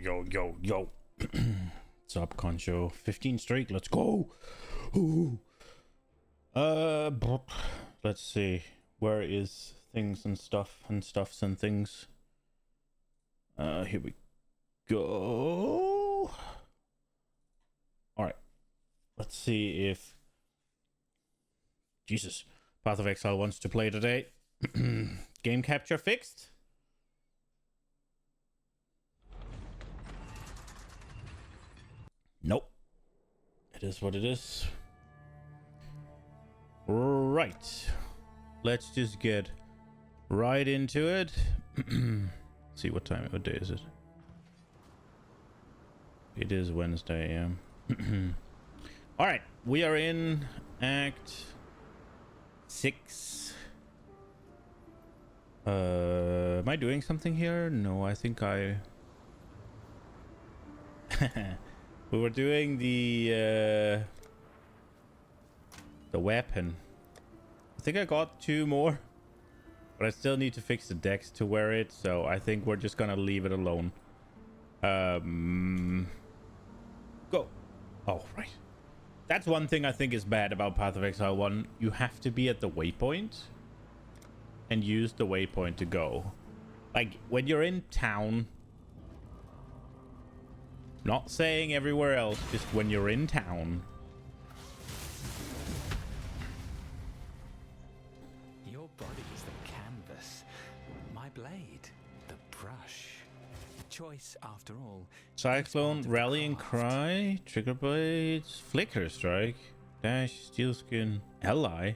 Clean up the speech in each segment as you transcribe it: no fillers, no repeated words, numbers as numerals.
Yo. What's up, Concho? 15 straight. Let's go. Ooh. Let's see. Where is things and stuff and stuffs and things? Here we go. All right. Let's see if Jesus Path of Exile wants to play today. Game capture fixed. Nope. It is what it is. Right. Let's just get right into it. See what day is it? It is Wednesday, yeah. All right, we are in Act 6. Am I doing something here? No, I think I... We were doing the weapon. I think I got 2 more, but I still need to fix the dex to wear it, so I think we're just gonna leave it alone. Go. Oh, right. That's one thing I think is bad about Path of Exile 1. You have to be at the waypoint and use the waypoint to go. Like, when you're in town, not saying everywhere else, just when you're in town. Your body is the canvas, my blade, the brush. Choice, after all. Cyclone, Rallying Cry, Trigger Blades, Flicker Strike, Dash, Steel Skin, Ally.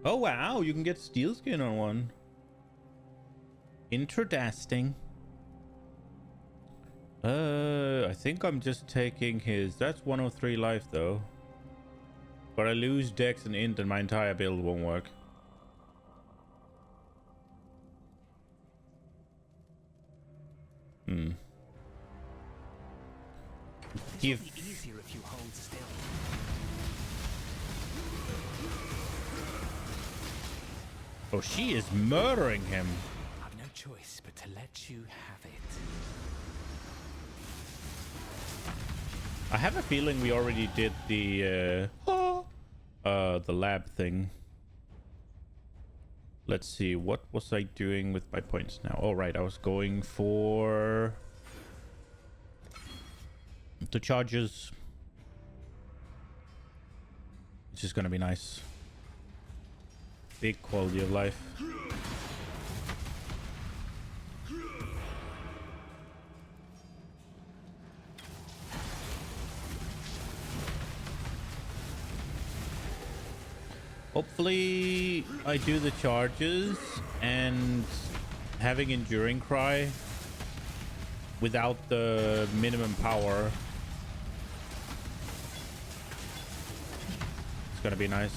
Oh wow, you can get Steel Skin on one. Interdasting. I think I'm just taking his... That's 103 life though. But I lose Dex and Int and my entire build won't work. Give... It'll be easier if you hold still. Oh, she is murdering him. I've no choice but to let you have it. I have a feeling we already did the lab thing. Let's see, what was I doing with my points now? Oh, right, I was going for the charges, which is gonna be nice. Big quality of life. Hopefully I do the charges and having Enduring Cry without the minimum power. It's gonna be nice.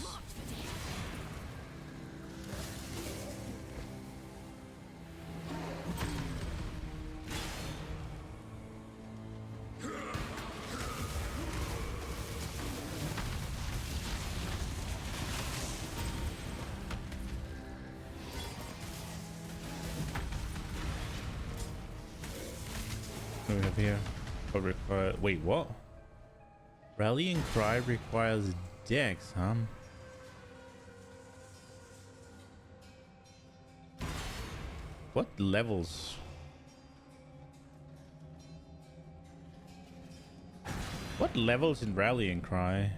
What do we have here? What require... Wait, what? Rallying Cry requires Dex, huh? What levels? What levels in Rallying Cry?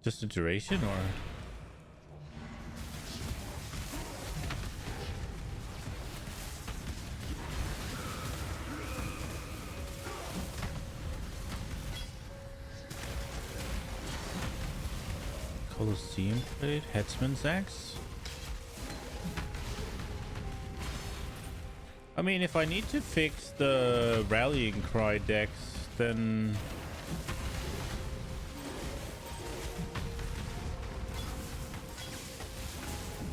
Just the duration, or? Colosseum Plate, Headsman's Axe. I mean, if I need to fix the Rallying Cry decks, then...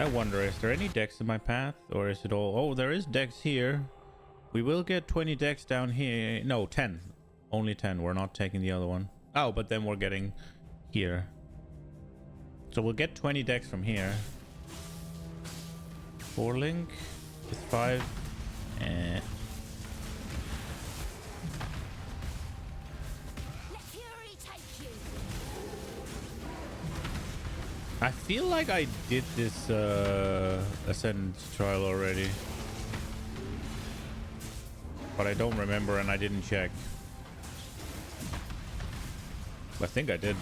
I wonder, is there any decks in my path? Or is it all... Oh, there is decks here. We will get 20 decks down here. No, 10. Only 10. We're not taking the other one. Oh, but then we're getting here. So we'll get 20 decks from here. 4 link with 5. Let fury take you. I feel like I did this Ascent trial already. But I don't remember and I didn't check. I think I did.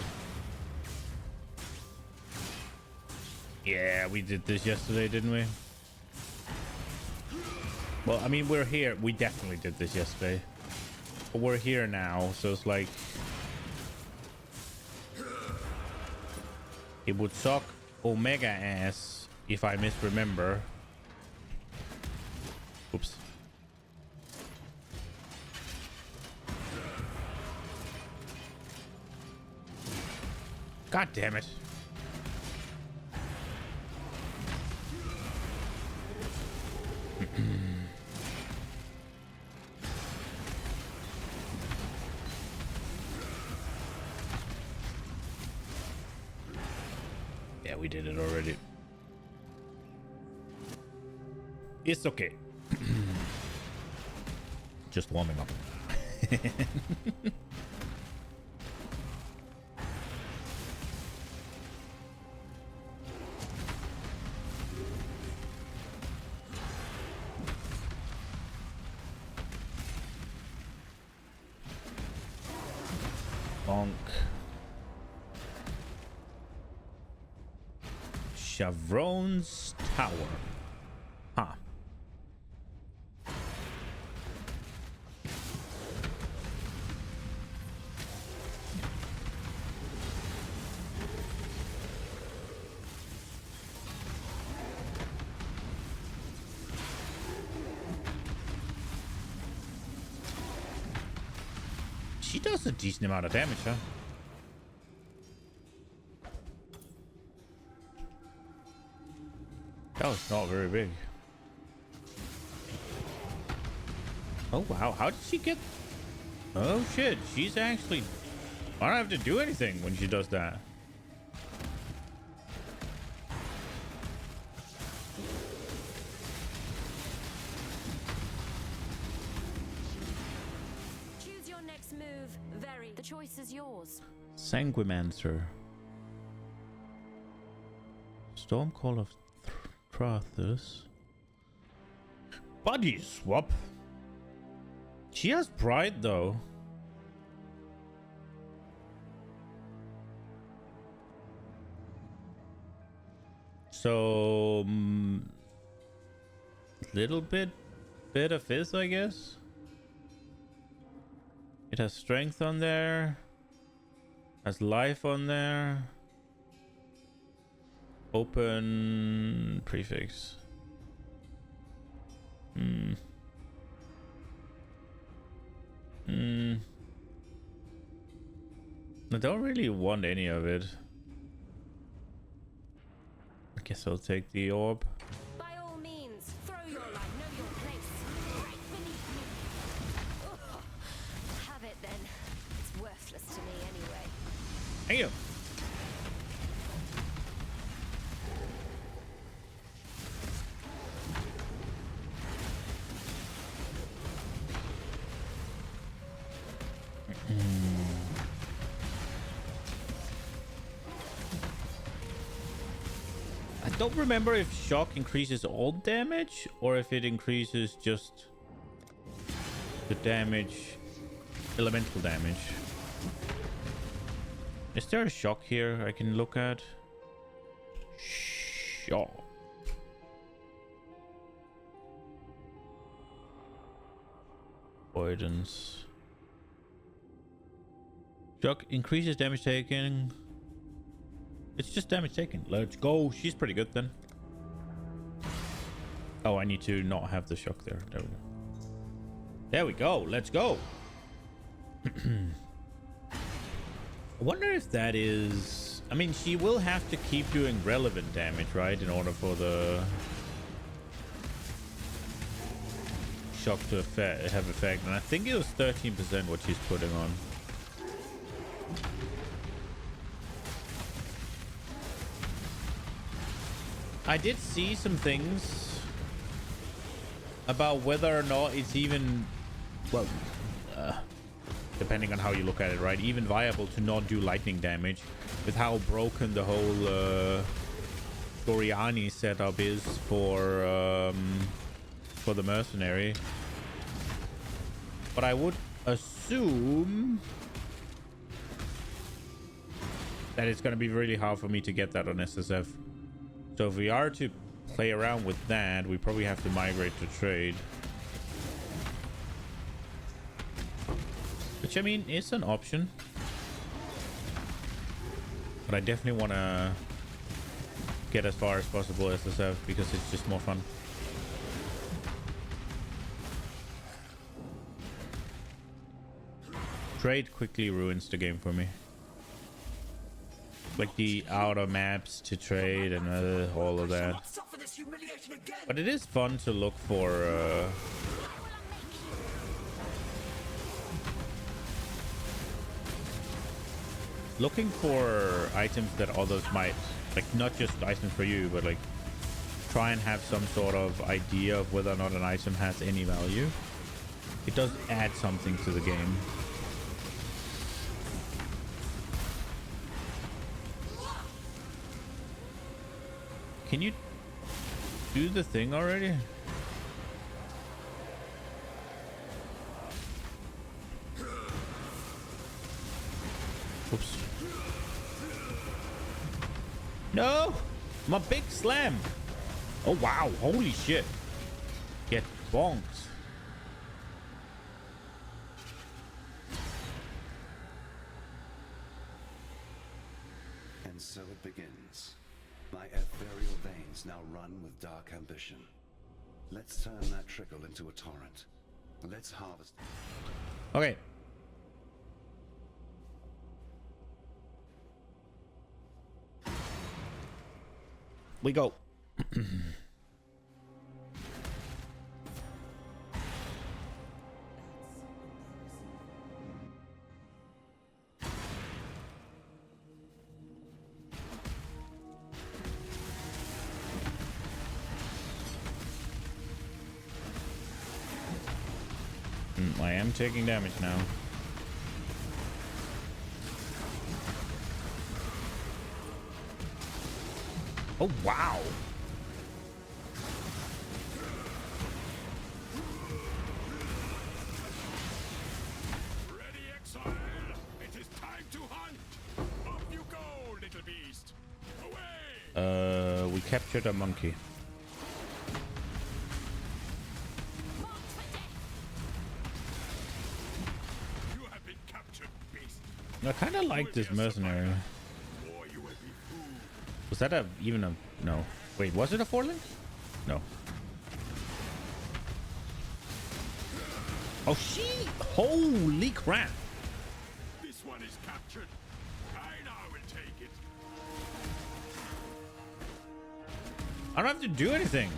Yeah, we did this yesterday, didn't we? Well, I mean, we're here. We definitely did this yesterday. But we're here now, so it's like... It would suck Omega ass if I misremember. Oops. God damn it. Yeah, we did it already. It's okay. Just warming up. Bonk. Chevron's Tower. Huh. She does a decent amount of damage, huh? That was not very big. Oh wow, how did she get... Oh shit, she's actually... I don't have to do anything when she does that. Choose your next move. Very. The choice is yours. Sanguimancer. Storm Call of Trarthus. Body swap. She has pride though. So little bit of fizz, I guess. It has strength on there. Has life on there. Open prefix. I don't really want any of it. I guess I'll take the orb. By all means, throw your line. Know your place. Right beneath me. Ugh. Have it then. It's worthless to me anyway. Thank you. I don't remember if shock increases all damage or if it increases just the damage, elemental damage. Is there a shock here I can look at? Shock. Avoidance. Shock increases damage taken. It's just damage taken. Let's go. She's pretty good then. Oh, I need to not have the shock there. There we go. There we go. Let's go. I wonder if that is... I mean, she will have to keep doing relevant damage, right? In order for the... shock to have effect, and I think it was 13% what she's putting on. I did see some things about whether or not it's even, well, depending on how you look at it, right, even viable to not do lightning damage with how broken the whole Goriani setup is for the mercenary. But I would assume that it's going to be really hard for me to get that on SSF. So if we are to play around with that, we probably have to migrate to trade. Which, I mean, is an option. But I definitely want to get as far as possible SSF because it's just more fun. Trade quickly ruins the game for me. Like the outer maps to trade and all of that. But it is fun to look for looking for items that others might, like, not just items for you, but like try and have some sort of idea of whether or not an item has any value. It does add something to the game. Can you do the thing already? Oops. No! My big slam! Oh wow, holy shit. Get bonked. And so it begins. My ethereal veins now run with dark ambition. Let's turn that trickle into a torrent. Let's harvest. Okay. We go. I am taking damage now. Oh, wow. Ready, Exile. It is time to hunt. Up you go, little beast. Away. We captured a monkey. You have been captured, beast. I kind of like this mercenary. Or you will be food. Was that even a... No. Wait, was it a 4-link? No. Oh, she... Holy crap. This one is captured. I now will take it. I don't have to do anything.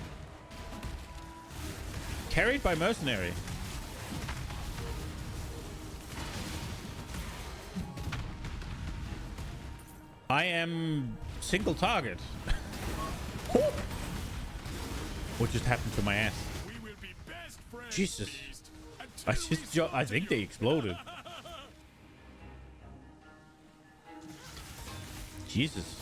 Carried by mercenary. I am single target. What just happened to my ass? We will be best friends, Jesus. beast, I until we just... I slaughter think you. they exploded. Jesus.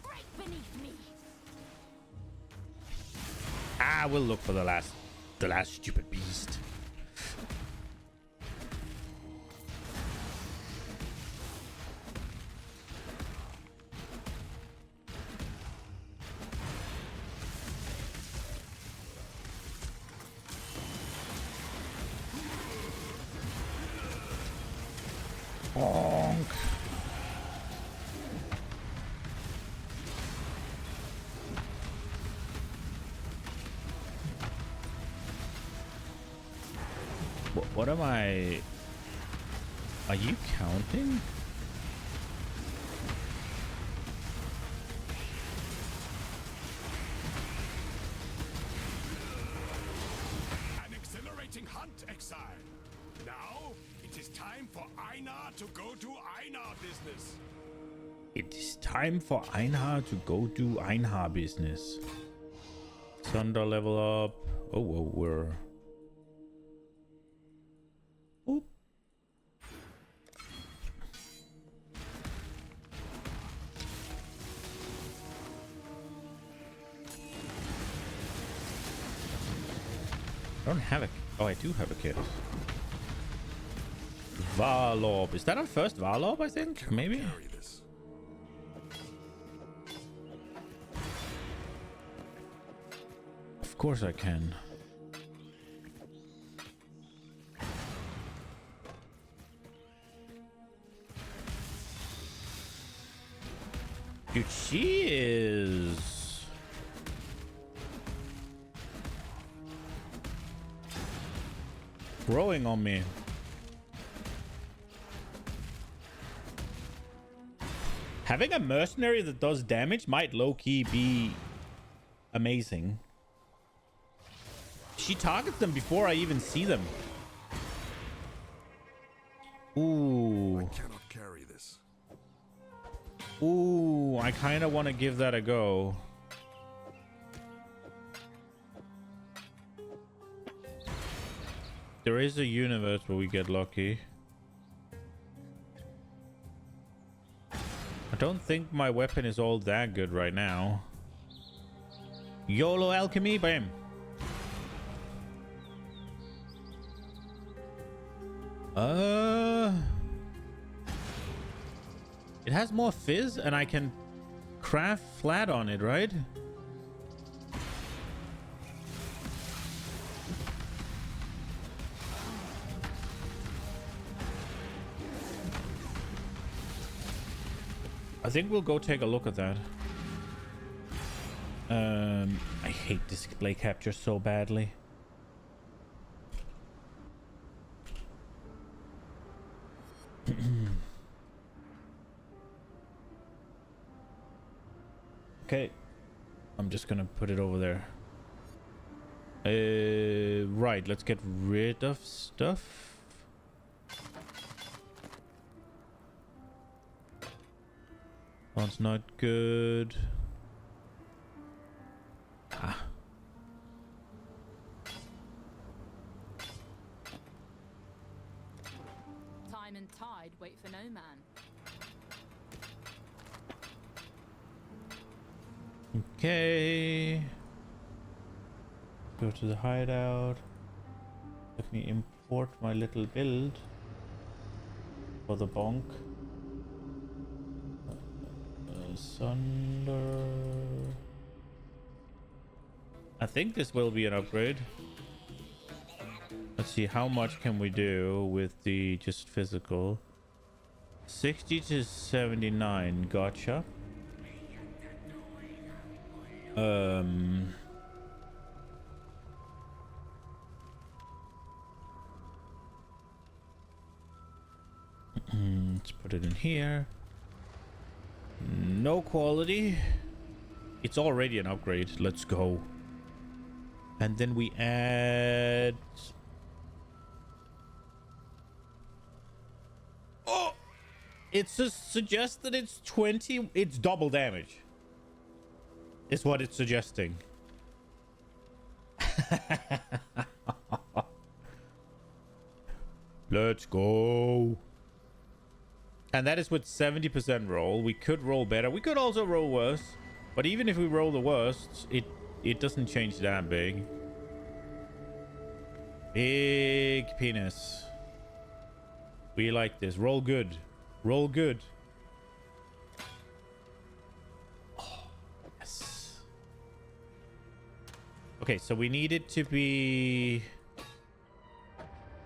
Break beneath me. Ah, we'll look for the last stupid beast. Bonk. What am I... Are you counting? to go do Einar business. It is time for Einar to go do Einar business. Thunder level up. Oh, whoa, we're... Oop. I don't have a... Oh, I do have a kit. Varlorb. Is that our first Varlorb, I think? Maybe? Carry this. Of course I can. Dude, she is... growing on me. Having a mercenary that does damage might low-key be amazing. She targets them before I even see them. Ooh. I cannot carry this. Ooh, I kind of want to give that a go. There is a universe where we get lucky. I don't think my weapon is all that good right now. YOLO alchemy, bam. It has more fizz and I can craft flat on it, right? I think we'll go take a look at that. I hate display capture so badly. Okay, I'm just gonna put it over there. Right, let's get rid of stuff. One's not good. Ah. Time and tide wait for no man. Okay. Go to the hideout. Let me import my little build for the bonk. Sunder. I think this will be an upgrade. Let's see, how much can we do with the just physical? 60 to 79. Gotcha. Let's put it in here. No quality. It's already an upgrade. Let's go. And then we add... Oh! It suggests that it's 20... It's double damage. Is what it's suggesting. Let's go. And that is with 70% roll. We could roll better. We could also roll worse. But even if we roll the worst, it doesn't change that big. Big penis. We like this. Roll good. Roll good. Oh, yes. Okay, so we need it to be...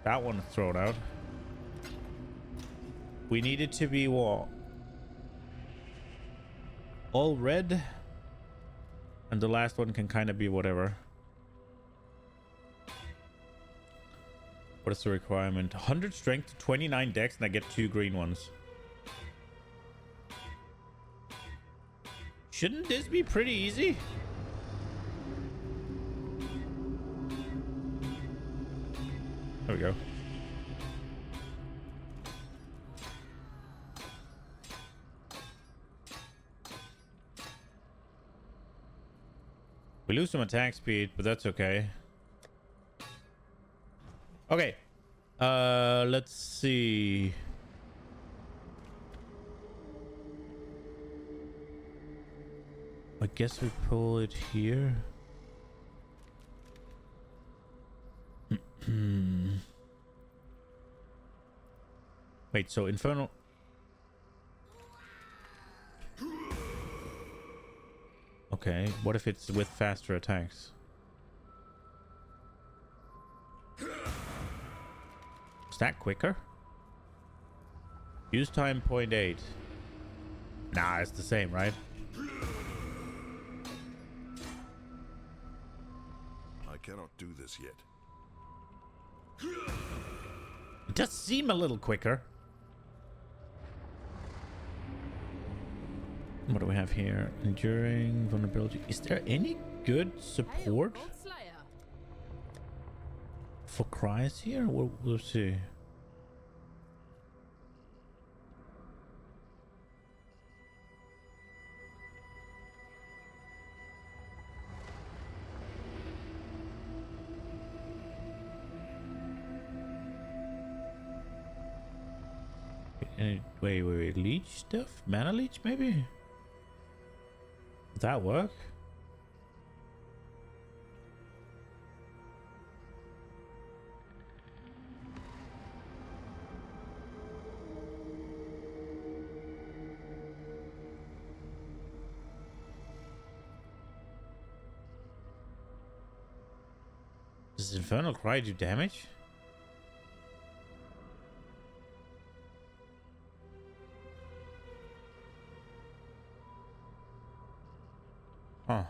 That one thrown out. We need it to be what? All red. And the last one can kind of be whatever. What is the requirement? 100 strength, 29 dex, and I get 2 green ones. Shouldn't this be pretty easy? There we go. We lose some attack speed, but that's okay. Okay. Let's see. I guess we pull it here. Wait, so Infernal... Okay, what if it's with faster attacks? Is that quicker? Use time 0.8. Nah, it's the same, right? I cannot do this yet. It does seem a little quicker. What do we have here? Enduring vulnerability. Is there any good support Hail, Godslayer. for cries here? We'll see. Wait. Leech stuff? Mana leech, maybe? Does that work? Does Infernal Cry do damage? Huh.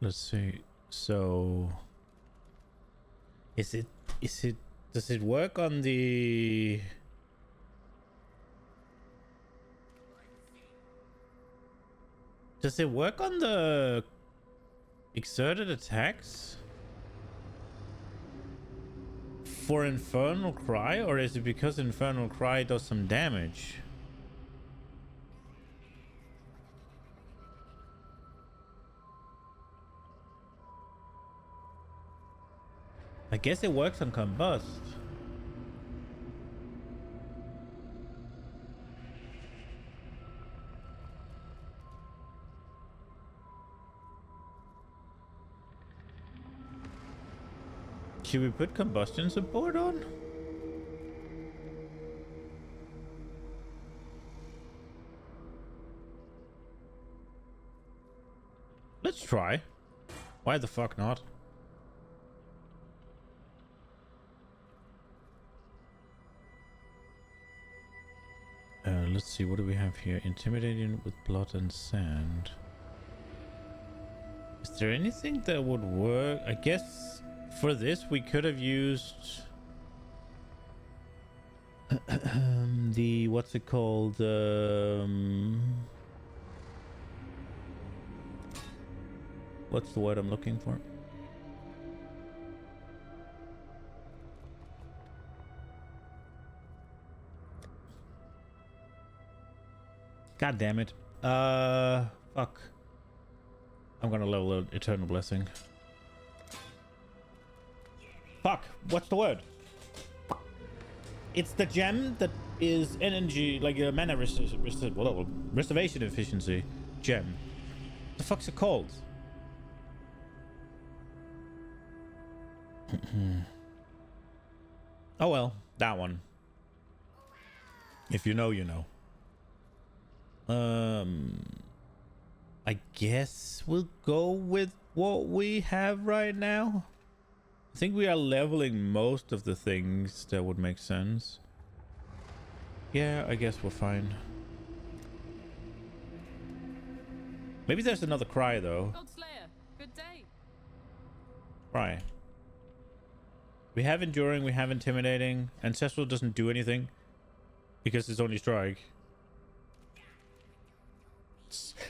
Let's see. So does it work on the exerted attacks for Infernal Cry, or is it because Infernal Cry does some damage? I guess it works on Combust. Should we put combustion support on? Let's try. Why the fuck not? Let's see, what do we have here? Intimidating with blood and sand. Is there anything that would work? I guess for this we could have used the what's it called? What's the word I'm looking for? God damn it. Fuck. I'm gonna level an Eternal Blessing. Fuck. What's the word? It's the gem that is energy, like a mana reservation efficiency gem. The fuck's it called? Oh well, that one. If you know, you know. I guess we'll go with what we have right now. I think we are leveling most of the things that would make sense. Yeah, I guess we're fine. Maybe there's another cry though. Godslayer, good day. Cry. We have enduring, we have intimidating. Ancestral doesn't do anything because it's only strike.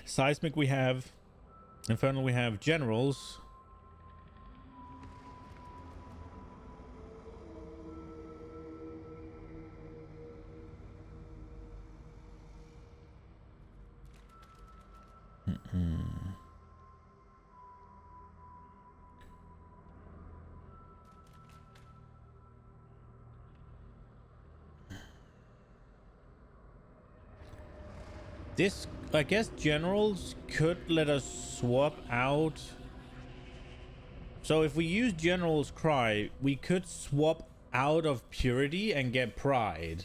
Seismic we have. Infernal we have. Generals. This, I guess, generals could let us swap out. So if we use General's Cry, we could swap out of Purity and get Pride.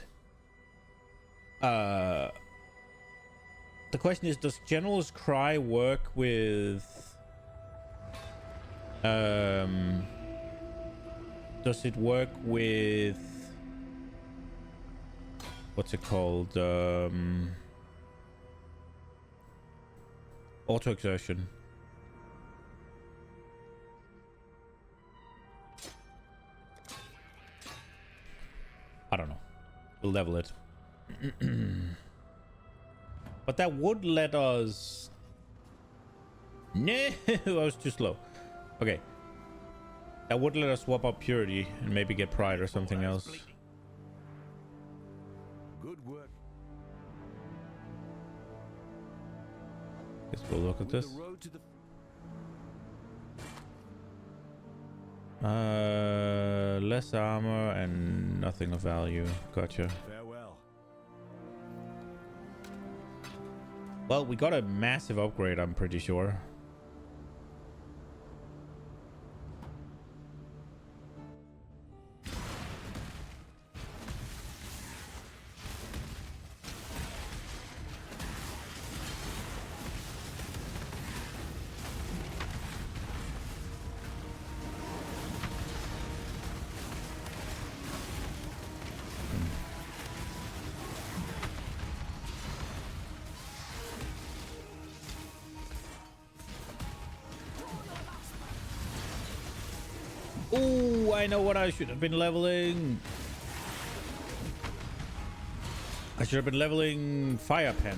The question is, does General's Cry work with... does it work with... what's it called? Auto exertion. I don't know. We'll level it. But that would let us... No, I was too slow. Okay. That would let us swap out Purity and maybe get Pride or something else. Good work. Guess we'll look at this. The road to the Less armor and nothing of value. Gotcha. farewell. Well, we got a massive upgrade, I'm pretty sure. Ooh, I know what I should have been leveling. I should have been leveling Fire Pen.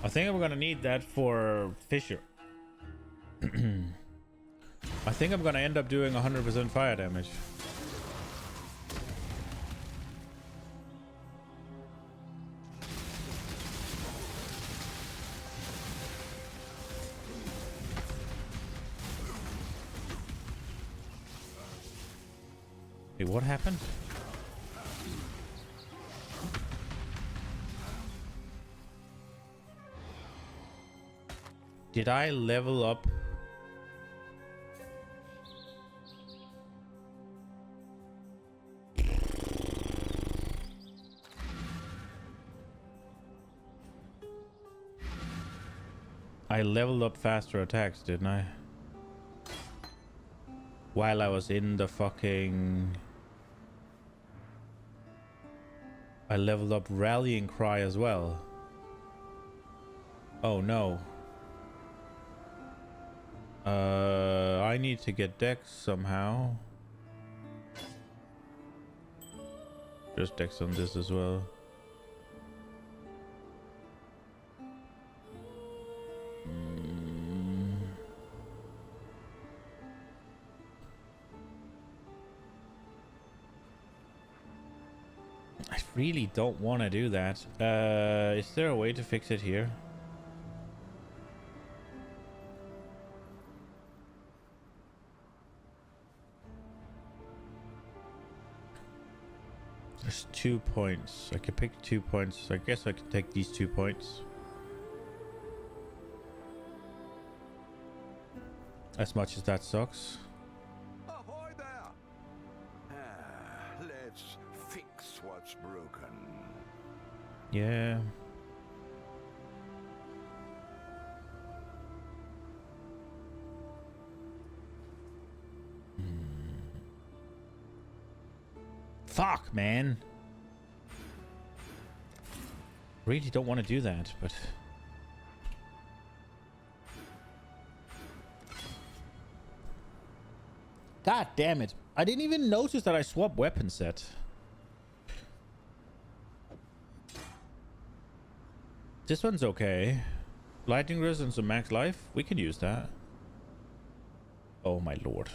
I think I'm gonna need that for Fisher. I think I'm gonna end up doing 100% fire damage. Wait, what happened? Did I level up? I leveled up faster attacks, didn't I? While I was in the fucking... I leveled up Rallying Cry as well. Oh no. I need to get Dex somehow. Just Dex on this as well. I really don't want to do that. Is there a way to fix it here? There's 2 points. I can pick 2 points. I guess I can take these 2 points. As much as that sucks. Ahoy there! Let's fix what's broken. Yeah. Fuck, man. Really don't want to do that, but... God damn it. I didn't even notice that I swapped weapon set. This one's okay. Lightning resistance and max life. We can use that. Oh my lord.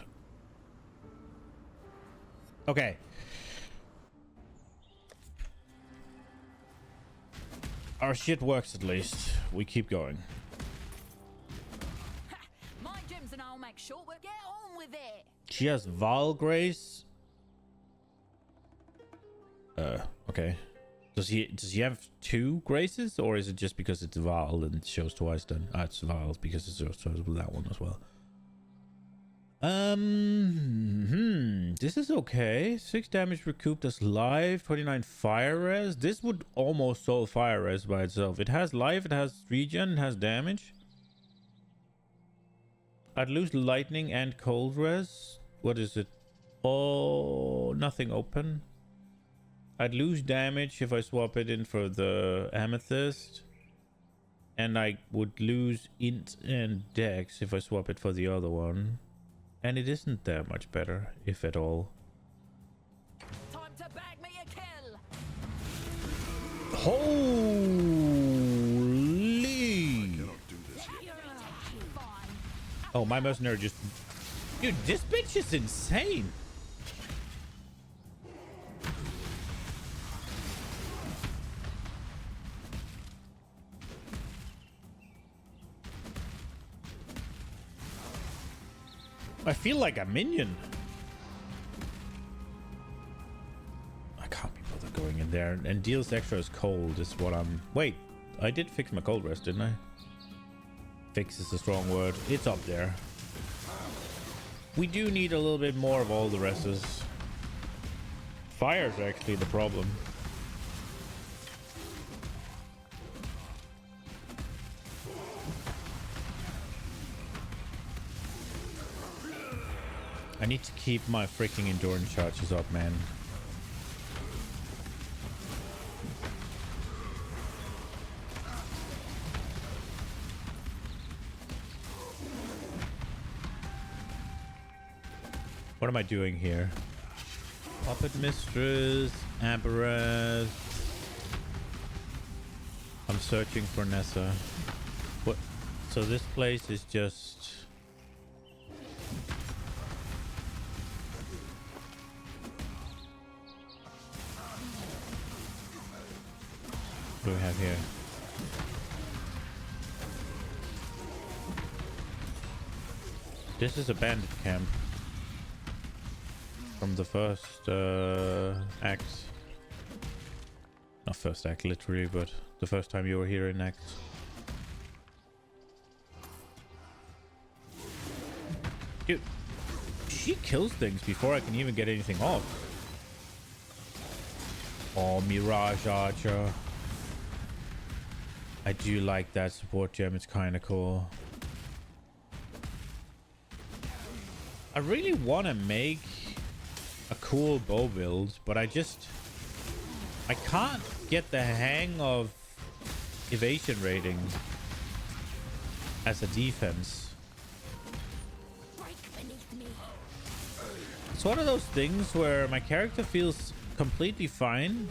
Okay. Our shit works at least. We keep going. My gems and I'll make sure we'll get on with it. She has Val Grace. Okay. Does he have 2 graces, or is it just because it's Val and it shows twice then? Ah, it's Val because it shows twice with that one as well. This is okay. 6 damage recouped as live, 29 fire res. This would almost solve fire res by itself. It has life, it has regen, it has damage. I'd lose lightning and cold res. What is it? Oh, nothing open. I'd lose damage if I swap it in for the amethyst. And I would lose int and dex if I swap it for the other one. And it isn't that much better, if at all. Time to bag me a kill. Holy! Fine. Oh, my mercenary just... Dude, this bitch is insane. I feel like a minion. I can't be bothered going in there. And deals extra as cold is what I'm... Wait, I did fix my cold rest, didn't I? Fix is a strong word. It's up there. We do need a little bit more of all the rests. Fire's actually the problem. I need to keep my freaking endurance charges up, man. What am I doing here? Puppet Mistress, Aberrath. I'm searching for Nessa. What? So this place is just... What do we have here? This is a bandit camp from the first act. Not first act literally, but the first time you were here in act. Dude, she kills things before I can even get anything off. Oh, Mirage Archer. I do like that support gem. It's kind of cool. I really want to make a cool bow build, but I can't get the hang of evasion rating as a defense. It's one of those things where my character feels completely fine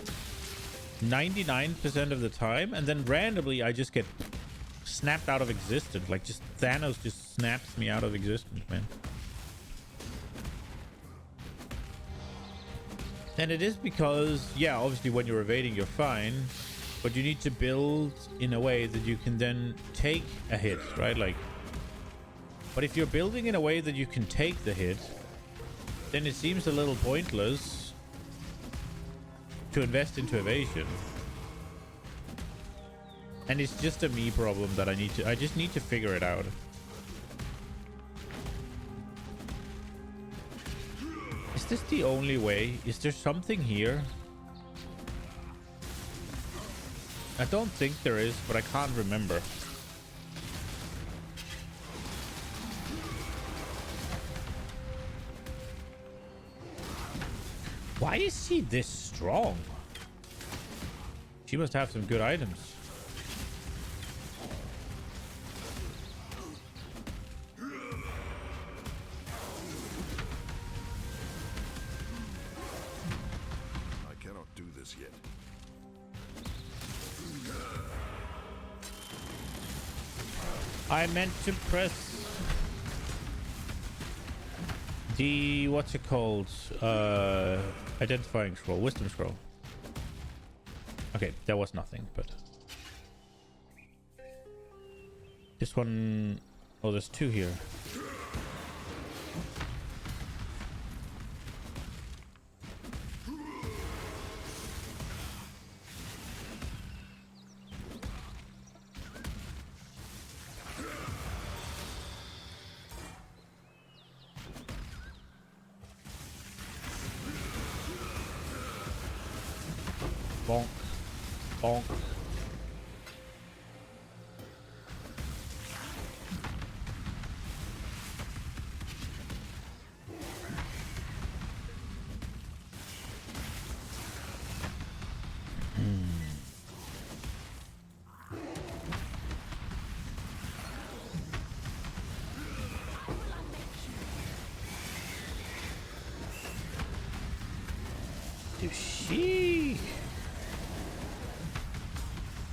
99% of the time, and then randomly I just get snapped out of existence. Like, just Thanos just snaps me out of existence, man. And it is because, yeah, obviously when you're evading you're fine, but you need to build in a way that you can then take a hit, right? Like, but if you're building in a way that you can take the hit, then it seems a little pointless to invest into evasion. And it's just a me problem that I just need to figure it out. Is this the only way? Is there something here? I don't think there is, but I can't remember. Why is she this strong? She must have some good items. I cannot do this yet. I meant to press the what's it called? Identifying scroll, wisdom scroll. Okay, that was nothing, but this one, oh, there's two here. Bonk. Bonk.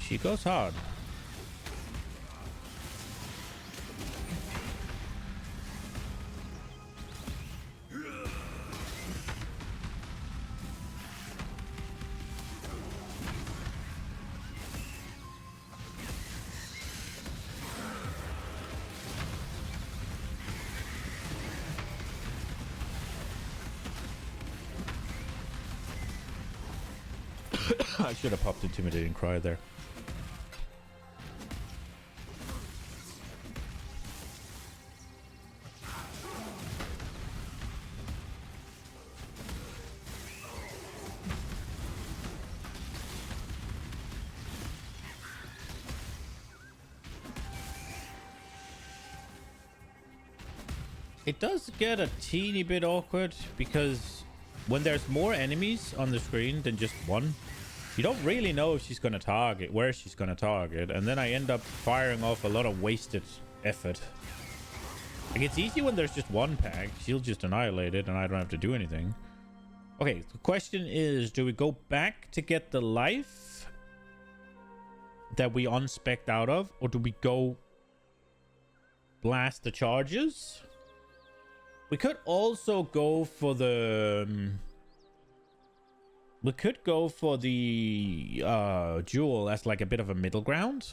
She goes hard. I should have popped Intimidating Cry there. It does get a teeny bit awkward because when there's more enemies on the screen than just one, you don't really know if she's going to target, where she's going to target, and then I end up firing off a lot of wasted effort. Like, it's easy when there's just one pack. She'll just annihilate it and I don't have to do anything. Okay, the question is, do we go back to get the life that we unspec'd out of, or do we go blast the charges? We could also go for the... we could go for the jewel as like a bit of a middle ground.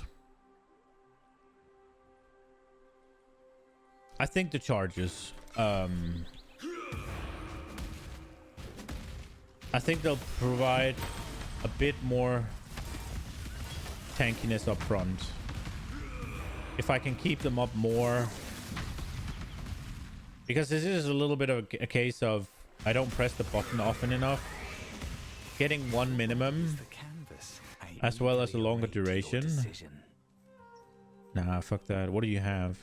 I think the charges. I think they'll provide a bit more tankiness up front. If I can keep them up more. Because this is a little bit of a case of I don't press the button often enough. Getting one minimum as well as a longer duration. Nah, fuck that. What do you have?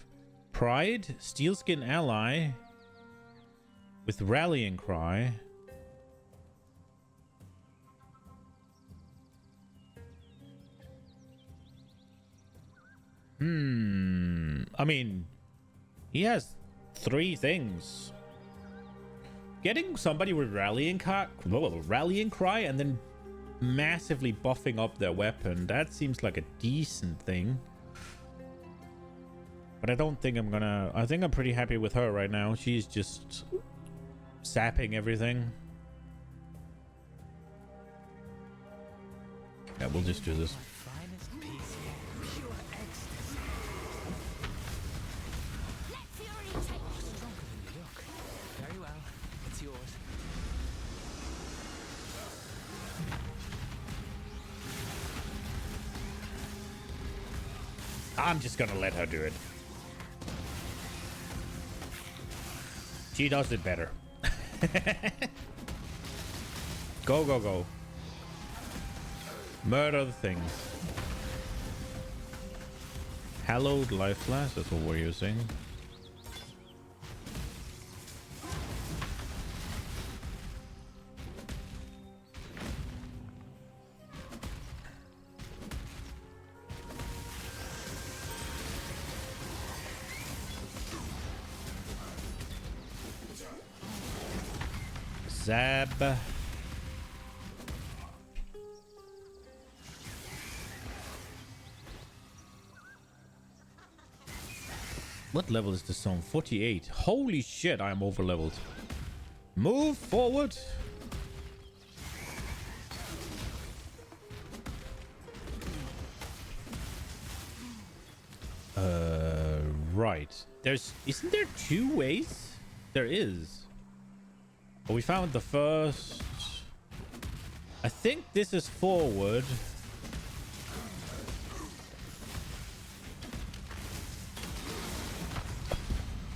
Pride, Steelskin Ally with Rallying Cry. I mean, he has 3 things. Getting somebody with Rallying Cry and then massively buffing up their weapon, that seems like a decent thing. But I don't think I'm gonna... I think I'm pretty happy with her right now. She's just sapping everything. Yeah, we'll just do this. I'm just gonna let her do it. She does it better. Go, go, go. Murder the thing. Hallowed Life Flash, that's what we're using. Zab. What level is this zone? 48. Holy shit, I am over leveled. Move forward. Right. Isn't there 2 ways? There is. Oh, we found the first. I think this is forward.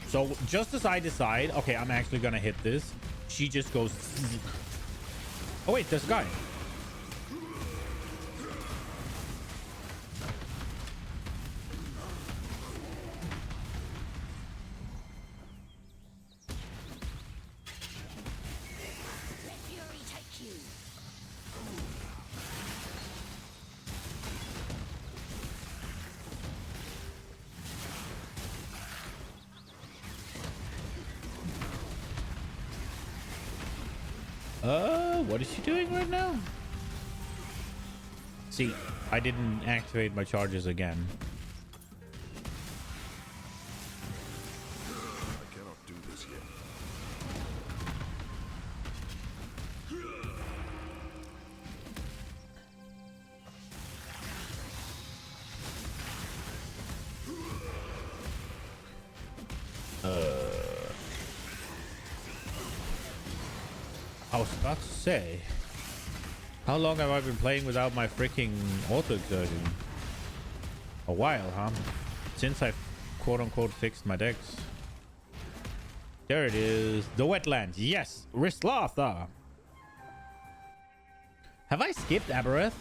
So just as I decide, okay, I'm actually gonna hit this, she just goes. Oh wait, there's a guy. Let fury take you. What is she doing right now? See, I didn't activate my charges again. I cannot do this yet. I was about to say, how long have I been playing without my freaking auto exertion? A while, huh? Since I quote unquote fixed my decks. There it is. The wetlands. Yes. Rislatha. Have I skipped Abereth?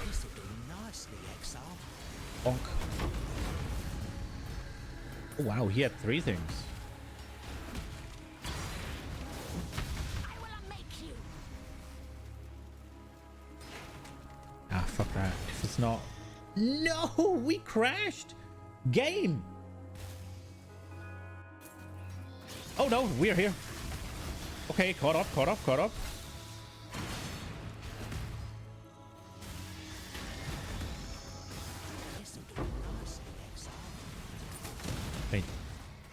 This will do nicely, Exile. Bonk. Oh, wow, he had 3 things. I will unmake you. Ah, fuck that. If it's not... No, we crashed. Game. Oh, no, we're here. Okay, caught up. This will do nicely, Exile. Wait,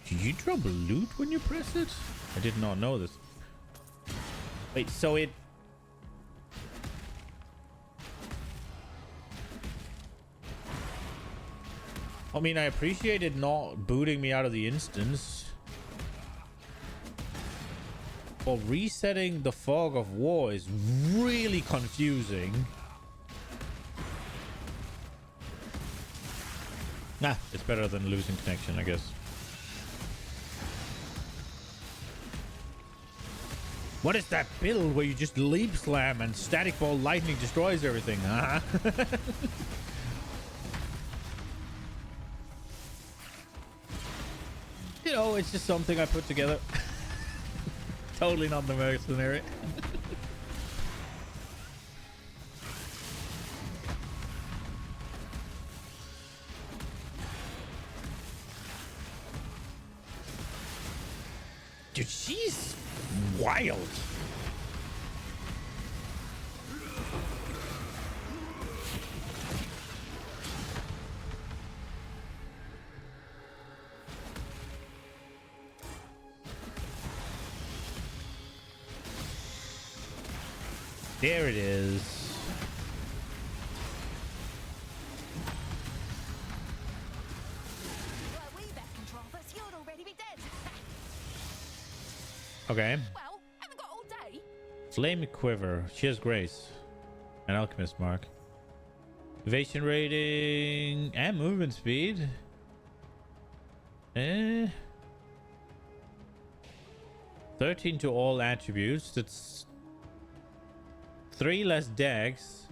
do you drop loot when you press it? I did not know this. Wait, so it... I mean, I appreciate it not booting me out of the instance. But resetting the fog of war is really confusing. Nah, it's better than losing connection, I guess. What is that build where you just leap slam and static ball lightning destroys everything, huh? You know, it's just something I put together. Totally not the mercenary. Dude, she's wild. There it is. Were we back in Trarthus, you'd already be dead. Okay. Well, haven't got all day. Flame Quiver. She has Grace. An Alchemist Mark. Evasion rating and movement speed. 13 to all attributes. That's 3 less dex.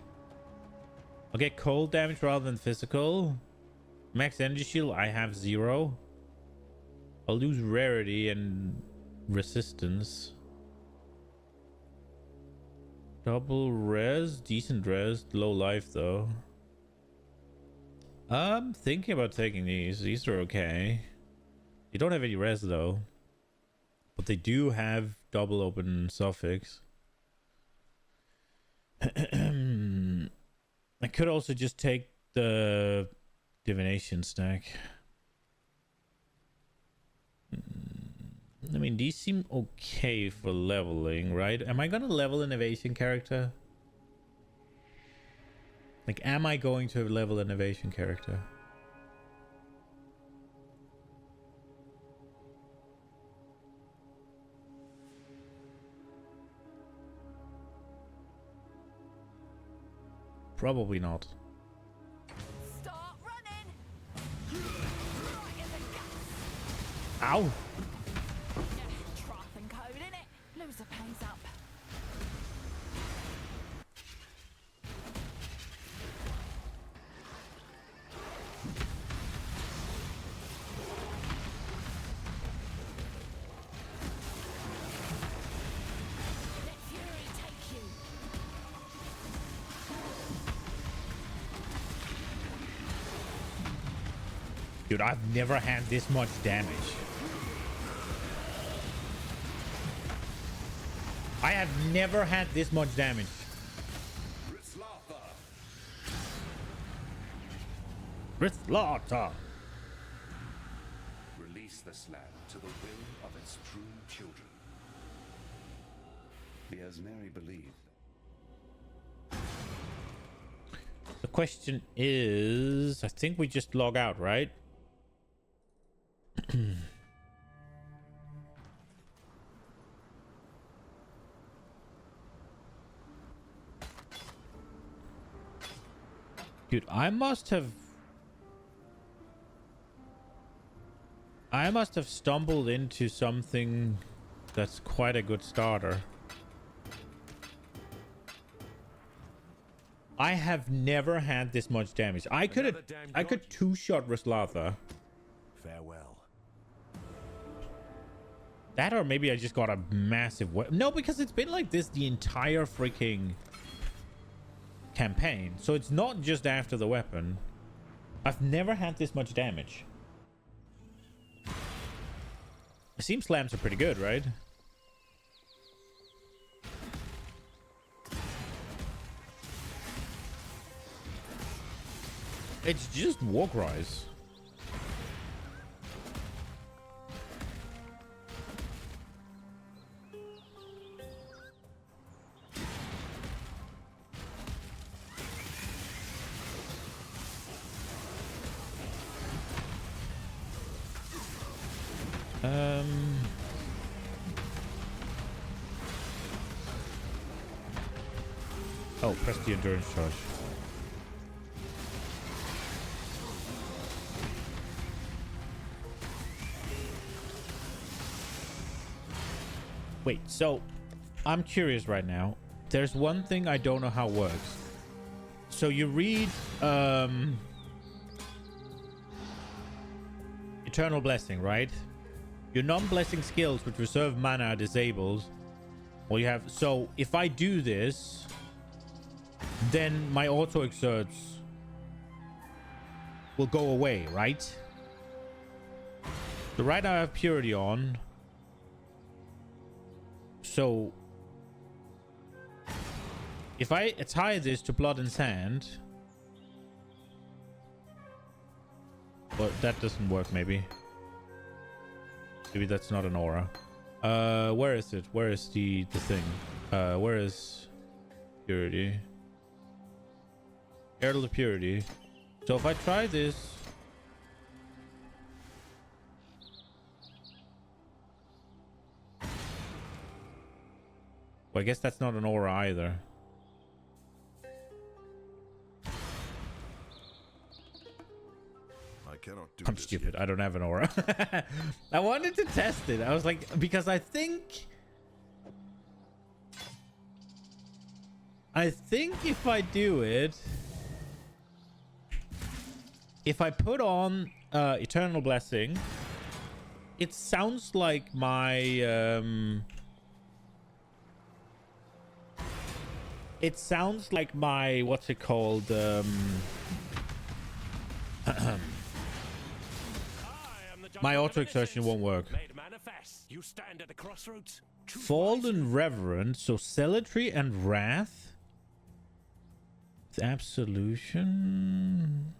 I'll get cold damage rather than physical. Max energy shield, I have 0. I'll lose rarity and resistance. Double res, decent res, low life though. I'm thinking about taking these. These are okay. You don't have any res though. But they do have double open suffix. I could also just take the divination stack. I mean, these seem okay for leveling, right? Am I gonna level an evasion character? Like, am I going to level an evasion character? Probably not. Start running. Right in the guts. Ow! Trough and code, innit? Loser pays up. Let fury take you. Dude, I've never had this much damage. I have never had this much damage. Rislata. Release this land to the will of its true children. The Asmeri believe. The question is, I think we just log out, right? Dude, I must have stumbled into something that's quite a good starter. I have never had this much damage. I could two-shot Rislatha. Farewell. That, or maybe I just got a massive weapon. No, because it's been like this the entire freaking campaign. So it's not just after the weapon. I've never had this much damage. Seam slams are pretty good, right? It's just Warcries. Oh, press the endurance charge. Wait, so I'm curious right now. There's one thing I don't know how it works. So you read Eternal Blessing, right? Your non-blessing skills which reserve mana are disabled. Well, you have, so if I do this, then my auto exerts will go away, right? So right now I have Purity on. So if I tie this to Blood and Sand, but that doesn't work. Maybe that's not an aura. Where is it? Where is the thing? Where is Purity? Herald of Purity. So if I try this, well, I guess that's not an aura either. I cannot do I'm this stupid. yet. I don't have an aura. I wanted to test it. I was like, because I think if I do it, if I put on Eternal Blessing, it sounds like my what's it called, My auto exertion won't work. Made manifest. You stand at a crossroads. Choose Fallen Reverend, so Zealotry and Wrath. With Absolution.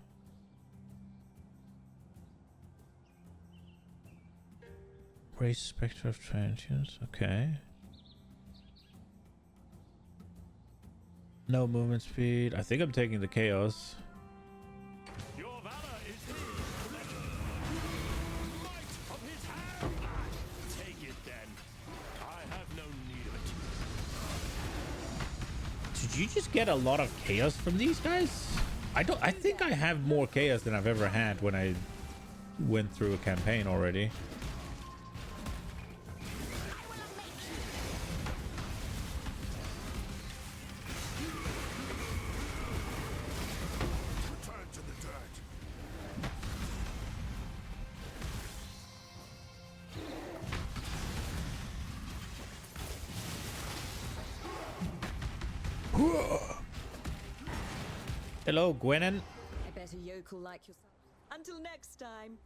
Raise Spectre of Transience, okay. No movement speed. I think I'm taking the Chaos. Your valor is his. Might of his hand. Take it then. I have no need of it. Did you just get a lot of Chaos from these guys? I think I have more Chaos than I've ever had when I went through a campaign already. Return to the dirt. Hello, Gwennen. I bet a yokel like yourself. Until next time.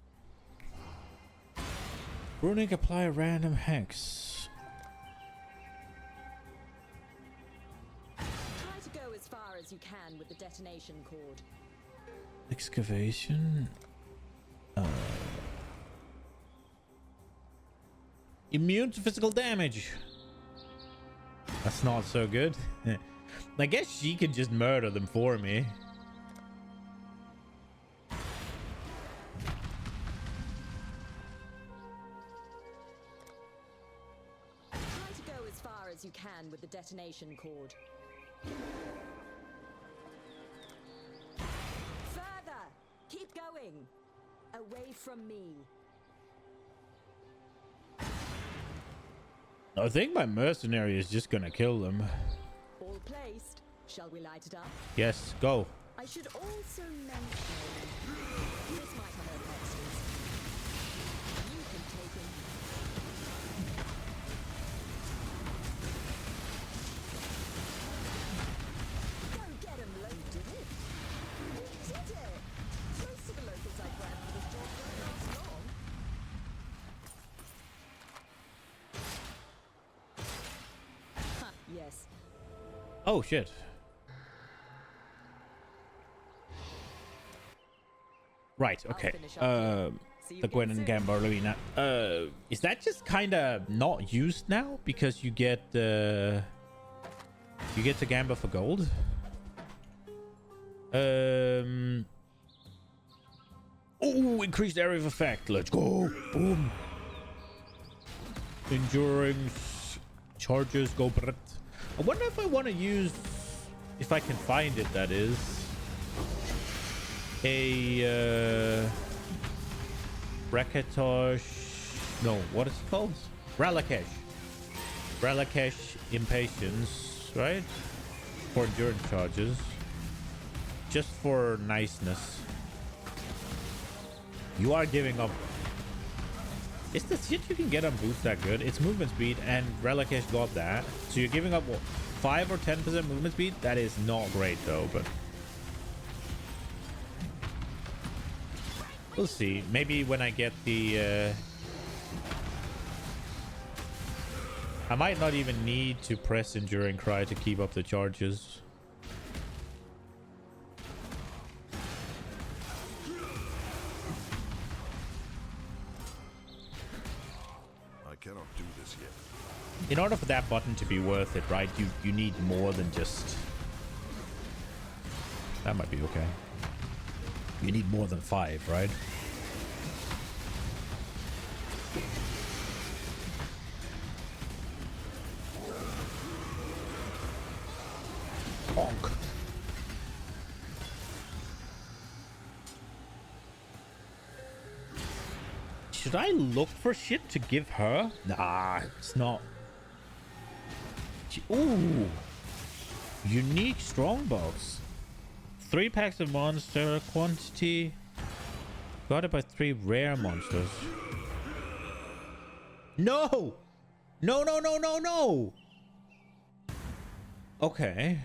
Runic apply a random hex. Try to go as far as you can with the detonation cord. Excavation. Immune to physical damage. That's not so good. I guess she can just murder them for me. Try to go as far as you can with the detonation cord. Further! Keep going! Away from me. I think my mercenary is just gonna kill them. All placed. Shall we light it up? Yes, go. I should also mention this might have no extras. You can take him. Go get him, low. Did it? We did it! Most of the locals I grabbed for this job won't last long. Huh, yes. Oh shit. Right, okay. finish up See you The again Gwen and soon. Gambler Arena. Is that just kind of not used now because you get to gamble for gold? Oh, increased area of effect. Let's go. Boom. Endurance charges go. I wonder if I want to use, if I can find it, that is, a Rakatosh. No, what is it called? Ralakesh. Ralakesh Impatience, right? For endurance charges. Just for niceness. You are giving up. Is the shit you can get on boost that good? It's movement speed, and Ralakesh got that. So you're giving up what, 5 or 10% movement speed? That is not great though, but we'll see. Maybe when I get the I might not even need to press Enduring Cry to keep up the charges. I cannot do this yet. In order for that button to be worth it, right, you need more than just... That might be okay. You need more than 5, right? Bonk. Should I look for shit to give her? Nah, it's not. Ooh. Unique strongbows. 3 packs of monster quantity. Got it by 3 rare monsters. No! No, no, no, no, no! Okay.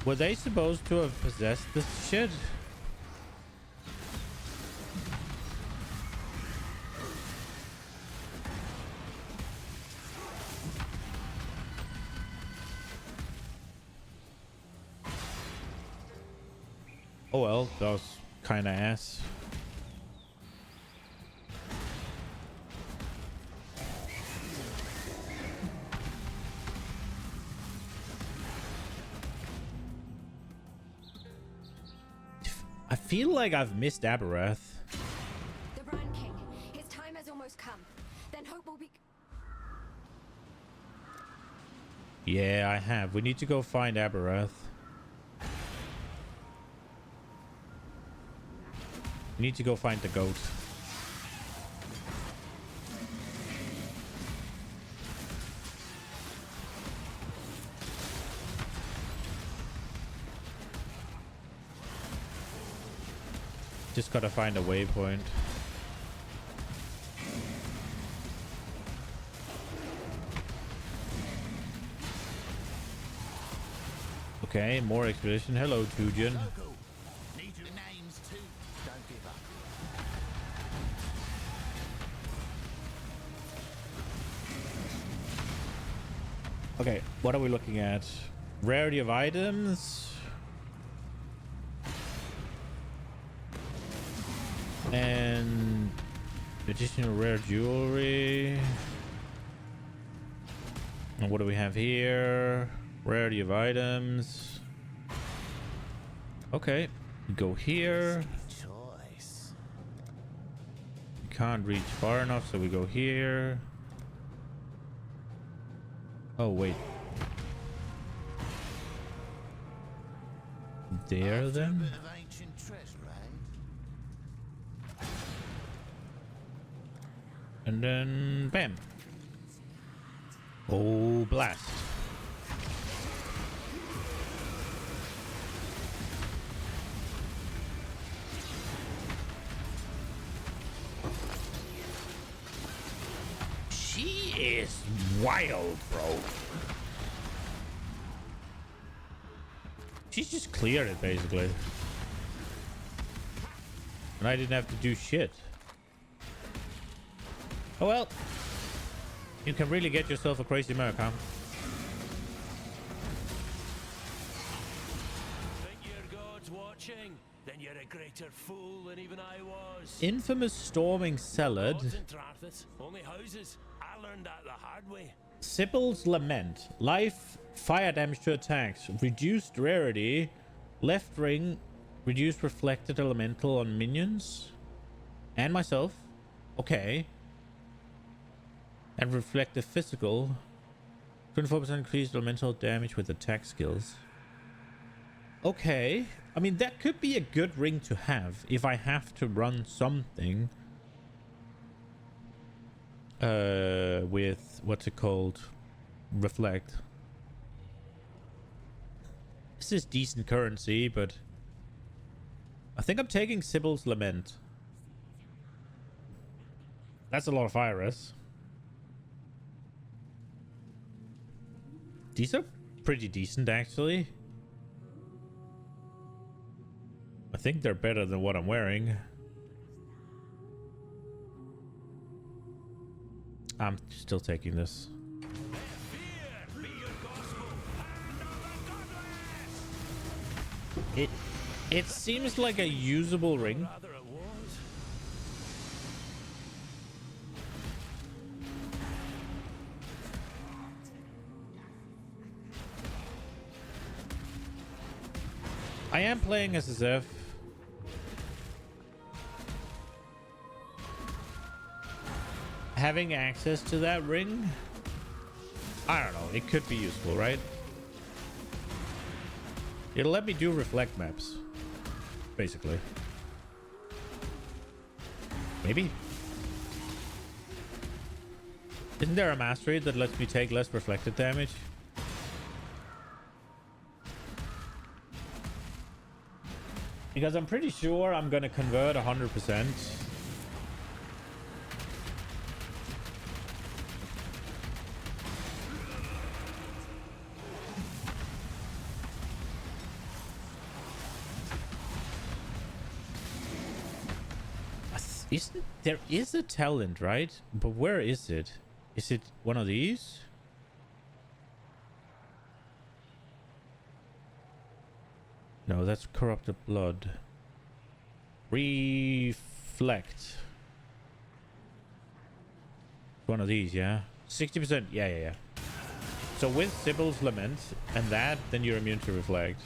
Were they supposed to have possessed this shit? Oh well, that was kind of ass. I feel like I've missed Aberrath. The Brand King. His time has almost come. Then hope will be... Yeah, I have. We need to go find Aberrath. We need to go find the goat. Just gotta find a waypoint. Okay, more expedition. Hello, Tujan. Need your names too. Don't give up. Okay, what are we looking at? Rarity of items. And additional rare jewelry. And what do we have here? Rarity of items. Okay, we go here. Choice. We can't reach far enough, so we go here. Oh, wait. There then? Bit of ancient treasure, eh? And then bam. Oh, blast. She is wild, bro. She's just cleared it basically. And I didn't have to do shit. Oh well. You can really get yourself a crazy merc, huh? Think your God's watching? Then you're a greater fool than even I was. Infamous storming salad. Gods in Trarthus, only houses. I learned that the hard way. Sybil's Lament. Life, fire damage to attacks. Reduced rarity. Left ring. Reduced reflected elemental on minions. And myself. Okay. And reflective physical. 24% increased elemental damage with attack skills. Okay. I mean, that could be a good ring to have if I have to run something. With what's it called? Reflect. This is decent currency, but I think I'm taking Sybil's Lament. That's a lot of IRS. These are pretty decent, actually. I think they're better than what I'm wearing. I'm still taking this. It seems like a usable ring. Rather it was. I am playing SSF. Having access to that ring, I don't know, it could be useful, right? It'll let me do reflect maps, basically. Maybe. Isn't there a mastery that lets me take less reflected damage? Because I'm pretty sure I'm gonna convert 100%. Isn't there is a talent, right? But where is it? Is it one of these? No, that's corrupted blood. Reflect. One of these, yeah. 60%. Yeah. So with Sybil's Lament and that, then you're immune to reflect.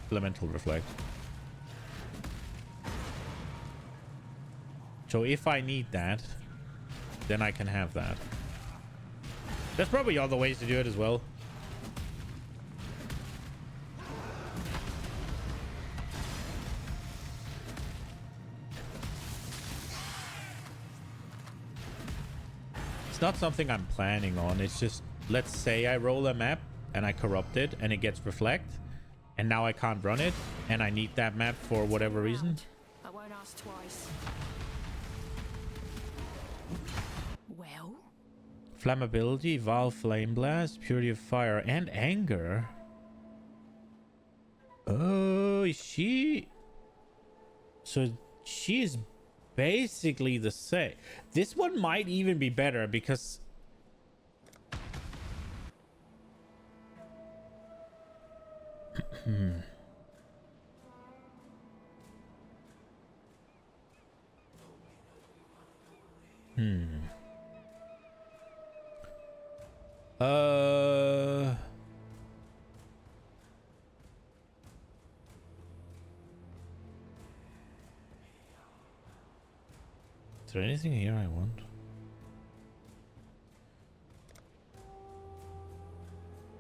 Elemental reflect. So if I need that, then I can have that. There's probably other ways to do it as well. It's not something I'm planning on. It's just, let's say I roll a map and I corrupt it and it gets reflect, and now I can't run it and I need that map for whatever reason. I won't ask twice. Well? Flammability, Val Flame Blast, Purity of Fire, and Anger. Oh, is she... So she's basically the same. This one might even be better because... Is there anything here I want?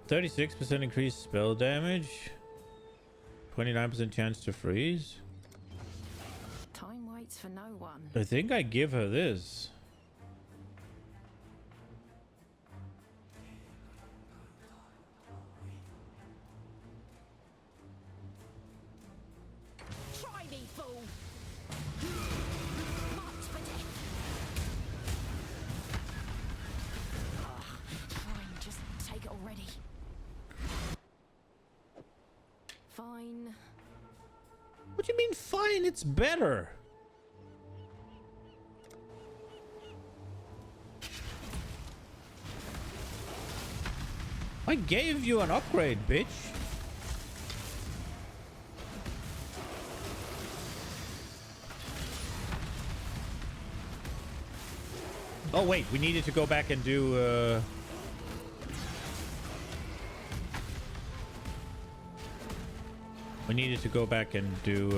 %36% increased spell damage. 29% chance to freeze. Time waits for no one. I think I give her this. Try me, fool! March for death! Fine, just take it already. Fine. What do you mean fine? It's better. I gave you an upgrade, bitch. Oh wait, we needed to go back and do we needed to go back and do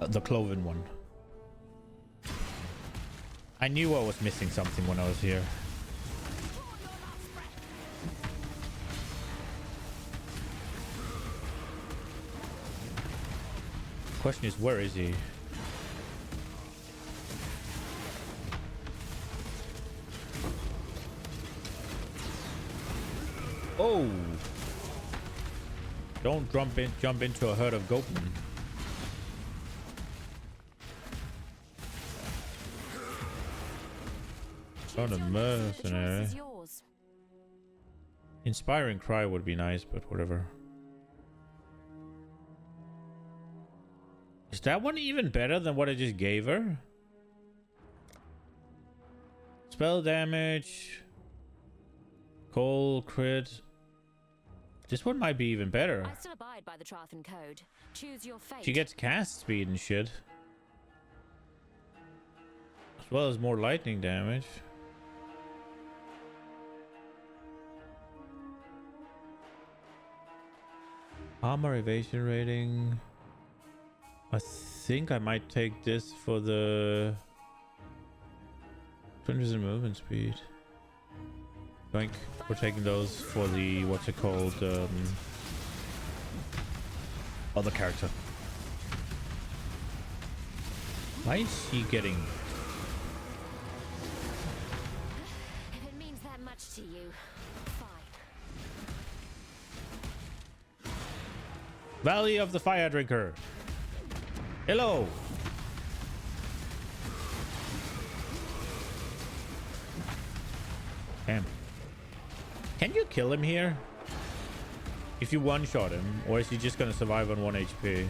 the Cloven one. I knew I was missing something when I was here. Question is, where is he? Oh! Don't jump into a herd of goatmen. Not a mercenary. Inspiring cry would be nice, but whatever. Is that one even better than what I just gave her? Spell damage. Cold crit. This one might be even better. I still abide by the Trarthus code. Choose your fate. She gets cast speed and shit. As well as more lightning damage. Armor evasion rating. I think I might take this for the 20% movement speed. Boink. We're taking those for the, what's it called, other character. Why is she getting... If it means that much to you, fine. Valley of the Fire Drinker. Hello. Damn. Can you kill him here? If you one-shot him, or is he just gonna survive on 1 HP?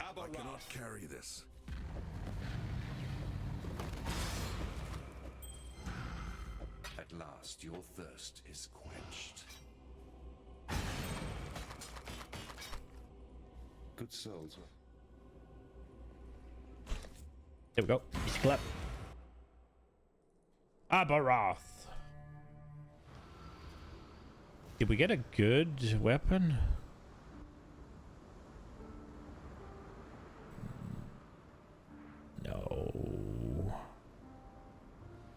I cannot carry this. At last, your thirst is quenched. Good souls. There we go. Easy clap. Abarath. Did we get a good weapon? No.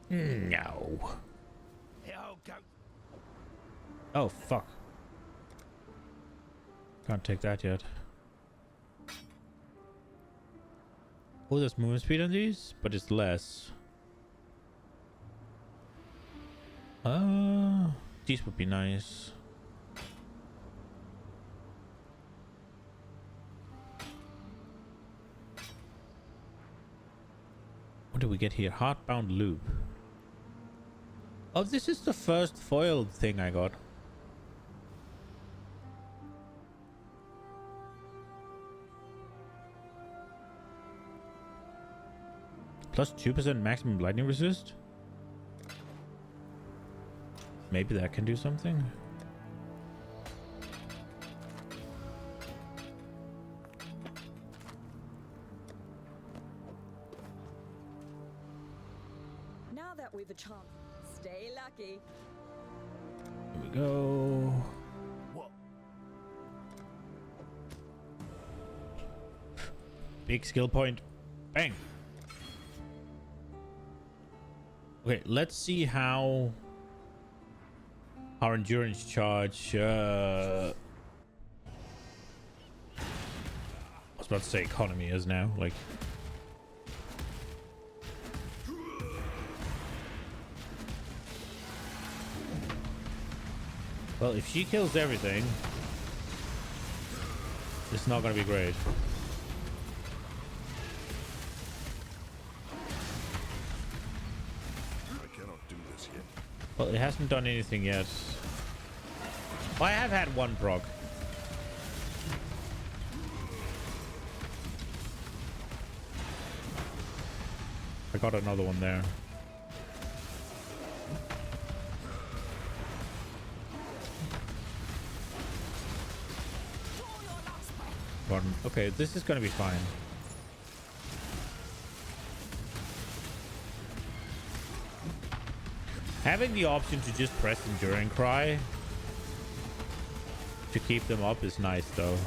No. Oh, fuck. Can't take that yet. Oh, there's movement speed on these, but it's less. These would be nice. What do we get here? Heartbound loop. Oh, this is the first foiled thing I got. Plus 2% maximum lightning resist? Maybe that can do something? Now that we've a chance, stay lucky. Here we go. What? Big skill point. Bang. Okay, let's see how our endurance charge. I was about to say economy is now. Like, well, if she kills everything, it's not gonna be great. Well, it hasn't done anything yet. Well, I have had one proc. I got another one there. One. Okay, this is gonna be fine. Having the option to just press Enduring Cry to keep them up is nice, though.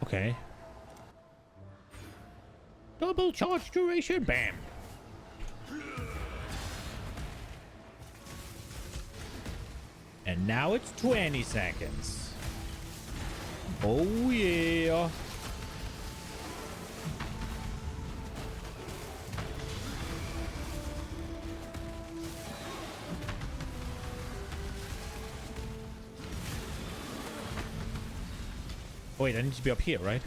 Okay. Double charge duration, bam. And now it's 20 seconds. Oh yeah. Oh, wait, I need to be up here, right?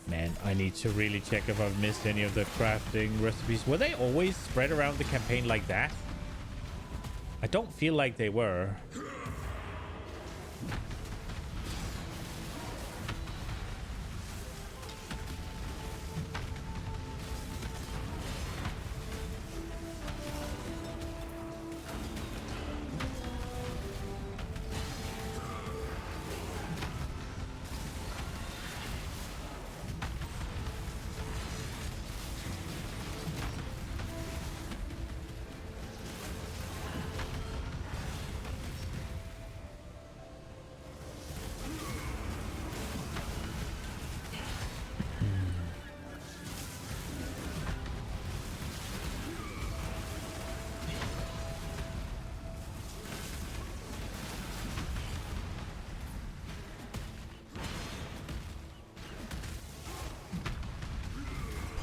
Man, I need to really check if I've missed any of the crafting recipes. Were they always spread around the campaign like that? I don't feel like they were.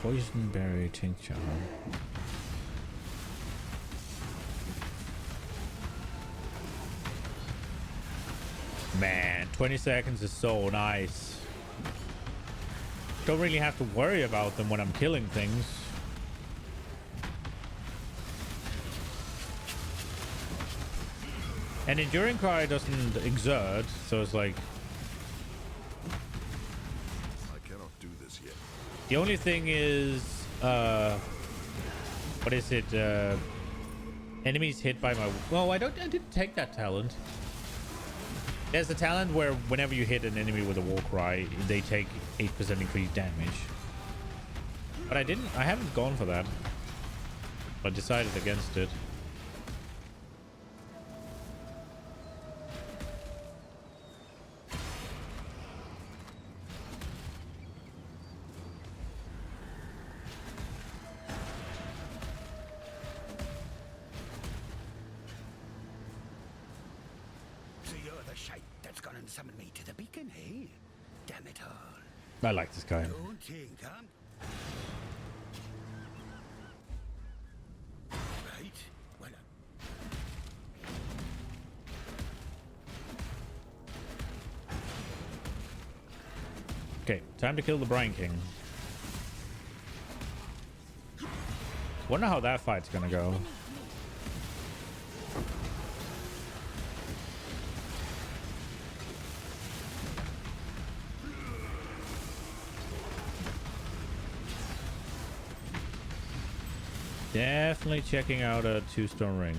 Poison berry tincture. Man, 20 seconds is so nice. Don't really have to worry about them when I'm killing things. And Enduring Cry doesn't exert, so it's like... I cannot do this yet. The only thing is... what is it? Enemies hit by my... Well, I didn't take that talent. There's a talent where whenever you hit an enemy with a war cry, they take 8% increased damage. But I haven't gone for that. I decided against it. Summon me to the beacon, hey? Damn it all. I like this guy. Don't think, huh? Right. Well, okay, time to kill the Brine King. Wonder how that fight's gonna go. Definitely checking out a 2-stone ring.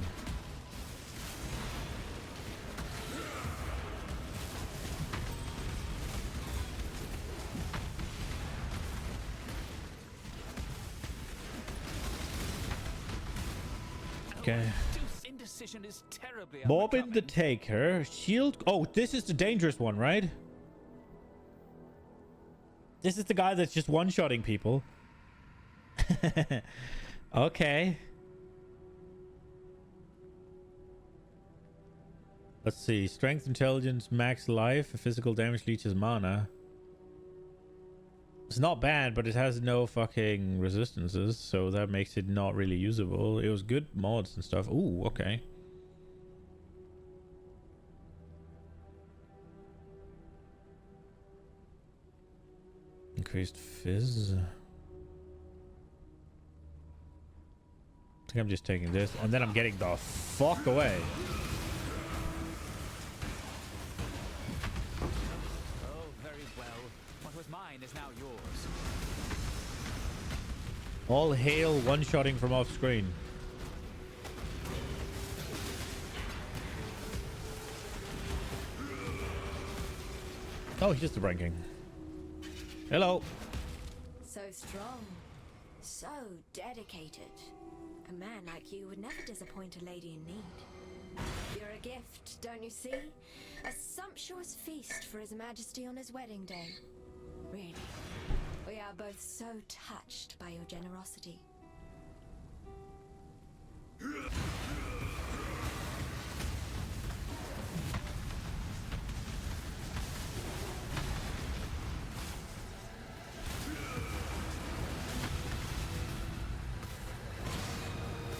Okay. Indecision is terribly Morbid the Taker. Shield. Oh, this is the dangerous one, right? This is the guy that's just one-shotting people. Okay. Let's see. Strength, intelligence, max life, physical damage leeches mana. It's not bad, but it has no fucking resistances, so that makes it not really usable. It was good mods and stuff. Ooh, okay. Increased fizz. I think I'm just taking this, and then I'm getting the fuck away. Oh, very well. What was mine is now yours. All hail one-shotting from off screen. Oh, he's just a Brine King. Hello. So strong. So dedicated. A man like you would never disappoint a lady in need. You're a gift, don't you see? A sumptuous feast for His Majesty on his wedding day. Really, we are both so touched by your generosity.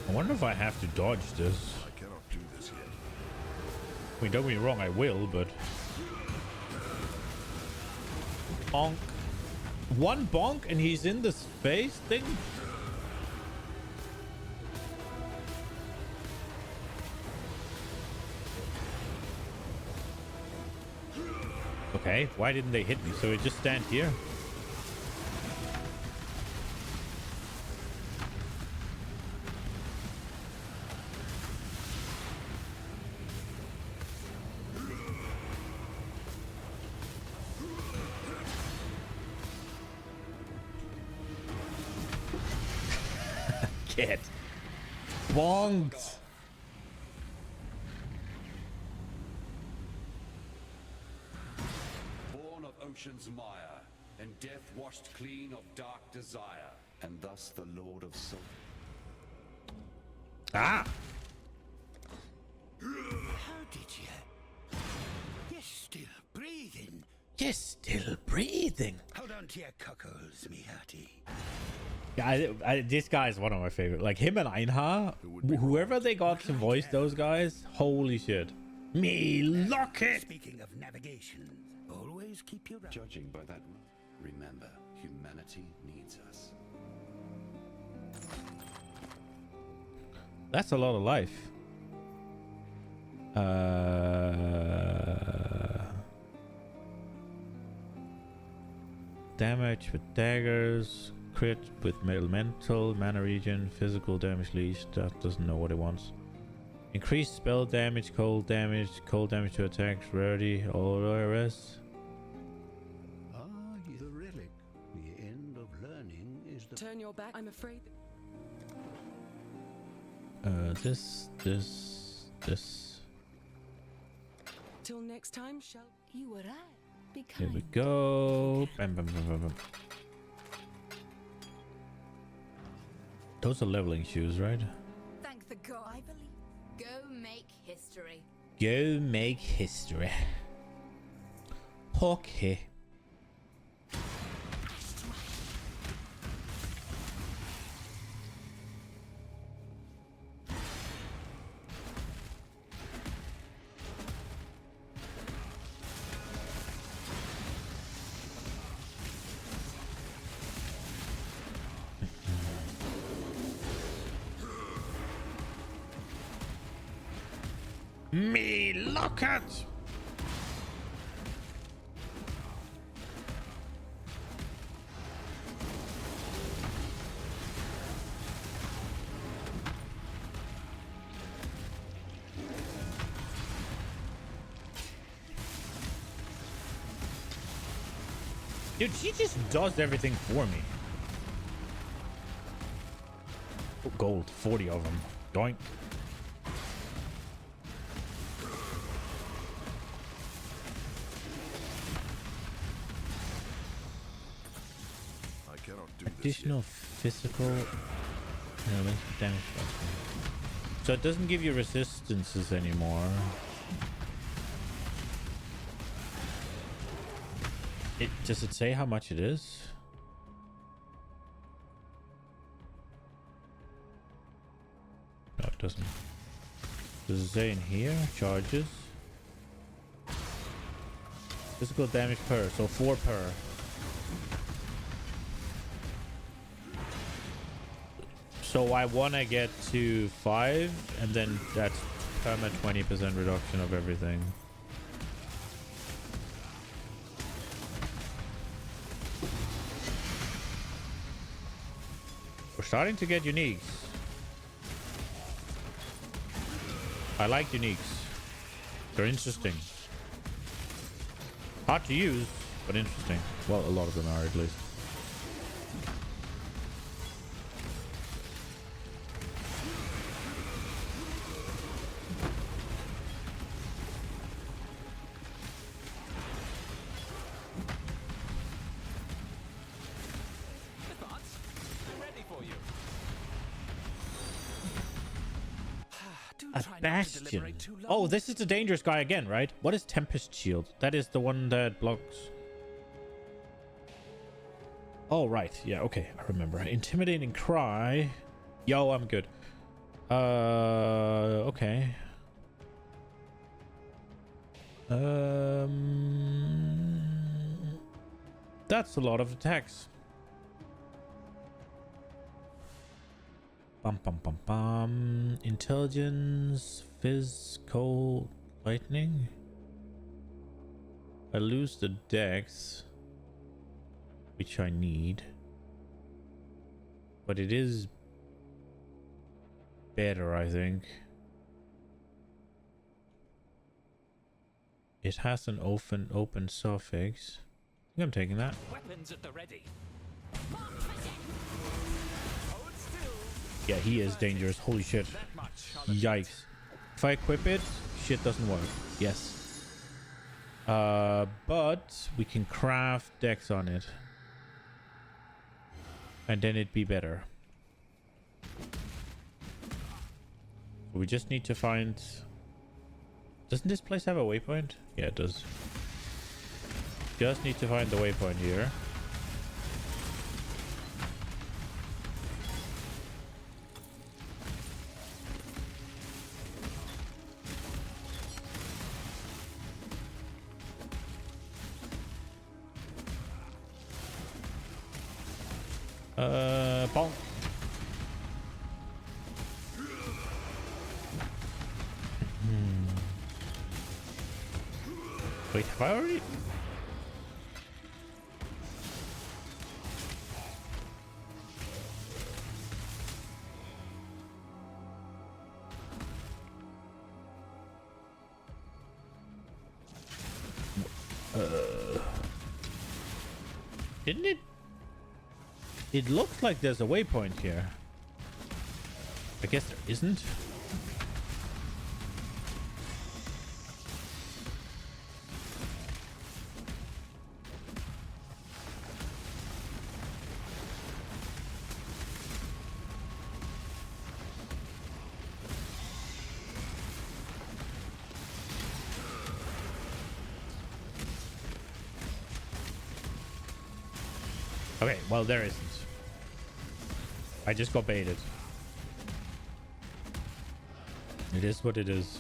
I wonder if I have to dodge this. I cannot do this yet. I mean, don't get me wrong, I will, but... Bonk. One bonk and he's in the space thing? Okay, why didn't they hit me? So it just stand here? Get bonked. Born of ocean's mire, and death washed clean of dark desire, and thus the Lord of Soul. Ah! how did you? You're still breathing. You're still breathing. Hold on to your cockles, me hearty. Yeah, this guy is one of my favorite. Like him and Einhar, whoever they got to voice those guys, holy shit. Me lock it. Speaking of navigation, always keep your... Judging by that, remember, humanity needs us. That's a lot of life. Damage with daggers, crit with elemental, mana regen, physical damage leash. That doesn't know what it wants. Increased spell damage, cold damage to attacks, rarity, all the rest. Ah, the relic. The end of learning is the... Turn your back. I'm afraid. This. Till next time, shall You were right. Be Here kind. we go. Bam, bam, bam, bam, bam. Those are leveling shoes, right? Thank the god. I believe. Go make history. Go make history. Okay. Me look at. Dude, she just does everything for me. Oh, gold, 40 of them. Doink. Additional physical damage. So it doesn't give you resistances anymore. Does it say how much it is? No, it doesn't. Does it say in here? Charges. Physical damage per, so 4 per. So I want to get to 5, and then that's perma 20% reduction of everything. We're starting to get uniques. I like uniques. They're interesting. Hard to use, but interesting. Well, a lot of them are at least. Bastion. Oh, this is the dangerous guy again, right? What is Tempest Shield? That is the one that blocks. Oh, right. Yeah, okay. I remember. Intimidating Cry. Yo, I'm good. Okay. That's a lot of attacks. Bum bum bum bum. Intelligence, physical, lightning. I lose the dex, which I need, but it is better, I think. It has an open suffix. I think I'm taking that. Weapons at the ready. Yeah, he is dangerous. Holy shit. Yikes. If I equip it, shit doesn't work. Yes. But we can craft dex on it. And then it'd be better. We just need to find... Doesn't this place have a waypoint? Yeah, it does. Just need to find the waypoint here. Bonk. Wait, have I already? Didn't it? It looks like there's a waypoint here. I guess there isn't. Okay, well, there isn't. I just got baited. It is what it is.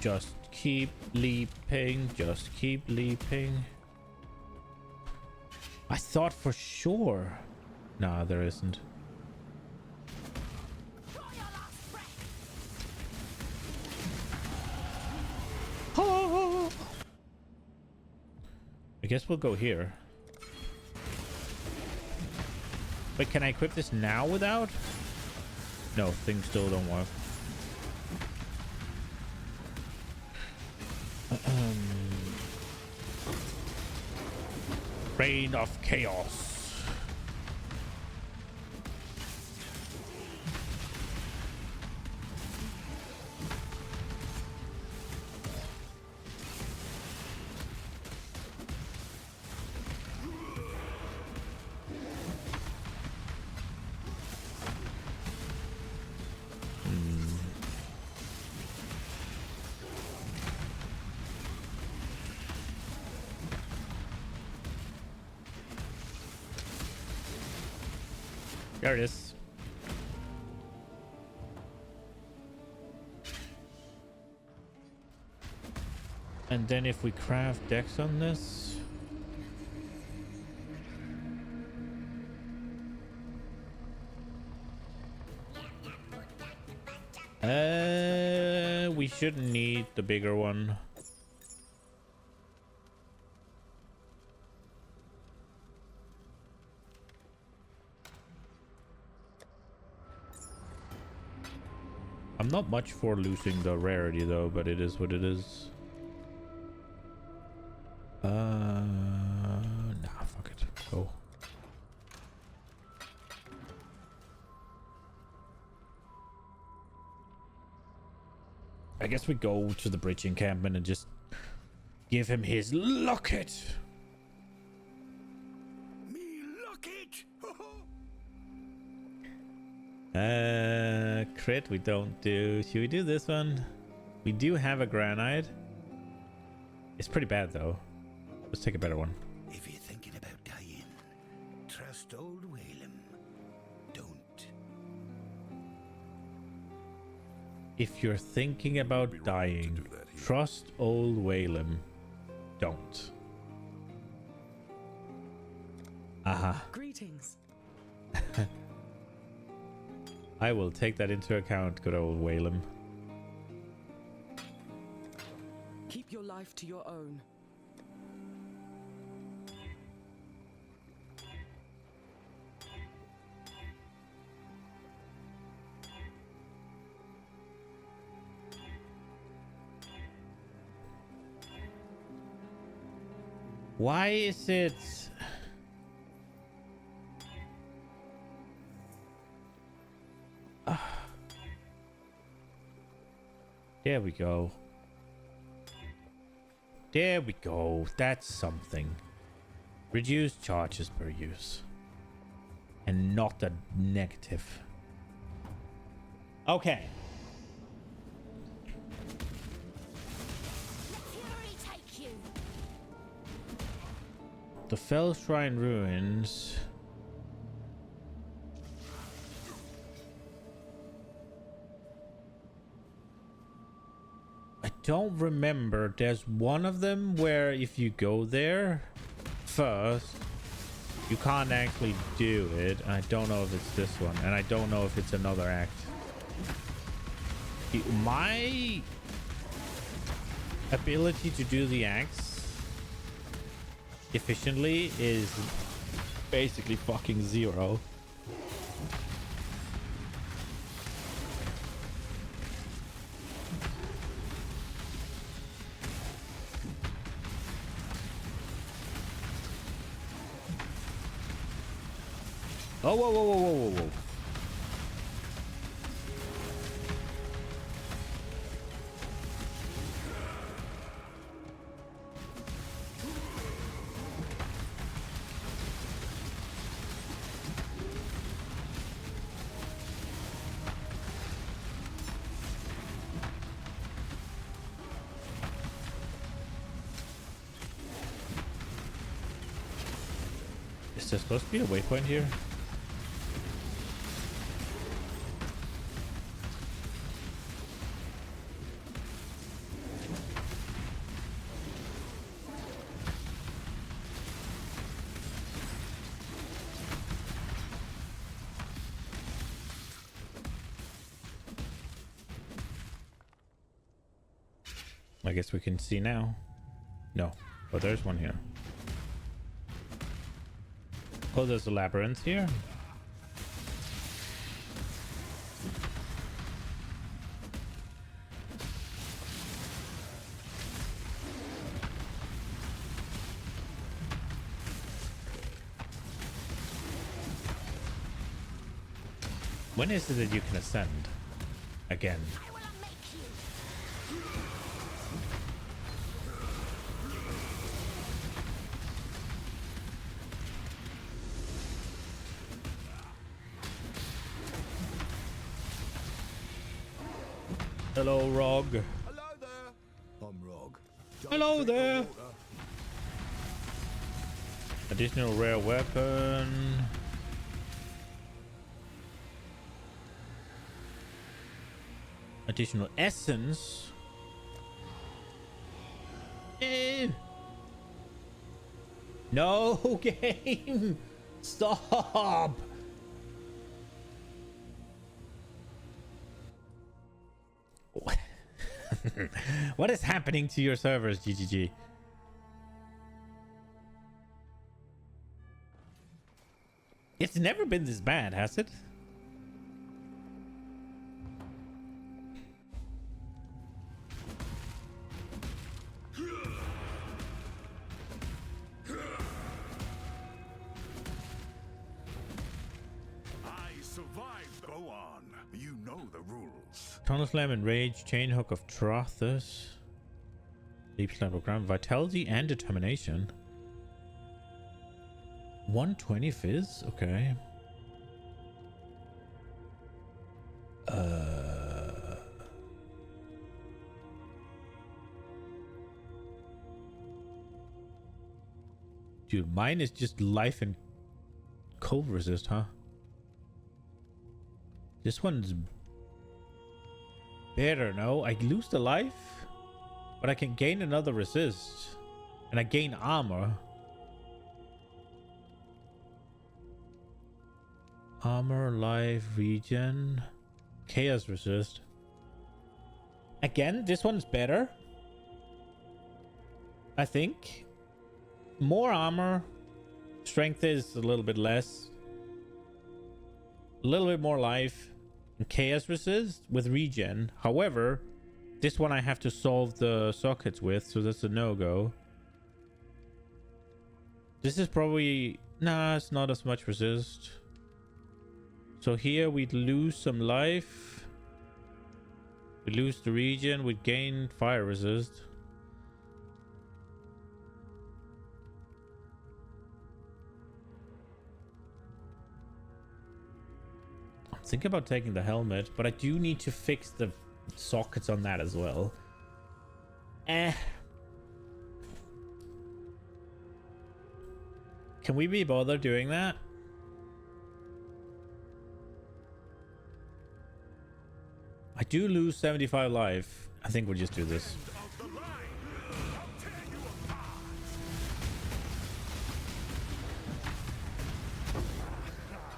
Just keep leaping. Just keep leaping. I thought for sure. Nah, there isn't. I guess we'll go here. Wait, can I equip this now without? No, things still don't work. Reign of Chaos. There it is. And then if we craft decks on this. We shouldn't need the bigger one. I'm not much for losing the rarity though, but it is what it is. Nah, fuck it. Go. I guess we go to the bridge encampment and just give him his locket. Me locket! Crit we don't do. Should we do this one? We do have a granite. It's pretty bad though. Let's take a better one. If you're thinking about dying, trust old Whalem. Don't. If you're thinking about dying, trust old Whalem. Don't. Aha. Greetings. I will take that into account, good old Whalem. Keep your life to your own. Why is it... There we go. There we go. That's something. Reduce charges per use. And not a negative. Okay. Fury take you. The Fell Shrine Ruins. I don't remember. There's one of them where if you go there first, you can't actually do it. I don't know if it's this one, and I don't know if it's another act. My ability to do the acts efficiently is basically fucking zero. Oh, whoa, whoa, whoa, whoa, whoa, whoa. Is there supposed to be a waypoint here? I guess we can see now. No. Oh, there's one here. Oh, there's a labyrinth here. When is it that you can ascend again? Hello, Rog. Hello there. I'm Rog. Hello there. Additional rare weapon. Additional essence. Eh. No game. Stop. What is happening to your servers, GGG? It's never been this bad, has it? I survived. Go on. You know the rules. Tunnel Slam and Rage, Chain Hook of Trarthus, Deep Slam of Ground, Vitality and Determination. 120 Fizz? Okay. Dude, mine is just life and cold resist, huh? This one's better, no? I lose the life, but I can gain another resist. And I gain armor. Armor, life, regen, chaos resist. Again, this one's better. I think. More armor. Strength is a little bit less. A little bit more life. And chaos resist with regen. However, this one I have to solve the sockets with, so that's a no-go. This is probably... Nah, it's not as much resist. So here we'd lose some life. We lose the regen. We'd gain fire resist. I'm thinking about taking the helmet, but I do need to fix the sockets on that as well. Can we be bothered doing that? I do lose 75 life. I think we'll just do this. Of the line. I'll tear you apart.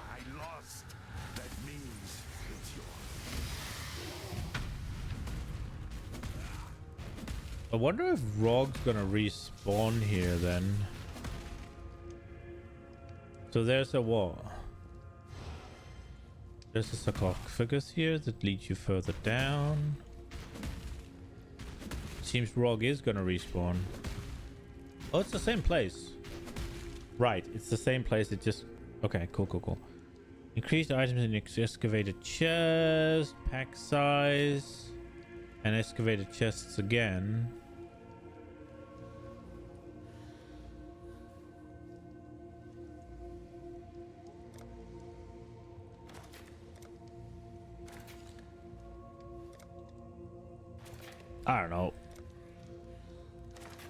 I lost. That means it's yours. I wonder if Rog's gonna respawn here then. So there's a wall. There's a sarcophagus here that leads you further down. Seems Rog is gonna respawn. Oh, it's the same place. Right, it's the same place. It just... Okay, cool. Increased items in excavated chest, pack size, and excavated chests again. I don't know.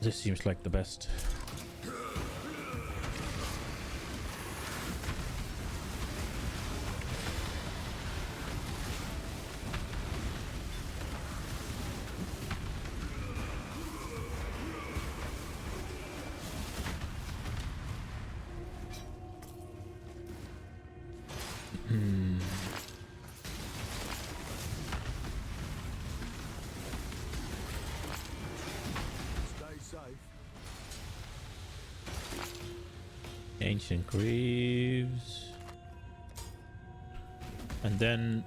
This seems like the best. Ancient Greaves. And then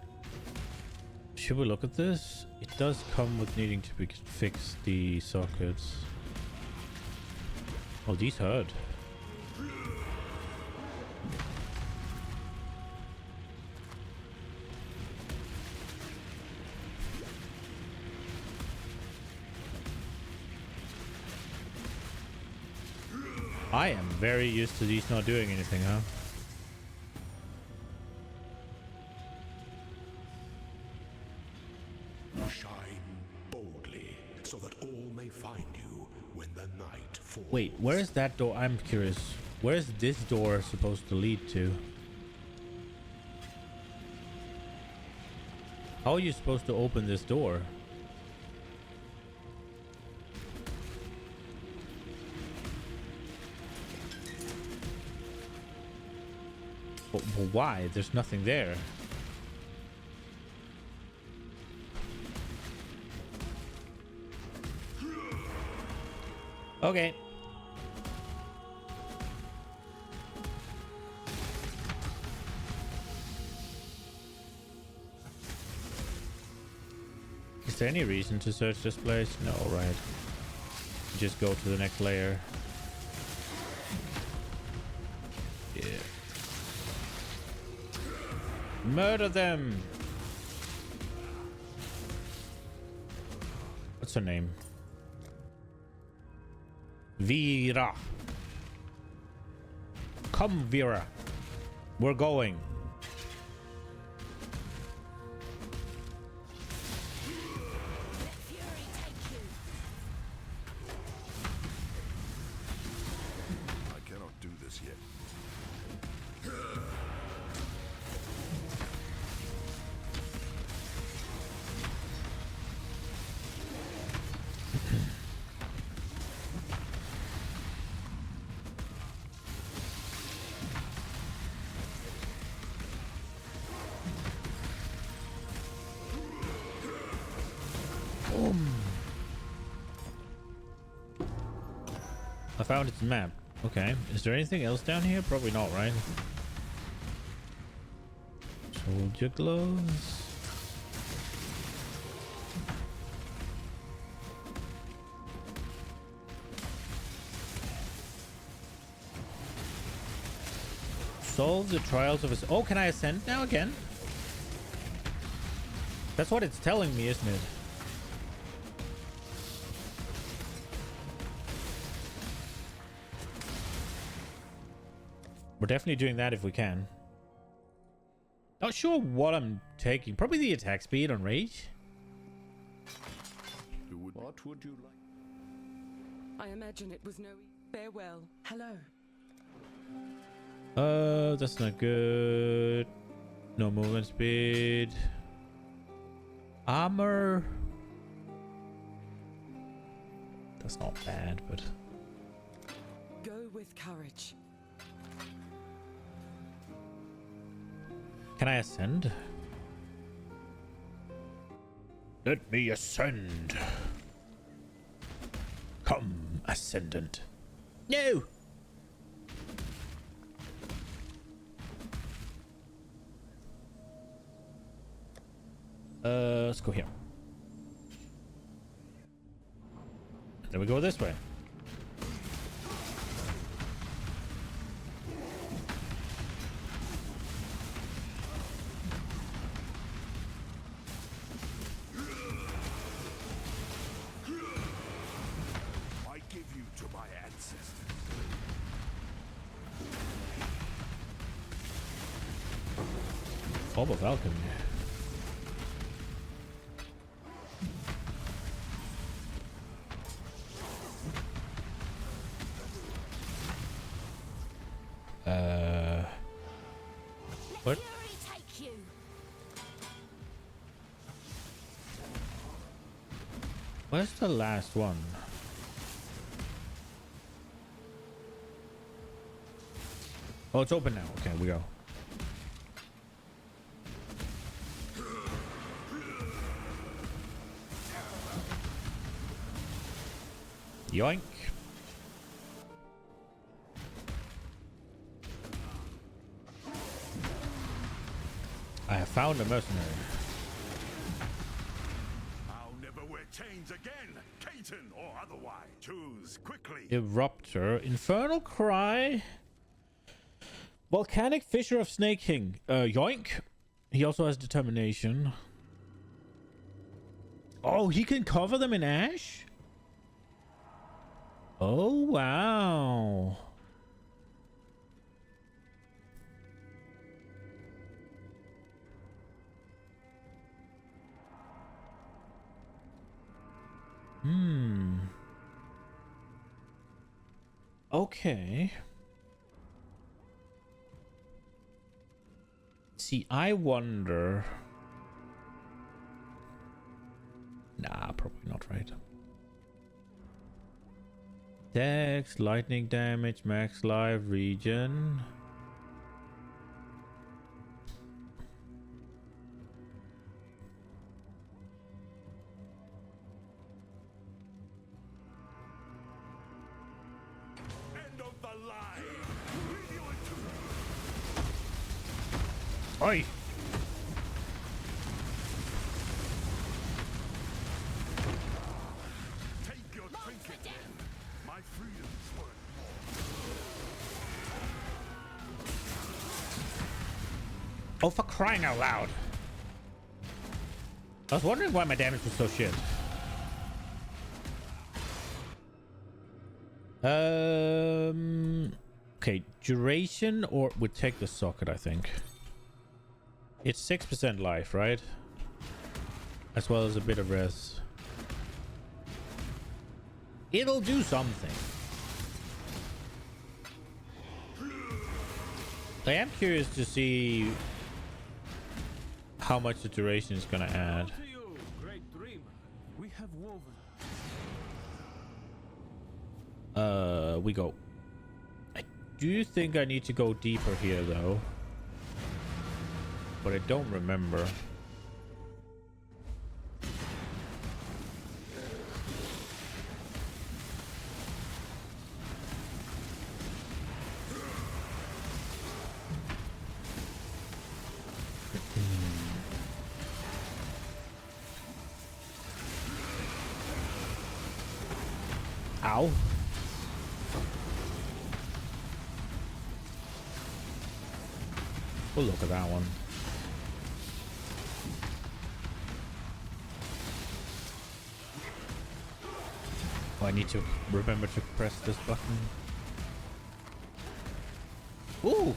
should we look at this? It does come with needing to fix the sockets. Oh, these hurt. I am very used to these not doing anything, huh? Shine boldly, so that all may find you when the night falls. Wait, where is that door? I'm curious. Where is this door supposed to lead to? How are you supposed to open this door? But why? There's nothing there. Okay. Is there any reason to search this place? No, right. Just go to the next layer. Yeah. Murder them! What's her name? Vera. Come, Vera. We're going. I cannot do this yet. I found its map. Okay. Is there anything else down here? Probably not, right? Soldier gloves. Solve the trials of his... Oh, can I ascend now again? That's what it's telling me, isn't it? We're definitely doing that if we can. Not sure what I'm taking. Probably the attack speed on rage. What would you like? I imagine it was no farewell. Hello. That's not good. No movement speed. Armor. That's not bad, but... Go with courage. Can I ascend? Let me ascend. Come, ascendant. No! Let's go here. Then we go this way. I give you to my ancestors. Orb of Alchemy. What? Fury take you. Where's the last one? Oh, it's open now. Okay, we go. Yoink. I have found a mercenary. I'll never wear chains again, Caton or otherwise. Choose quickly. Eruptor, Infernal Cry, Volcanic Fissure of Snake King. Yoink. He also has Determination. Oh, he can cover them in ash? Oh, wow. Okay. See, I wonder... Nah, probably not, right? Dex, lightning damage, max life, regen. End of the line. Reveal it to me. Oi! Take your trinket then. My freedom's worth more. Oh, for crying out loud. I was wondering why my damage was so shit. Okay, duration or would take the socket, I think. It's 6% life, right? As well as a bit of res. It'll do something. I am curious to see how much the duration is gonna add. To you, great dreamer. We have woven. We go. I do think I need to go deeper here though. But I don't remember. Ow. We'll look at that one. Oh, I need to remember to press this button. Ooh!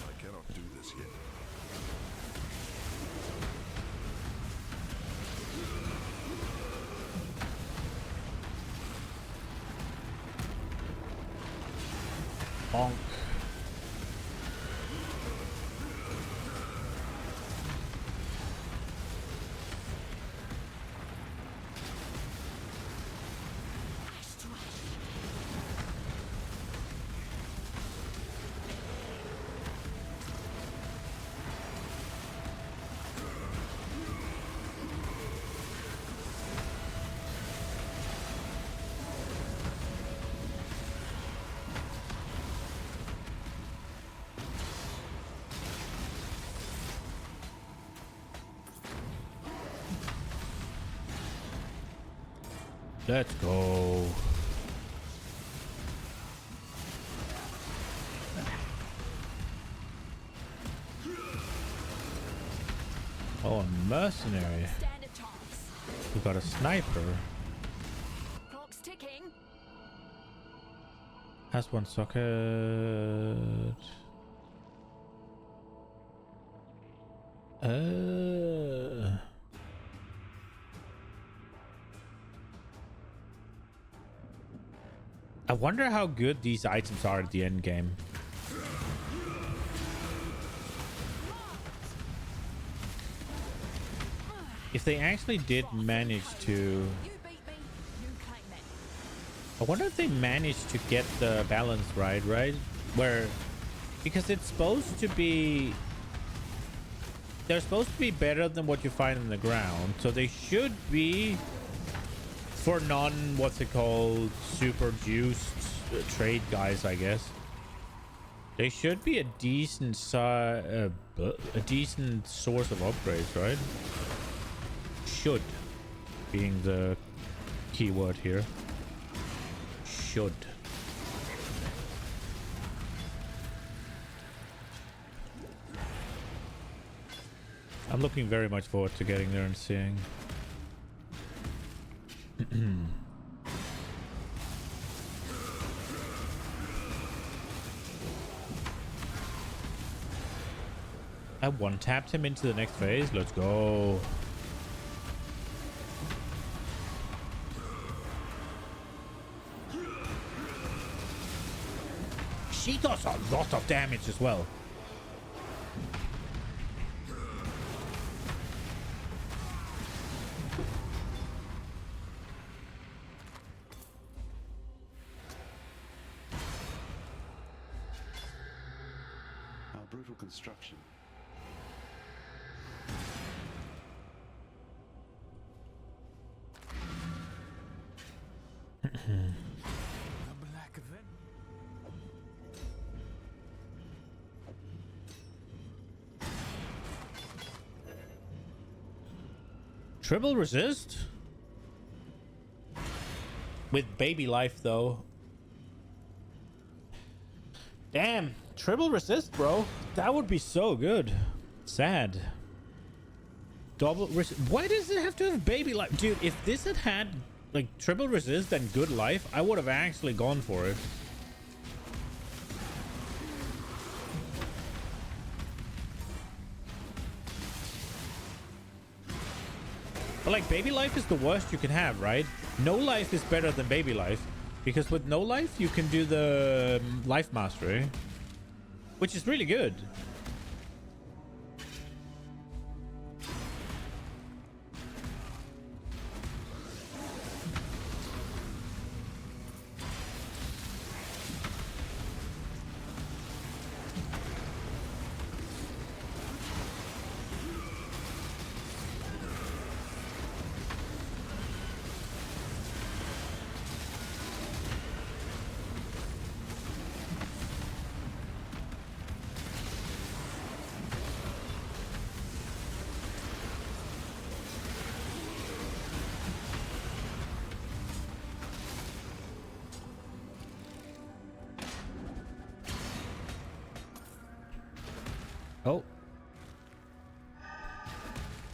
I cannot do this yet. Bonk. Let's go. Oh, a mercenary. Standard times. We got a sniper. Clock's ticking. Has one socket. I wonder how good these items are at the end game. If they actually did manage to... You beat me, you claim it. I wonder if they managed to get the balance right? Where... Because it's supposed to be... They're supposed to be better than what you find in the ground. So they should be... For what's it called, super juiced trade guys, I guess. They should be a decent source of upgrades, right? Should being the keyword here. Should. I'm looking very much forward to getting there and seeing. I one-tapped him into the next phase. Let's go. She does a lot of damage as well. Our brutal construction. The black event. Triple resist? With baby life, though. Damn. Triple resist, bro. That would be so good. Sad. Double resist. Why does it have to have baby life? Dude, if this had like triple resist and good life, I would have actually gone for it. But like baby life is the worst you can have, right? No life is better than baby life, because with no life you can do the life mastery, which is really good. Oh.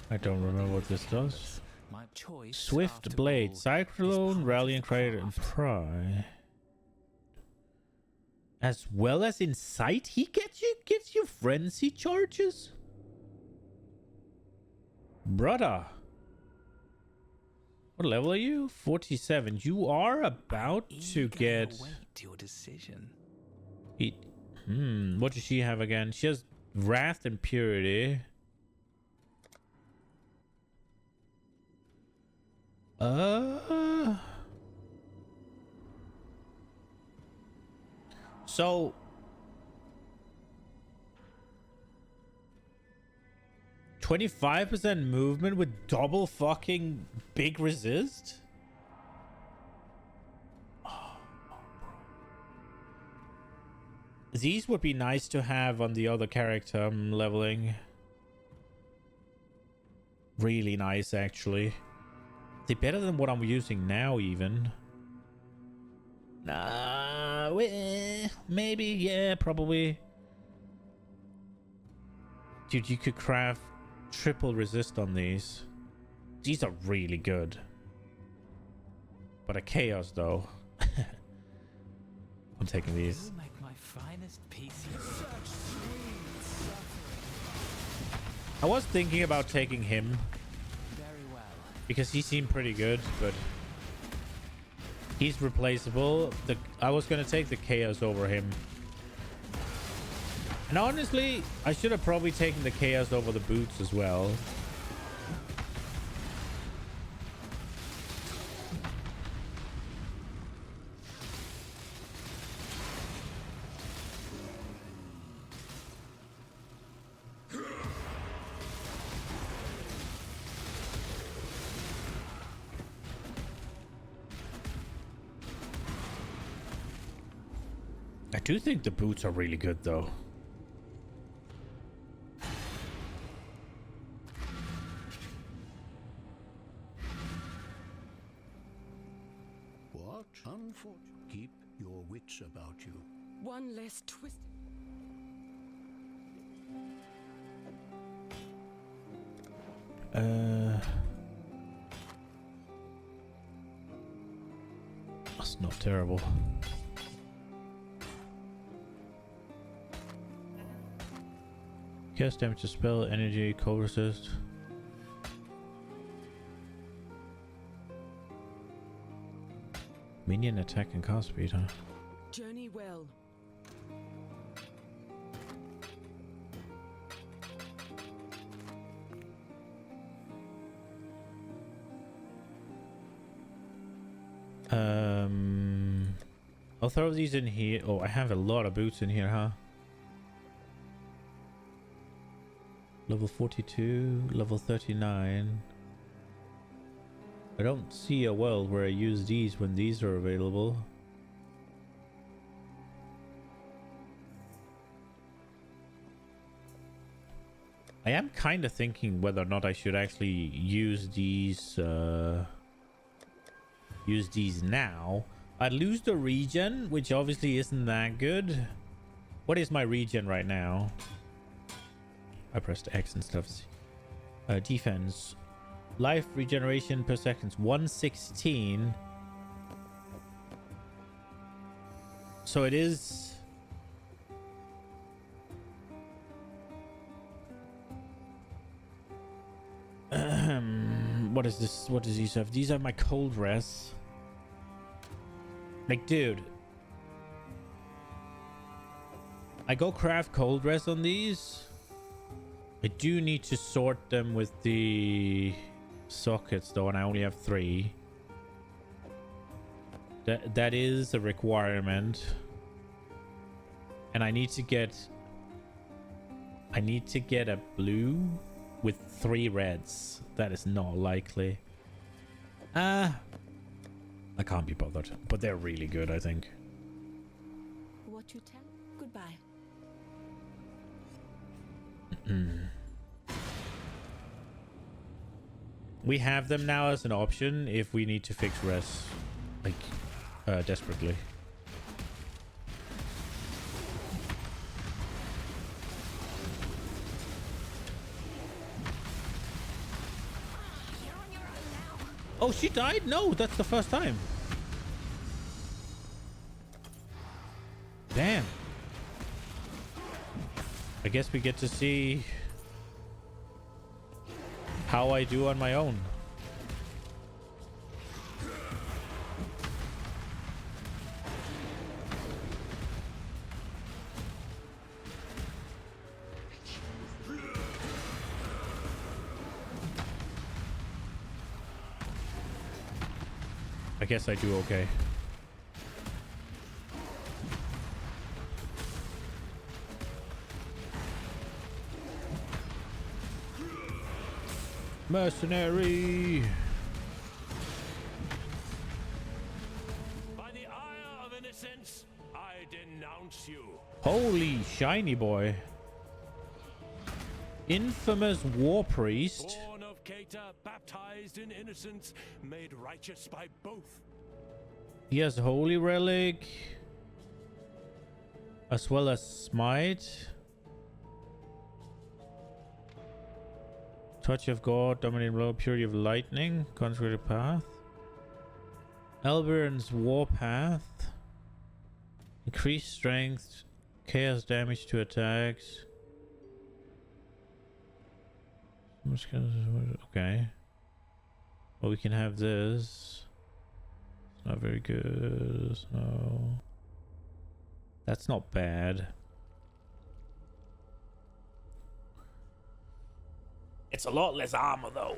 I don't remember what this does. My choice. Swift after Blade, all, Cyclone, is Rallying part of Crater, the and craft. Pry. As well as Insight, he gives you frenzy charges? Brother. What level are you? 47. You are about to Eagerly get... await your decision. What does she have again? She has Wrath and Purity. So 25% movement with double fucking big resist? These would be nice to have on the other character I'm leveling. Really nice, actually. They're better than what I'm using now, even. Nah, maybe, yeah, probably. Dude, you could craft triple resist on these. These are really good. But a chaos, though. I'm taking these. You'll make my finest piece. I was thinking about taking him. Very well. Because he seemed pretty good, but he's replaceable. I was gonna take the chaos over him. And honestly, I should have probably taken the chaos over the boots as well. I do think the boots are really good, though. What? Unfortunate. Keep your wits about you. One less twist. That's not terrible. Cast damage to spell, energy, cold resist. Minion attack and cast speed, huh? Journey well. I'll throw these in here. Oh, I have a lot of boots in here, huh? Level 42, level 39. I don't see a world where I use these when these are available. I am kind of thinking whether or not I should actually use these now. I'd lose the regen, which obviously isn't that good. What is my regen right now? I pressed X and stuff. Defense. Life regeneration per second. 116. So it is... what is this? What does these have? These are my cold rests. Like, dude. I go craft cold rest on these. I do need to sort them with the sockets though, and I only have 3. That is a requirement. And I need to get a blue with 3 reds. That is not likely. I can't be bothered, but they're really good, I think. What you tell? Goodbye. We have them now as an option if we need to fix res, like, desperately. Oh, she died? No, that's the first time. Damn. I guess we get to see how I do on my own. I guess I do okay. Mercenary! By the ire of innocence, I denounce you. Holy shiny boy. Infamous war priest. Born of Cater, baptized in innocence, made righteous by both. He has Holy Relic, as well as Smite. Touch of God, Dominating Blow, Purity of Lightning, Consecrated Path. Elberion's Warpath. Increased Strength, Chaos Damage to attacks. Okay. Well, we can have this. It's not very good. No. That's not bad. It's a lot less armor though.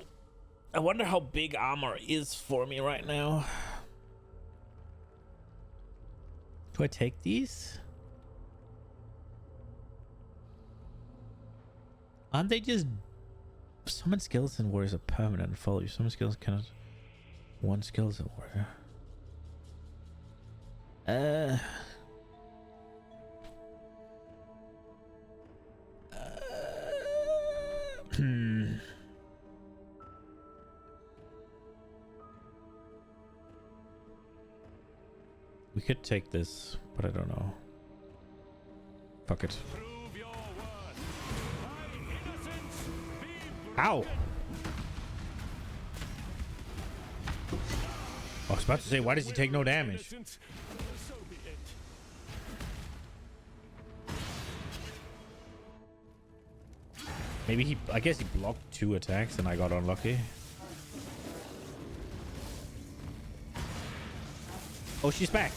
I wonder how big armor is for me right now. Do I take these? Aren't they just... Summon skeleton warriors are permanent and follow you. Summon skills cannot... One skeleton warrior. We could take this, but I don't know. Fuck it. Prove your worth. My innocence be Ow! I was about to say, why does he take no damage? innocence. So be it. Maybe he... I guess he blocked 2 attacks and I got unlucky. Oh, she's back.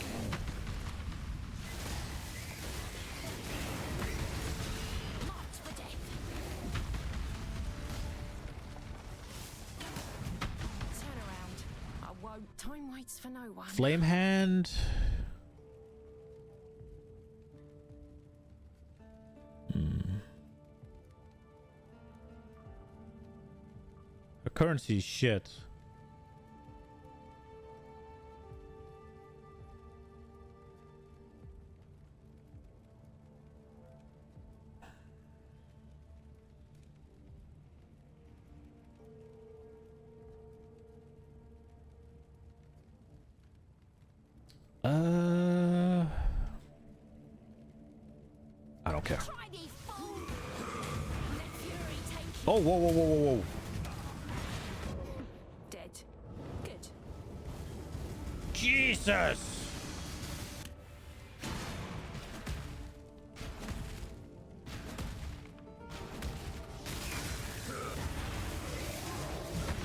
Turn around. I won't. Time waits for no one. Flame Hand. Her currency is shit. I don't care. Oh, whoa, whoa, whoa, whoa, whoa. Dead. Good. Jesus!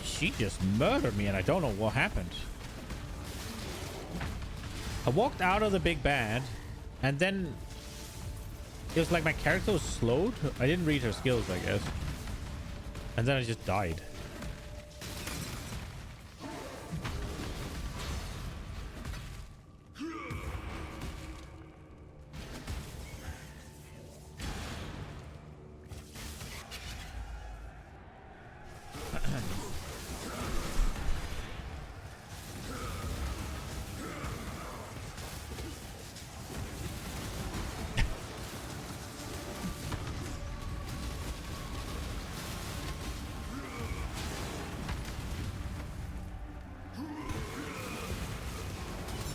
She just murdered me and I don't know what happened. I walked out of the big bad and then it was like my character was slowed. I didn't read her skills, I guess. And then I just died.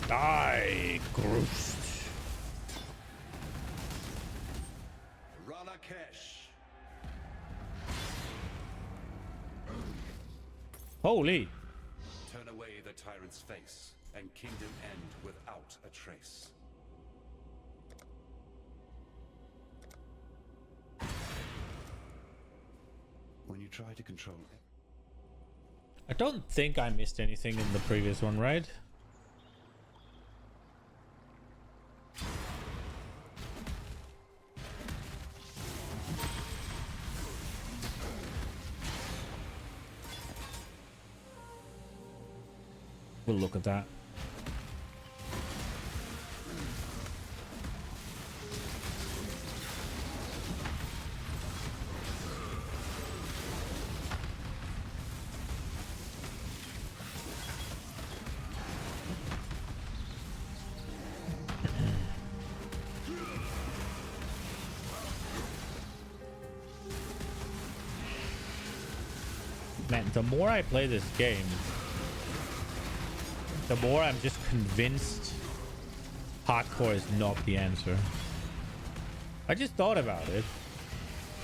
Die, Groost. Ranakesh. Holy. Turn away the tyrant's face, and kingdom end without a trace. When you try to control it. I don't think I missed anything in the previous one, right? We'll look at that. Man, the more I play this game, the more I'm just convinced hardcore is not the answer. I just thought about it.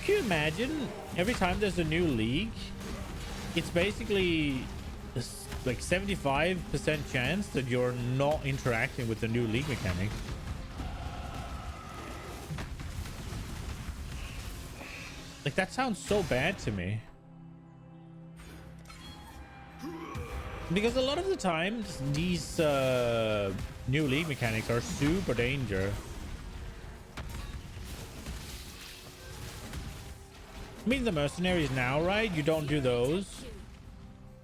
Can you imagine every time there's a new league, it's basically like 75% chance that you're not interacting with the new league mechanic. Like, that sounds so bad to me. Because a lot of the times, these new league mechanics are super dangerous. I mean, the Mercenaries now, right? You don't do those.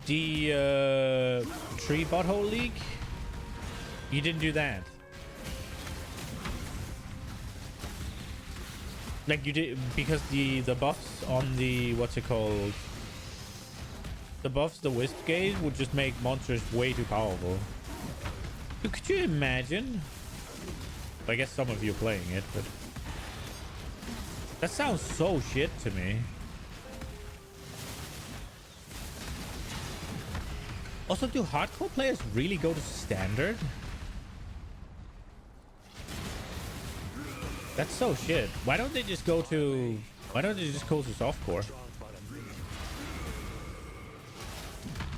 The tree butthole league, you didn't do that. Like, you did, because the buffs on the, what's it called? The buffs the Wisp gave would just make monsters way too powerful. Could you imagine? I guess some of you are playing it, but that sounds so shit to me. Also, do hardcore players really go to standard? That's so shit. Why don't they just go to softcore?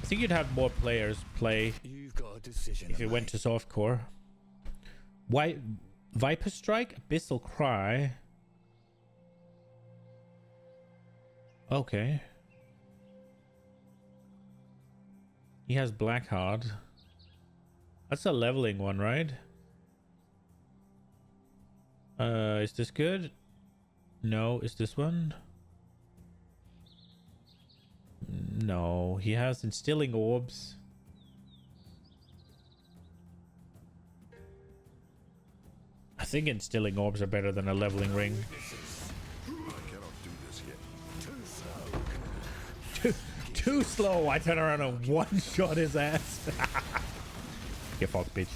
I think you'd have more players play if it went to softcore. Why? Viper Strike? Abyssal Cry? Okay. He has Blackheart. That's a leveling one, right? Is this good? No. Is this one? No. He has Instilling Orbs. I think Instilling Orbs are better than a leveling ring. Too slow. I turn around and one-shot his ass. Get fucked, bitch.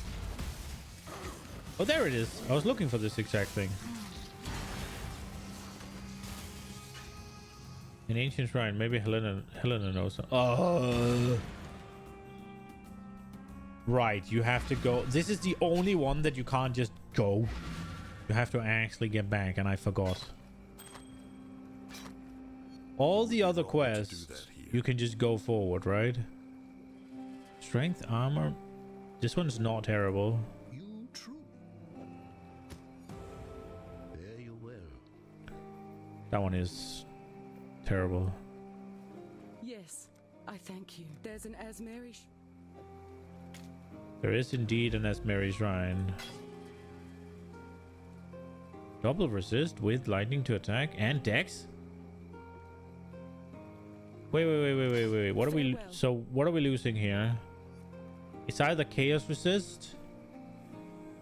Oh, there it is. I was looking for this exact thing. An ancient shrine. Maybe Helena knows. Oh. Right. You have to go. This is the only one that you can't just go. You have to actually get back, and I forgot. All the other quests, you can just go forward, right? Strength, armor. This one's not terrible. You true. Fare you well. That one is terrible. Yes, I thank you. There's an Asmeri. There is indeed an Asmeri shrine. Double resist with lightning to attack and dex. Wait. What are we? So what are we losing here? It's either chaos resist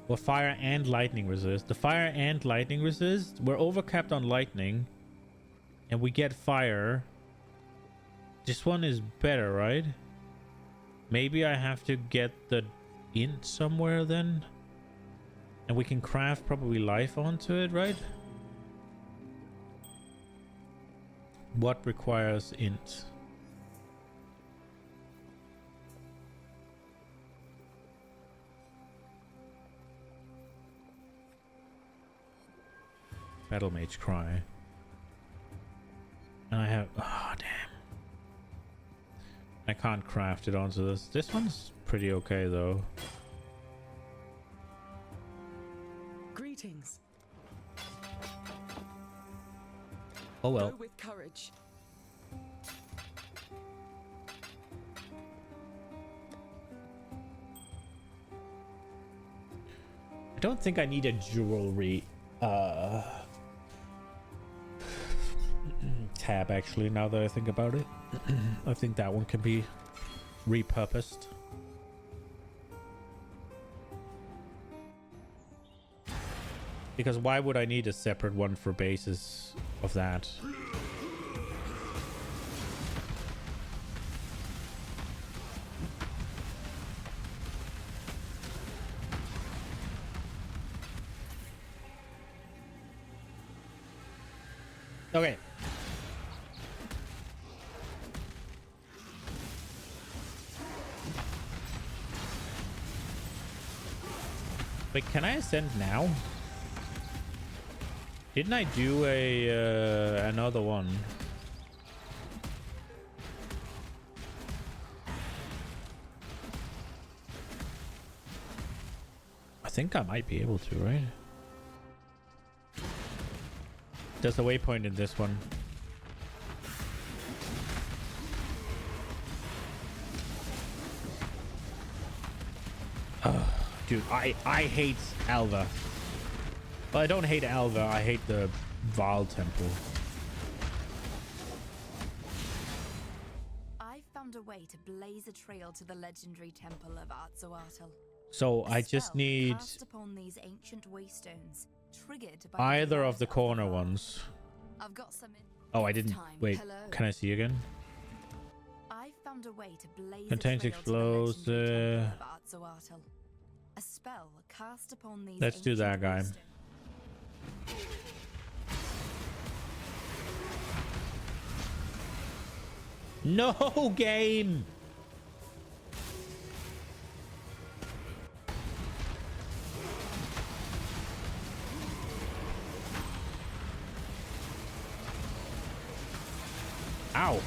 or fire and lightning resist. The fire and lightning resist, we're overcapped on lightning, and we get fire. This one is better, right? Maybe I have to get the int somewhere then, and we can craft probably life onto it, right? What requires int? Battle Mage Cry. And I have... Oh, damn. I can't craft it onto this. This one's pretty okay, though. Greetings. Oh well. Go with courage. I don't think I need a jewelry tab, actually, now that I think about it. I think that one can be repurposed. Because why would I need a separate one for bases of that? Okay. Wait, can I ascend now? Didn't I do a another one? I think I might be able to, right? There's a waypoint in this one. Dude, I hate Alva. Well, I don't hate Alva. I hate the Val Temple. I found a way to blaze a trail to the legendary temple of Arzoatl. So I just need upon these ancient waystones, triggered by either of the corner ones. I've got some. Oh, I didn't. Wait, can I see again? I found a way to blaze Contains a trail to the legendary temple of Arzoatl. A spell cast upon these. Let's do that, guy. No game. Ow.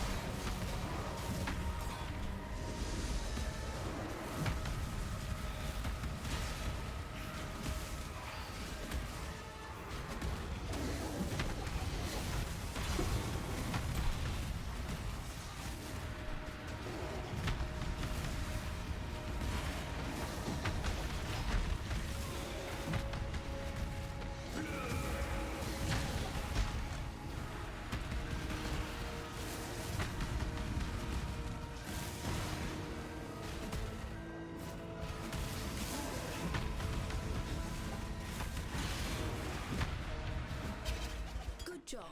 Job.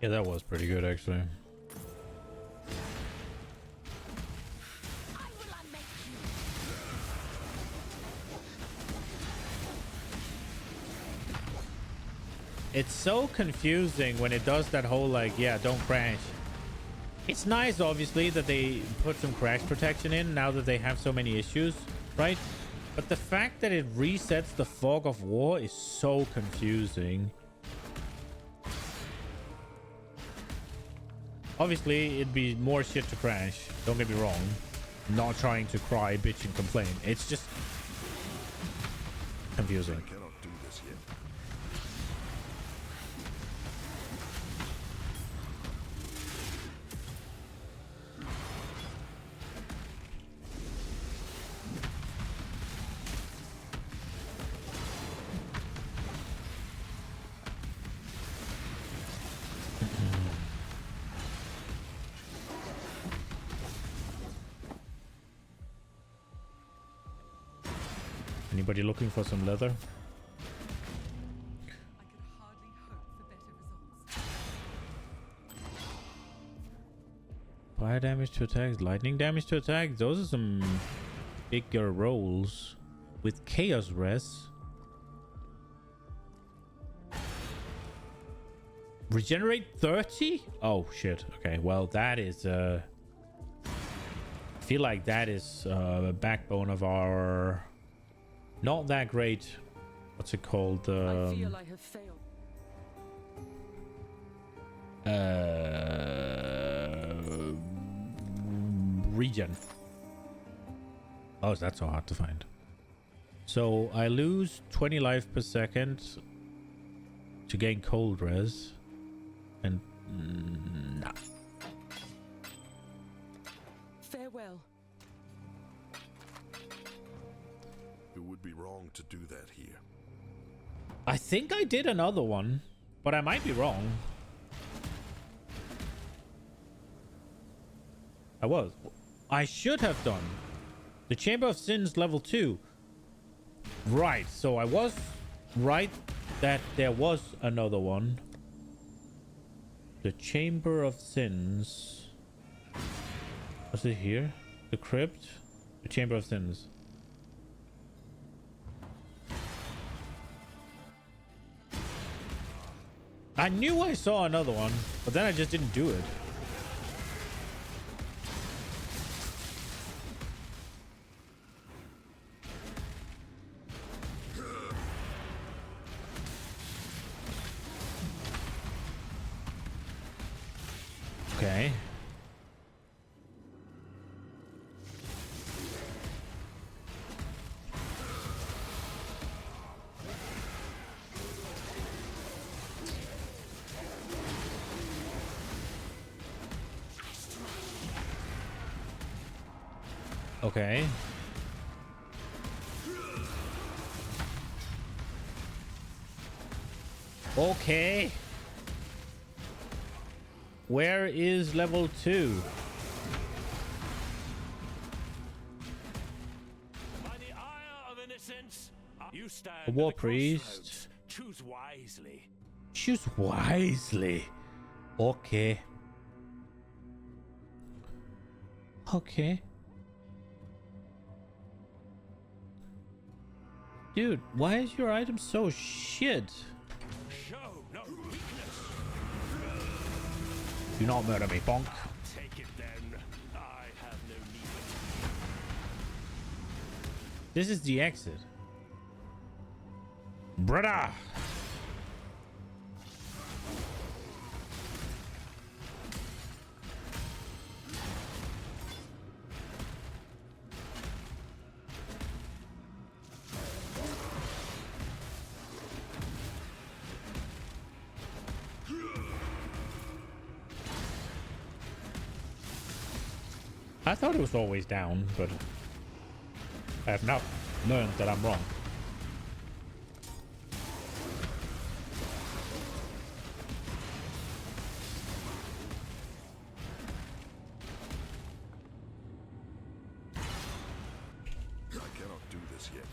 Yeah, that was pretty good, actually. It's so confusing when it does that whole, like, yeah, don't crash. It's nice, obviously, that they put some crash protection in now that they have so many issues, right? But the fact that it resets the fog of war is so confusing. Obviously, it'd be more shit to crash. Don't get me wrong. Not trying to cry, bitch, and complain. It's just confusing. I cannot do this yet. Anybody looking for some leather? I could hardly hope for better results. Fire damage to attacks, lightning damage to attacks. Those are some bigger rolls. With Chaos Res. Regenerate 30? Oh shit. Okay, well that is I feel like that is the backbone of our not that great. What's it called? I feel I have failed. Regen. Oh, is that so hard to find? So I lose 20 life per second to gain cold res, and nah. Farewell. It would be wrong to do that here. I think I did another one, but I might be wrong. I should have done the Chamber of Sins level 2. Right, so I was right that there was another one. The Chamber of Sins. Was it here? The Crypt? The Chamber of Sins. I knew I saw another one, but then I just didn't do it. Okay. Okay. Okay. Where is level 2? By the ire of innocence, you stand A war at the priest. crossroads. Choose wisely. Choose wisely. Okay. Okay. Dude, why is your item so shit? Show no weakness. Do not murder me, bonk. Take it then. I have no need. This is the exit. Brother! I thought it was always down, but I have now learned that I'm wrong. I cannot do this yet.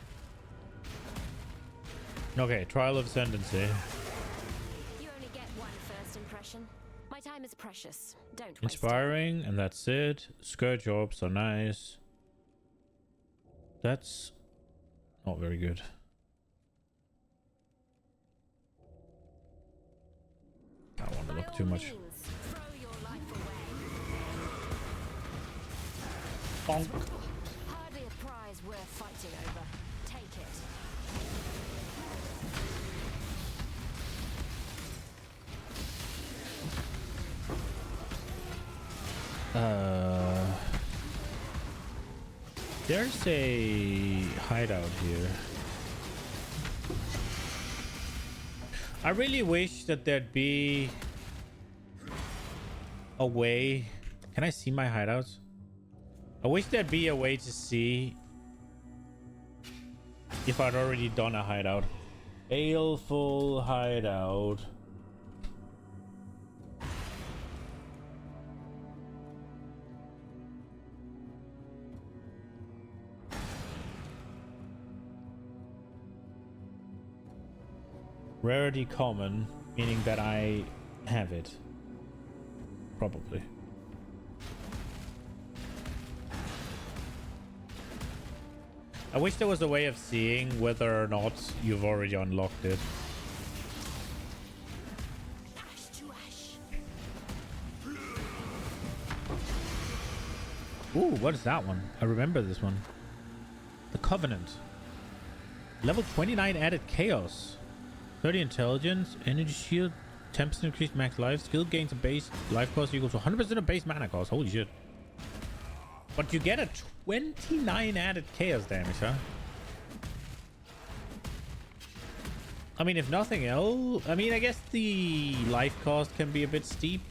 Okay, trial of ascendancy. You only get one first impression. My time is precious. Don't waste it. Inspiring, and that's it. Scourge orbs are nice. That's not very good. I don't want to look too much. Throw your life away. Bonk. Hardly a prize worth fighting over. Take it. There's a hideout here. I really wish that there'd be a way. Can I see my hideouts? I wish there'd be a way to see if I'd already done a hideout. Baleful hideout. Rarity common, meaning that I have it. Probably. I wish there was a way of seeing whether or not you've already unlocked it. Ash to ash. Ooh, what is that one? I remember this one. The Covenant. Level 29 added chaos. 30 intelligence, energy shield, 10% increased max life, skill gains a base life cost equals to 100% of base mana cost. Holy shit. But you get a 29 added chaos damage, huh? I mean, if nothing else, I mean, I guess the life cost can be a bit steep.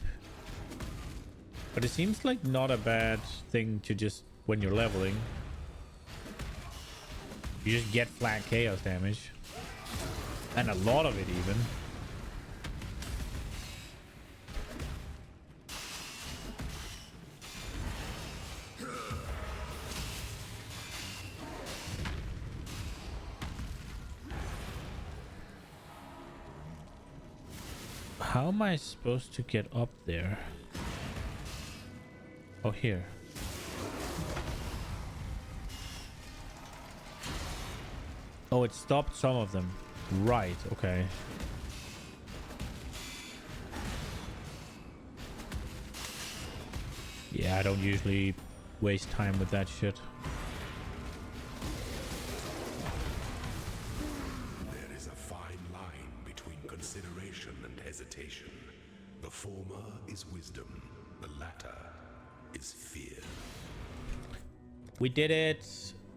But it seems like not a bad thing to just, when you're leveling, you just get flat chaos damage. And a lot of it even. How am I supposed to get up there? Oh, here. Oh, it stopped some of them. Right, okay. Yeah, I don't usually waste time with that shit. There is a fine line between consideration and hesitation. The former is wisdom, The latter is fear. We did it,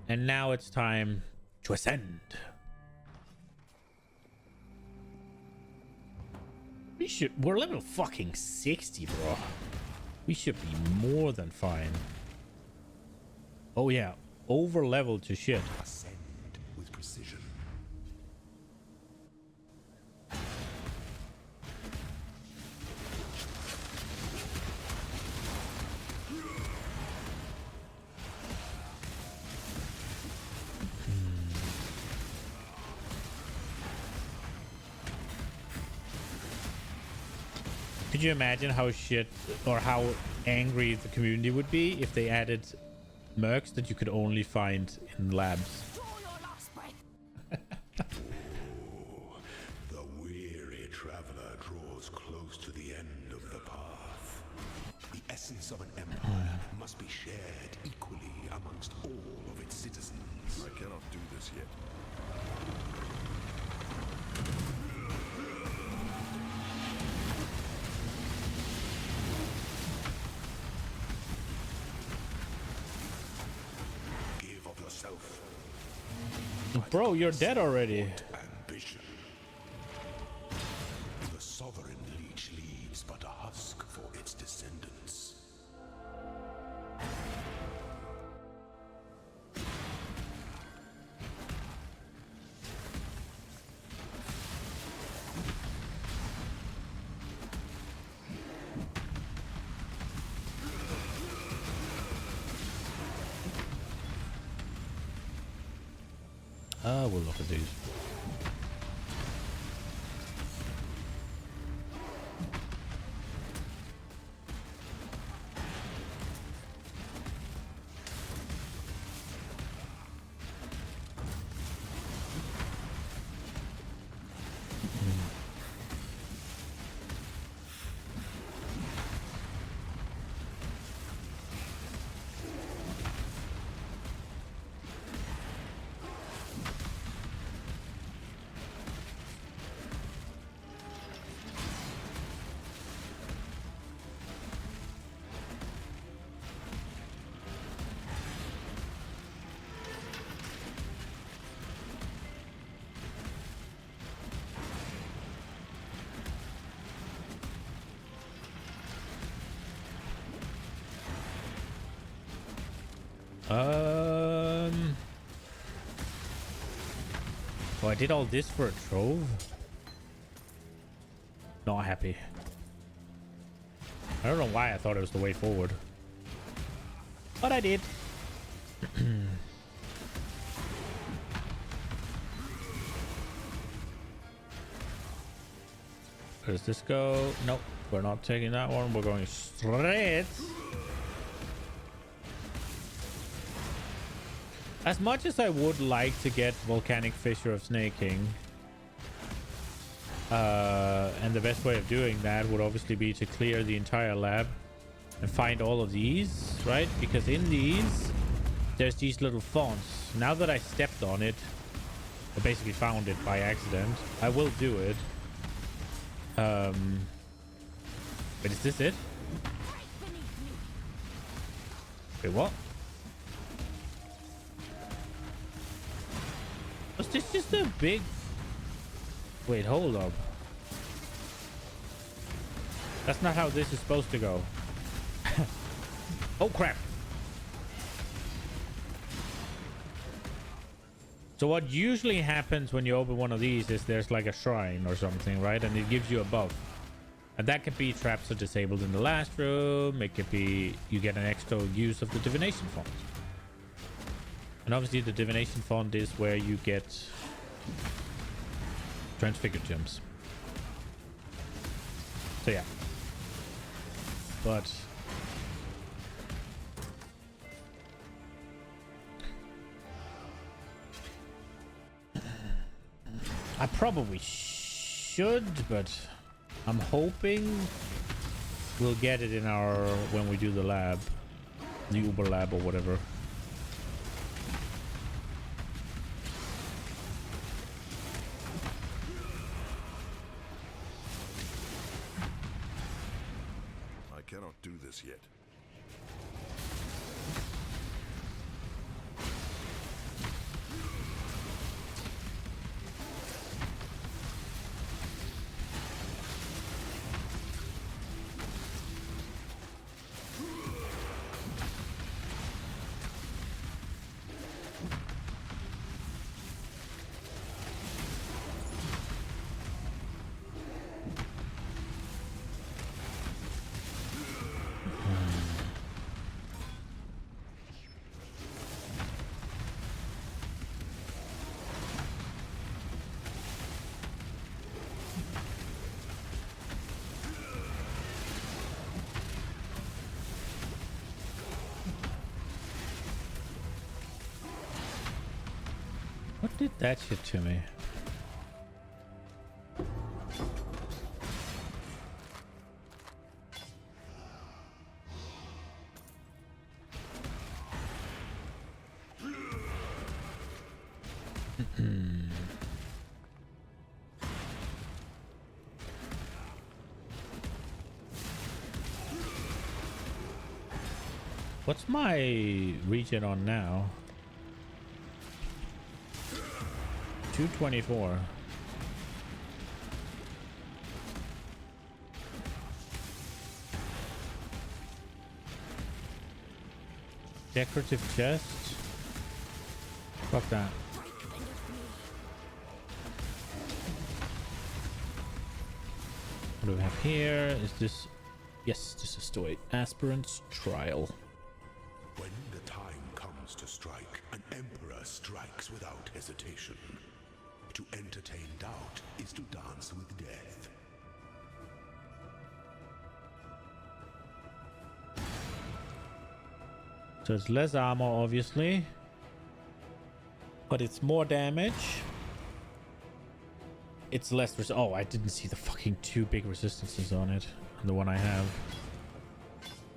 and now it's time to ascend. We're level fucking 60, bro. We should be more than fine. Oh yeah, over level to shit. Ascend with precision. Could you imagine how shit or how angry the community would be if they added mercs that you could only find in labs? The weary traveler draws close to the end of the path. The essence of an empire must be shared equally amongst all of its citizens. I cannot do this yet. Give of yourself. Bro, you're dead already. Ambition. The sovereign leech leaves but a husk for its descendants. We'll look at these. Oh, I did all this for a trove? Not happy. I don't know why I thought it was the way forward. But I did. Where does this go? Nope, we're not taking that one. We're going straight. As much as I would like to get Volcanic Fissure of Snaking, and the best way of doing that would obviously be to clear the entire lab and find all of these, right? Because in these, there's these little fonts. Now that I stepped on it, I basically found it by accident. I will do it. But is this it? Wait, what? Was this just a big... Wait, hold up. That's not how this is supposed to go. Oh, crap. So what usually happens when you open one of these is there's like a shrine or something, right? And it gives you a buff. And that could be traps are disabled in the last room. It could be you get an extra use of the divination font. And obviously the divination font is where you get transfigured gems. So yeah. But I probably should, but I'm hoping we'll get it in our when we do the lab, the Über lab or whatever. cannot do this yet. What did that shit to me? What's my regen on now? 224. Decorative chest. Fuck that. What do we have here? Is this... Yes, this is the way. Aspirant's trial. When the time comes to strike, an emperor strikes without hesitation. To entertain doubt is to dance with death. So it's less armor, obviously. But it's more damage. It's less oh, I didn't see the fucking 2 big resistances on it. The one I have.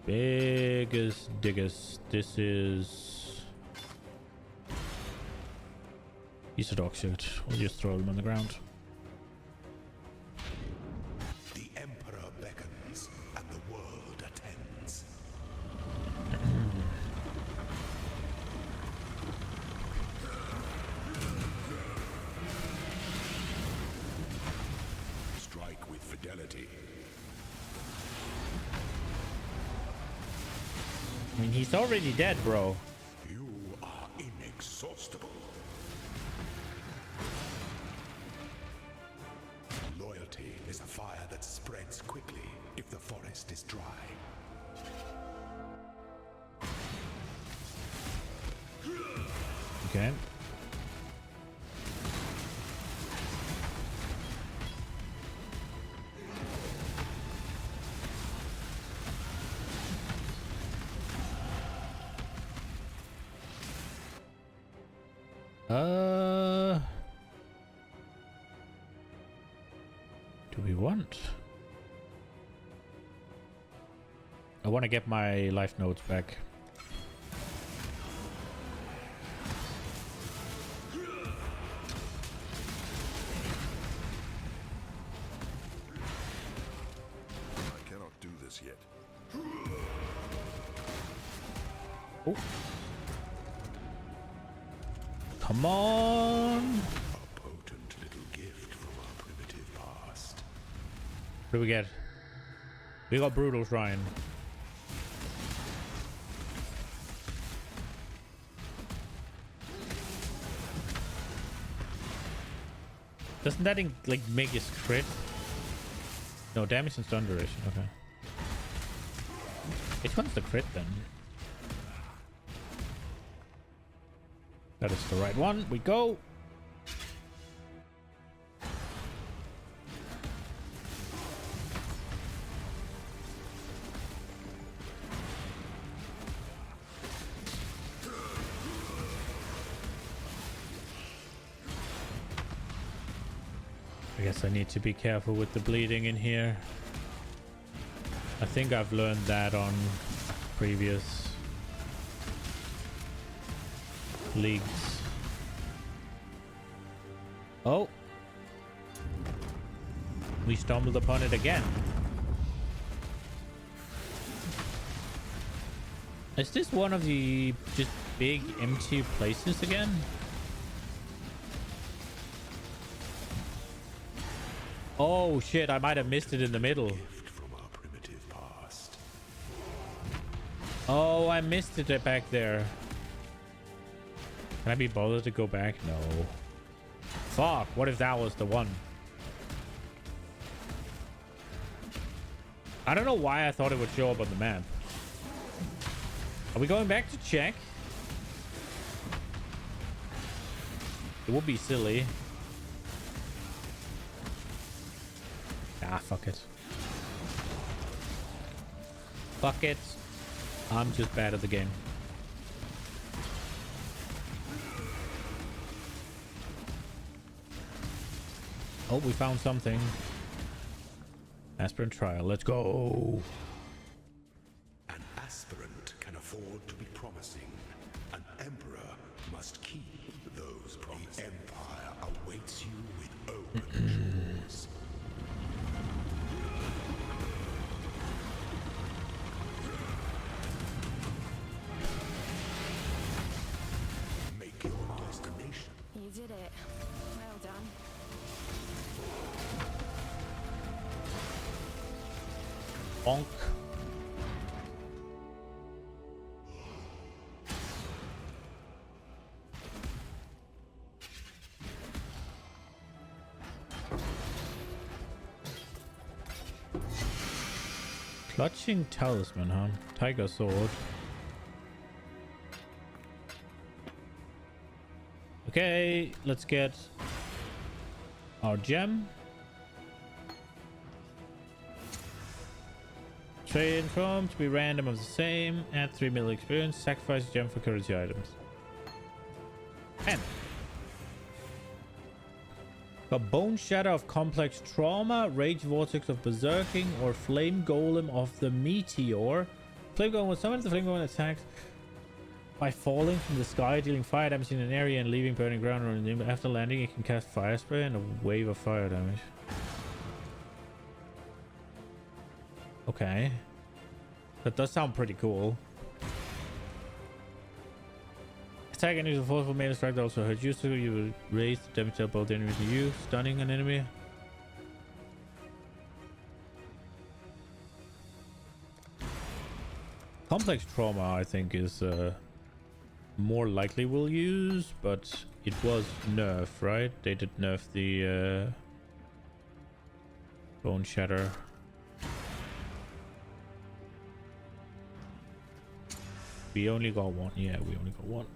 Biggest diggest. This is... He's a dog shit. We'll just throw him on the ground. The emperor beckons, and the world attends. Strike with fidelity. I mean, he's already dead, bro. You are inexhaustible. Loyalty is a fire that spreads quickly if the forest is dry. Okay. Do we want? I want to get my life notes back. I cannot do this yet. Oh. Come on. A potent little gift from our primitive past. What do we get? We got Brutal Shrine. Doesn't that like make us crit? No, damage and stun duration. Okay. Which one's the crit then? That is the right one. We go. I guess I need to be careful with the bleeding in here. I think I've learned that on previous leagues. Oh, we stumbled upon it again. Is this one of the just big empty places again? Oh shit, I might have missed it in the middle. Oh, I missed it back there. Can I be bothered to go back? No. Fuck, what if that was the one? I don't know why I thought it would show up on the map. Are we going back to check? It would be silly. Ah, fuck it. Fuck it. I'm just bad at the game. Oh, we found something. Aspirant trial. Let's go. An aspirant can afford to be promising. An emperor must keep those promises. The empire awaits you with open shores. Make your destination. You did it. Well done. Bonk. Clutching talisman, huh? Tiger sword. Okay, let's get our gem. Trade from to be random of the same. Add 3 mil experience. Sacrifice gem for currency items. And a bone shatter of complex trauma, rage vortex of berserking, or flame golem of the meteor. Flame golem will summon the flame golem attacks by falling from the sky, dealing fire damage in an area and leaving burning ground around him. After landing, it can cast fire spray and a wave of fire damage. Okay. That does sound pretty cool. Attack enemies with forceful melee strike that also hurts you, so you will raise the damage of both enemies and you, stunning an enemy. Complex trauma, I think, is more likely we'll use, but it was nerf, right? They did nerf the bone shatter. We only got one. Yeah, we only got one.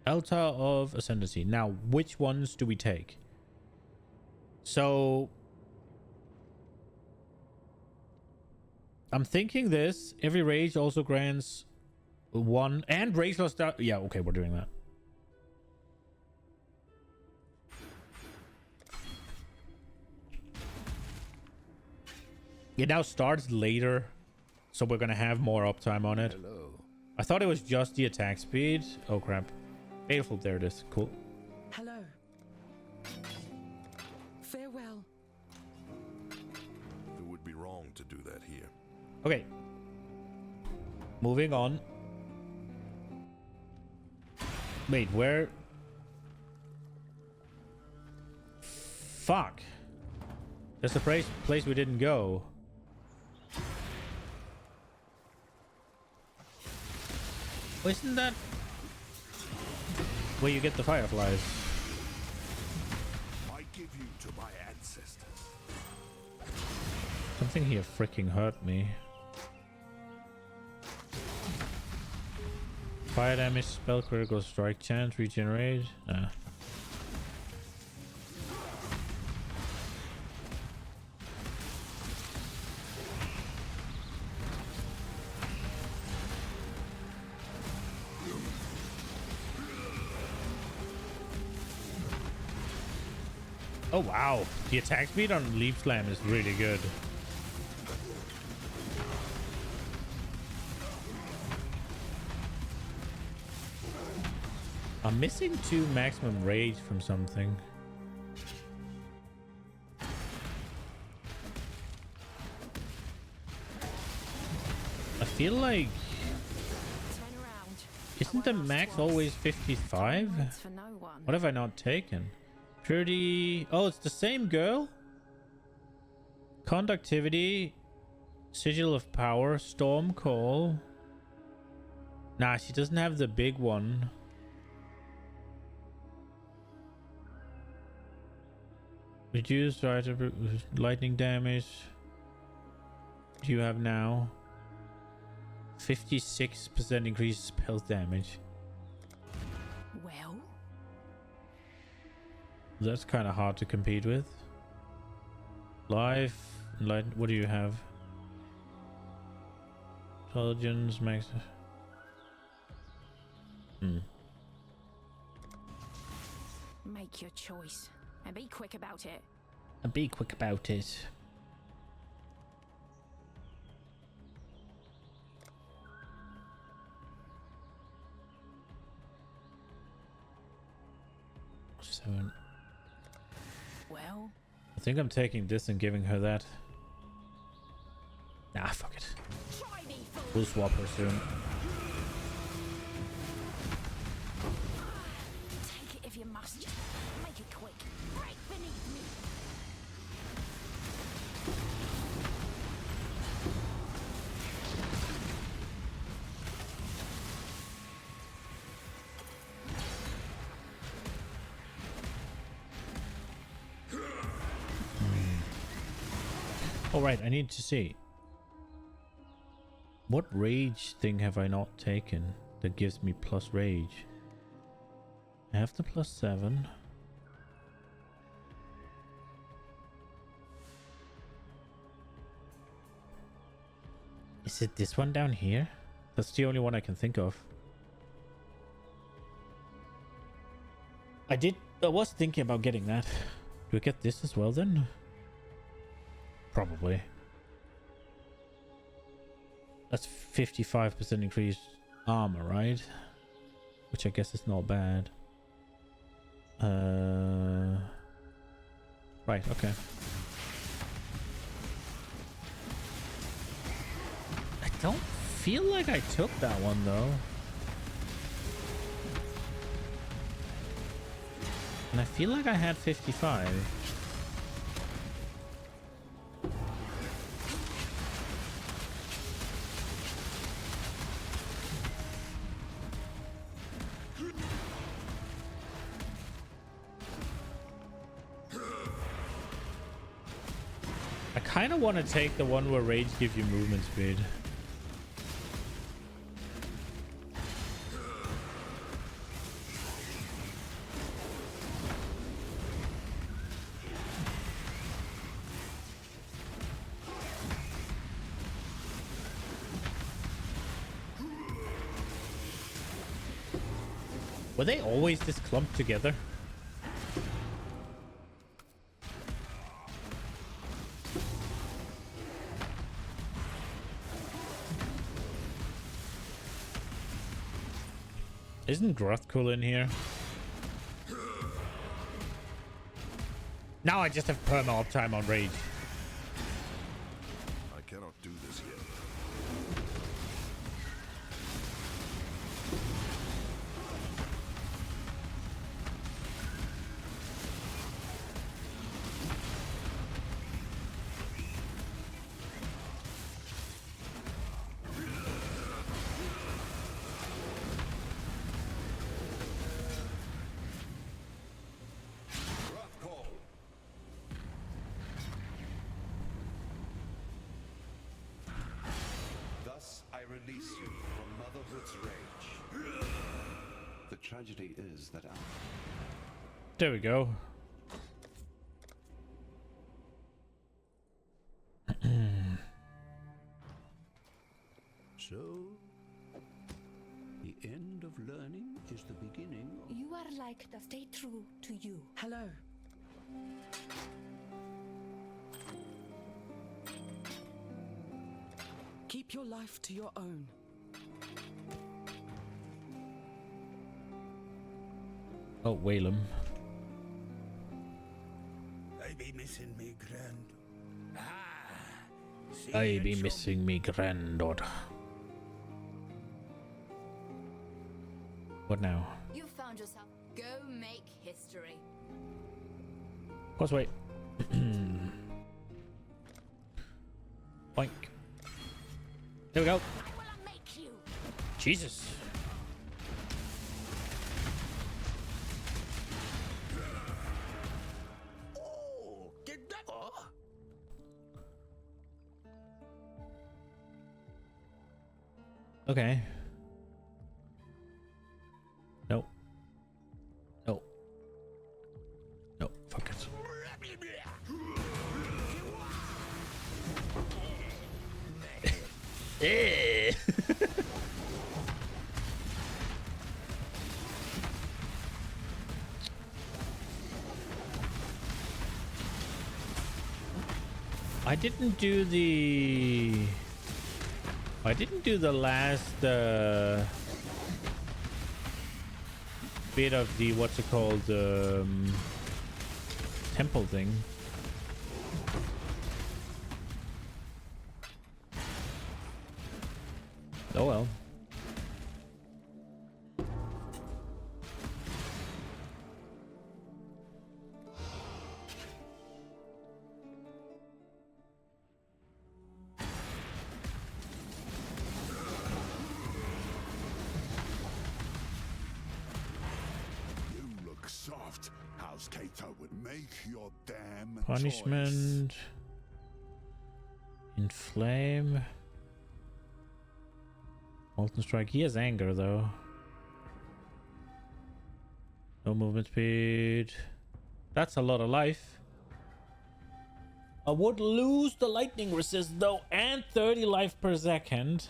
Altar of Ascendancy. Now, which ones do we take? So I'm thinking this. Every rage also grants one and rage lost. Yeah, okay, we're doing that. It now starts later, so we're gonna have more uptime on it. Hello. I thought it was just the attack speed. Oh crap. Baleful, there it is. Cool. Hello. Farewell. It would be wrong to do that here. Okay. Moving on. Wait, where? Fuck. There's a place we didn't go. Isn't that where you get the fireflies? I give you to my ancestors. Something here freaking hurt me. Fire damage, spell critical strike chance, regenerate. Nah. Oh wow, the attack speed on Leap Slam is really good. I'm missing 2 maximum rage from something. I feel like... Turn around. Isn't the max always 55? Waits for no one. What have I not taken? Purity... Oh, it's the same girl? Conductivity. Sigil of Power. Storm Call. Nah, she doesn't have the big one. Reduce lightning damage. What do you have now? 56% increase spell damage. Well, That's kind of hard to compete with. Life, light. What do you have? Intelligence, max. make your choice and be quick about it. And be quick about it. Well, I think I'm taking this and giving her that. Nah, fuck it. try me, fool. We'll swap her soon. Take it if you must. Make it quick. Break beneath me. All right, I need to see. What rage thing have I not taken that gives me plus rage? I have the +7. Is it this one down here? That's the only one I can think of. I was thinking about getting that. Do I get this as well then? Probably. That's 55% increased armor, right? Which I guess is not bad. Right, okay. I don't feel like I took that one though. And I feel like I had 55. I kind of want to take the one where rage gives you movement speed. Were they always this clumped together? Isn't Grothkul in here? Now I just have perma uptime on rage. I cannot do this yet. Release you from motherhood's rage. The tragedy is that our... There we go. So, the end of learning is the beginning of... You are like to stay true to you. Hello. Keep your life to your own. Oh, Whalem. I be missing me grand. I be missing me granddaughter. What now? You found yourself. Go make history. Pause, wait. Boink. There we go. I will make you. Jesus. Oh, get that. Okay. Nope. Nope. Nope. Fuck it. Eh. I didn't do the last bit of the what's it called temple thing. Oh well. You look soft. How's Kato would make your damn Punishment. Inflame. Molten Strike. He has anger though. No movement speed. That's a lot of life. I would lose the lightning resist though, and 30 life per second.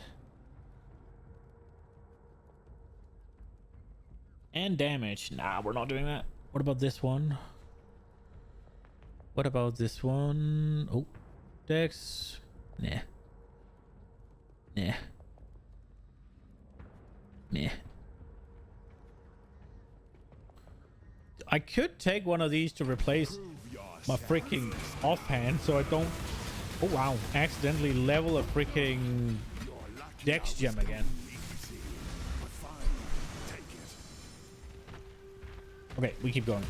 And damage. Nah, we're not doing that. What about this one? What about this one? Oh, Dex. Nah. Nah. Meh. I could take one of these to replace my freaking offhand so I don't, oh wow, accidentally level a freaking Dex gem again. Okay, we keep going.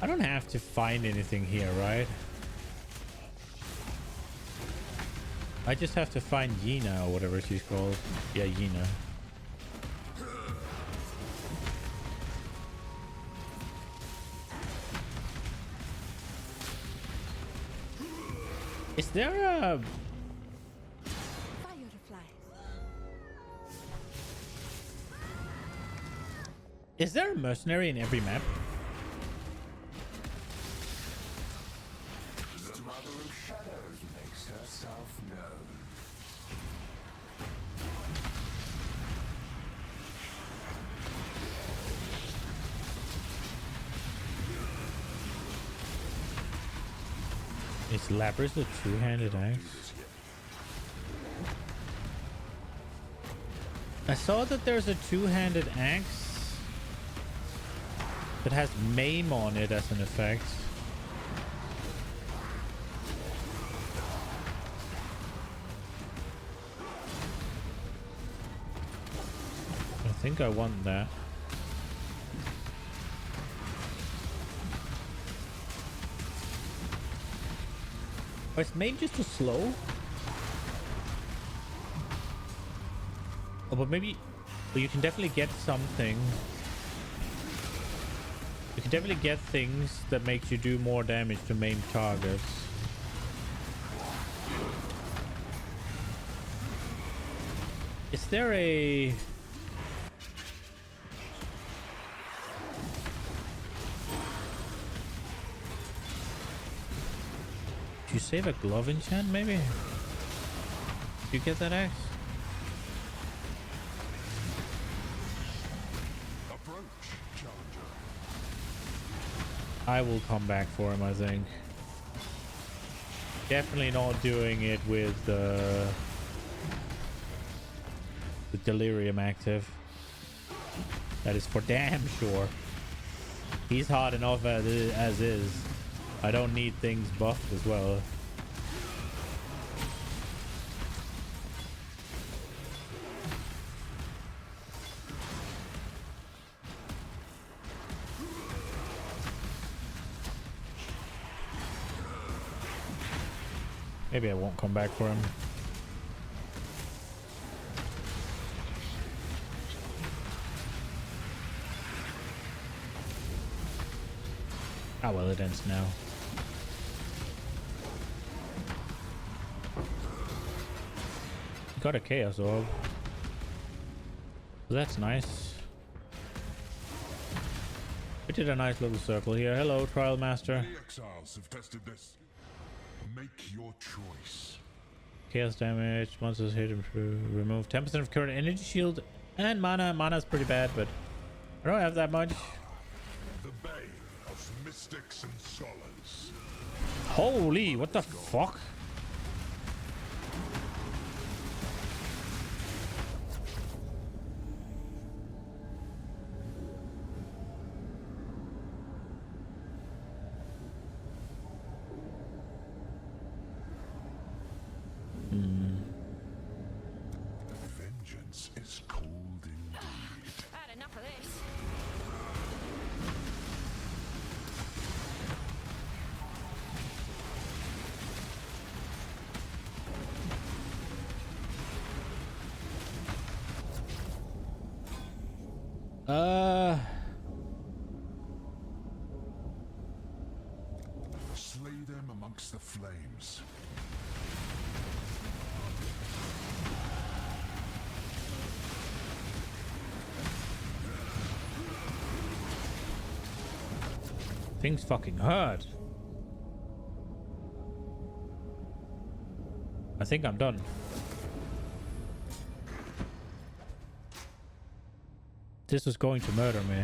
I don't have to find anything here, right? I just have to find Yina or whatever she's called. Yeah, Yina. Is there a... Is there a mercenary in every map? The Mother of Shadows makes herself known. Is Lapras a two-handed axe? I saw that there's a two-handed axe that has maim on it as an effect. I think I want that. Or is maim just too slow? Oh, but maybe... But you can definitely get something. You can definitely get things that makes you do more damage to main targets. Is there a... Did you save a glove enchant maybe? Did you get that axe? I will come back for him, I think. Definitely not doing it with the delirium active. That is for damn sure. He's hard enough as is. I don't need things buffed as well. Maybe I won't come back for him. Ah, well, it ends now. Got a chaos orb. That's nice. We did a nice little circle here. Hello, Trial Master. Many exiles have tested this. Make your choice. Chaos damage, monsters hit improve, remove 10% of current energy shield and mana. Mana's pretty bad, but I don't have that much. The bane of mystics and scholars. Holy, what the fuck? Vengeance is cold indeed. Had enough of this. Slay them amongst the flames. Things fucking hurt. I think I'm done. This was going to murder me.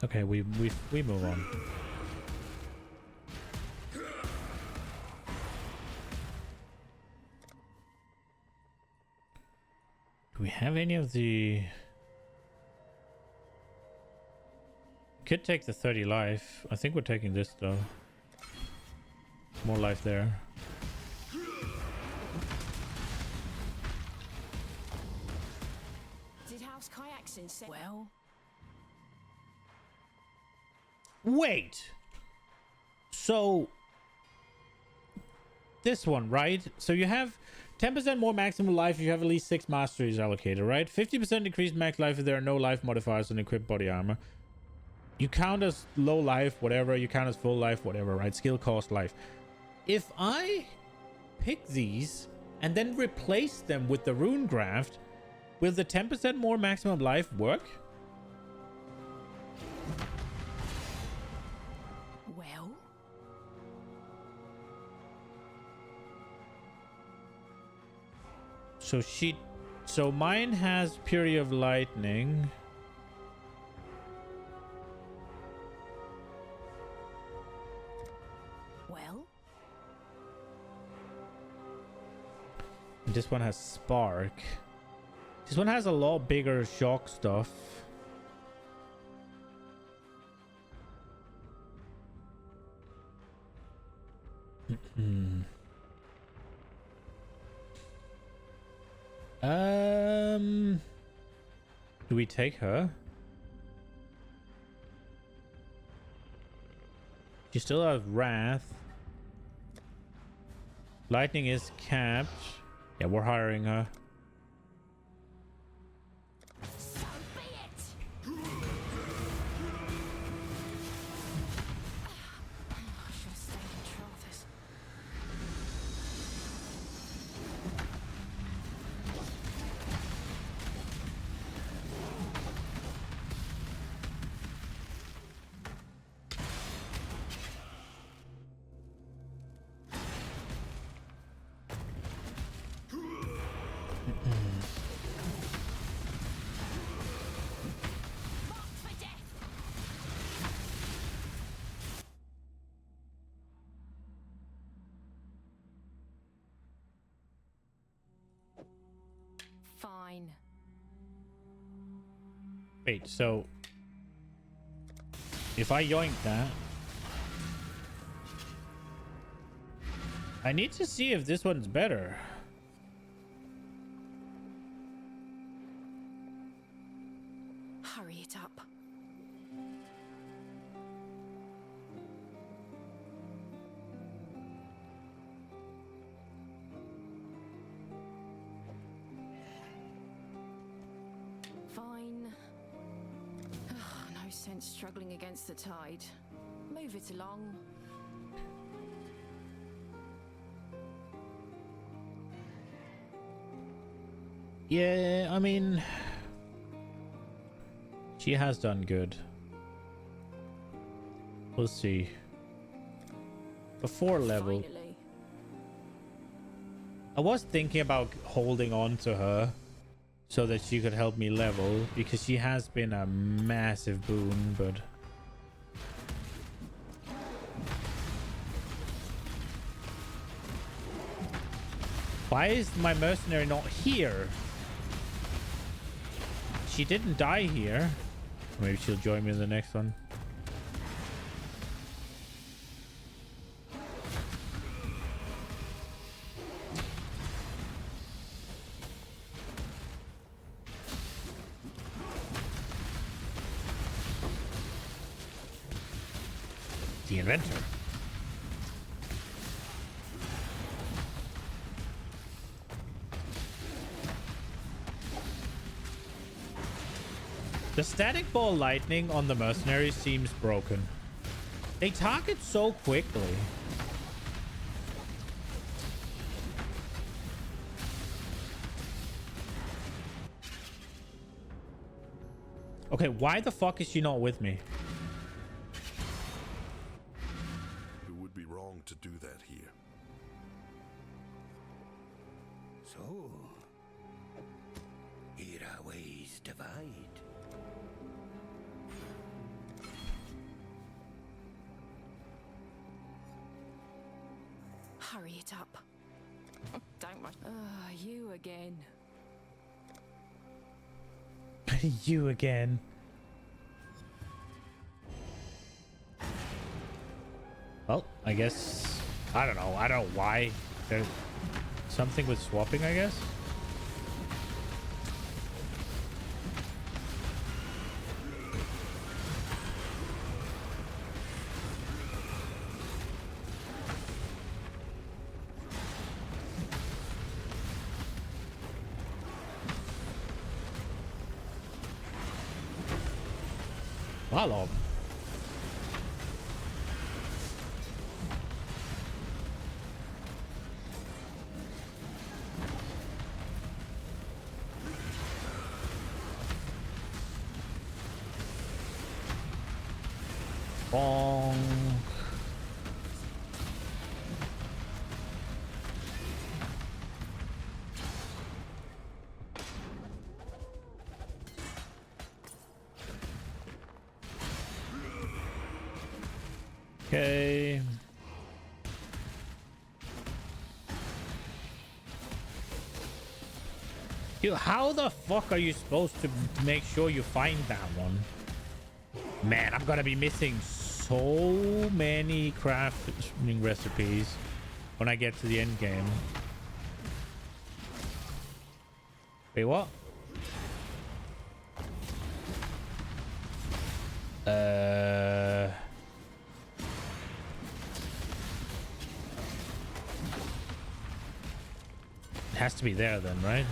Okay, we move on. Do we have any of the... Could take the 30 life. I think we're taking this though. More life there. Did House Kayaks in well? Wait! So... This one, right? So you have 10% more maximum life if you have at least 6 masteries allocated, right? 50% increased max life if there are no life modifiers on equipped body armor. You count as low life, whatever. You count as full life, whatever, right? Skill cost life. If I pick these and then replace them with the rune graft, will the 10% more maximum life work? Well? So mine has Fury of Lightning. Well? This one has Spark. This one has a lot bigger shock stuff. Do we take her? She still has Wrath. Lightning is capped. Yeah, we're hiring her. So be it! I should have stayed in Trarthus. Fine. Wait, so if I yoink that, I need to see if this one's better. Hurry it up. Fine. No sense struggling against the tide. Move it along. Yeah, I mean, she has done good. We'll see. Before level, Finally. I was thinking about holding on to her so that she could help me level, because she has been a massive boon, but why is my mercenary not here? She didn't die here. Maybe she'll join me in the next one. The inventor. The static ball lightning on the mercenaries seems broken. They target so quickly. Okay, why the fuck is she not with me? It would be wrong to do that here. So, here our ways divide. Hurry it up. Don't rush. You again. You again. Well, I guess, I don't know. I don't know why. There's something with swapping, I guess. Hello. Bonk. Okay. Dude, how the fuck are you supposed to make sure you find that one? Man, I'm gonna be missing so many crafting recipes when I get to the end game. Wait, what? It has to be there then, right?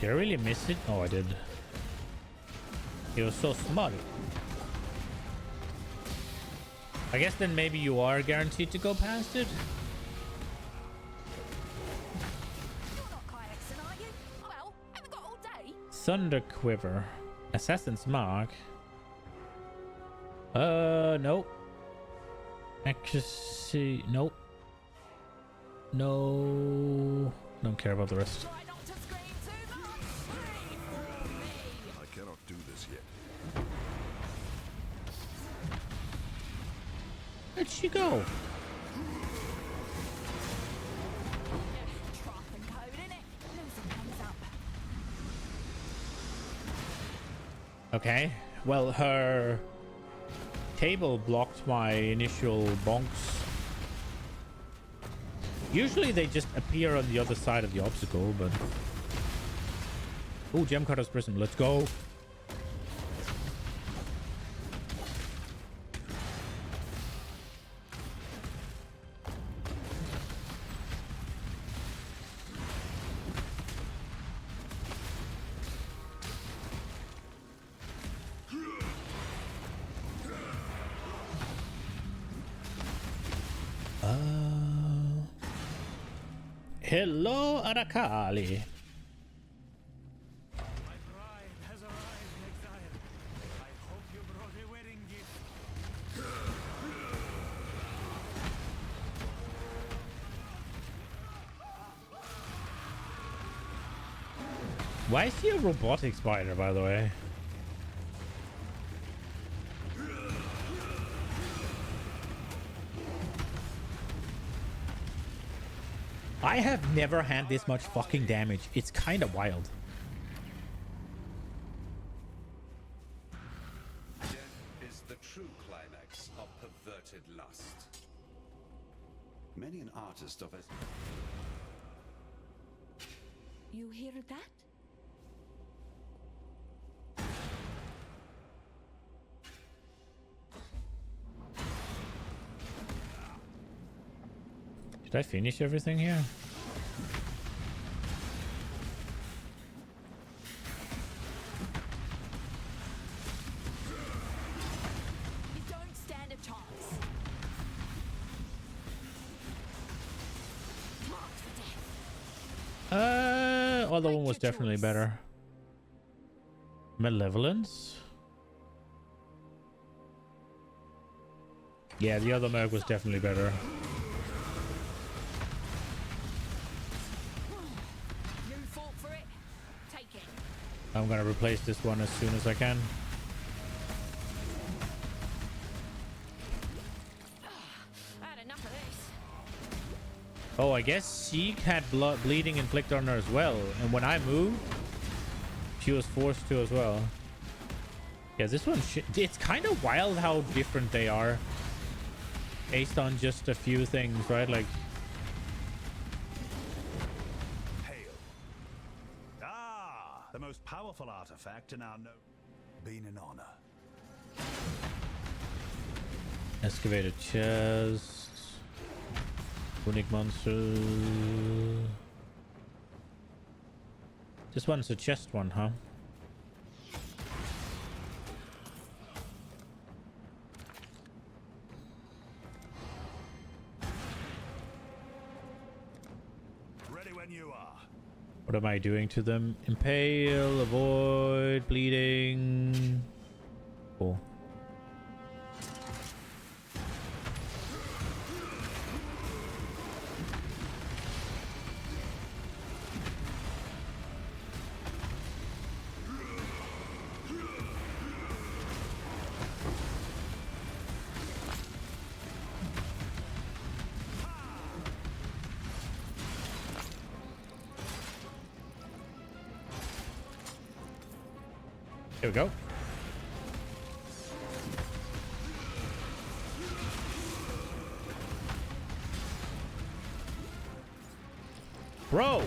Did I really miss it? Oh, I did. It was so small. I guess then maybe you are guaranteed to go past it. You're not Kylexon, are you? Well, haven't got all day. Thunder Quiver. Assassin's Mark. Nope. Accuracy. Nope. No. Don't care about the rest. Try not to scream too much. Free for me. I cannot do this yet. did she go? Okay, well, her table blocked my initial bonks. Usually they just appear on the other side of the obstacle, but... Oh, Gemcutter's Prison, let's go. Hello, Arakali. My bride has arrived in exile. I hope you brought a wedding gift. Why is he a robotic spider, by the way? I have never had this much fucking damage. It's kind of wild. Death is the true climax of perverted lust. Many an artist of it. You hear that? Did I finish everything here? You don't stand a chance. Marked for death. Other one was definitely better. Malevolence? Yeah, the other Merc was definitely better. You fought for it. Take it. I'm gonna replace this one as soon as I can. I had enough of this. Oh, I guess she had bleeding inflict on her as well. And when I moved, she was forced to as well. Yeah, this one, it's kind of wild how different they are. Based on just a few things, right? Like... Hail. Ah, the most powerful artifact in our been an honor. Excavated chest. Runic monster. This one's a chest one, huh? Ready when you are. What am I doing to them? Impale, avoid, bleeding. Cool. Here we go. Bro!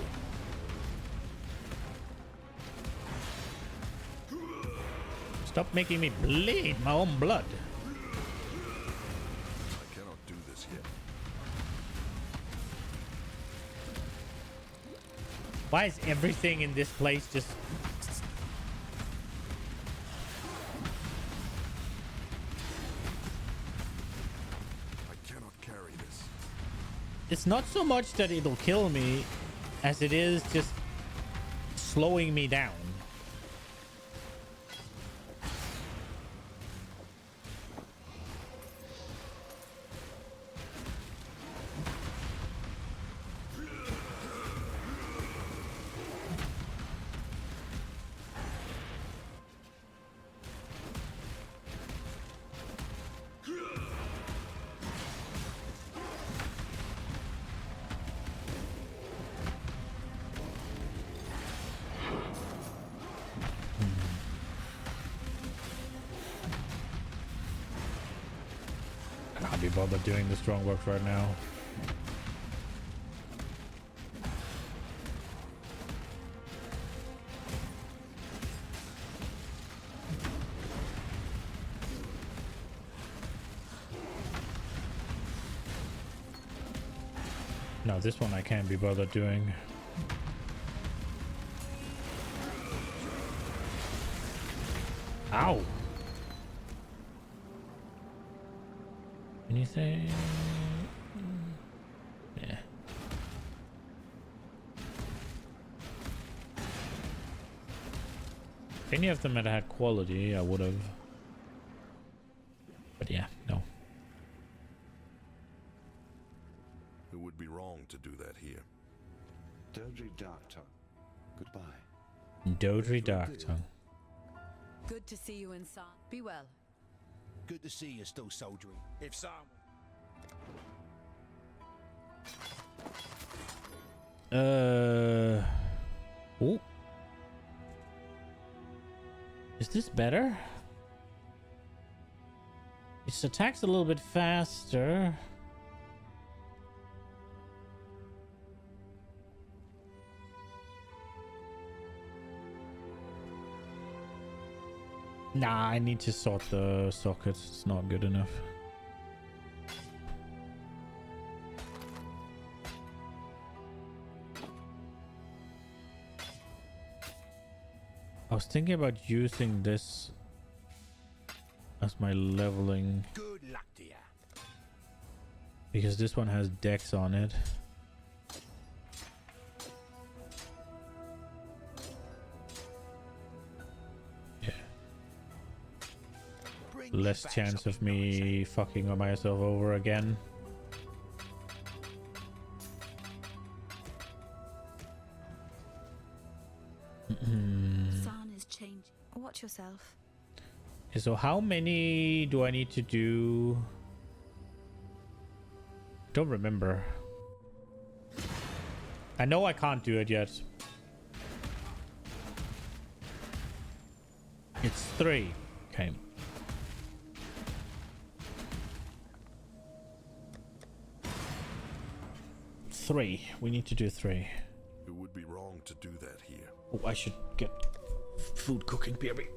Stop making me bleed my own blood. I cannot do this yet. Why is everything in this place just... It's not so much that it'll kill me as it is just slowing me down. be bothered doing the strong works right now. No, this one I can't be bothered doing. Ow! Anything? Yeah. If any of them had had quality, I would have. But yeah, no. It would be wrong to do that here. Dodry Darktongue, goodbye. Dodry Darktongue. Good to see you inside. Be well. Good to see you still soldiering. If so. Oh. Is this better? Its attack's a little bit faster. Nah, I need to sort the sockets. It's not good enough. I was thinking about using this as my leveling. Good luck to you. Because this one has dex on it. Less chance of me fucking myself over again. Sun is changing. Watch yourself. So how many do I need to do? Don't remember. I know I can't do it yet. It's 3. Okay. 3. We need to do 3. It would be wrong to do that here. Oh, I should get food cooking, baby.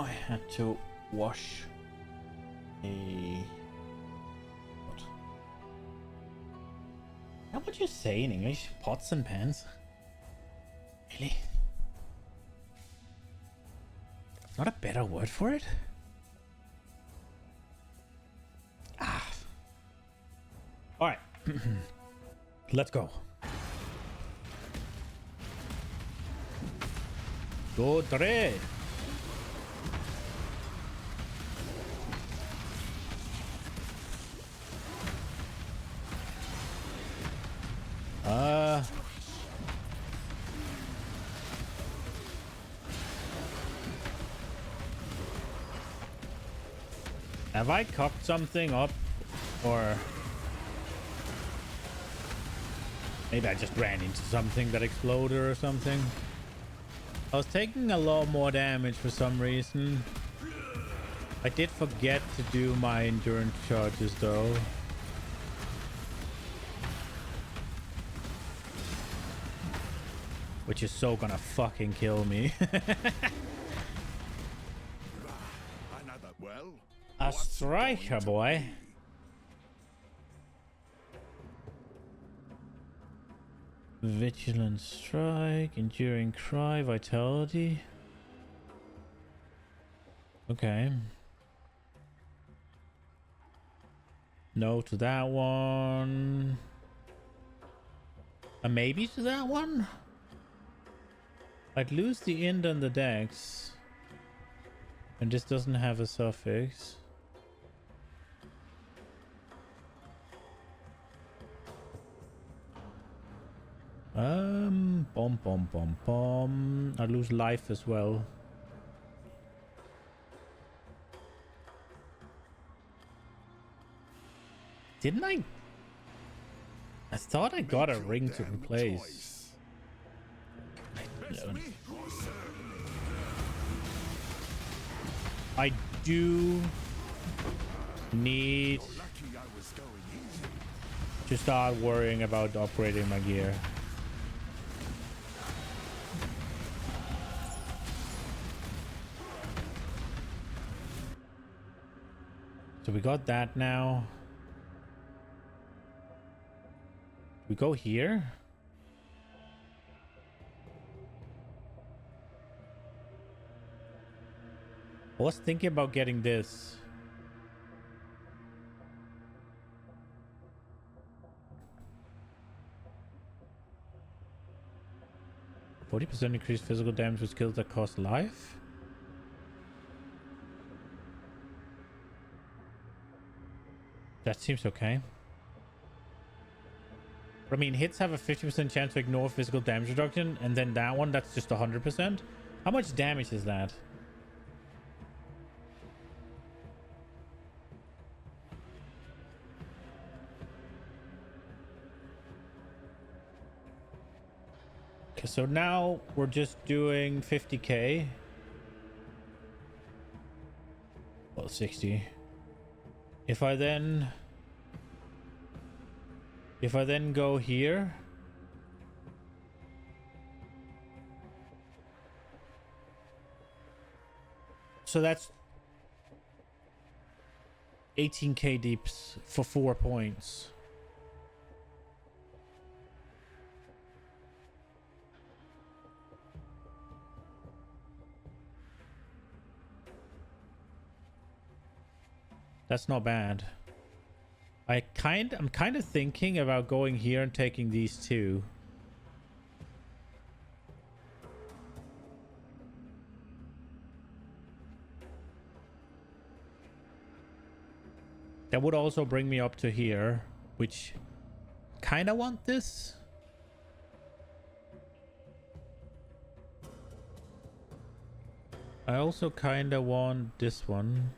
I had to wash a... What? Is that what you say in English? Pots and pans? Really? Not a better word for it? Ah. Alright. Let's go. Go tre. Have I cocked something up, or maybe I just ran into something that exploded or something? I was taking a lot more damage for some reason. I did forget to do my endurance charges though. Which is so gonna fucking kill me. A striker, boy. Vigilant strike, enduring cry, vitality. Okay. No to that one. A maybe to that one? I'd lose the int and the dex. And this doesn't have a suffix. I lose life as well. Didn't I? I thought I got a ring to replace. I do need to start worrying about upgrading my gear. So we got that now. We go here. I was thinking about getting this. %40 increased physical damage with skills that cost life. That seems okay. But I mean, hits have a 50% chance to ignore physical damage reduction, and then that one, that's just 100%. How much damage is that? Okay, so now we're just doing 50k. Well, 60. If I then go here, so that's 18k deeps for 4 points. That's not bad. I'm kind of thinking about going here and taking these two. That would also bring me up to here, which kind of want this. I also kind of want this one.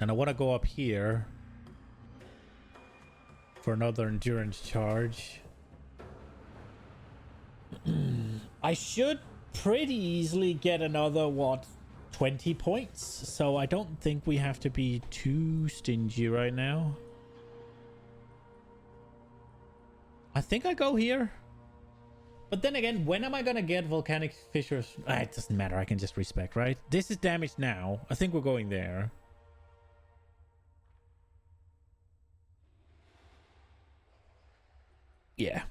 And I want to go up here for another endurance charge. I should pretty easily get another, what, 20 points? So I don't think we have to be too stingy right now. I think I go here. But then again, when am I gonna get volcanic fissures? It doesn't matter. I can just respec, right? This is damaged now. I think we're going there. Yeah.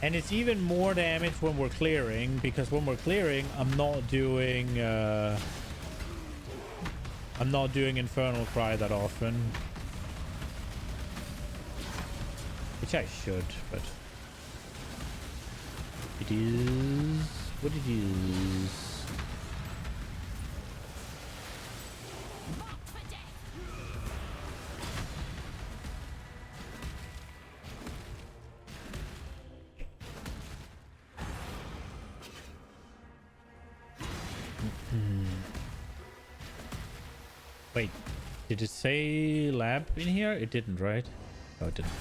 And it's even more damage when we're clearing, because when we're clearing, I'm not doing Infernal Cry that often. Which I should, but it is what it is. Wait, did it say lab in here? It didn't, right? No, it didn't.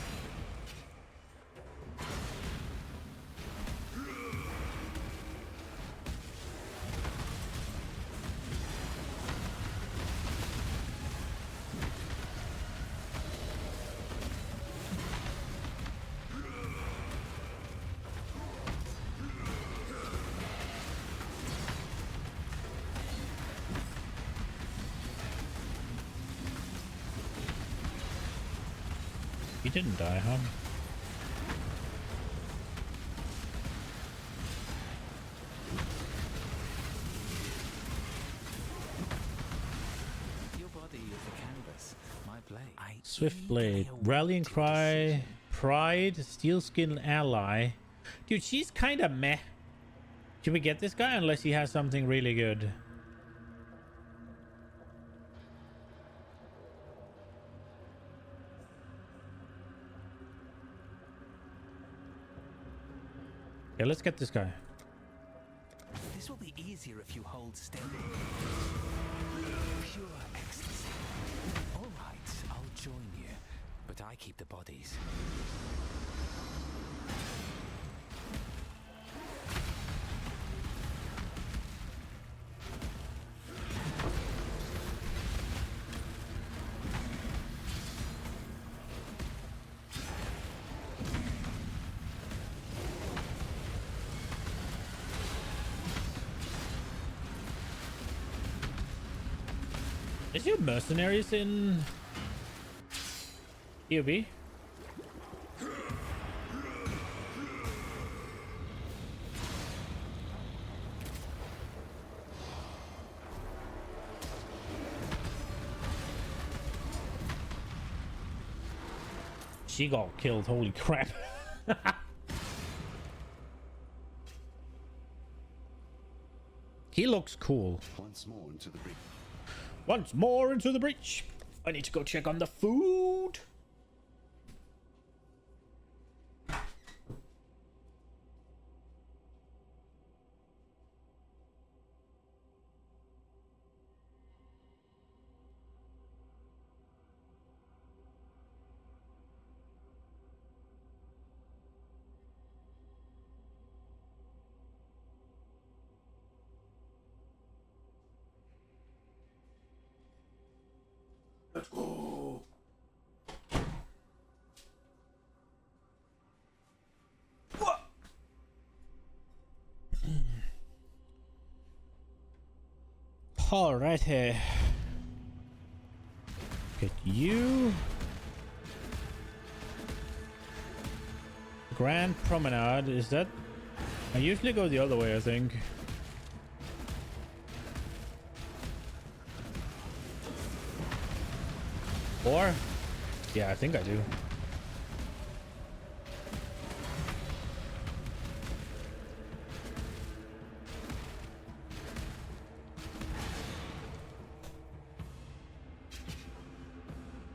He didn't die, huh? Your body is the canvas, my blade. Swift Blade, Rallying Cry, Pride, Steelskin Ally. Dude, she's kind of meh. Should we get this guy unless he has something really good? Yeah, let's get this guy. This will be easier if you hold steady. Pure ecstasy. All right, I'll join you, but I keep the bodies. Is your Mercenaries in Über? She got killed, holy crap. He looks cool. Once more into the breach. Once more into the breach. I need to go check on the food. Let's go. What? All right here. Get you. Grand Promenade. Is that? I usually go the other way, I think. Or? Yeah, I think I do.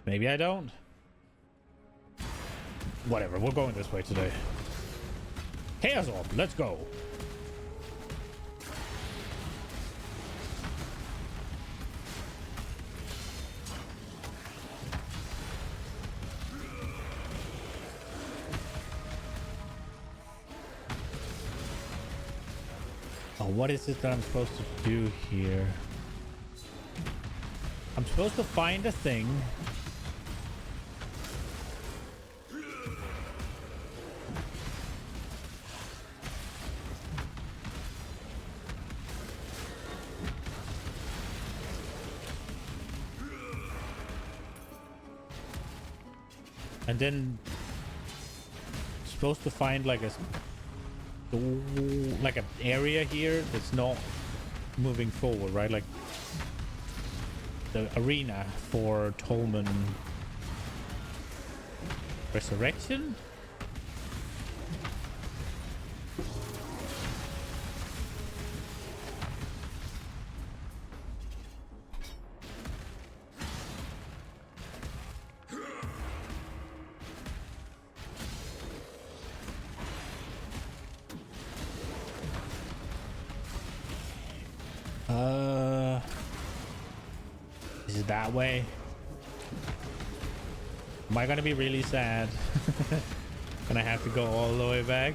Maybe I don't. Whatever, we're going this way today. Chaos Orb, let's go. Oh, what is it that I'm supposed to do here? I'm supposed to find a thing. And then supposed to find like an area here that's not moving forward, right? Like the arena for Tolman Resurrection. Is it that way? Am I gonna be really sad? Gonna have to go all the way back?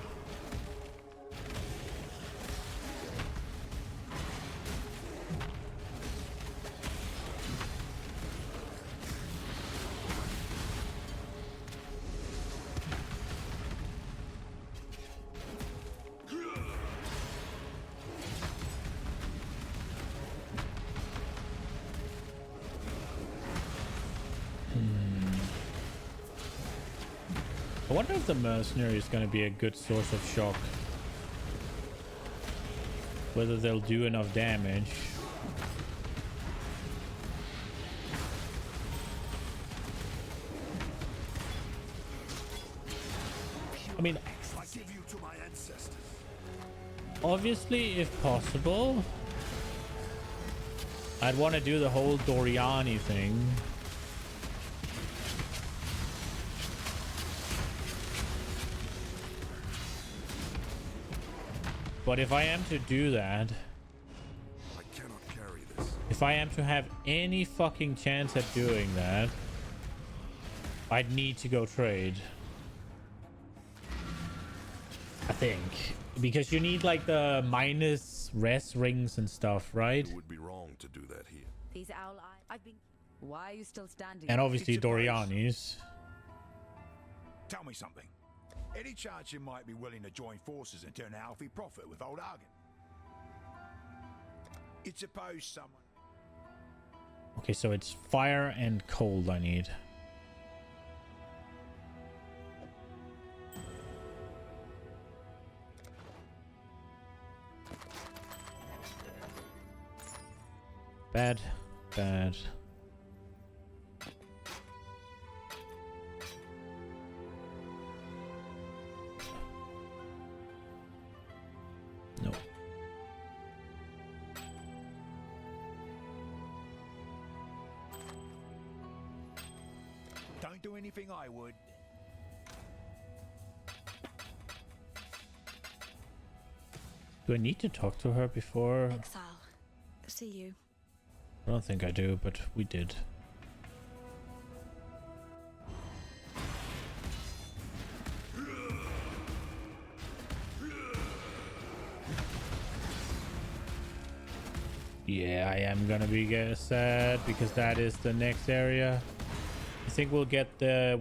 I wonder if the Mercenary is going to be a good source of shock. Whether they'll do enough damage. I mean, I give you to my ancestors. obviously, if possible, I'd want to do the whole Doriani thing. But if I am to do that, I cannot carry this. if I am to have any fucking chance at doing that, I'd need to go trade. I think. Because you need like the minus res rings and stuff, right? It would be wrong to do that here. These owl eyes. I've been. Why are you still standing? And obviously It's a place. Doriani's. Tell me something. Any chance you might be willing to join forces and turn a healthy profit with old Argan? You'd suppose someone... Okay, so it's fire and cold I need. Bad, bad. No. Don't do anything I would. Do I need to talk to her before? Exile. See you. I don't think I do, but we did. Yeah, I am gonna be sad because that is the next area. I think we'll get the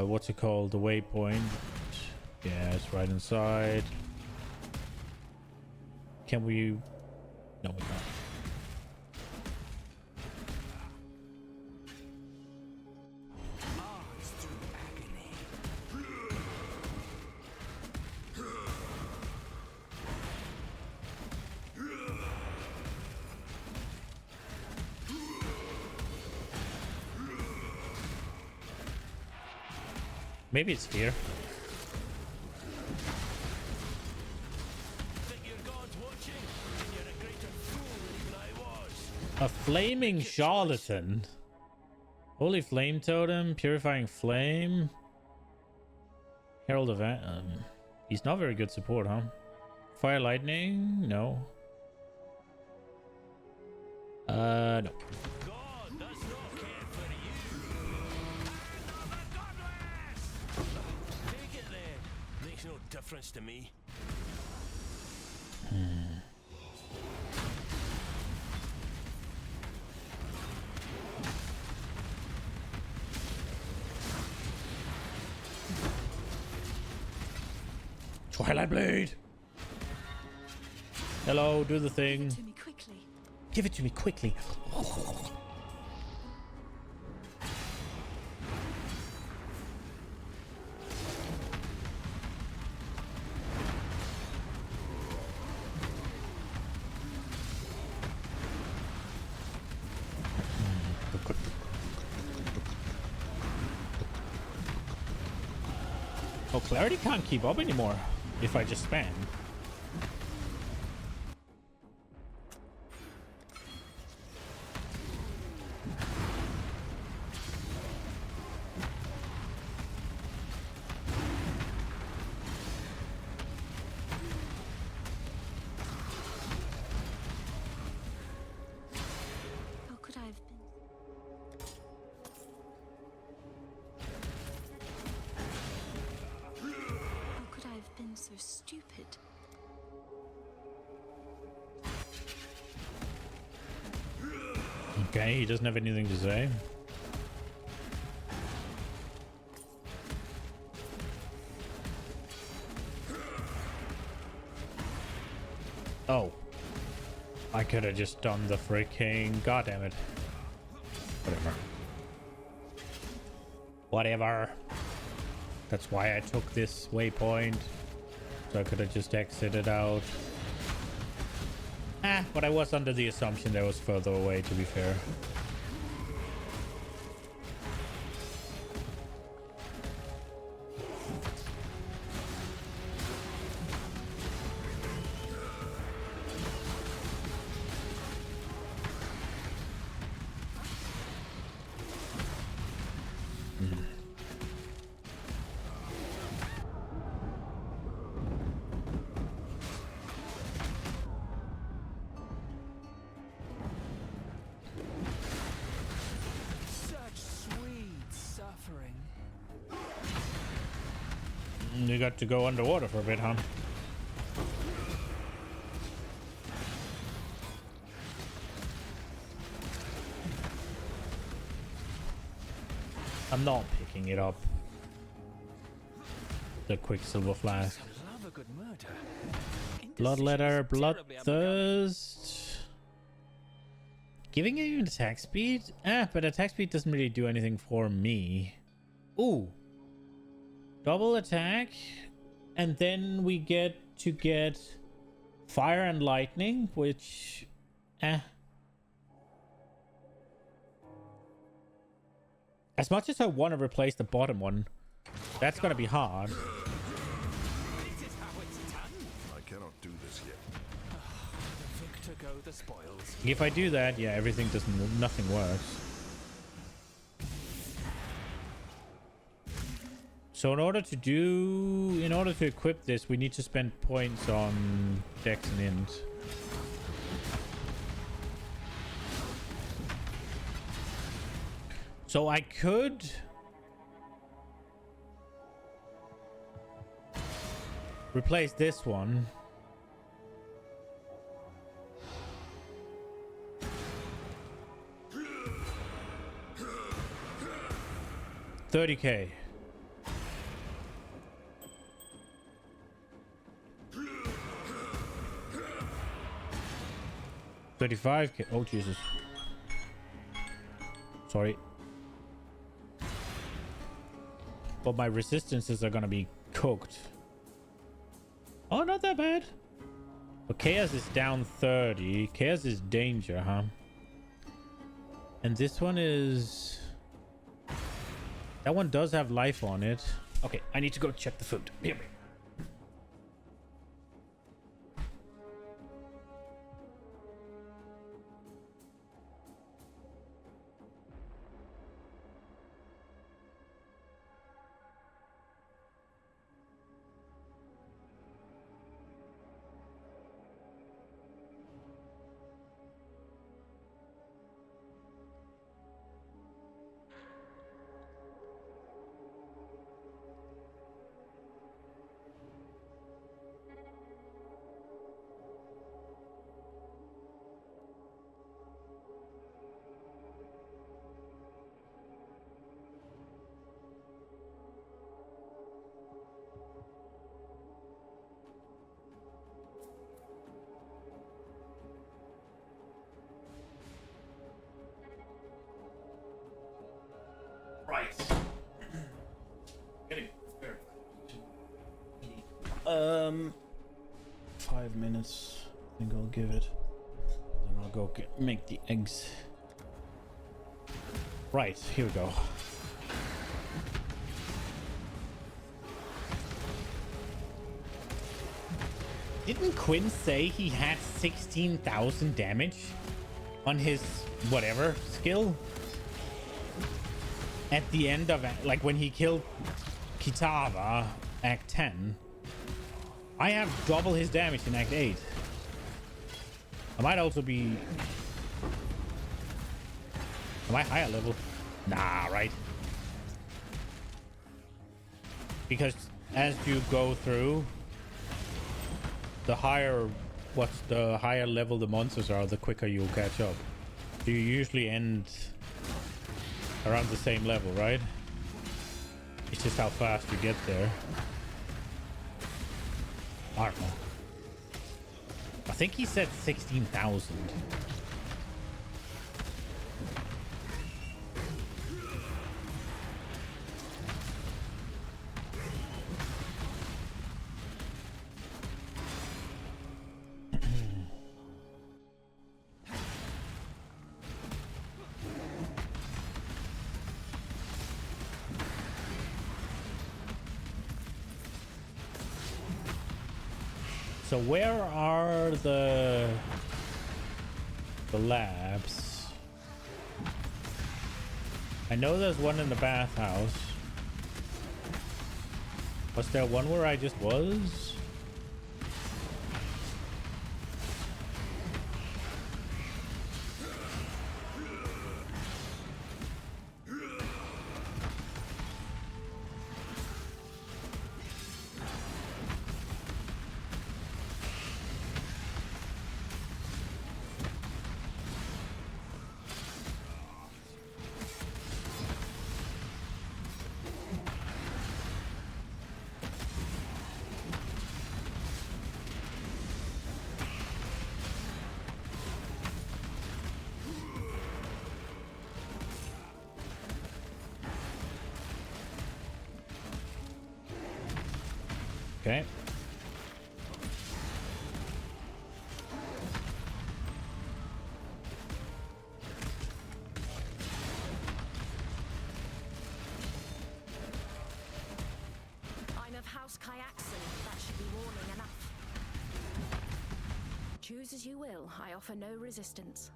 what's it called, the waypoint. Yeah, it's right inside. Can we? No, we can't. Maybe it's here. A flaming charlatan. Holy flame totem, purifying flame. Herald of he's not very good support, huh? Fire lightning? No. No. Difference to me. Twilight Blade. Hello, do the thing. Give it to me quickly. Give it to me quickly. Oh, Clarity can't keep up anymore if I just spam. How could I have been? How could I have been so stupid? Okay, he doesn't have anything to say. Oh. I could have just done the freaking... God damn it. Whatever. Whatever. That's why I took this waypoint. So I could have just exited out. But I was under the assumption that was further away, to be fair. You got to go underwater for a bit, huh? I'm not picking it up. The Quicksilver Flask. Bloodletter, Bloodthirst. Giving you attack speed? But attack speed doesn't really do anything for me. Ooh. Double attack. And then we get to get fire and lightning, which... As much as I want to replace the bottom one, that's going to be hard. I cannot do this yet. The victor go the spoils. If I do that, yeah, everything doesn't... Nothing works. So in order to equip this, we need to spend points on Dex and Int. So I could replace this one. $30K. $35K. Oh, Jesus. Sorry. But my resistances are gonna be cooked. Oh, not that bad. But Chaos is down 30. Chaos is danger, huh? And this one is... That one does have life on it. Okay, I need to go check the food. Here we go. Right. Getting very 5 minutes. I think I'll give it. Then I'll go make the eggs. Right, here we go. Didn't Quinn say he had 16,000 damage on his whatever skill? At the end of, like, when he killed Kitava, Act 10, I have double his damage in Act 8. I might also be... Am I higher level? Nah, right? Because as you go through, the higher level the monsters are, the quicker you'll catch up. You usually end around the same level, right? It's just how fast you get there. I don't know. I think he said 16,000. So where are the labs? I know there's one in the bathhouse. Was there one where I just was? Okay. I'm of House Kyaxon. That should be warning enough. Choose as you will. I offer no resistance.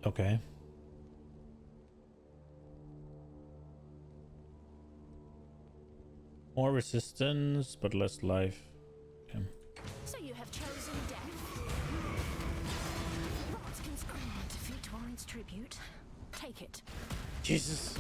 Okay. More resistance, but less life. Okay. So you have chosen death. Rotkin's defeat warrants tribute. Take it. Jesus.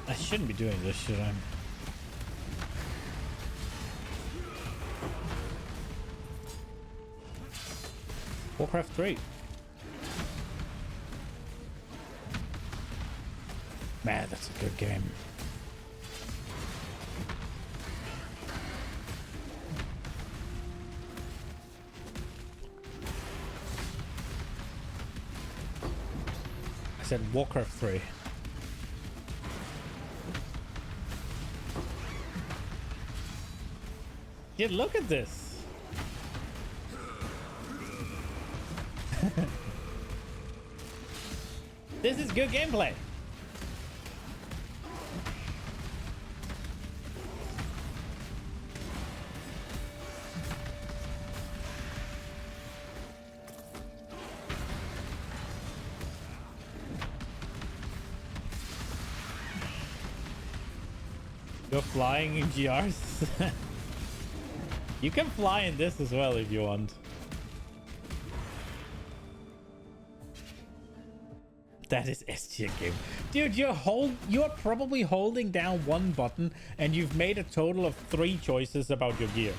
I shouldn't be doing this, should I? Warcraft 3. Man, that's a good game. I said Warcraft 3. Yeah, look at this. This is good gameplay. You're flying in GRs? You can fly in this as well if you want. That is S tier game. Dude, you're probably holding down one button and you've made a total of 3 choices about your gear.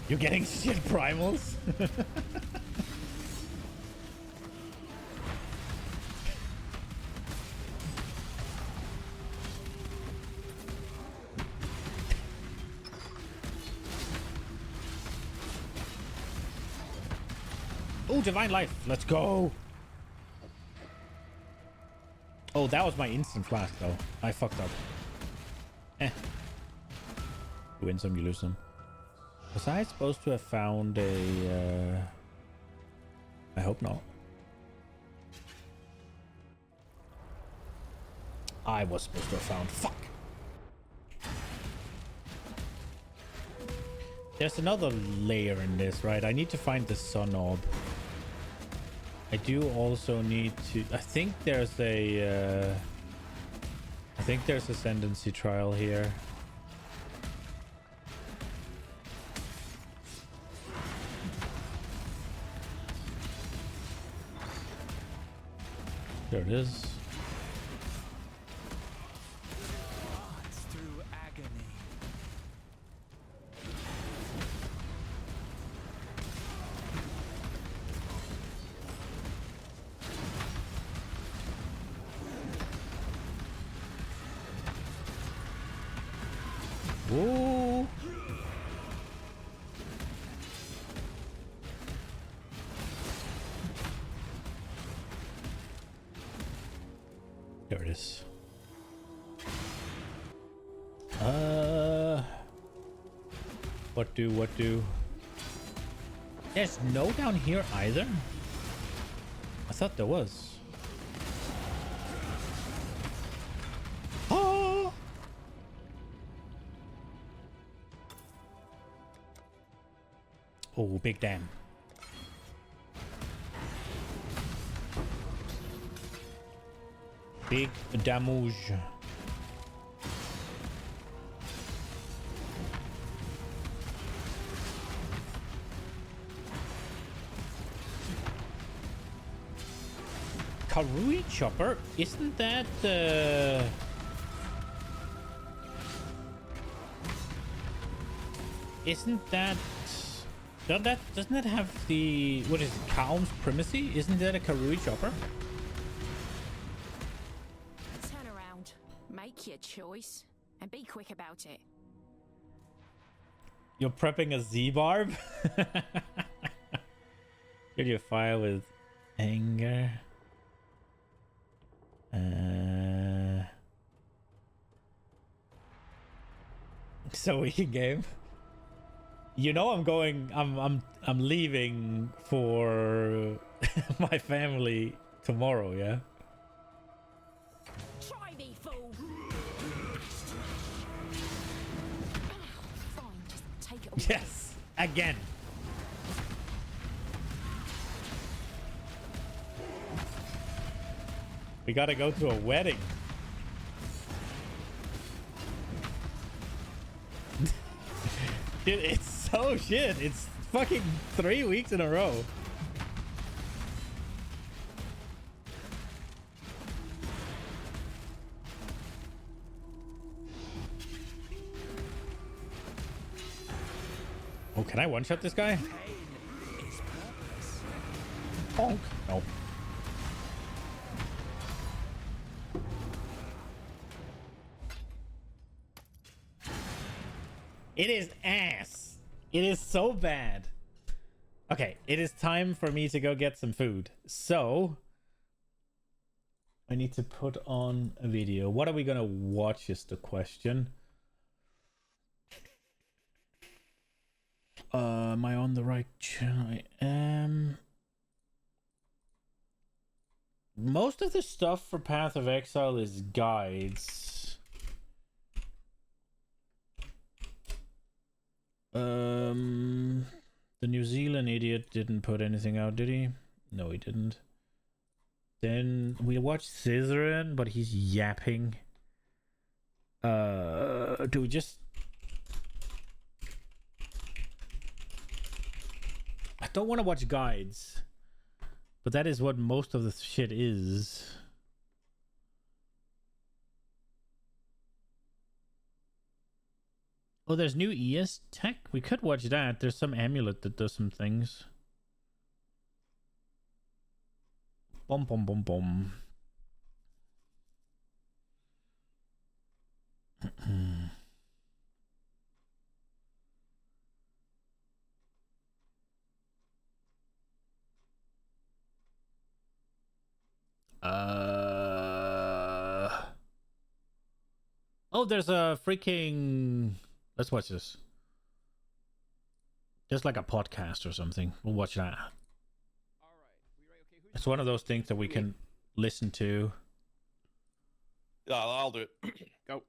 You're getting shit primals? Oh, divine life. Let's go. Oh, that was my instant flash though. I fucked up. You win some, you lose some. Was I supposed to have found a... I hope not. I was supposed to have found... Fuck! There's another layer in this, right? I need to find the sun orb. I do also need to... I think there's a... I think there's ascendancy trial here. There it is. Arts through agony. Whoa! There it is. What do? There's no down here either? I thought there was. Oh! Oh, big damn. Big damage. Karui Chopper? Isn't that Isn't that... Doesn't that have the... What is it? Calm's Primacy? Isn't that a Karui Chopper? Turn around, make your choice, and be quick about it. You're prepping a Z-Barb? Get your fire with anger. So we can game. You know I'm leaving for my family tomorrow, yeah? Try me, fool! Fine, just take it away. Yes! Again! We gotta go to a wedding. Dude, it's so shit. It's fucking 3 weeks in a row. Oh, can I one-shot this guy? Bonk. No. It is ass. It is so bad. Okay, it is time for me to go get some food. So, I need to put on a video. What are we gonna watch is the question. Am I on the right channel? I am. Most of the stuff for Path of Exile is guides. New Zealand idiot didn't put anything out, did he? No, he didn't. Then we watched Scissorin, but he's yapping. Do we just... I don't want to watch guides, but that is what most of the shit is. Oh, there's new ES tech? We could watch that. There's some amulet that does some things. Bum bum bum bum. Oh, there's a freaking... Let's watch this. There's like a podcast or something. We'll watch that. It's one of those things that we can listen to. Yeah, I'll do it. Go.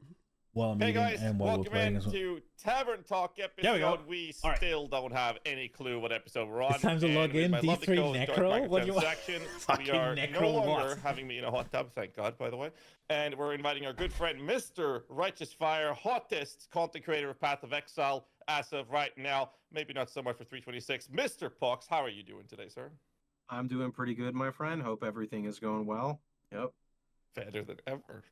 While I'm Hey eating guys, and while we're welcome playing as well. into Tavern Talk episode. There we go. We All right. still don't have any clue what episode we're on. It's time to log in. D3 Necro? What do you want? We are no longer having me in a hot tub, thank God, by the way. And we're inviting our good friend, Mr. Righteous Fire, hottest content creator of Path of Exile as of right now. Maybe not so much for 326. Mr. Pox, how are you doing today, sir? I'm doing pretty good, my friend. Hope everything is going well. Yep. Better than ever.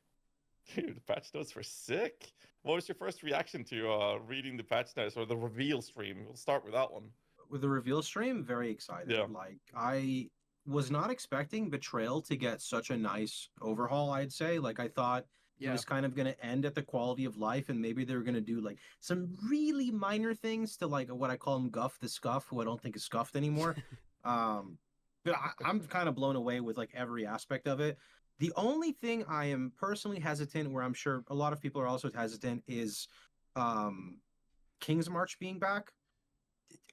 Dude, the patch notes were sick. What was your first reaction to reading the patch notes or the reveal stream? We'll start with that one. With the reveal stream, very excited. Yeah. Like, I was not expecting Betrayal to get such a nice overhaul, I'd say. Like, I thought it was kind of going to end at the quality of life, and maybe they were going to do, like, some really minor things to, like, what I call him Guff the Scuff, who I don't think is scuffed anymore. But I'm kind of blown away with, like, every aspect of it. The only thing I am personally hesitant, where I'm sure a lot of people are also hesitant, is King's March being back.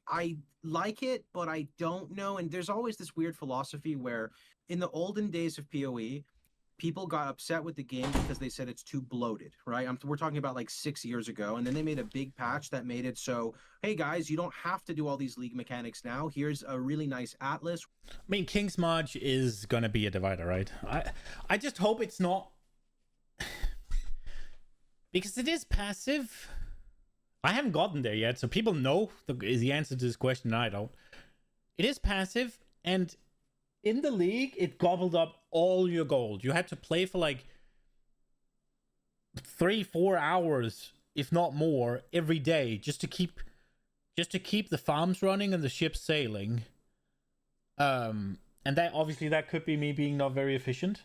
I like it, but I don't know. And there's always this weird philosophy where in the olden days of PoE, people got upset with the game because they said it's too bloated, right? We're talking about like 6 years ago. And then they made a big patch that made it so, hey guys, you don't have to do all these league mechanics now. Here's a really nice atlas. I mean, King's March is going to be a divider, right? I just hope it's not. Because it is passive. I haven't gotten there yet, so people know the answer to this question. I don't. It is passive, and in the league, it gobbled up all your gold. You had to play for like 3-4 hours, if not more, every day just to keep the farms running and the ships sailing. And that obviously that could be me being not very efficient.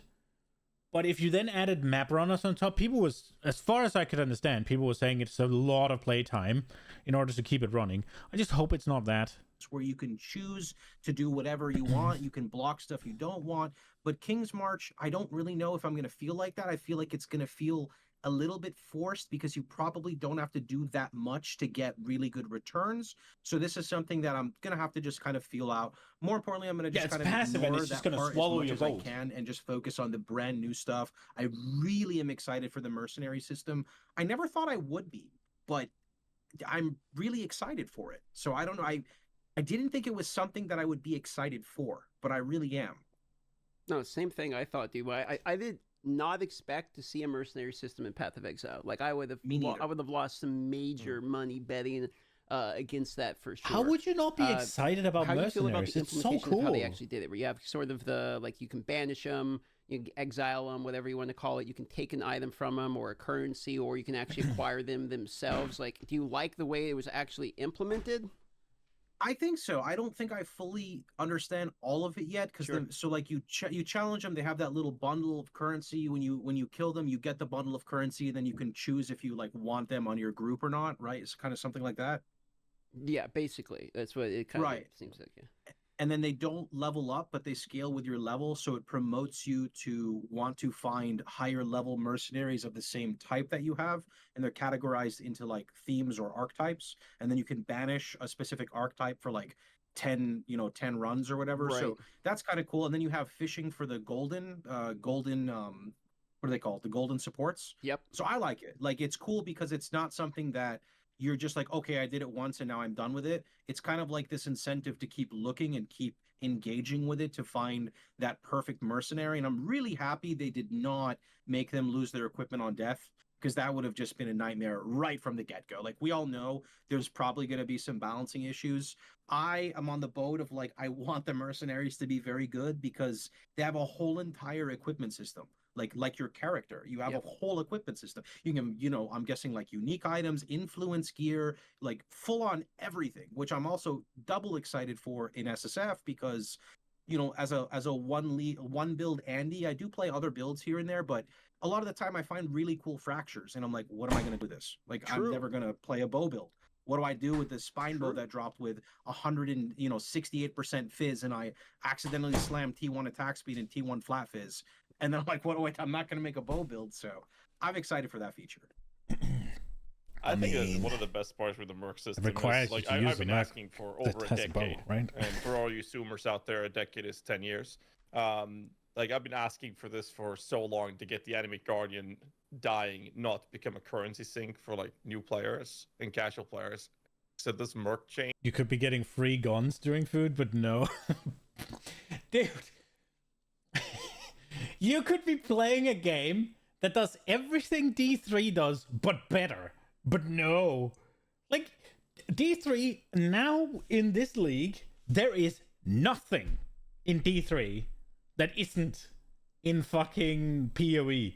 But if you then added map runners on top, people was, as far as I could understand, people were saying it's a lot of playtime in order to keep it running. I just hope it's not that. Where you can choose to do whatever you want. You can block stuff you don't want. But King's March, I don't really know if I'm going to feel like that. I feel like it's going to feel a little bit forced because you probably don't have to do that much to get really good returns. So this is something that I'm going to have to just kind of feel out. More importantly, I'm going to just kind of passive and it's just going to swallow your gold. I can and just focus on the brand new stuff. I really am excited for the mercenary system. I never thought I would be, but I'm really excited for it. So I don't know. I didn't think it was something that I would be excited for, but I really am. No, same thing I thought, dude. I did not expect to see a mercenary system in Path of Exile. Like I would have lost some major money betting against that for sure. How would you not be excited about mercenaries? How do you feel about the it's so implementation cool. of how they actually did it, where you have sort of the, like, you can banish them, you can exile them, whatever you want to call it. You can take an item from them or a currency, or you can actually acquire them themselves. Like, do you like the way it was actually implemented? I think so. I don't think I fully understand all of it yet, because so like you challenge them. They have that little bundle of currency. When you kill them, you get the bundle of currency, and then you can choose if you like want them on your group or not. Right? It's kind of something like that. Yeah, basically, that's what it kind of seems like. Yeah. And then they don't level up, but they scale with your level, so it promotes you to want to find higher level mercenaries of the same type that you have, and they're categorized into like themes or archetypes, and then you can banish a specific archetype for like 10 runs or whatever. Right. So that's kind of cool. And then you have fishing for the golden what do they call it? The golden supports. Yep. So I like it. Like, it's cool because it's not something that you're just like, okay, I did it once and now I'm done with it. It's kind of like this incentive to keep looking and keep engaging with it to find that perfect mercenary. And I'm really happy they did not make them lose their equipment on death, because that would have just been a nightmare right from the get-go. Like, we all know there's probably going to be some balancing issues. I am on the boat of, like, I want the mercenaries to be very good because they have a whole entire equipment system. Like your character, you have a whole equipment system. You can, I'm guessing, like, unique items, influence gear, like full on everything, which I'm also double excited for in SSF because, as a one build Andy, I do play other builds here and there, but a lot of the time I find really cool fractures, and I'm like, what am I going to do this? Like, I'm never going to play a bow build. What do I do with this spine bow that dropped with 68% fizz, and I accidentally slammed T1 attack speed and T1 flat fizz? And then I'm like, I'm not going to make a bow build. So I'm excited for that feature. I think that's one of the best parts with the Merc system. Requires Like, you to use I've been a Merc asking for over a that has a decade. bow, right? And for all you Zoomers out there, a decade is 10 years. Like, I've been asking for this for so long to get the Enemy Guardian dying not become a currency sink for, like, new players and casual players. So this Merc chain. You could be getting free guns during food, but no. Dude. You could be playing a game that does everything D3 does, but better. But no. Like, D3, now in this league, there is nothing in D3 that isn't in fucking PoE.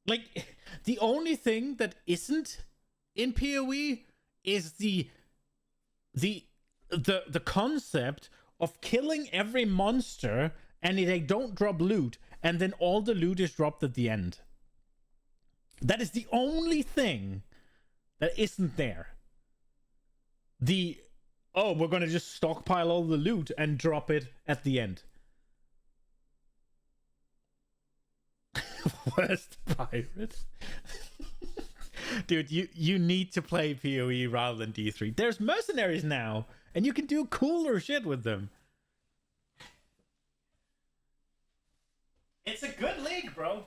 Like, the only thing that isn't in PoE is the concept of killing every monster and they don't drop loot, and then all the loot is dropped at the end. That is the only thing that isn't there. We're gonna just stockpile all the loot and drop it at the end. Worst pirate. Dude, you need to play PoE rather than D3. There's mercenaries now, and you can do cooler shit with them. It's a good league, bro.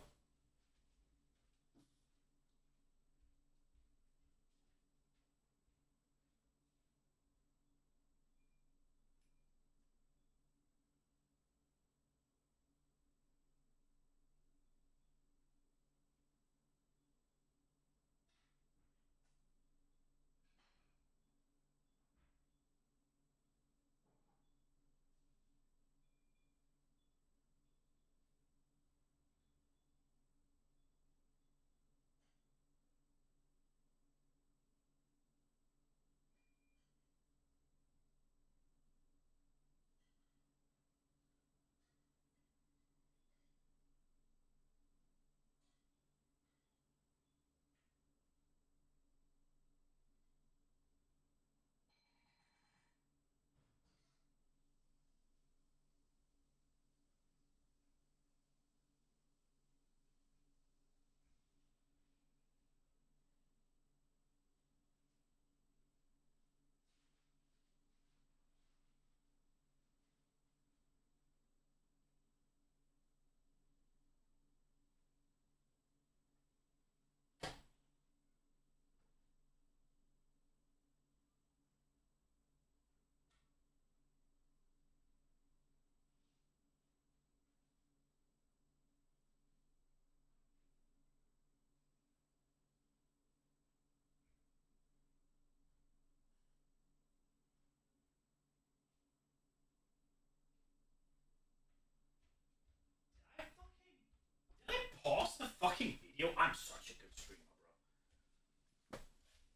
Pause the fucking video. I'm such a good streamer,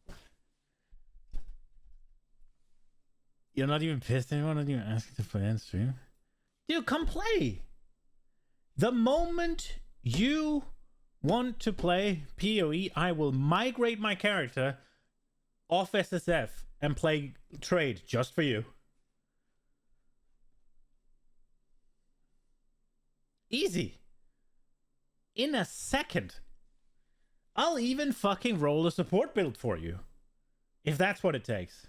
bro. You're not even pissed anymore? Not even asking to play on stream? Dude, come play. The moment you want to play PoE, I will migrate my character off SSF and play trade just for you. Easy. In a second. I'll even fucking roll a support build for you. If that's what it takes.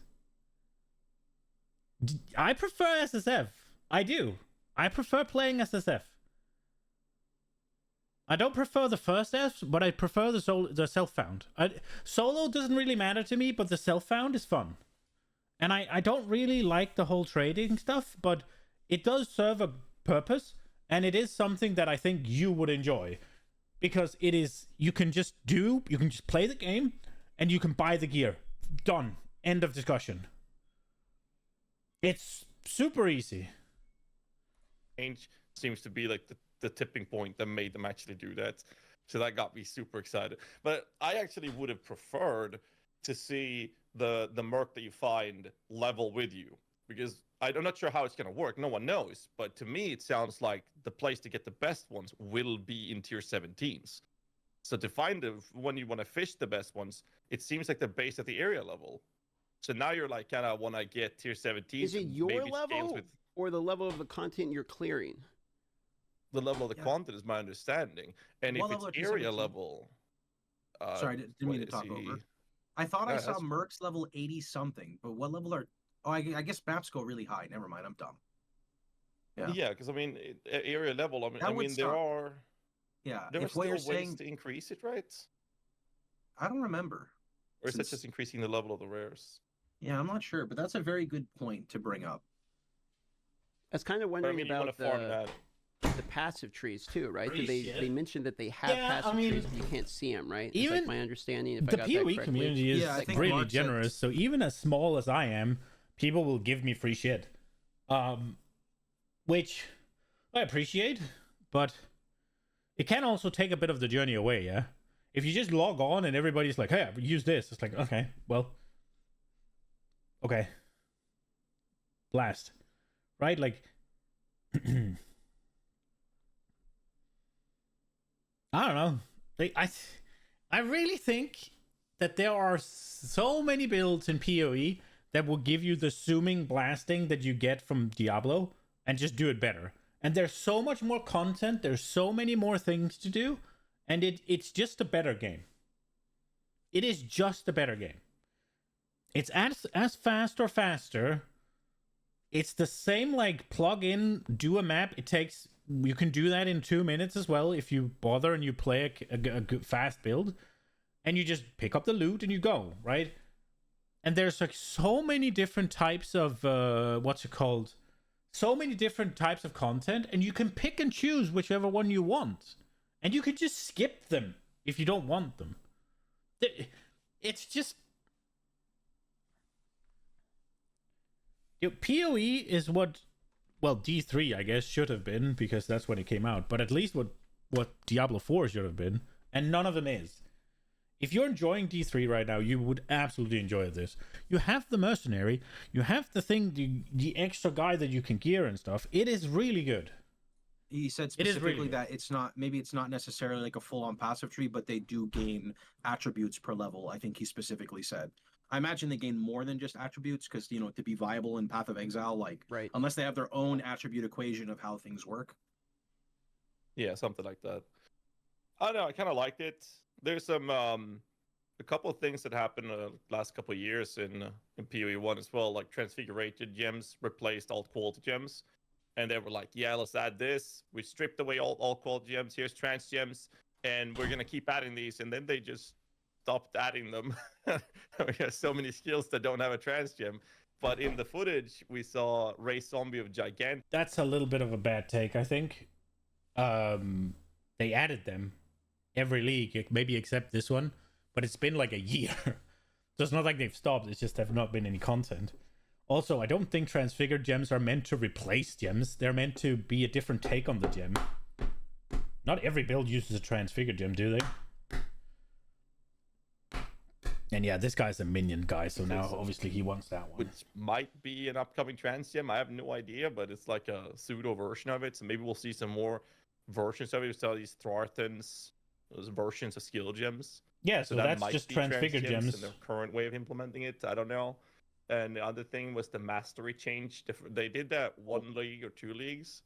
I prefer SSF. I do. I prefer playing SSF. I don't prefer the first F, but I prefer the self-found. Solo doesn't really matter to me, but the self-found is fun. And I don't really like the whole trading stuff, but it does serve a purpose, and it is something that I think you would enjoy. Because it is, you can just play the game, and you can buy the gear. Done. End of discussion. It's super easy. Change seems to be like the tipping point that made them actually do that. So that got me super excited. But I actually would have preferred to see the merc that you find level with you, because I'm not sure how it's going to work. No one knows. But to me, it sounds like the place to get the best ones will be in tier 17s. So to find when you want to fish the best ones, it seems like they're based at the area level. So now you're like, kind of want to get tier 17s. Is it your level or the level of the content you're clearing? The level of the content is my understanding. And What if level it's are you area 17? level... Sorry, didn't mean to talk over. I thought I saw Mercs level 80 something, but what level are... Oh, I guess maps go really high. Never mind, I'm dumb. Yeah, because I mean, area level, I mean there are... Yeah, there are if what still you're ways saying... to increase it, right? I don't remember. Or is that just increasing the level of the rares? Yeah, I'm not sure, but that's a very good point to bring up. I was kind of wondering about the passive trees too, right? They mentioned that they have passive trees, but you can't see them, right? Even like my understanding, if the I got that PoE correctly. community is really generous, so even as small as I am, people will give me free shit, which I appreciate, but it can also take a bit of the journey away. Yeah, if you just log on and everybody's like, "Hey, use this," it's like, okay, well, okay, blast, right? Like. I don't know. I really think that there are so many builds in PoE that will give you the zooming blasting that you get from Diablo and just do it better. And there's so much more content. There's so many more things to do. And it's just a better game. It is just a better game. It's as fast or faster. It's the same, like, plug in, do a map. You can do that in 2 minutes as well if you bother and you play a fast build, and you just pick up the loot and you go, right? And there's like so many different types of so many different types of content, and you can pick and choose whichever one you want, and you can just skip them if you don't want them. It's just PoE is what, well, D3 I guess should have been, because that's when it came out, but at least what Diablo 4 should have been, and none of them is. If you're enjoying D3 right now, you would absolutely enjoy this. You have the mercenary, you have the thing, the extra guy that you can gear and stuff. It is really good. He said specifically that it's not necessarily like a full-on passive tree, but they do gain attributes per level. I think he specifically said. I imagine they gain more than just attributes, because, you know, to be viable in Path of Exile, like, unless they have their own attribute equation of how things work. Yeah, something like that. I don't know, I kind of liked it. There's some a couple of things that happened last couple of years in PoE 1 as well, like transfiguration gems replaced alt quality gems, and they were like, yeah, let's add this. We stripped away all quality gems. Here's trans gems, and we're gonna keep adding these. And then they just stopped adding them. We have so many skills that don't have a trans gem. But in the footage, we saw Race Zombie of Gigant. That's a little bit of a bad take, I think. They added them every league, maybe except this one, but it's been like a year. So it's not like they've stopped, it's just have not been any content. Also, I don't think transfigured gems are meant to replace gems. They're meant to be a different take on the gem. Not every build uses a transfigured gem, do they? And yeah, this guy's a minion guy, so now obviously he wants that one. Which might be an upcoming trans gem. I have no idea, but it's like a pseudo version of it. So maybe we'll see some more versions of it. So these Trarthus, those versions of skill gems. Yeah, so that's just transfigured gems. In their current way of implementing it. I don't know. And the other thing was the mastery change. They did that 1 league or 2 leagues.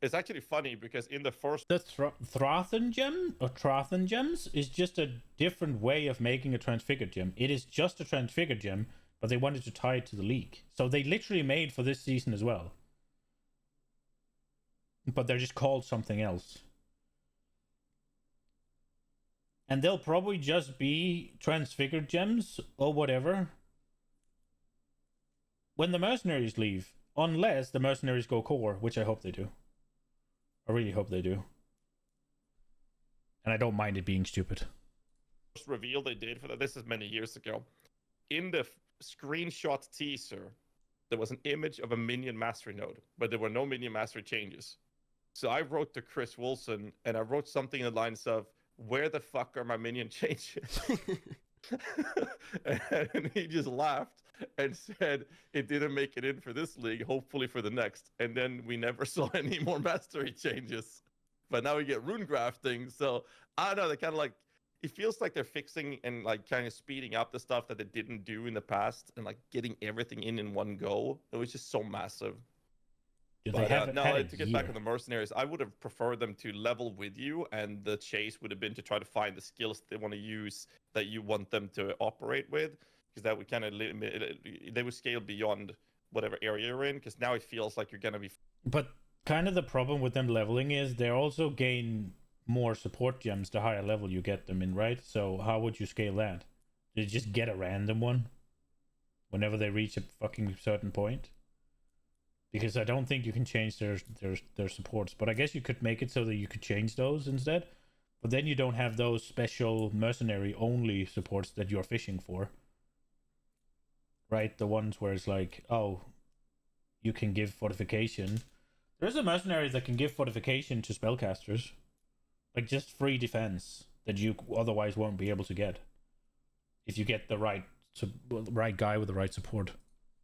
It's actually funny because in the first... The Trarthus gem, or Trarthus gems, is just a different way of making a transfigured gem. It is just a transfigured gem, but they wanted to tie it to the league. So they literally made for this season as well. But they're just called something else. And they'll probably just be transfigured gems or whatever when the mercenaries leave. Unless the mercenaries go core, which I hope they do. I really hope they do. And I don't mind it being stupid. First reveal they did for that, this is many years ago. In the screenshot teaser, there was an image of a minion mastery node, but there were no minion mastery changes. So I wrote to Chris Wilson, and I wrote something in the lines of, where the fuck are my minion changes? And he just laughed and said it didn't make it in for this league, hopefully for the next. And then we never saw any more mastery changes. But now we get rune grafting, so I don't know, they kind of like, it feels like they're fixing and like kind of speeding up the stuff that they didn't do in the past and like getting everything in one go. It was just so massive. But to get back on the mercenaries, I would have preferred them to level with you, and the chase would have been to try to find the skills they want to use that you want them to operate with, because that would kind of they would scale beyond whatever area you're in. Because now it feels like you're gonna be. But kind of the problem with them leveling is they also gain more support gems the higher level you get them in, right? So how would you scale that? You just get a random one whenever they reach a fucking certain point? Because I don't think you can change their supports, but I guess you could make it so that you could change those instead. But then you don't have those special mercenary only supports that you're fishing for, right? The ones where it's like, oh, you can give fortification. There's a mercenary that can give fortification to spellcasters, like just free defense that you otherwise won't be able to get if you get the right guy with the right support.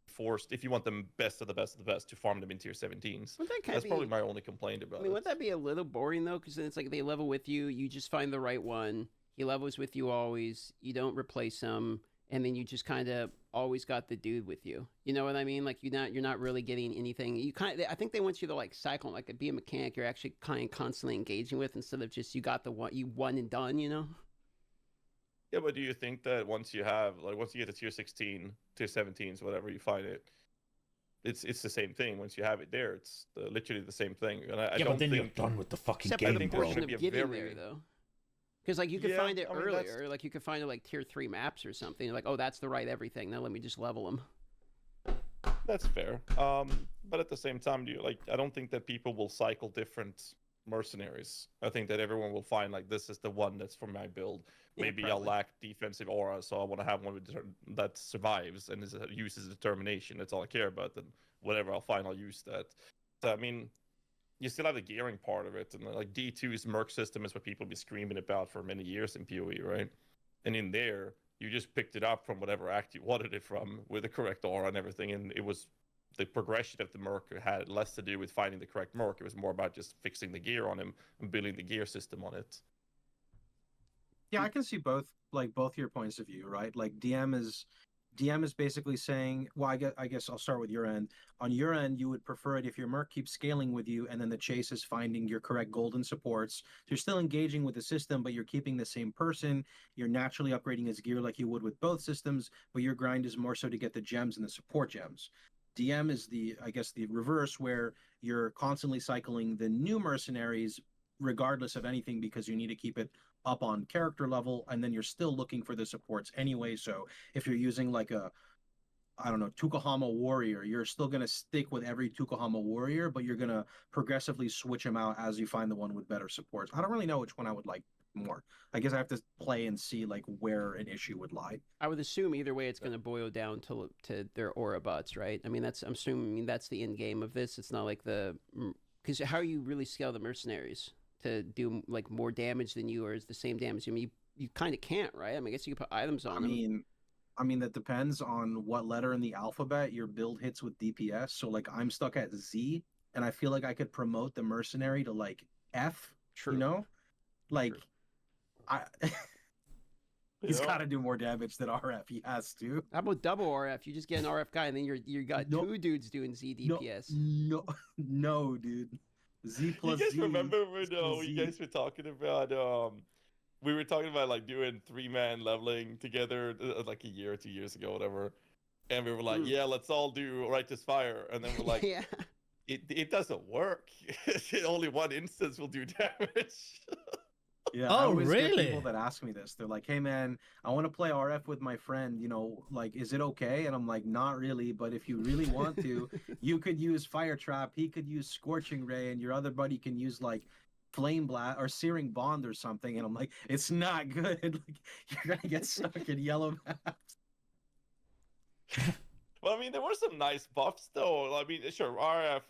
Forced, if you want them best of the best of the best, to farm them into your 17s. That's probably my only complaint about it. Wouldn't that be a little boring though? Because then it's like they level with you, you just find the right one. He levels with you always. You don't replace him, and then you just kind of always got the dude with you. You know what I mean? Like you're not really getting anything. You I think they want you to like cycle, like be a mechanic. You're actually kind of constantly engaging with, instead of just you got the one and done. You know? Yeah, but do you think that once you get to tier 16, tier 17s, whatever, you find it, it's the same thing. Once you have it there, it's literally the same thing. And I don't but then think you're done with the fucking Except game, for the bro. portion of getting there, though. Because like you could find it earlier, like you could find it like tier 3 maps or something. Like, oh, that's the right everything. Now let me just level them. That's fair. But at the same time, I don't think that people will cycle different mercenaries. I think that everyone will find like, this is the one that's for my build. Maybe I'll lack defensive aura, so I want to have one that survives and uses determination. That's all I care about. Then whatever I'll find, I'll use that. So, I mean, you still have the gearing part of it, and like D2's merc system is what people have been screaming about for many years in PoE, right? And in there, you just picked it up from whatever act you wanted it from with the correct aura and everything, and it was the progression of the merc had less to do with finding the correct merc. It was more about just fixing the gear on him and building the gear system on it. Yeah, I can see both your points of view, right? Like DM is basically saying, well, I guess I'll start with your end. On your end, you would prefer it if your merc keeps scaling with you, and then the chase is finding your correct golden supports. So you're still engaging with the system, but you're keeping the same person. You're naturally upgrading his gear like you would with both systems, but your grind is more so to get the gems and the support gems. DM is the reverse, where you're constantly cycling the new mercenaries regardless of anything, because you need to keep it up on character level, and then you're still looking for the supports anyway. So if you're using like a, I don't know, Tukahama warrior, you're still going to stick with every Tukahama warrior, but you're going to progressively switch them out as you find the one with better supports. I don't really know which one I would like more. I guess I have to play and see like where an issue would lie. I would assume either way it's going to boil down to their aura bots, right? I mean, I'm assuming that's the end game of this. It's not like because how you really scale the mercenaries to do like more damage than you, or is the same damage? I mean, you kind of can't, right? I mean, I guess you can put items on them. I mean, that depends on what letter in the alphabet your build hits with DPS. So like I'm stuck at Z, and I feel like I could promote the mercenary to like F. True. You know, like True. He's got to do more damage than RF. He has to. How about double RF? You just get an RF guy, and then you got two dudes doing Z DPS. No, dude. Z plus Z. You guys Z remember when you guys were talking about we were talking about like doing 3-man leveling together like a year or 2 years ago, whatever, and we were like, yeah, let's all do Righteous Fire, and then we're like, yeah, it doesn't work. Only one instance will do damage. Yeah, I Oh, always get really? people that ask me this. They're like, "Hey, man, I want to play RF with my friend. You know, like, is it okay?" And I'm like, "Not really, but if you really want to, you could use Fire Trap. He could use Scorching Ray, and your other buddy can use like Flame Blast or Searing Bond or something." And I'm like, "It's not good. Like, you're gonna get stuck in yellow maps." Well, I mean, there were some nice buffs though. I mean, sure, RF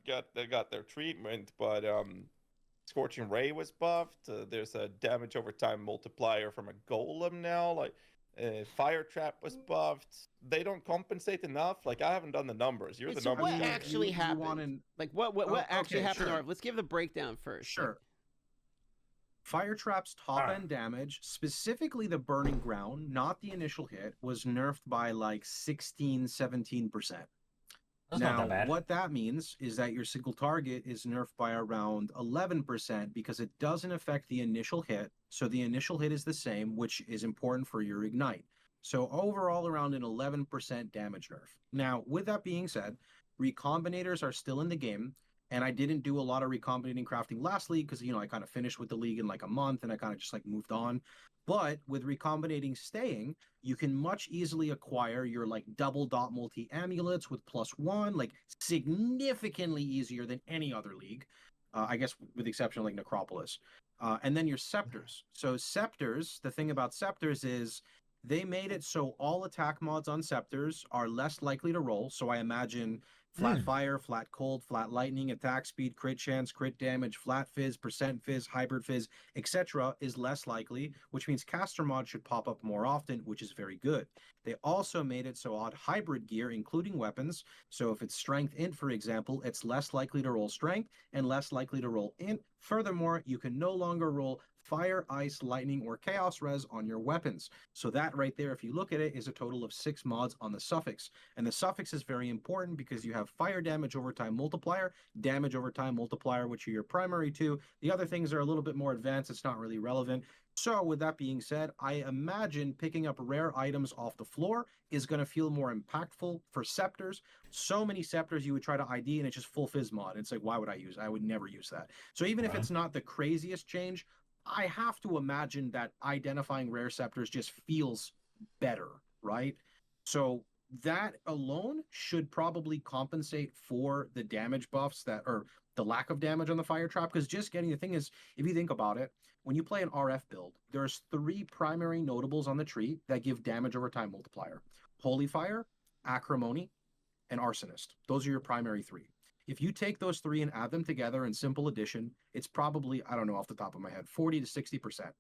got their treatment, but Scorching Ray was buffed. There's a damage over time multiplier from a golem now. Like, Fire Trap was buffed. They don't compensate enough. Like, I haven't done the numbers. You're the So numbers what guy. actually happened? wanna- Like what Oh, actually okay, happened? sure. Or let's give the breakdown first. Like, Sure. Fire Trap's top end damage, specifically the Burning Ground, not the initial hit, was nerfed by like 16-17%. That's Now, not that bad. what that means is that your single target is nerfed by around 11% because it doesn't affect the initial hit. So the initial hit is the same, which is important for your ignite. So overall, around an 11% damage nerf. Now, with that being said, recombinators are still in the game. And I didn't do a lot of recombinating crafting last league because, you know, I kind of finished with the league in like a month and I kind of just like moved on. But with recombinating staying, you can much easily acquire your like double dot multi amulets with +1, like significantly easier than any other league. I guess with the exception of like Necropolis. And then your scepters. So scepters, the thing about scepters is they made it so all attack mods on scepters are less likely to roll. So I imagine flat fire, flat cold, flat lightning, attack speed, crit chance, crit damage, flat fizz, percent fizz, hybrid fizz, etc. is less likely, which means caster mod should pop up more often, which is very good. They also made it so odd hybrid gear, including weapons. So if it's strength int, for example, it's less likely to roll strength and less likely to roll int. Furthermore, you can no longer roll fire, ice, lightning, or chaos res on your weapons. So that right there, if you look at it, is a total of 6 mods on the suffix. And the suffix is very important because you have fire damage over time multiplier, damage over time multiplier, which are your primary two. The other things are a little bit more advanced. It's not really relevant. So with that being said, I imagine picking up rare items off the floor is going to feel more impactful for scepters. So many scepters you would try to ID and it's just full fizz mod. It's like, why would I use it? I would never use that. So even if it's not the craziest change, I have to imagine that identifying rare scepters just feels better, right? So that alone should probably compensate for the damage buffs that, or the lack of damage on the fire trap. Because just getting, the thing is, if you think about it, when you play an RF build, there's 3 primary notables on the tree that give damage over time multiplier: Holy Fire, Acrimony, and Arsonist. Those are your primary 3. If you take those 3 and add them together in simple addition, it's probably, I don't know off the top of my head, 40 to 60%.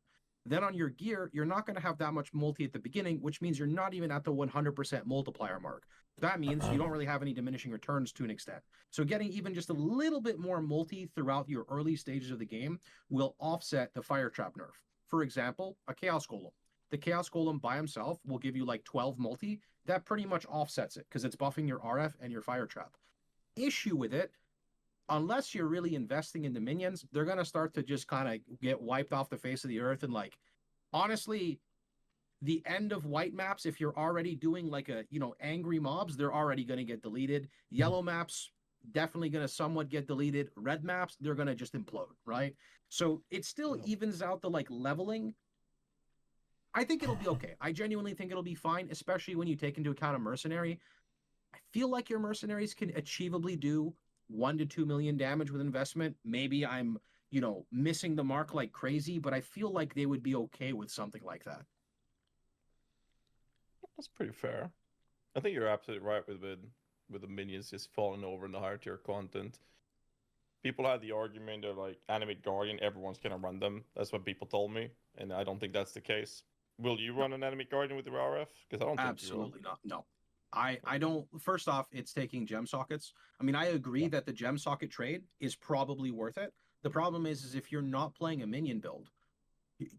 Then on your gear, you're not going to have that much multi at the beginning, which means you're not even at the 100% multiplier mark. That means you don't really have any diminishing returns to an extent. So getting even just a little bit more multi throughout your early stages of the game will offset the fire trap nerf. For example, a Chaos Golem. The Chaos Golem by himself will give you like 12 multi. That pretty much offsets it because it's buffing your RF and your fire trap. Issue with it, unless you're really investing in the minions, they're going to start to just kind of get wiped off the face of the earth. And like, honestly, the end of white maps, if you're already doing like a, you know, angry mobs, they're already going to get deleted. Yellow maps, definitely going to somewhat get deleted. Red maps, they're going to just implode, right? So it still evens out the like leveling. I think it'll be okay. I genuinely think it'll be fine, especially when you take into account a mercenary. I feel like your mercenaries can achievably do 1 to 2 million damage with investment. Maybe I'm, you know, missing the mark like crazy, but I feel like they would be okay with something like that. That's pretty fair. I think you're absolutely right with the minions just falling over in the higher tier content. People had the argument of like Animate Guardian, everyone's gonna run them. That's what people told me, and I don't think that's the case. Will you run an Animate Guardian with your RF? Because I don't think Absolutely not. No. I don't. First off, it's taking gem sockets. I mean, I agree that the gem socket trade is probably worth it. The problem is if you're not playing a minion build,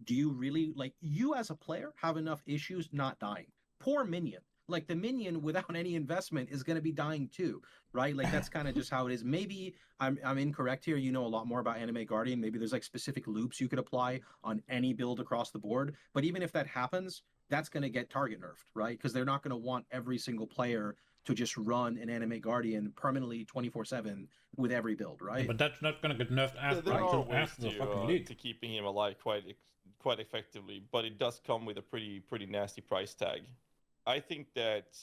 do you really, like, you as a player have enough issues not dying? Poor minion. Like, the minion without any investment is going to be dying too, right? Like, that's kind of just how it is. Maybe I'm incorrect here. You know a lot more about Animate Guardian. Maybe there's like specific loops you could apply on any build across the board. But even if that happens, that's going to get target nerfed, right? Because they're not going to want every single player to just run an Animate Guardian permanently 24/7 with every build, right? Yeah, but that's not gonna get nerfed after, there are ways after the fucking league. to keeping him alive quite effectively, but it does come with a pretty nasty price tag. I think that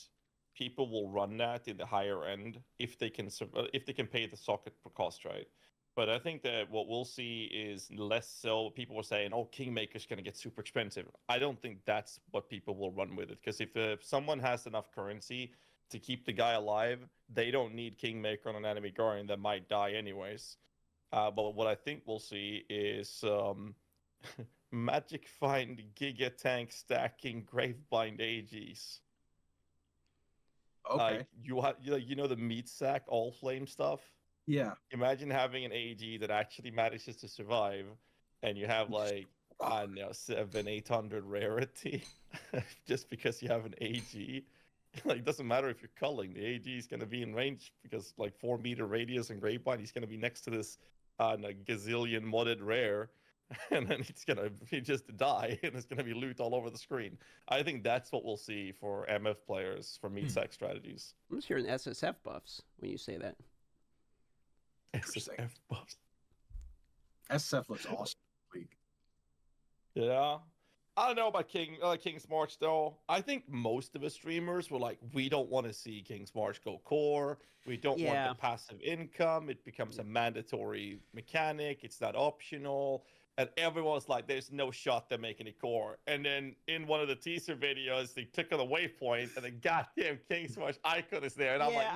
people will run that in the higher end if they can pay the socket per cost, right? But I think that what we'll see is less so. People were saying, "Oh, Kingmaker's going to get super expensive." I don't think that's what people will run with it, because if someone has enough currency to keep the guy alive, they don't need Kingmaker on an enemy guardian that might die anyways. But what I think we'll see is Magic Find Giga Tank stacking Gravebind AGs. Okay. You know the meat sack all flame stuff. Yeah. Imagine having an AG that actually manages to survive, and you have like, I don't know, 700-800 rarity just because you have an AG. Like, it doesn't matter if you're culling, the AG is going to be in range because like 4-meter radius and Gravebind, he's going to be next to this gazillion modded rare, and then he just die, and it's going to be loot all over the screen. I think that's what we'll see for MF players for meat sack strategies. I'm just hearing SSF buffs when you say that. SSF buffs. SSF looks awesome. Yeah. I don't know about King's March though. I think most of the streamers were like, we don't want to see King's March go core. We don't want the passive income. It becomes a mandatory mechanic. It's not optional. And everyone was like, there's no shot they're making it core. And then in one of the teaser videos, they took on the waypoint, and the goddamn King's March icon is there. And I'm like,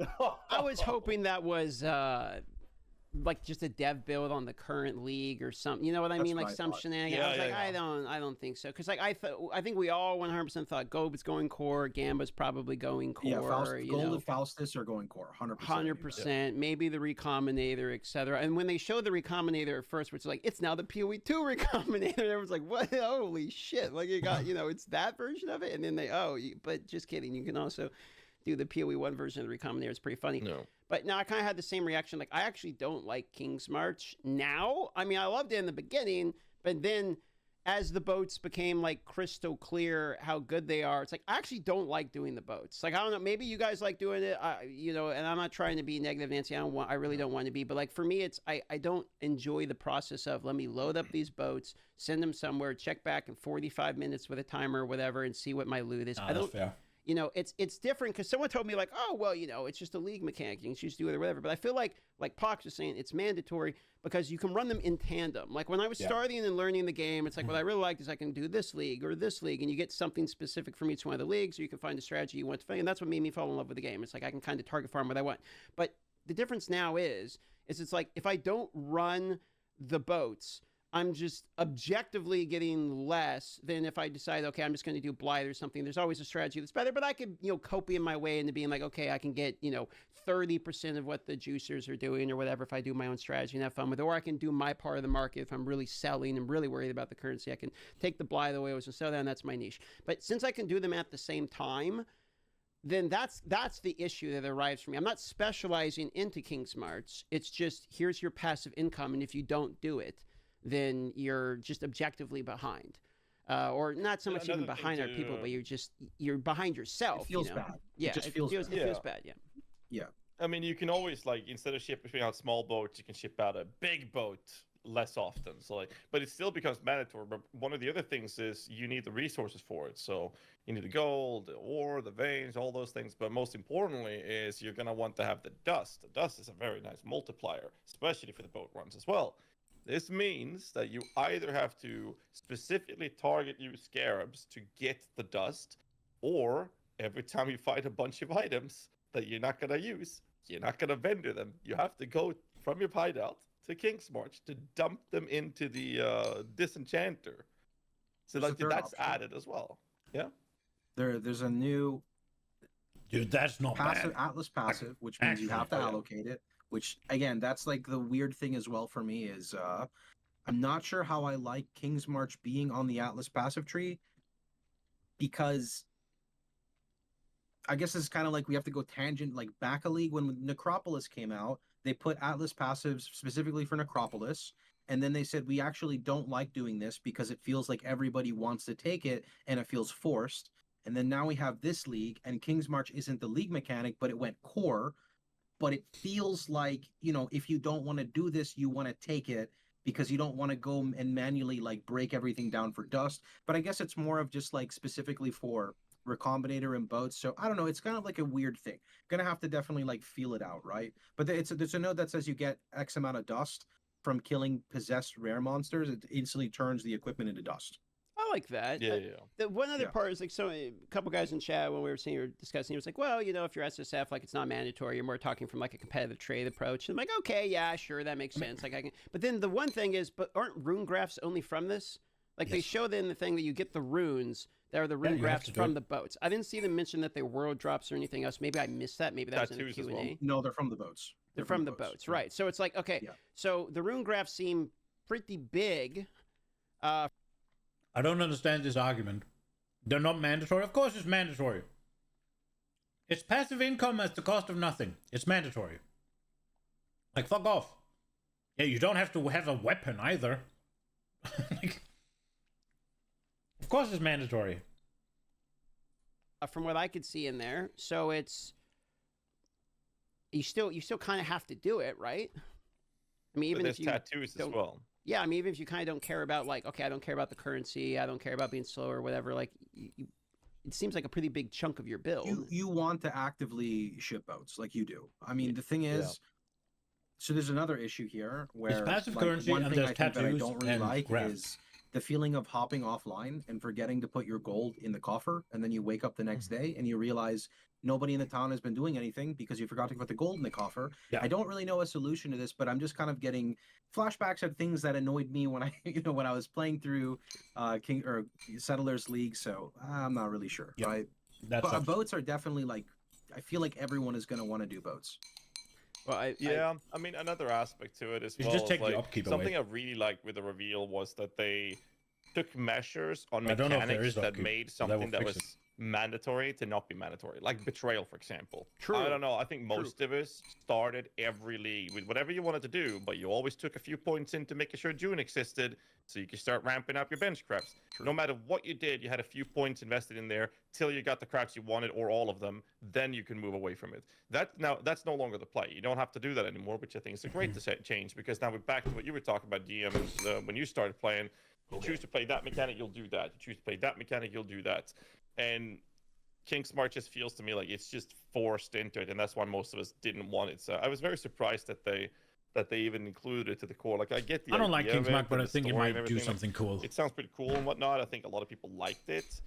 no. I was hoping that was like just a dev build on the current league or something. You know what I mean? Like some shenanigans. I was like, I don't think so. Because like I think we all 100% thought Gobe's going core, Gamba's probably going core. Yeah, Gold and Faustus are going core, 100%. 100%. Maybe the Recombinator, etc. And when they showed the Recombinator at first, which is like, it's now the PoE 2 Recombinator, everyone's like, what? Holy shit. Like you got, it's that version of it. And then but just kidding. You can also do the PoE 1 version of the Recombinator. It's pretty funny. No. But now I kind of had the same reaction. Like, I actually don't like King's March now. I mean, I loved it in the beginning, but then as the boats became like crystal clear how good they are, it's like, I actually don't like doing the boats. Like, I don't know, maybe you guys like doing it, and I'm not trying to be negative, Nancy. I really don't want to be, but like for me, it's, I don't enjoy the process of, let me load up these boats, send them somewhere, check back in 45 minutes with a timer or whatever, and see what my loot is. I don't, fair. It's different because someone told me like, oh, well, it's just a league mechanic. You can choose to do it or whatever. But I feel like Pox was saying, it's mandatory because you can run them in tandem. Like when I was starting and learning the game, it's like, what I really liked is I can do this league or this league, and you get something specific from each one of the leagues, or you can find a strategy you want to play. And that's what made me fall in love with the game. It's like I can kind of target farm what I want. But the difference now is it's like if I don't run the boats, I'm just objectively getting less than if I decide, okay, I'm just going to do Blight or something. There's always a strategy that's better, but I could, copy my way into being like, okay, I can get, 30% of what the juicers are doing or whatever if I do my own strategy and have fun with it. Or I can do my part of the market if I'm really selling and really worried about the currency. I can take the Blight away, I was going to sell that, and that's my niche. But since I can do them at the same time, then that's the issue that arrives for me. I'm not specializing into King's March. It's just, here's your passive income, and if you don't do it, then you're just objectively behind. Or not so much even behind other people, but you're behind yourself. It feels bad. Yeah, it just feels bad. It feels bad, yeah. Yeah. I mean, you can always, like, instead of shipping out small boats, you can ship out a big boat less often. So, like, but it still becomes mandatory. But one of the other things is you need the resources for it. So you need the gold, the ore, the veins, all those things. But most importantly is you're going to want to have the dust. The dust is a very nice multiplier, especially for the boat runs as well. This means that you either have to specifically target your scarabs to get the dust, or every time you find a bunch of items that you're not going to use, you're not going to vendor them. You have to go from your hideout to King's March to dump them into the Disenchanter. So like that's added as well. Yeah. There's a new Dude, that's not passive, bad. Atlas passive, which means you have to allocate it. Which, again, that's like the weird thing as well for me is I'm not sure how I like King's March being on the Atlas passive tree, because I guess it's kind of like we have to go tangent, like back a league when Necropolis came out, they put Atlas passives specifically for Necropolis, and then they said, we actually don't like doing this because it feels like everybody wants to take it and it feels forced. And then now we have this league, and King's March isn't the league mechanic, but it went core. But it feels like, if you don't want to do this, you want to take it. because you don't want to go and manually like break everything down for dust. But I guess it's more of just like specifically for Recombinator and boats. So I don't know. It's kind of like a weird thing. Gonna have to definitely like feel it out, right? But there's a note that says you get X amount of dust from killing possessed rare monsters. It instantly turns the equipment into dust. I like that. Yeah, The one other part is like, so a couple guys in chat when we were discussing, he was like, well, you know, if you're SSF, like it's not mandatory. You're more talking from like a competitive trade approach. And I'm like, okay, yeah, sure, that makes sense. Like I can, but then the one thing is, but aren't rune graphs only from this? Like they show in the thing that you get the runes that are the rune graphs from the boats. I didn't see them mention that they were world drops or anything else. Maybe I missed that. Maybe that was in the Q&A. Well. No, they're from the boats. They're from the boats, right? So it's like, okay, so the rune graphs seem pretty big. I don't understand this argument. They're not mandatory. Of course it's mandatory. It's passive income at the cost of nothing. It's mandatory. Like, fuck off. Yeah, you don't have to have a weapon either. Like, of course it's mandatory. From what I could see in there, so it's you still kind of have to do it, right? I mean, even if you tattoos as well. Yeah, I mean, even if you kind of don't care about like, okay, I don't care about the currency, I don't care about being slow or whatever. Like, it seems like a pretty big chunk of your build. You want to actively ship boats, like you do. I mean, the thing is, so there's another issue here where it's passive like, currency one and thing there's I think that I tattoos don't really and like craft. is the feeling of hopping offline and forgetting to put your gold in the coffer, and then you wake up the next day and you realize nobody in the town has been doing anything because you forgot to put the gold in the coffer. I don't really know a solution to this, but I'm just kind of getting flashbacks of things that annoyed me when I, when I was playing through King or Settlers League. So I'm not really sure. Right? But boats are definitely like, I feel like everyone is going to want to do boats. Well, I mean, another aspect to it as well. Just take like, the upkeep something away. I really liked with the reveal was that they took measures on I don't know if there mechanics is that upkeep. made That will something that fix was it. mandatory to not be mandatory, like betrayal, for example. True. I don't know. I think most of us started every league with whatever you wanted to do, but you always took a few points into making sure June existed, so you could start ramping up your bench crafts. No matter what you did, you had a few points invested in there till you got the crafts you wanted, or all of them. Then you can move away from it. That's no longer the play. You don't have to do that anymore, which I think is a great change, because now we're back to what you were talking about, DM, when you started playing. You choose to play that mechanic, you'll do that. You choose to play that mechanic, you'll do that. And Kingsmart just feels to me like it's just forced into it, and that's why most of us didn't want it. So I was very surprised that they even included it to the core. Like, I get the I don't like idea of Kingsmart, it, but and I the think it story and might do everything. Like, something cool. It sounds pretty cool and whatnot. I think a lot of people liked it,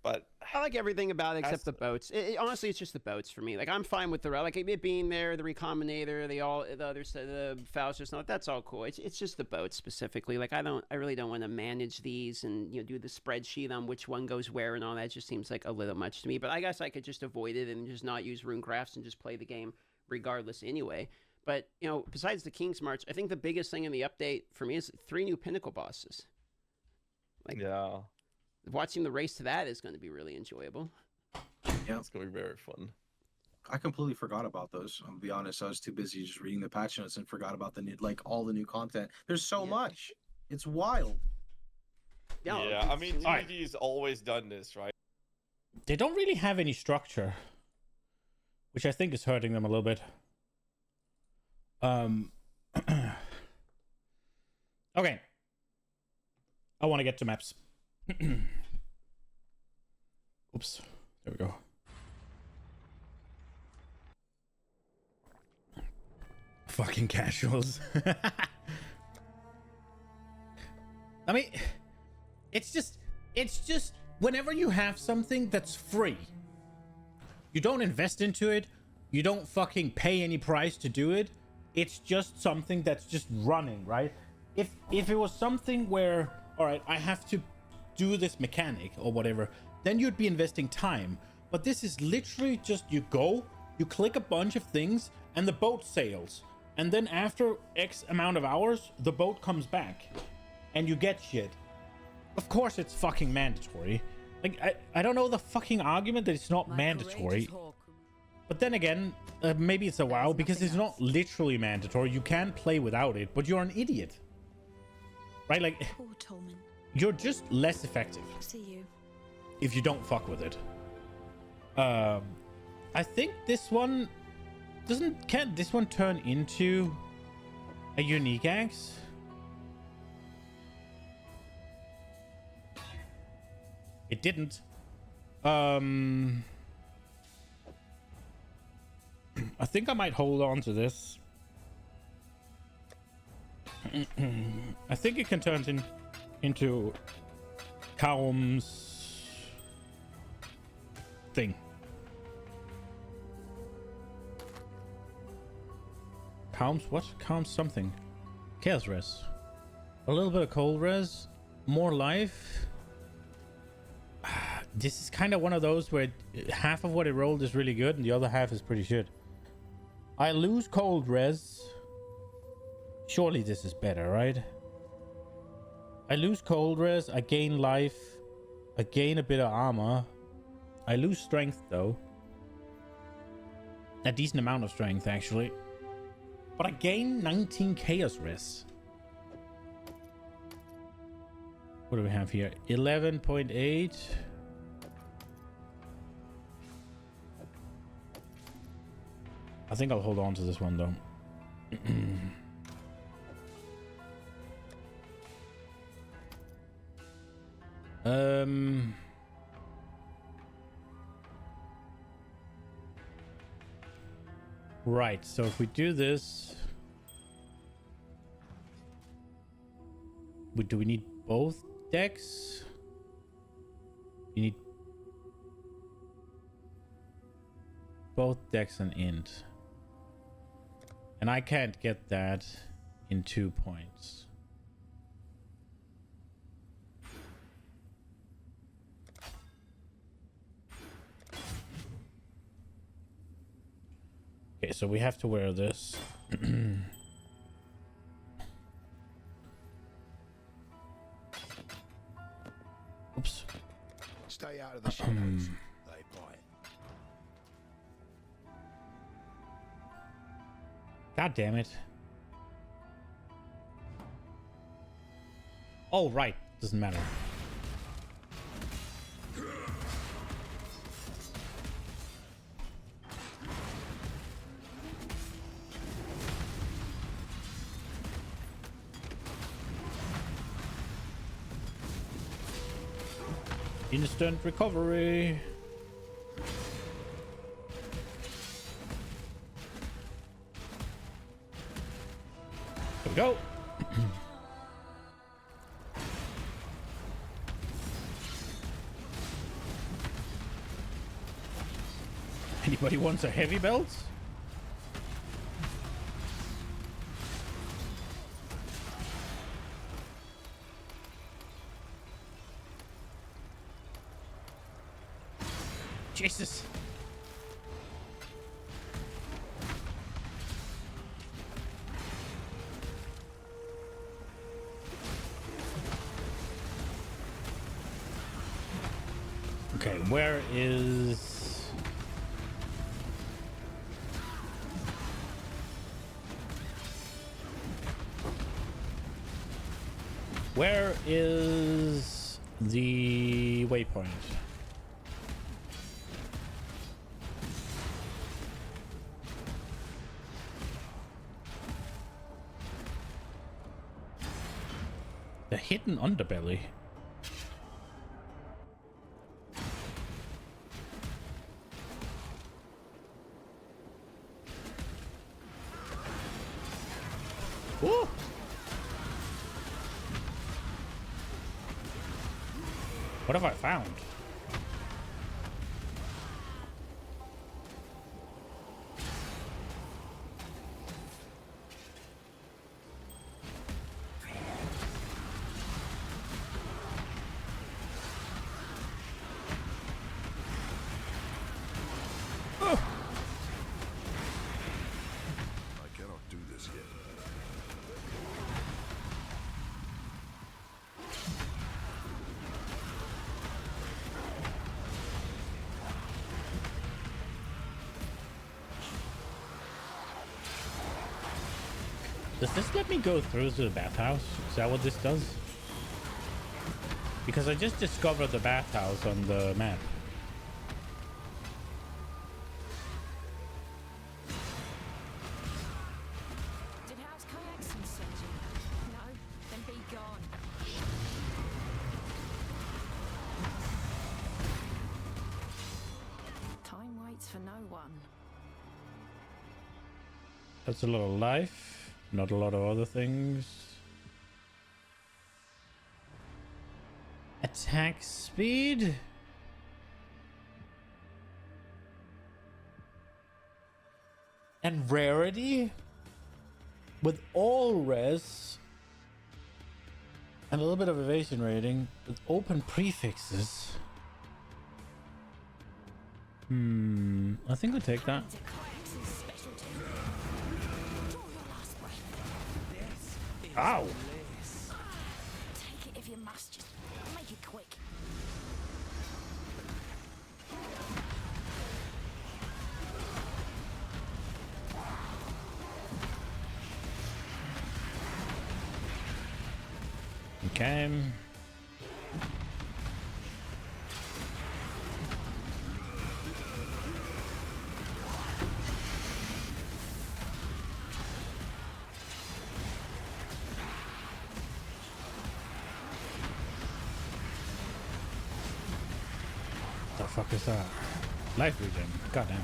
but I like everything about it except the boats. Honestly, it's just the boats for me. Like, I'm fine with like it being there, the Recombinator, the other the Faustus. No, that's all cool. It's just the boats specifically. Like, I really don't want to manage these and do the spreadsheet on which one goes where and all that. It just seems like a little much to me. But I guess I could just avoid it and just not use rune crafts and just play the game regardless anyway. But besides the King's March, I think the biggest thing in the update for me is 3 new pinnacle bosses. Like, yeah. Watching the race to that is going to be really enjoyable. Yeah, it's going to be very fun. I completely forgot about those. I'll be honest. I was too busy just reading the patch notes and forgot about all the new content. There's so much. It's wild. Yeah, I mean, TV's always done this, right? They don't really have any structure, which I think is hurting them a little bit. Okay. I want to get to maps. Oops. There we go. Fucking casuals. I mean, it's just whenever you have something that's free, you don't invest into it, you don't fucking pay any price to do it. It's just something that's just running, right? If it was something where, all right, I have to do this mechanic or whatever, then you'd be investing time. But this is literally just you go, you click a bunch of things, and the boat sails. And then after X amount of hours, the boat comes back. And you get shit. Of course it's fucking mandatory. Like, I don't know the fucking argument that it's not mandatory. But then again, maybe it's a WoW because it's not literally mandatory. You can play without it, but you're an idiot. Right? Like, you're just less effective. See you. If you don't fuck with it. I think this one can't this one turn into a unique axe? It didn't. I think I might hold on to this. I think it can turn into Kaum's thing. Kaum's what? Kaum's something. Chaos res. A little bit of cold res. More life. This is kind of one of those where half of what it rolled is really good and the other half is pretty shit. I lose cold res. Surely this is better, right? I lose cold res. I gain life. I gain a bit of armor. I lose strength though. A decent amount of strength actually. But I gain 19 chaos res. What do we have here? 11.8. I think I'll hold on to this one though. Right, so if we do this, do we need both decks? You need both decks and int. And I can't get that in 2 points. Okay, so we have to wear this. Oops. Stay out of the shadows. They bite. God damn it. Oh, right. Doesn't matter. Instant recovery. There we go. Anybody wants a heavy belt? Jesus. Okay, where is... Where is the waypoint? The hidden underbelly. Woo! What have I found? I cannot do this yet. Does this let me go through to the bathhouse? Is that what this does? Because I just discovered the bathhouse on the map. Did House Kayakson send you? No? Then be gone. one. That's a lot of life, not a lot of other things. Attack speed. And rarity. With all res. And a little bit of evasion rating. With open prefixes. I think I'll take that. Ow! Take it if you must, just make it quick. Okay. The fuck is that? Life regen. Goddamn.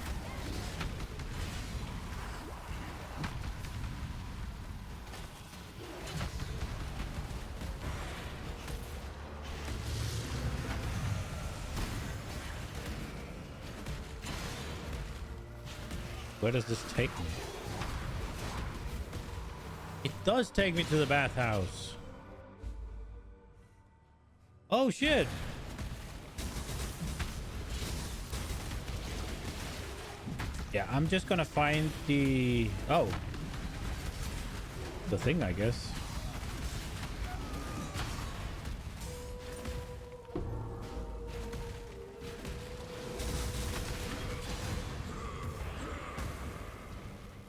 Where does this take me? It does take me to the bathhouse. Oh shit! Yeah, I'm just gonna find the... Oh. The thing, I guess.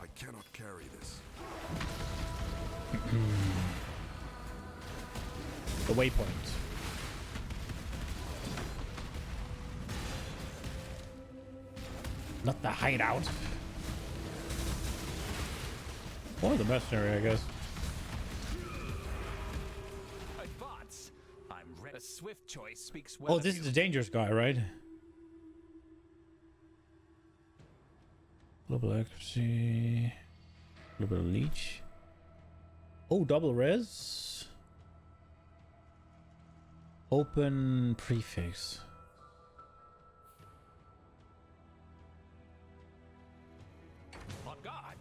I cannot carry this. The waypoint. Not the hideout. Or the mercenary, I guess. Advance. I'm ready. A swift choice speaks well. Oh, this is the dangerous guy, right? Global accuracy. Global leech. Oh, double res. Open prefix. On guard.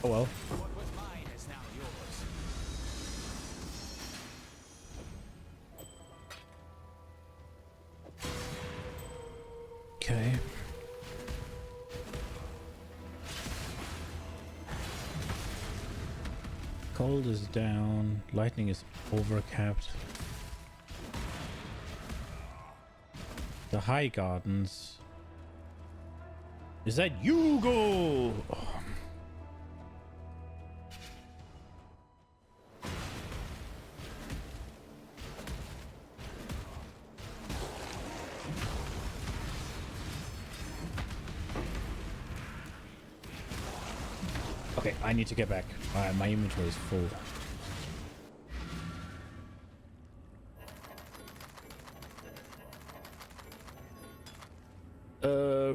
Oh well. What was mine is now yours. Okay. Cold is down. Lightning is overcapped. The High Gardens. Is that Hugo? Oh. Okay, I need to get back. My inventory is full.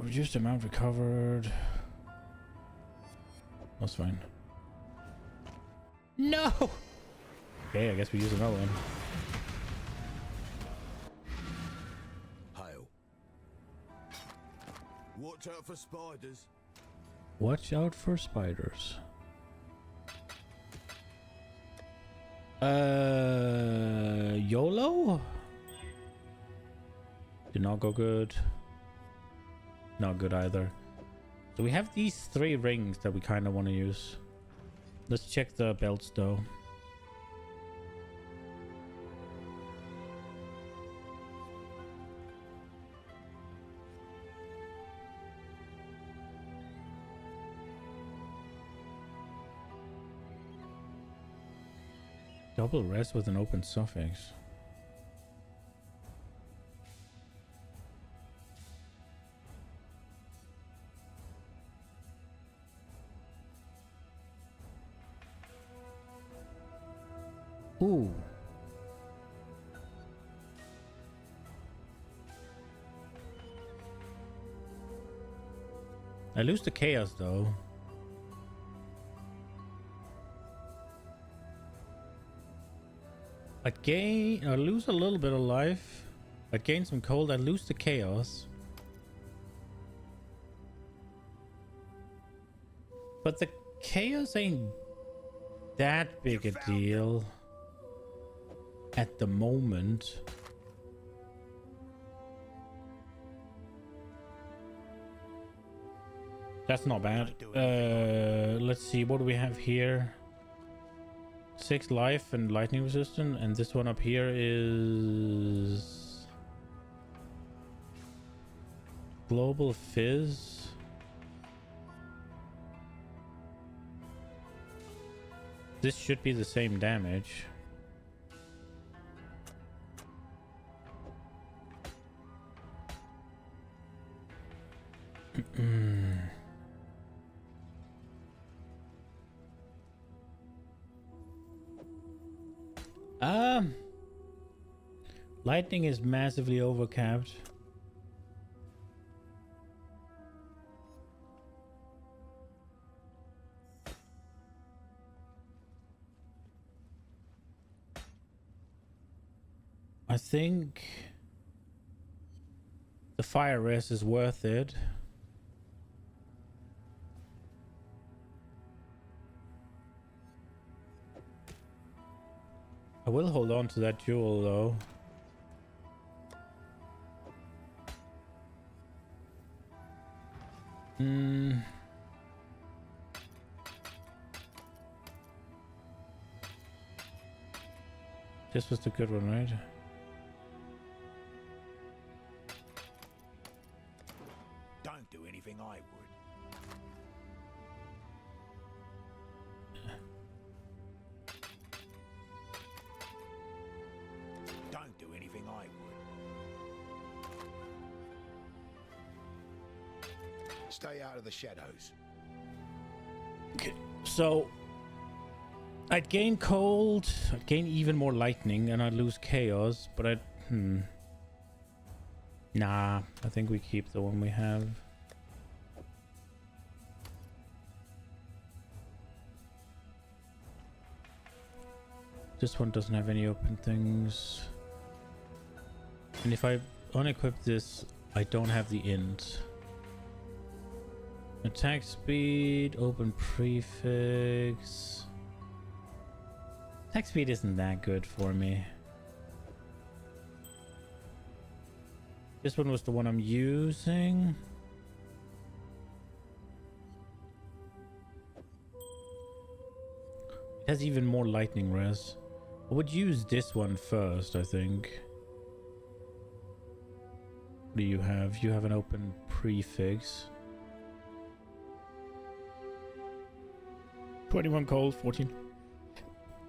Reduced amount recovered. That's fine. No! Okay, I guess we use another one. Hail. Watch out for spiders. Watch out for spiders. YOLO? Did not go good. Not good either. So we have these 3 rings that we kind of want to use. Let's check the belts though. Double rest with an open suffix. Ooh. I lose the chaos though. I lose a little bit of life. I gain some cold. I lose the chaos. But the chaos ain't that big a deal at the moment. That's not bad. Let's see, what do we have here? 6 life and lightning resistant, and this one up here is global fizz. This should be the same damage. Lightning is massively overcapped. I think the fire res is worth it. I will hold on to that jewel though. This was the good one, right? Don't do anything I would. Don't do anything I would. Stay out of the shadows. Okay, so I'd gain cold, I'd gain even more lightning, and I'd lose chaos, but I'd... Nah, I think we keep the one we have. This one doesn't have any open things. And if I unequip this, I don't have the int. Attack speed, open prefix. Attack speed isn't that good for me. This one was the one I'm using. It has even more lightning res. I would use this one first, I think. What do you have? You have an open prefix. 21 cold, 14.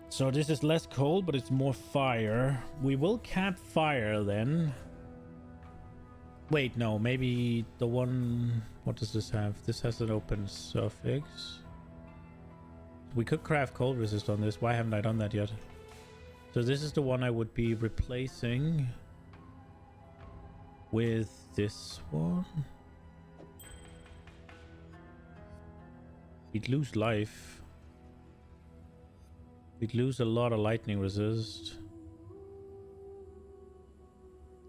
So this is less cold, but it's more fire. We will cap fire then. Wait, no, maybe the one... What does this have? This has an open suffix. We could craft cold resist on this. Why haven't I done that yet? So this is the one I would be replacing with this one. We'd lose life. We'd lose a lot of lightning resist.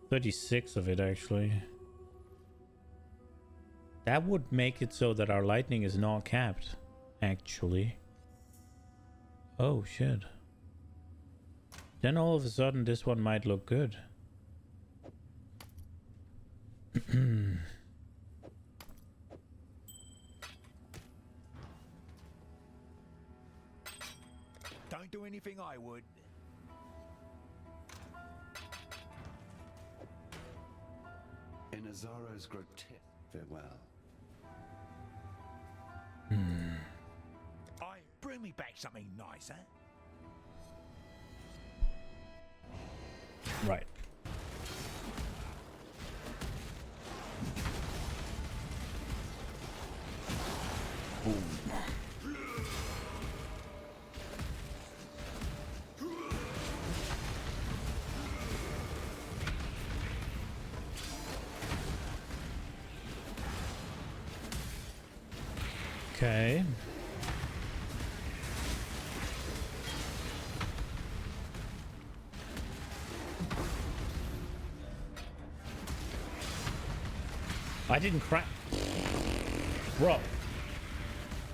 36 of it, actually. That would make it so that our lightning is not capped, actually. Oh, shit. Then all of a sudden, this one might look good. Don't do anything I would. In Azara's grotesque farewell. Bring me back something nice, huh? Right. Boom. Okay. I didn't crack. Bro.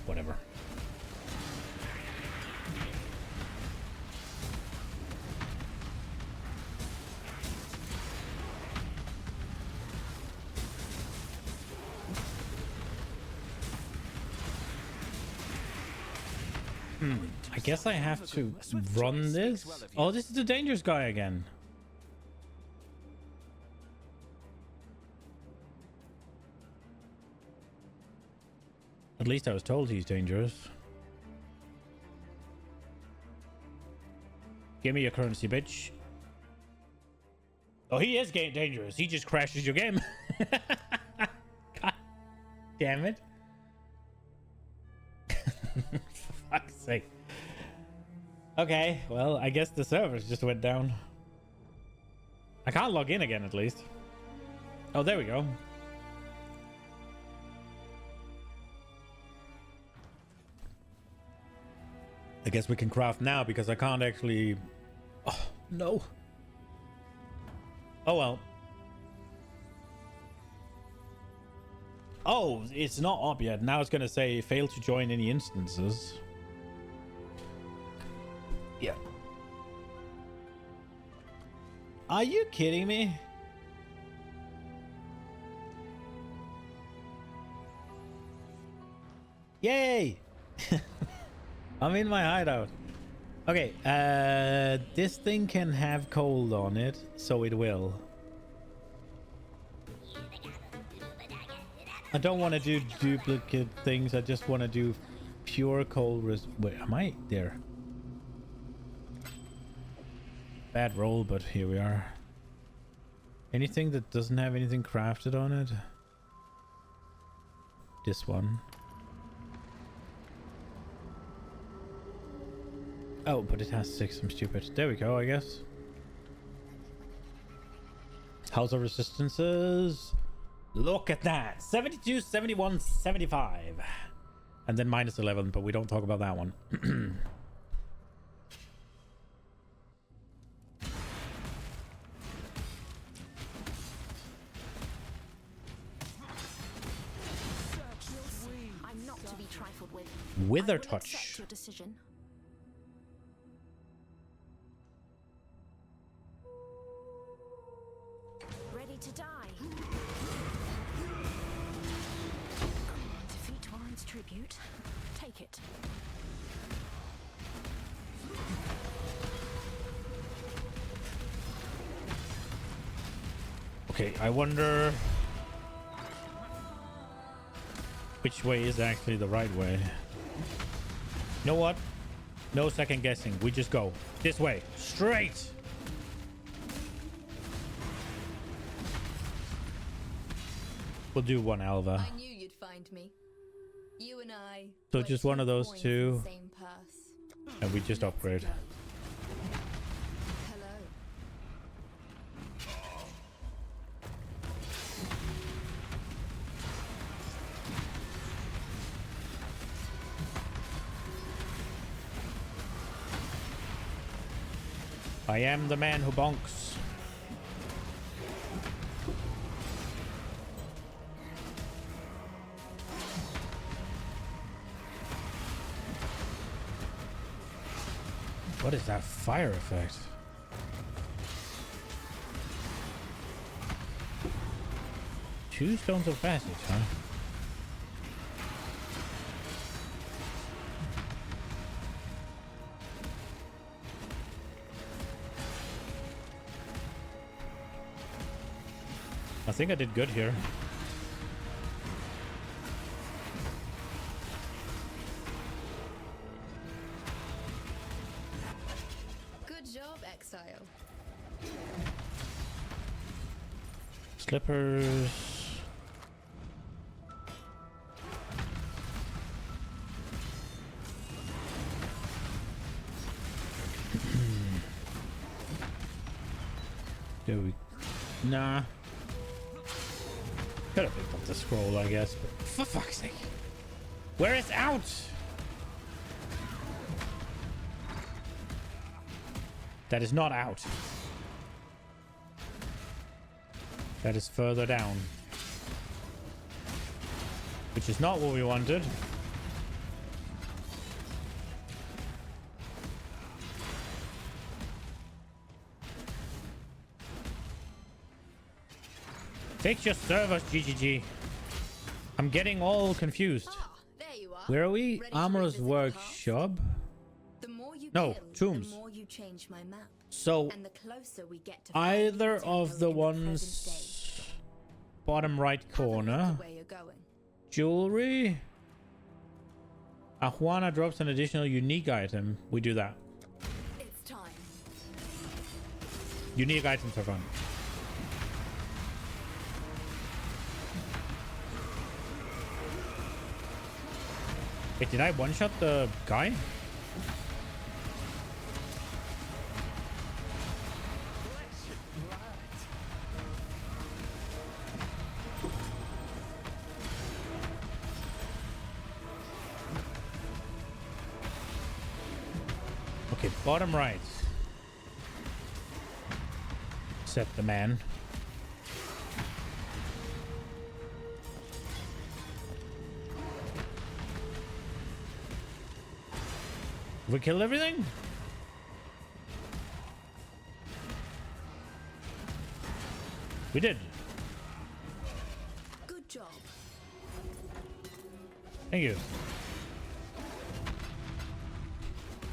Whatever. I guess I have to run this. Oh, this is the dangerous guy again. At least I was told he's dangerous. Give me your currency, bitch. Oh, he is dangerous. He just crashes your game. God damn it. For fuck's sake. Okay, well, I guess the servers just went down. I can't log in again, at least. Oh, there we go. I guess we can craft now because I can't actually... Oh, no. Oh, well. Oh, it's not up yet. Now it's going to say fail to join any instances. Yeah. Are you kidding me? Yay! I'm in my hideout. Okay, this thing can have cold on it, so it will. I don't want to do duplicate things. I just want to do pure cold Wait, am I there? Bad roll, but here we are. Anything that doesn't have anything crafted on it? This one. Oh, but it has 6. I'm stupid. There we go, I guess. House of Resistances. Look at that. 72, 71, 75. And then minus 11, but we don't talk about that one. I'm not to be trifled with. Wither I will touch. accept your decision. Ready to die. Defeat warrants tribute. Take it. Okay, I wonder which way is actually the right way. You know what? No second guessing. We just go this way. Straight. We'll do one Alva. I knew you'd find me. You and I. So just one of those two. Same purse. And we just upgrade. Hello. I am the man who bonks. What is that fire effect? Two stones of passage, huh? I think I did good here. Good job, Exile. Slippers. Do we? Nah. Could have picked up the scroll, I guess, but for fuck's sake. Where is out? That is not out. That is further down. Which is not what we wanted. Fix your servers, GGG. I'm getting all confused. There you are. Where are we? Ready to Armorer's revisit the workshop? The more you No, kill, tombs. the more you change my map. So and the closer we get to either finding of the ones bottom right corner. where you're going. Jewelry. Ajuana drops an additional unique item. We do that. It's time. Unique items are fun. Wait, did I one-shot the guy? Okay, bottom right. Set the man. We killed everything? We did. Good job. Thank you.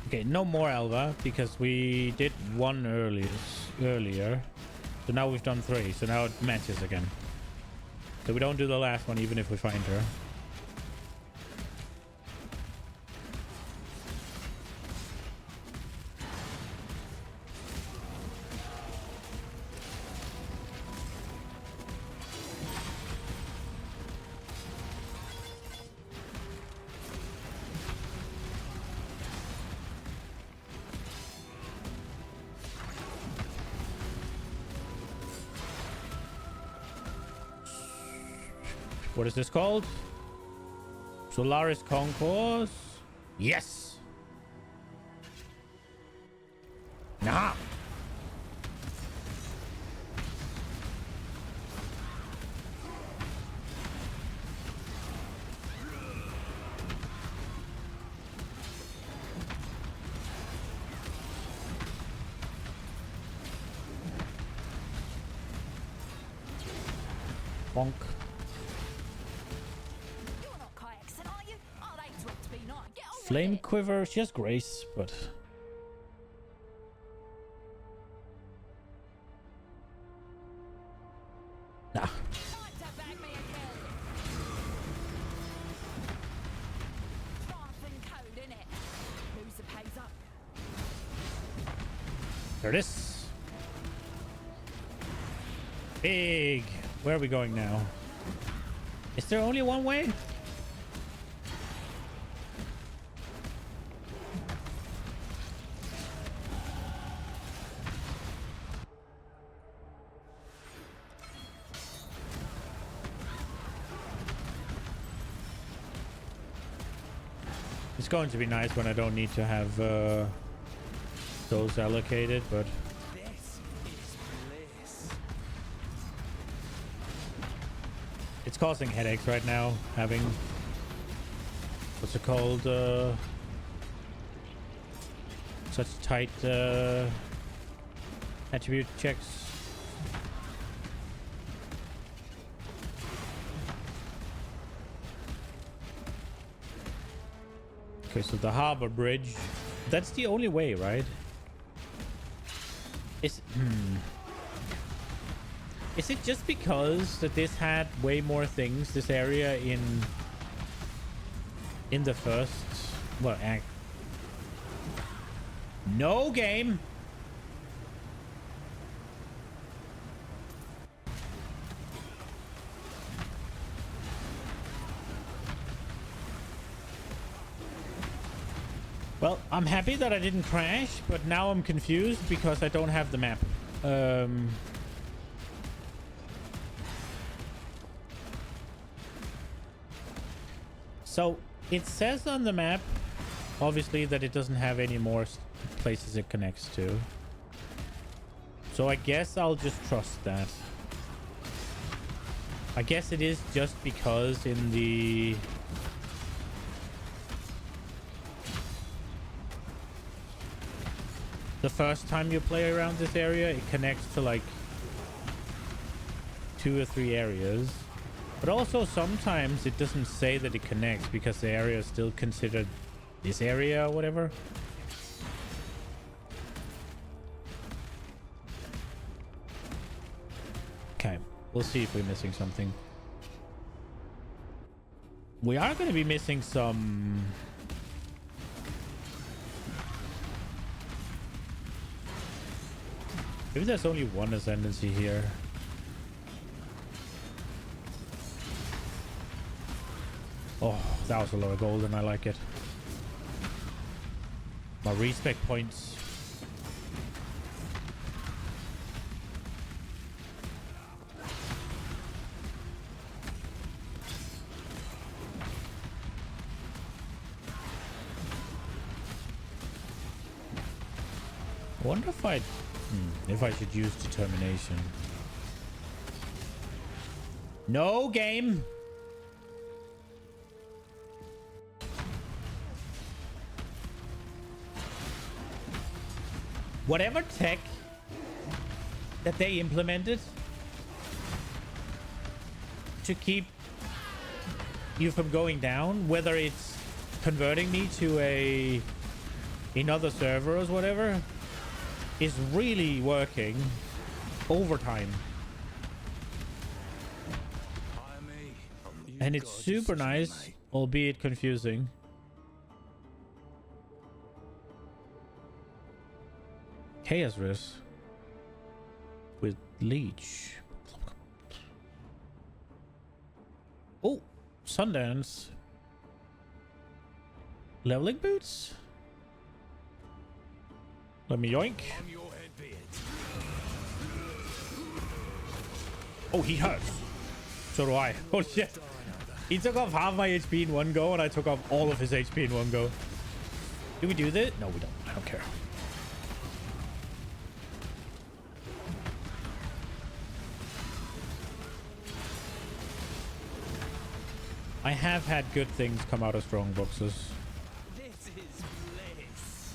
Okay, no more Alva because we did one earlier. So now we've done 3. So now it matches again. So we don't do the last one even if we find her. What is this called? Solaris Concourse? Yes! Nah! Bonk. Flame Quiver, she has grace, but... Nah. There it is. Big. Where are we going now? Is there only one way? It's going to be nice when I don't need to have those allocated, but it's causing headaches right now, having what's it called, such tight attribute checks. Okay, so the harbor bridge, that's the only way, right? Is it just because that this had way more things, this area in the first, well, act? No game. Well, I'm happy that I didn't crash, but now I'm confused because I don't have the map. So It says on the map, obviously, that it doesn't have any more places it connects to. So I guess I'll just trust that. I guess it is just because in the... the first time you play around this area, it connects to like 2 or 3 areas. But also sometimes it doesn't say that it connects because the area is still considered this area or whatever. Okay, we'll see if we're missing something. We are going to be missing some... Maybe there's only one ascendancy here. Oh, that was a lot of gold and I like it. My respect points. I wonder if I should use determination. No game. Whatever tech that they implemented to keep you from going down, whether it's converting me to another server or whatever, is really working overtime. And it's super nice, albeit confusing. Chaos Risk with Leech. Oh, Sundance. Leveling boots? Let me yoink. Oh, he hurts. So do I. Oh shit. He took off half my HP in one go and I took off all of his HP in one go. Do we do this? No, we don't. I don't care. I have had good things come out of strong boxes. This is bliss.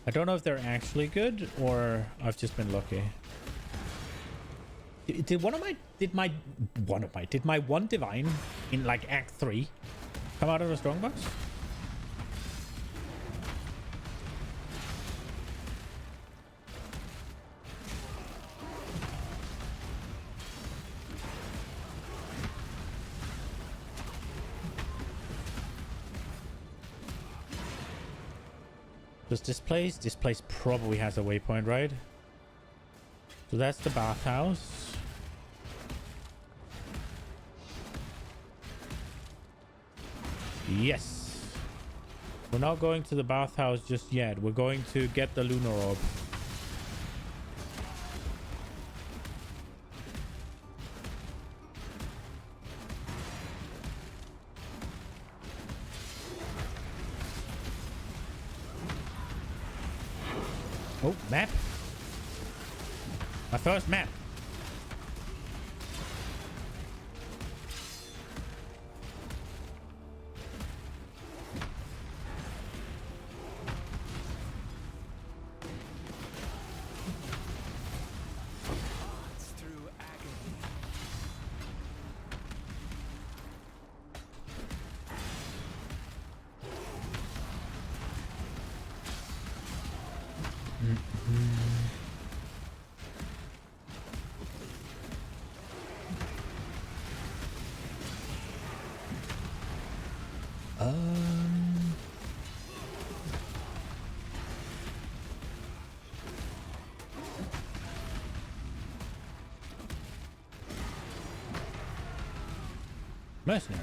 I don't know if they're actually good or I've just been lucky. Did my one divine in like Act 3 come out of a strong box? Does this place? This place probably has a waypoint, right? So that's the bathhouse. Yes. We're not going to the bathhouse just yet. We're going to get the lunar orb. Oh, map. My first map. Mercenary.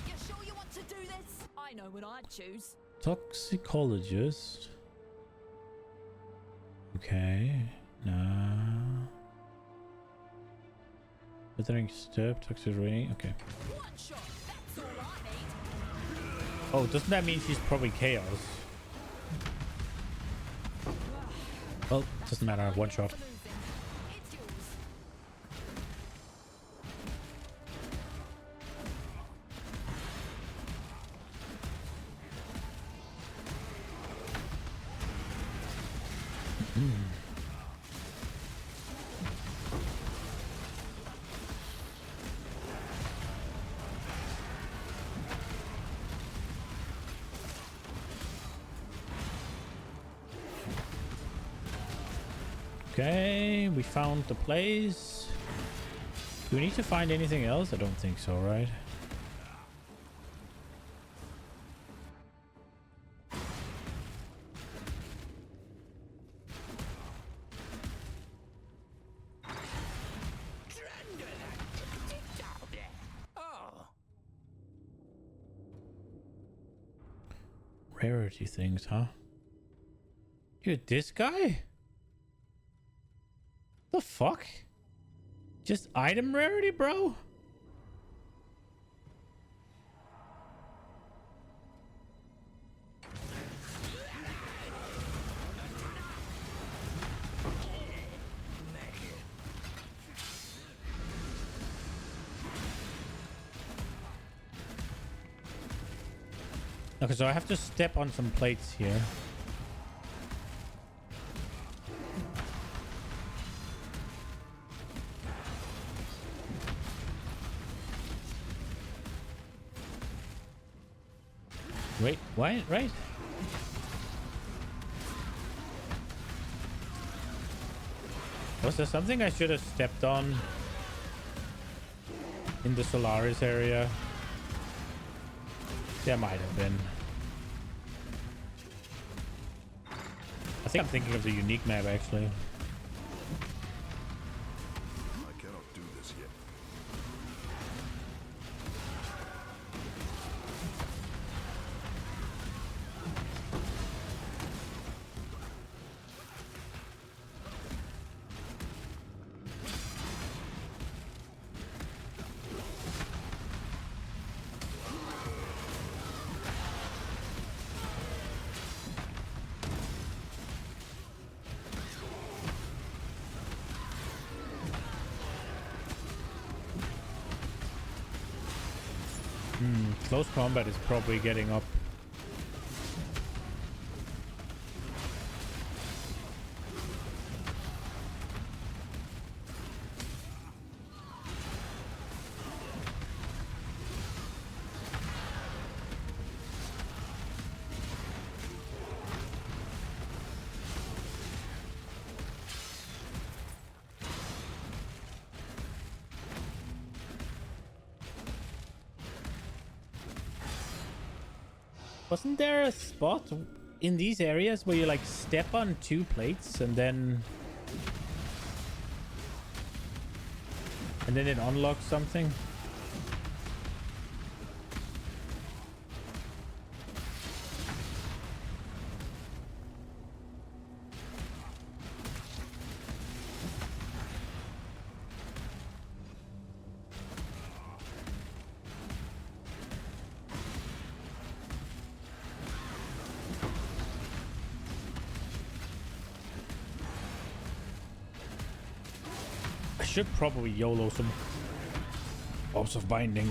You sure you want to do this? I know what I'd choose. Toxicologist. Okay. No. Withering Stirb, Toxic Ray. Okay. One shot, that's all I need. Oh, doesn't that mean she's probably Chaos? Well, doesn't matter. One shot. It's yours. Okay, we found the place. Do we need to find anything else? I don't think so, right? Rarity things, huh? Dude, this guy? The fuck? Just item rarity, bro? Okay, so I have to step on some plates here. Wait, what? Right? Was there something I should have stepped on in the Solaris area? There might have been. I think I'm thinking of the unique map, actually. I cannot do this yet. Close combat is probably getting up. Wasn't there a spot in these areas where you like step on two plates and then it unlocks something? Should probably YOLO some Orbs of Binding.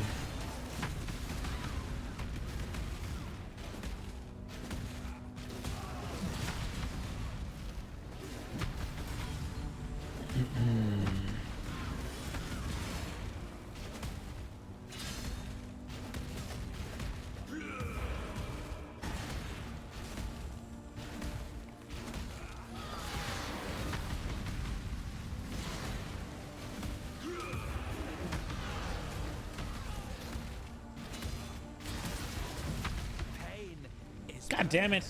God damn it!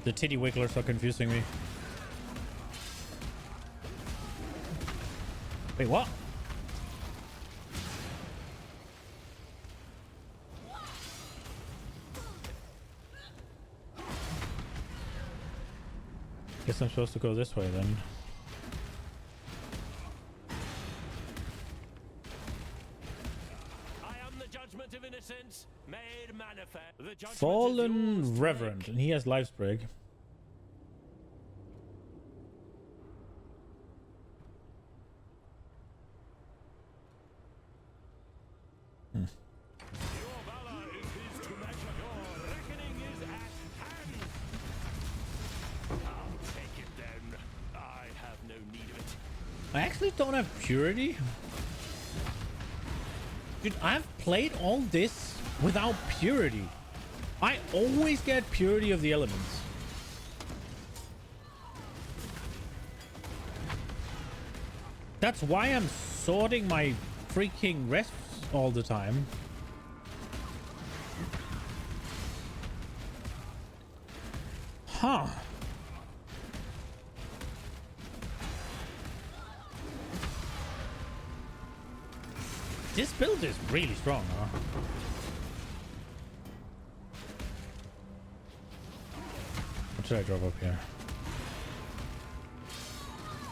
The titty wigglers are confusing me. Wait, what? Guess I'm supposed to go this way then. Fallen Reverend, and he has life sprig. I actually don't have purity. Dude, I've played all this without purity. I always get purity of the elements. That's why I'm sorting my freaking rests all the time. Huh. This build is really strong, huh? What should I drop up here?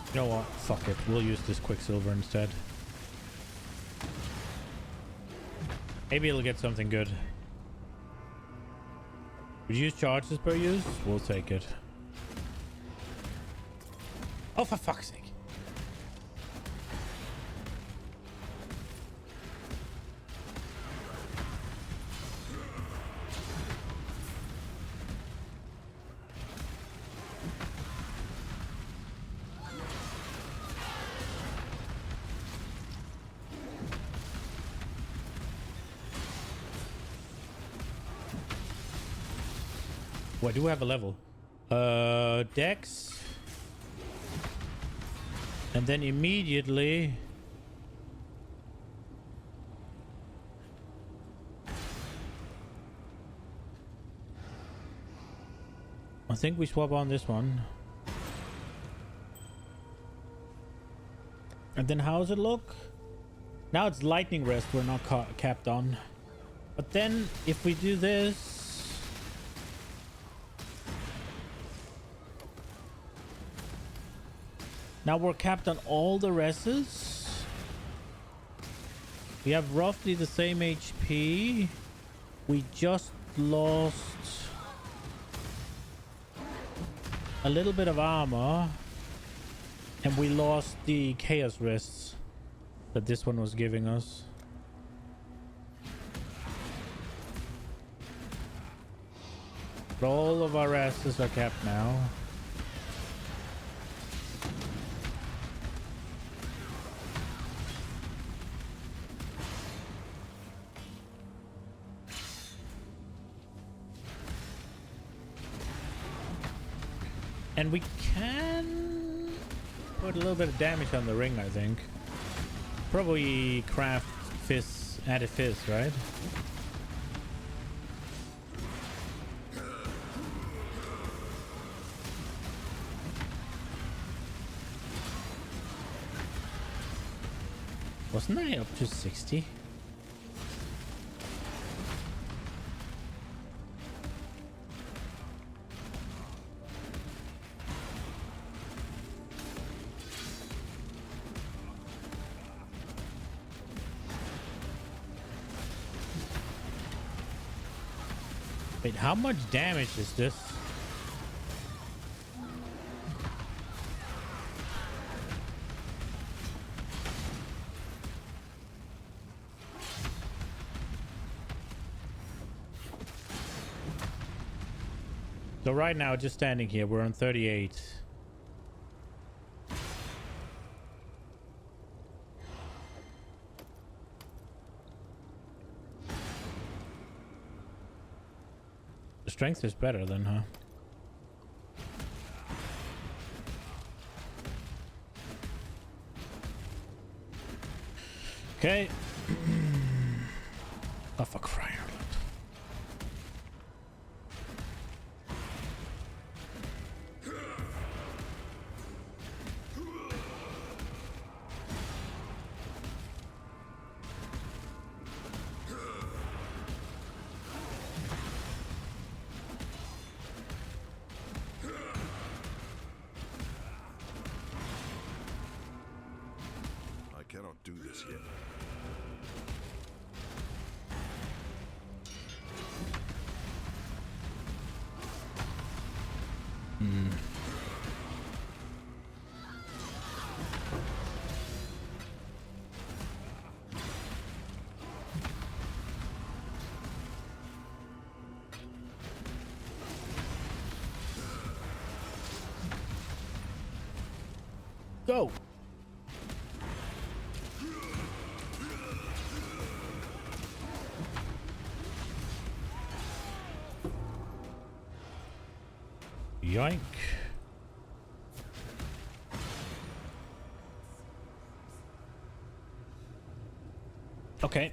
You know what? Fuck it. We'll use this Quicksilver instead. Maybe it'll get something good. Reduce charges per use? We'll take it. Oh, for fuck's sake. Oh, I do have a level. Dex. And then immediately... I think we swap on this one. And then how does it look? Now it's lightning rest we're not capped on. But then if we do this... Now we're capped on all the rests. We have roughly the same HP. We just lost a little bit of armor. And we lost the chaos rests that this one was giving us. But all of our rests are capped now. And we can put a little bit of damage on the ring, I think. Probably craft fists, added fists, right? Wasn't I up to 60? Wait, how much damage is this? So right now, just standing here, we're on 38. Strength is better then, huh? Okay. Oh, for crying out loud. I cannot do this yet. Go. Yoink. Okay.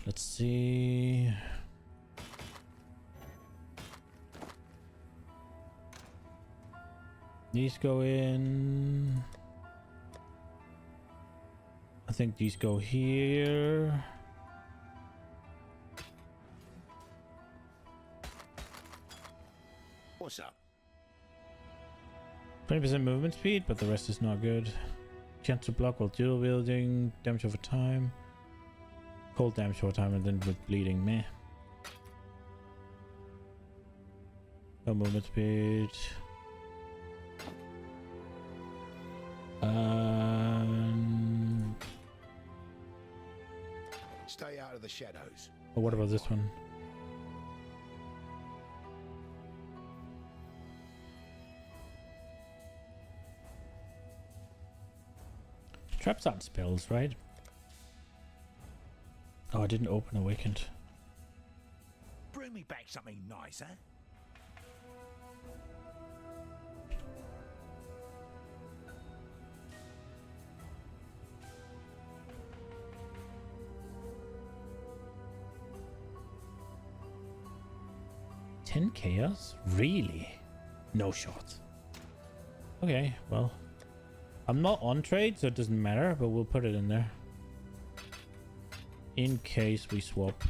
Let's see. These go in. I think these go here. What's up? 20% movement speed, but the rest is not good. Chance to block while dual wielding. Damage over time. Cold damage over time, and then with bleeding. Meh. No movement speed. Stay out of the shadows. Oh, what about this one? Traps aren't spells, right? Oh, I didn't open Awakened. Bring me back something nice, huh? Chaos? Really? No shot. Okay, well. I'm not on trade, so it doesn't matter, but we'll put it in there. In case we swap.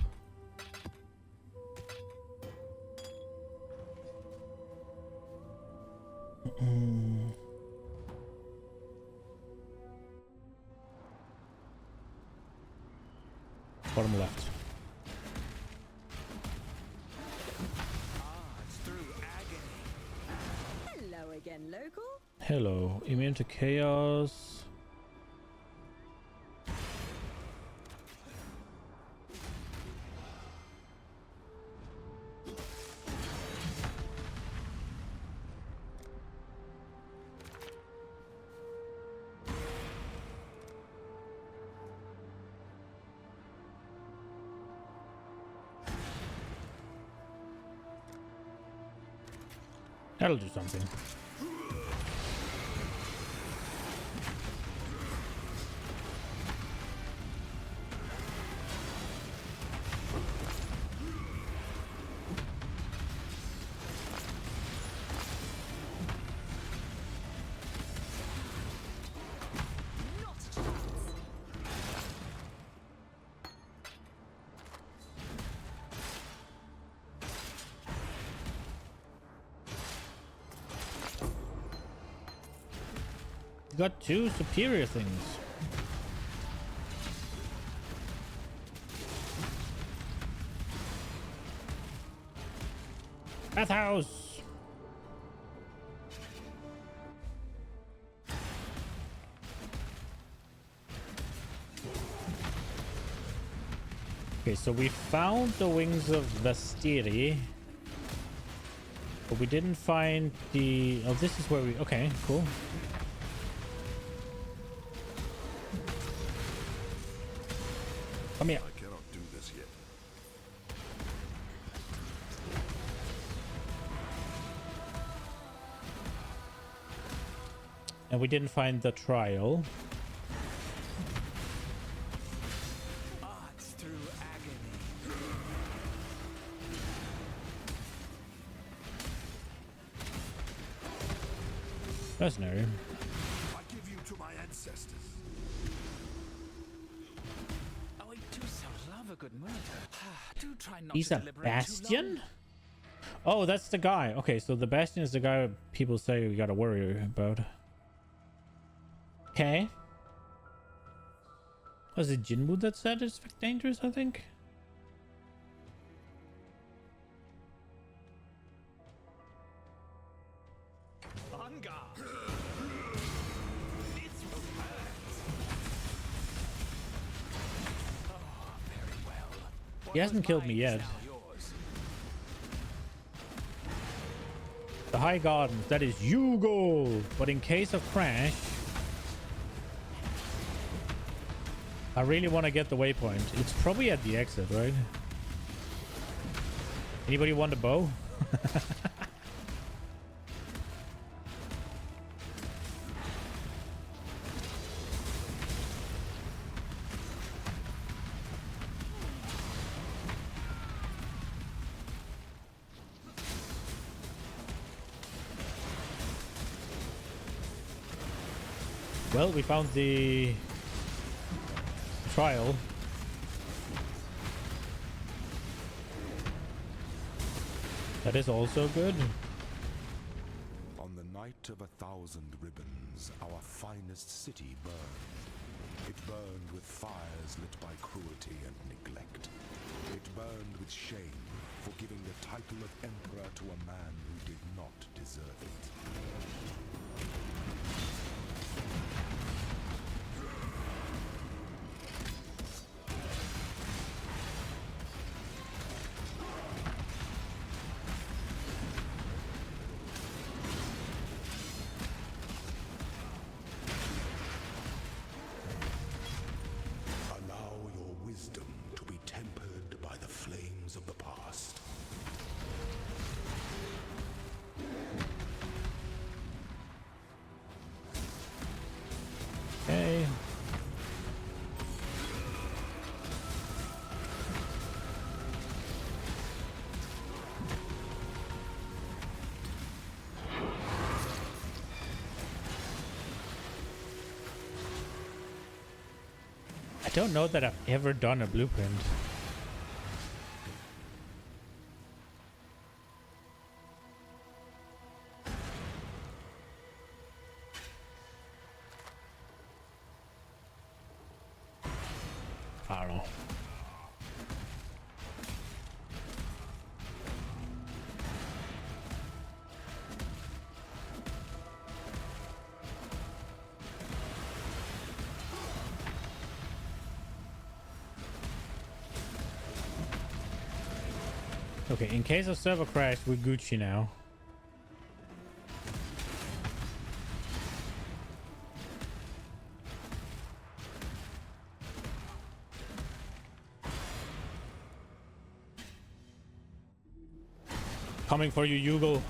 Bottom left. Hello again, local. Hello. Immune to chaos. That'll do something. Got two superior things. Bathhouse. Okay, so we found the wings of Vastiri, but we didn't find the... Oh, this is where we... Okay, cool. Come here. I cannot do this yet. And we didn't find the trial. Arts through agony. Mercenary. I give you to my ancestors. Oh, I do so love a good murder. Do try not He's to a deliberate too bastion? long. Oh, that's the guy. Okay, so the bastion is the guy people say we gotta worry about. Okay. Was it Jinmu that said it's dangerous, I think? He hasn't killed me yet. The High Gardens, that is Yugo! But in case of crash, I really want to get the waypoint. It's probably at the exit, right? Anybody want a bow? Well, we found the trial. That is also good. On the night of 1,000 ribbons, our finest city burned. It burned with fires lit by cruelty and neglect. It burned with shame for giving the title of emperor to a man who did not deserve it. Okay. I don't know that I've ever done a blueprint. I don't know. Okay, in case of server crash, we're Gucci now. Coming for you, Yugo.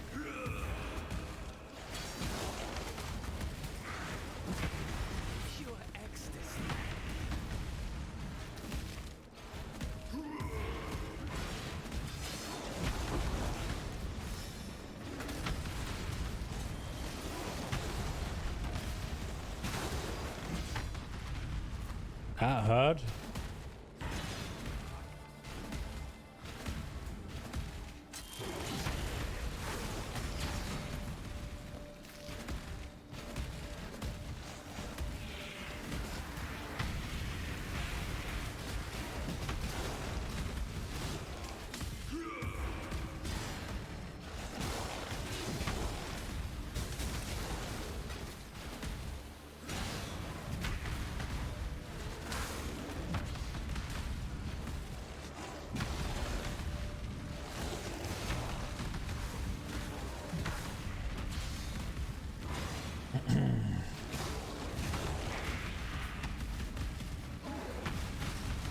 Pure ecstasy. That hurt.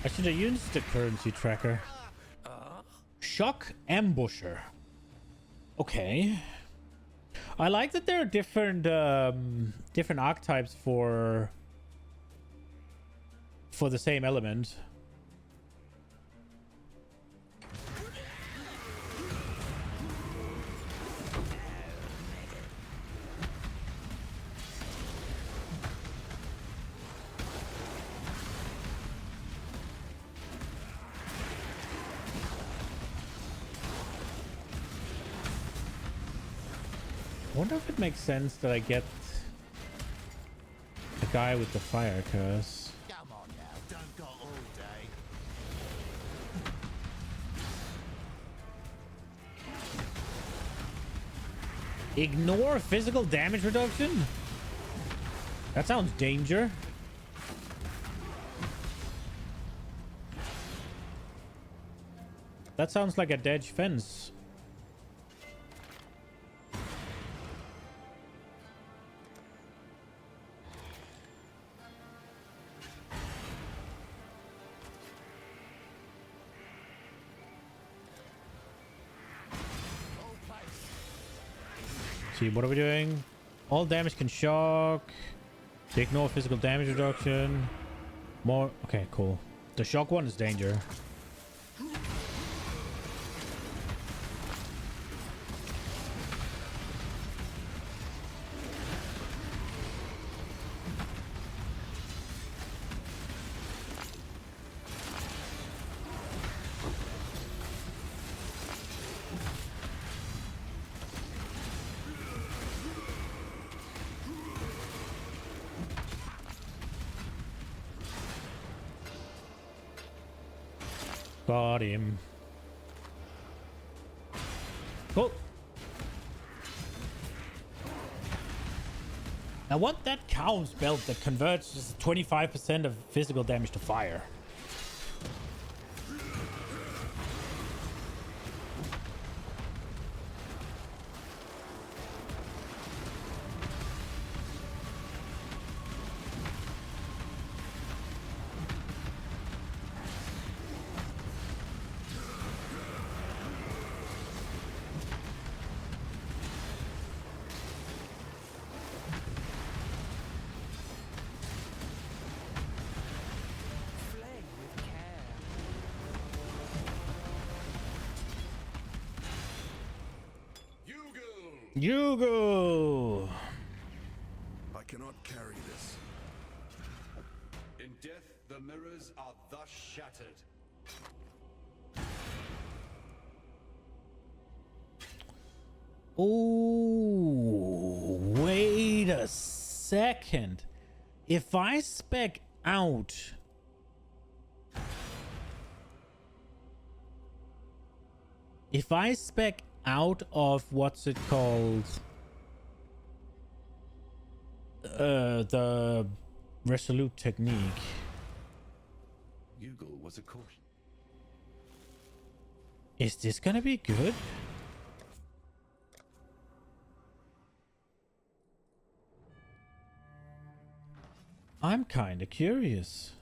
I should have used the currency tracker. Shock Ambusher. Okay. I like that there are different different archetypes for the same element. I wonder if it makes sense that I get the guy with the fire curse. Come on now, don't Ignore physical damage reduction? That sounds danger. That sounds like a dead fence. See, what are we doing? All damage can shock. Ignore physical damage reduction. More. Okay, cool. The shock one is danger. Got him. Cool. I want that Count's belt that converts just 25% of physical damage to fire. You go. I cannot carry this. In death, the mirrors are thus shattered. Oh, wait a second. If I spec out... If I spec out of what's it called, the resolute technique, Ugal was a caution. is this gonna be good? I'm kind of curious.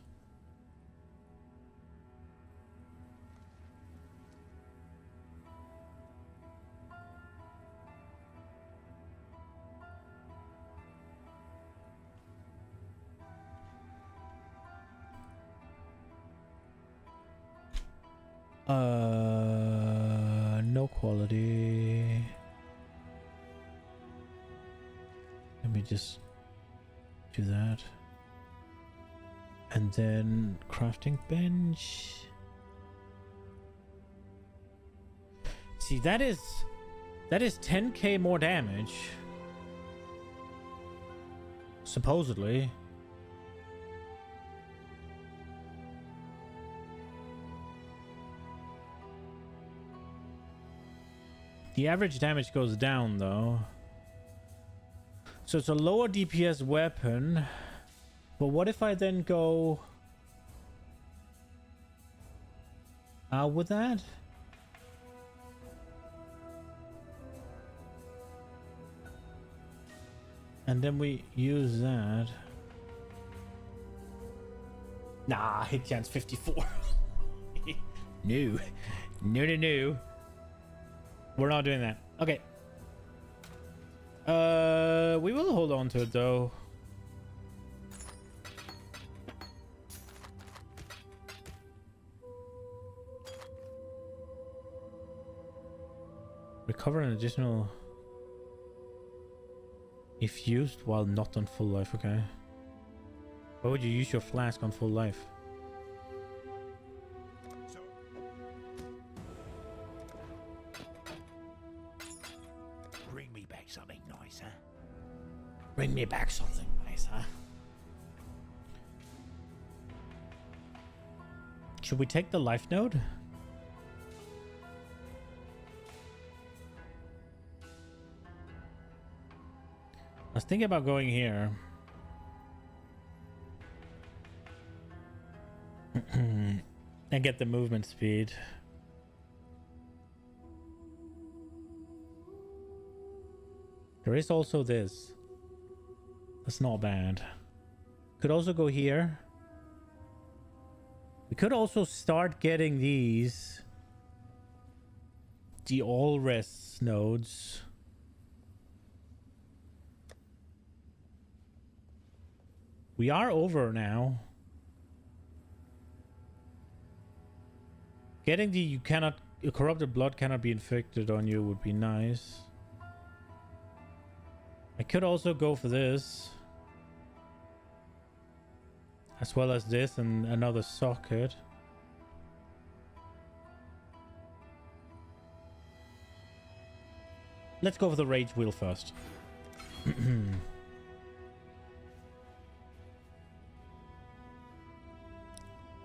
No quality. Let me just do that. And then crafting bench. See, that is 10k more damage. Supposedly. The average damage goes down though. So it's a lower DPS weapon. But what if I then go out with that? And then we use that. Nah, hit chance 54. No. No, no, no. We're not doing that. Okay. We will hold on to it though. Recover an additional if used while not on full life. Okay. Why would you use your flask on full life? Bring me back something nice, huh? Bring me back something nice, huh? Should we take the life node? was thinking about going here. And get the movement speed. There is also this. That's not bad. Could also go here. We could also start getting these. The all rests nodes. We are over now. Getting the corrupted blood cannot be inflicted on you would be nice. I could also go for this. As well as this and another socket. Let's go for the rage wheel first.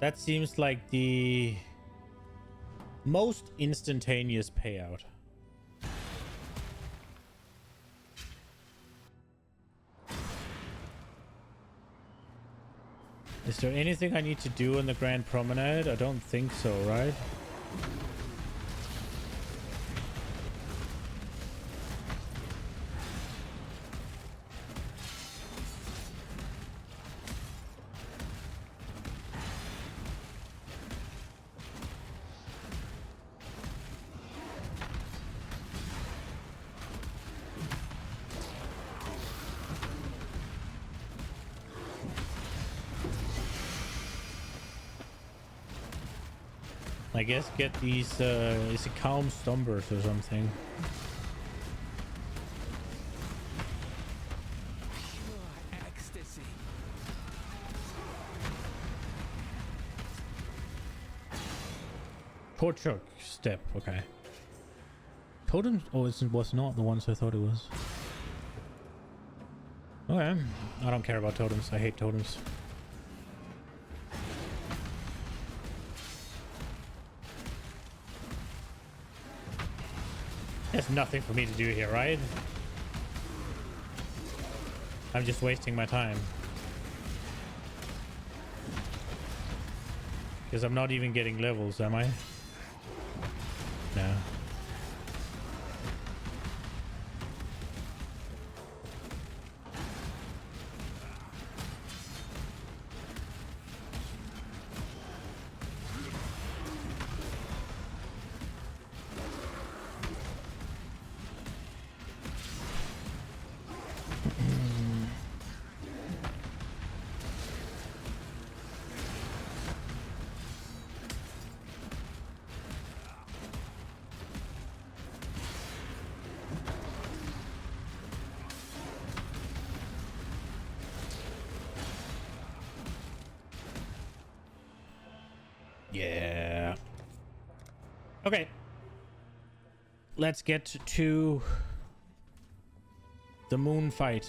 That seems like the most instantaneous payout. Is there anything I need to do in the Grand Promenade? I don't think so, right? I guess get these, is it calm stumbers or something? Pure ecstasy. Torture step, okay. Totems? Oh, it was not the ones I thought it was. Okay, I don't care about totems. I hate totems. There's nothing for me to do here, right? I'm just wasting my time. Because I'm not even getting levels, am I? No. Yeah. Okay. Let's get to the moon fight.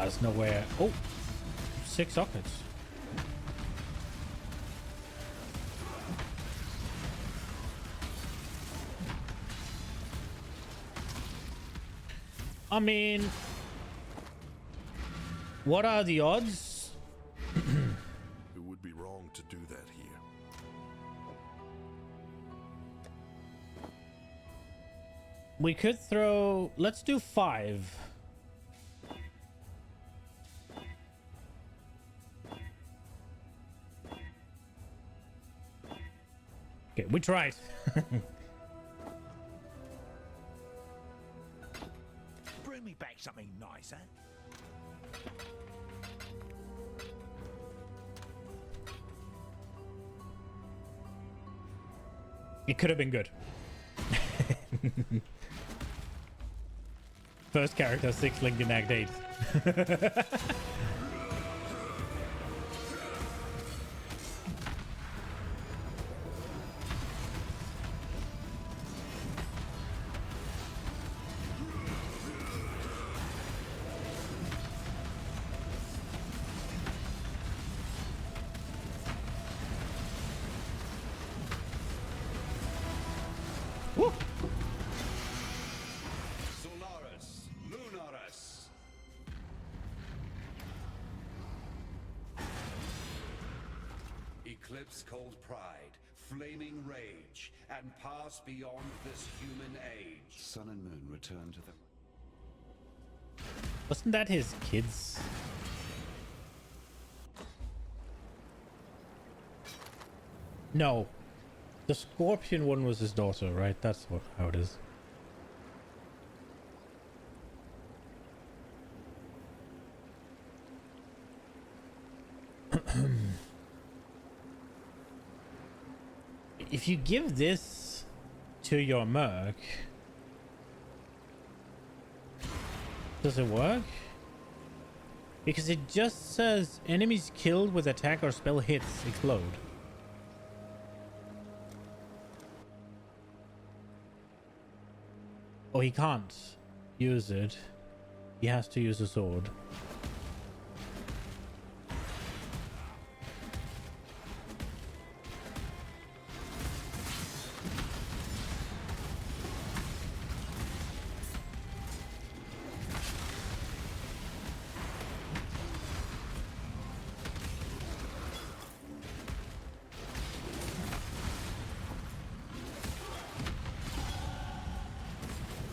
There's nowhere. Oh, 6 sockets. I mean, what are the odds? It would be wrong to do that here. We could throw. Let's do 5. Okay, we tried. Bring me back something nice, huh? It could have been good. First character 6 linked in Act 8. Solaris, Lunaris. Eclipse cold pride, flaming rage, and pass beyond this human age. Sun and moon return to the... Wasn't that his kids? No. The scorpion one was his daughter, right? That's how it is. If you give this to your merc, does it work? Because it just says enemies killed with attack or spell hits explode. Oh, he can't use it. He has to use a sword.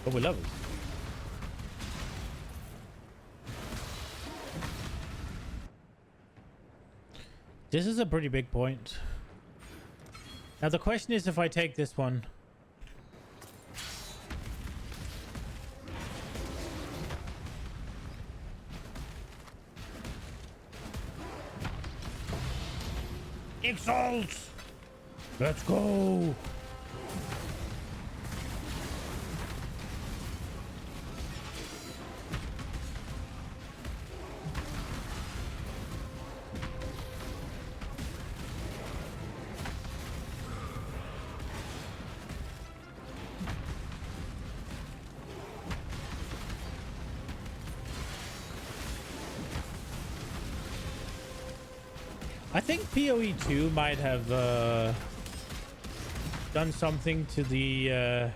Oh, we love it. This is a pretty big point. Now the question is if I take this one. Exalt! Let's go! I think PoE 2 might have done something to the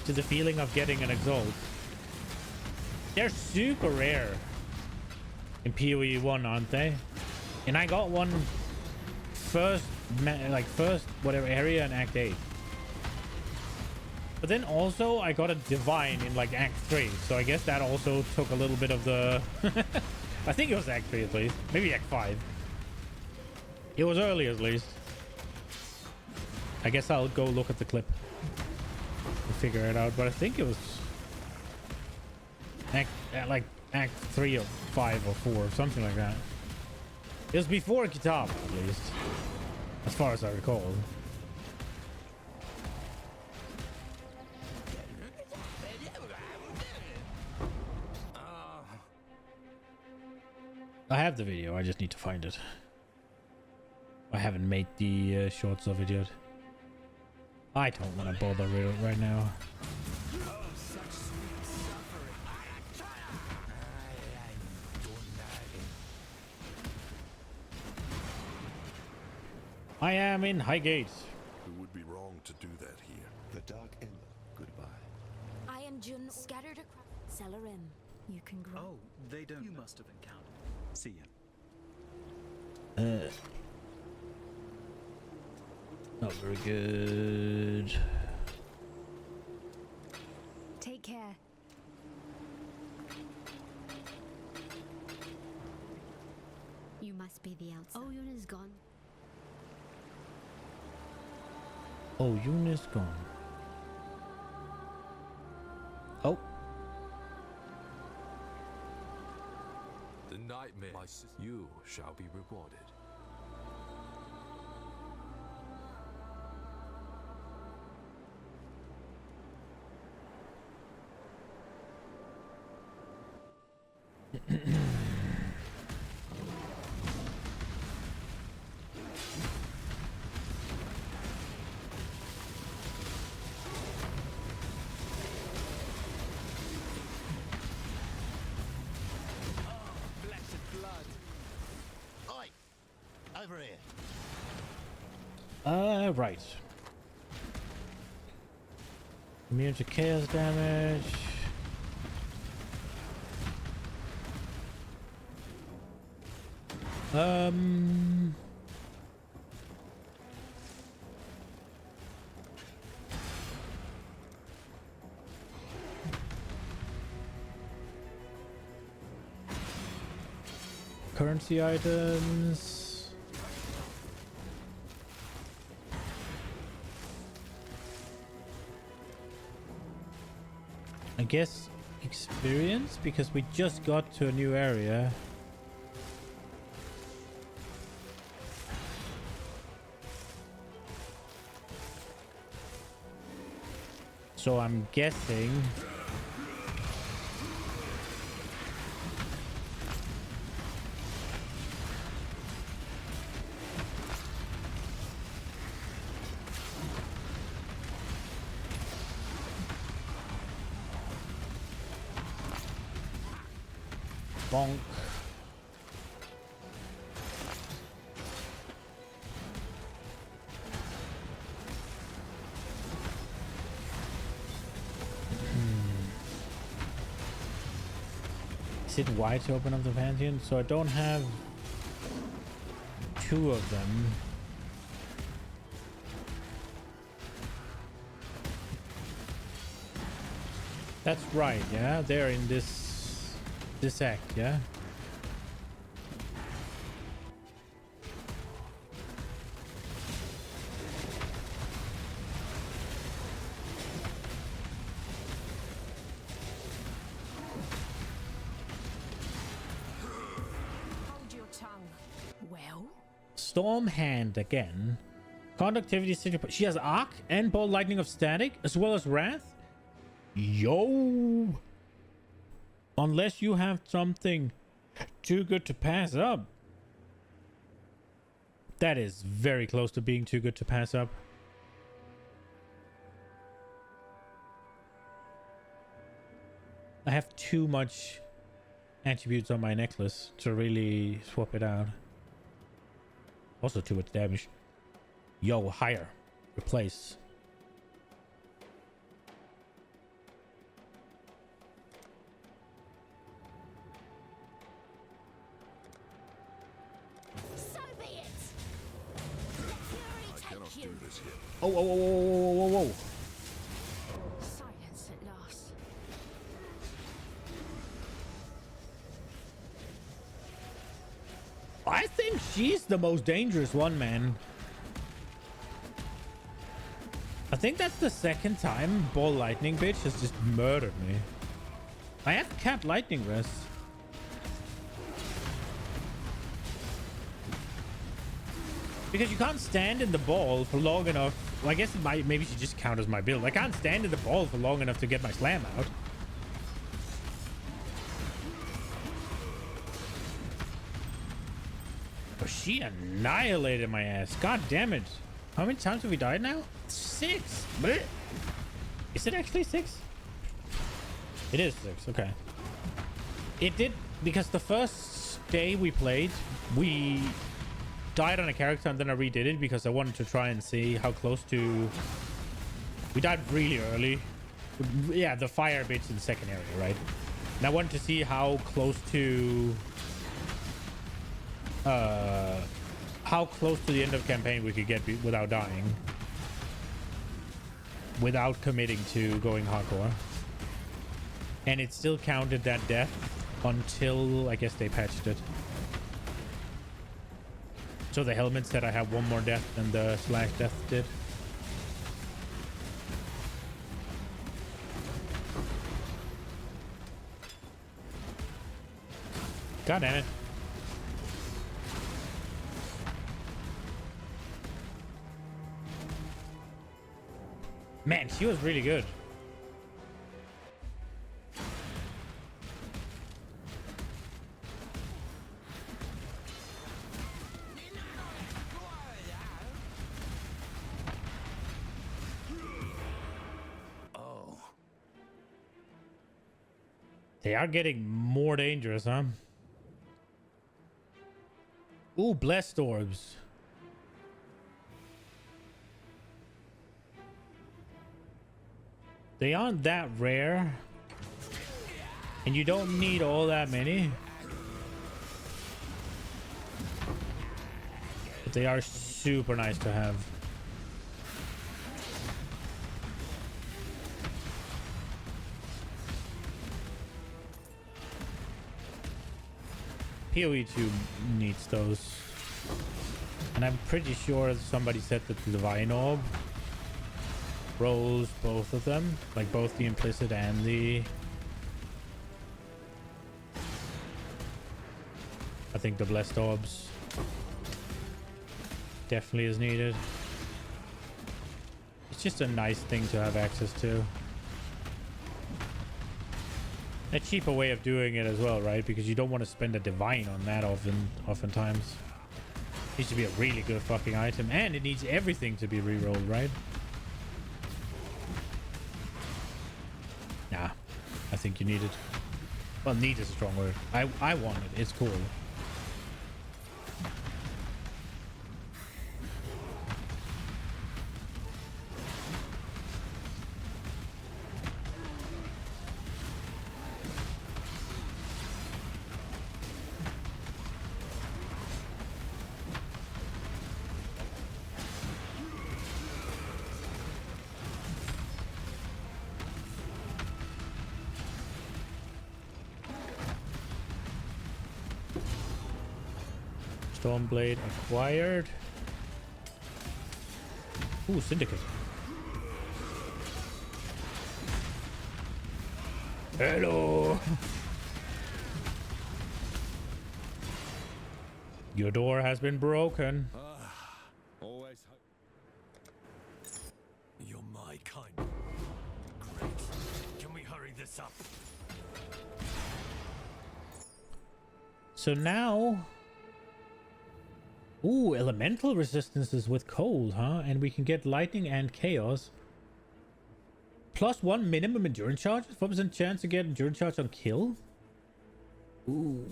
feeling of getting an Exalt. They're super rare in PoE 1, aren't they? And I got one first whatever area in Act 8. But then also I got a Divine in like Act 3, so I guess that also took a little bit of the... I think it was Act 3 at least. Maybe Act 5. It was early at least. I guess I'll go look at the clip and figure it out. But I think it was Act 3 or 5 or 4 or something like that. It was before Kitab at least, as far as I recall. I have the video, I just need to find it. I haven't made the shorts of it yet. I don't want to bother with it right now. I am in Highgate. It would be wrong to do that here. The Dark Ember, goodbye. I am Jun scattered across Celerim. You can grow. Oh, they don't. You must have encountered. See ya. Not very good. Take care. You must be the Elsa. Oh, Yun is gone. Oh, Yun is gone. Oh. nightmare. You shall be rewarded. Over here. Right. Immune to chaos damage. Currency items. I guess experience, because we just got to a new area. So I'm guessing bonk. Is it Y to open up the Pantheon? So I don't have 2 of them. That's right, yeah? They're in this act, yeah? Hold your tongue. Well? Storm Hand again. Conductivity, she has Arc and Bolt Lightning of Static, as well as Wrath. Yo! Unless you have something too good to pass up. That is very close to being too good to pass up. I have too much attributes on my necklace to really swap it out. Also too much damage. Yo, higher. Replace. Oh, whoa, whoa, whoa, whoa, whoa, whoa. Silence at last. I think she's the most dangerous one, man. I think that's the second time Ball Lightning bitch has just murdered me. I have Cat Lightning Rest. Because you can't stand in the ball for long enough. Well, I guess it might, maybe she just count as my build. I can't stand in the ball for long enough to get my slam out. But she annihilated my ass. God damn it. How many times have we died now? 6. Blech. Is it actually 6? It is 6. Okay. It did, because the first day we played, we died on a character and then I redid it because I wanted to try and see how close to... We died really early. Yeah, the fire bitch in the second area, right? And I wanted to see how close to... how close to the end of campaign we could get without dying. Without committing to going hardcore. And it still counted that death until, I guess, they patched it. So the helmet said I have 1 more death than the slash death did. God damn it. Man, she was really good. Oh. They are getting more dangerous, huh? Ooh, blessed orbs. They aren't that rare. And you don't need all that many. But they are super nice to have. PoE2 needs those. And I'm pretty sure somebody said that the Divine Orb rolls both of them. Like both the implicit and the... I think the Blessed Orbs definitely is needed. It's just a nice thing to have access to. A cheaper way of doing it as well, right? Because you don't want to spend a divine on that oftentimes. It needs to be a really good fucking item, and it needs everything to be re-rolled, right? Nah, I think you need it. Well, need is a strong word. I want it. It's cool. Stormblade acquired. Ooh, Syndicate. Hello. Your door has been broken. Always You're my kind. Great. Can we hurry this up? So now... Ooh, elemental resistances with cold, huh? And we can get lightning and chaos. +1 minimum endurance charge. 4% chance to get endurance charge on kill. Ooh.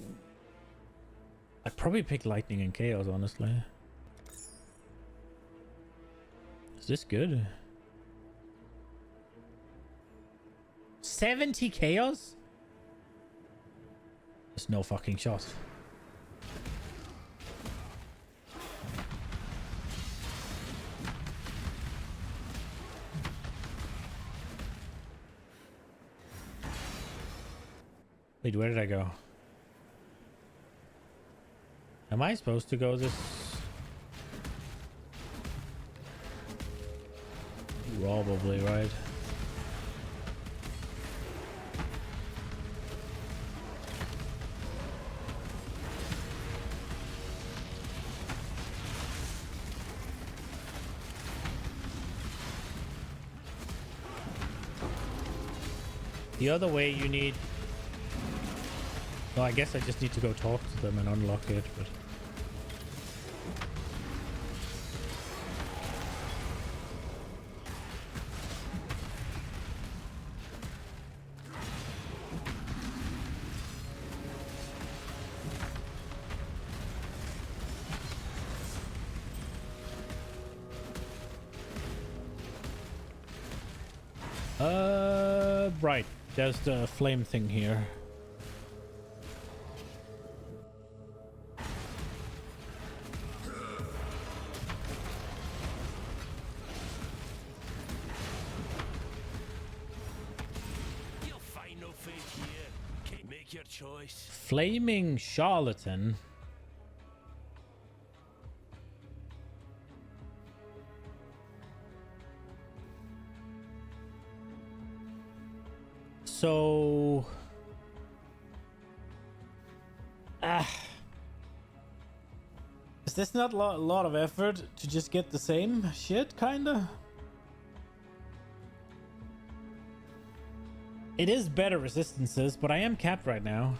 I'd probably pick lightning and chaos, honestly. Is this good? 70 chaos? There's no fucking shot. Wait, where did I go? Am I supposed to go this? Probably, right? The other way you need... No, I guess I just need to go talk to them and unlock it, but... Right. There's the flame thing here. You'll find no fate here. Make your choice. Flaming charlatan. So Is this not a lot of effort to just get the same shit, kinda? It is better resistances, but I am capped right now.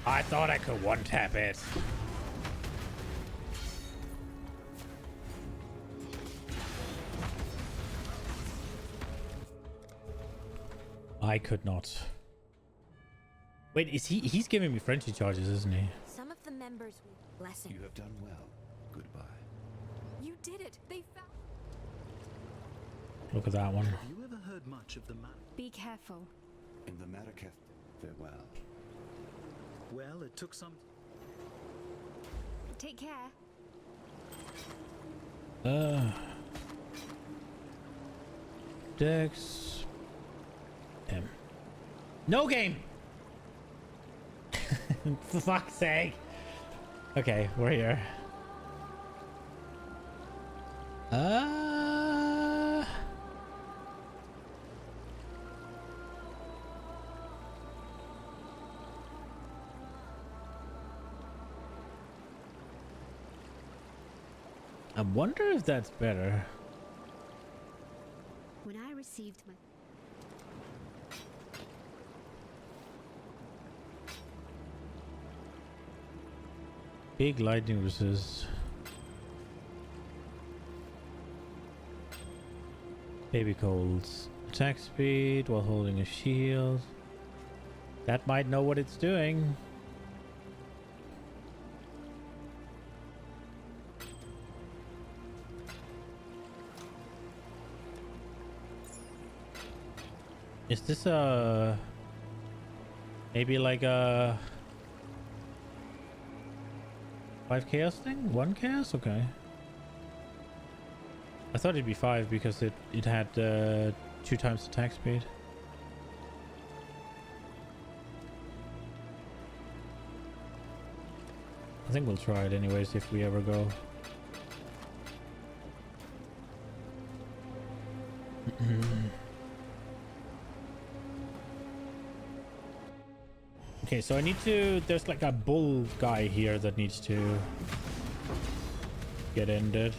I thought I could one-tap it. I could not. Wait, is he's giving me frenzy charges, isn't he? Some of the members will blessing. You have done well. Goodbye. You did it. They found. Look at that one. Have you ever heard much of the map? Be careful. In the Mataketh, farewell. Well, it took some. Take care. Dex. Him. No game! For fuck's sake. Okay, we're here. I wonder if that's better. When I received my Big lightning resist. Baby colds. Attack speed while holding a shield. That might know what it's doing. Is this a maybe like a 5 chaos thing? 1 chaos? Okay. I thought it'd be 5 because it had 2 times attack speed. I think we'll try it anyways if we ever go. Okay, so I need to... There's like a bull guy here that needs to get ended.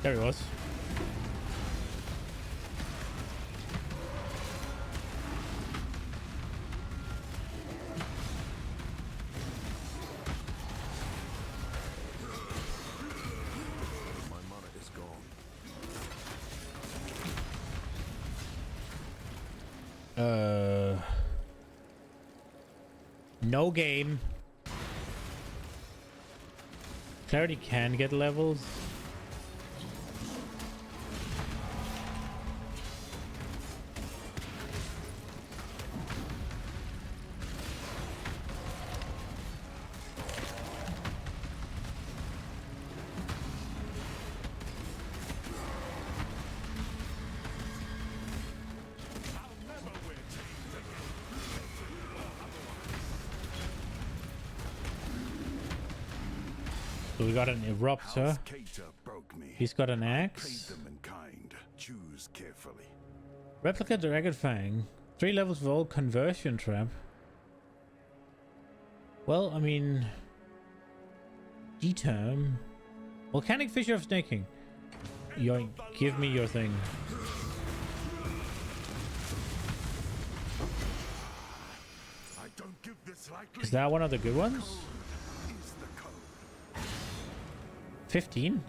There he was. No game. Clarity can get levels. So we got an eruptor. House Cater broke me. He's got an Paid axe. them in kind. Choose carefully. Replica Dragon Fang. 3 levels of old conversion trap. Well, I mean... D-term. Volcanic Fissure of Snaking. Yoink. Give me your thing. I don't give this lightly. Is that one of the good ones? Is the code. 15?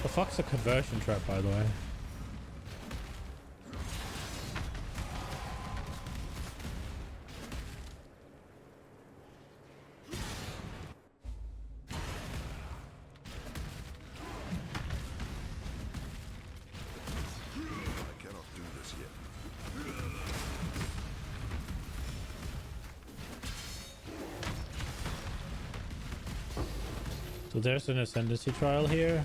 The fuck's a conversion trap, by the way? I cannot do this yet. So there's an ascendancy trial here.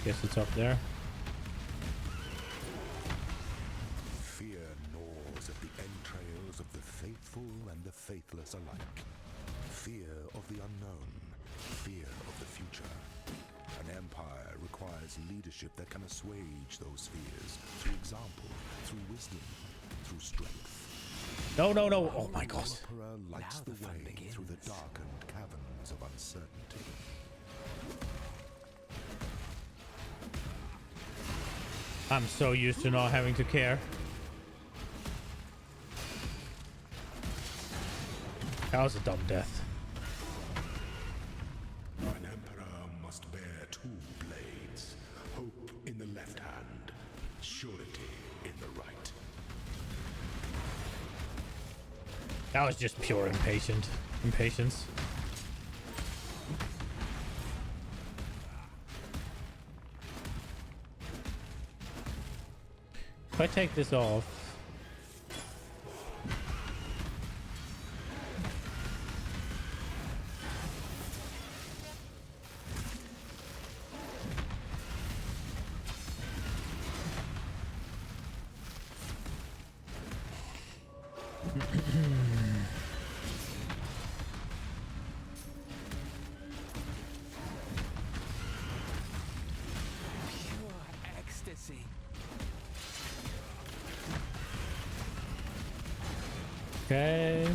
Guess it's up there. Fear gnaws at the entrails of the faithful and the faithless alike. Fear of the unknown. Fear of the future. An empire requires leadership that can assuage those fears through example, through wisdom, through strength. No, no, no. Oh my god. The Emperor lights the way through the darkened caverns of uncertainty. I'm so used to not having to care. That was a dumb death. An emperor must bear 2 blades. Hope in the left hand, surety in the right. That was just pure impatience. If I take this off, Pure ecstasy. okay.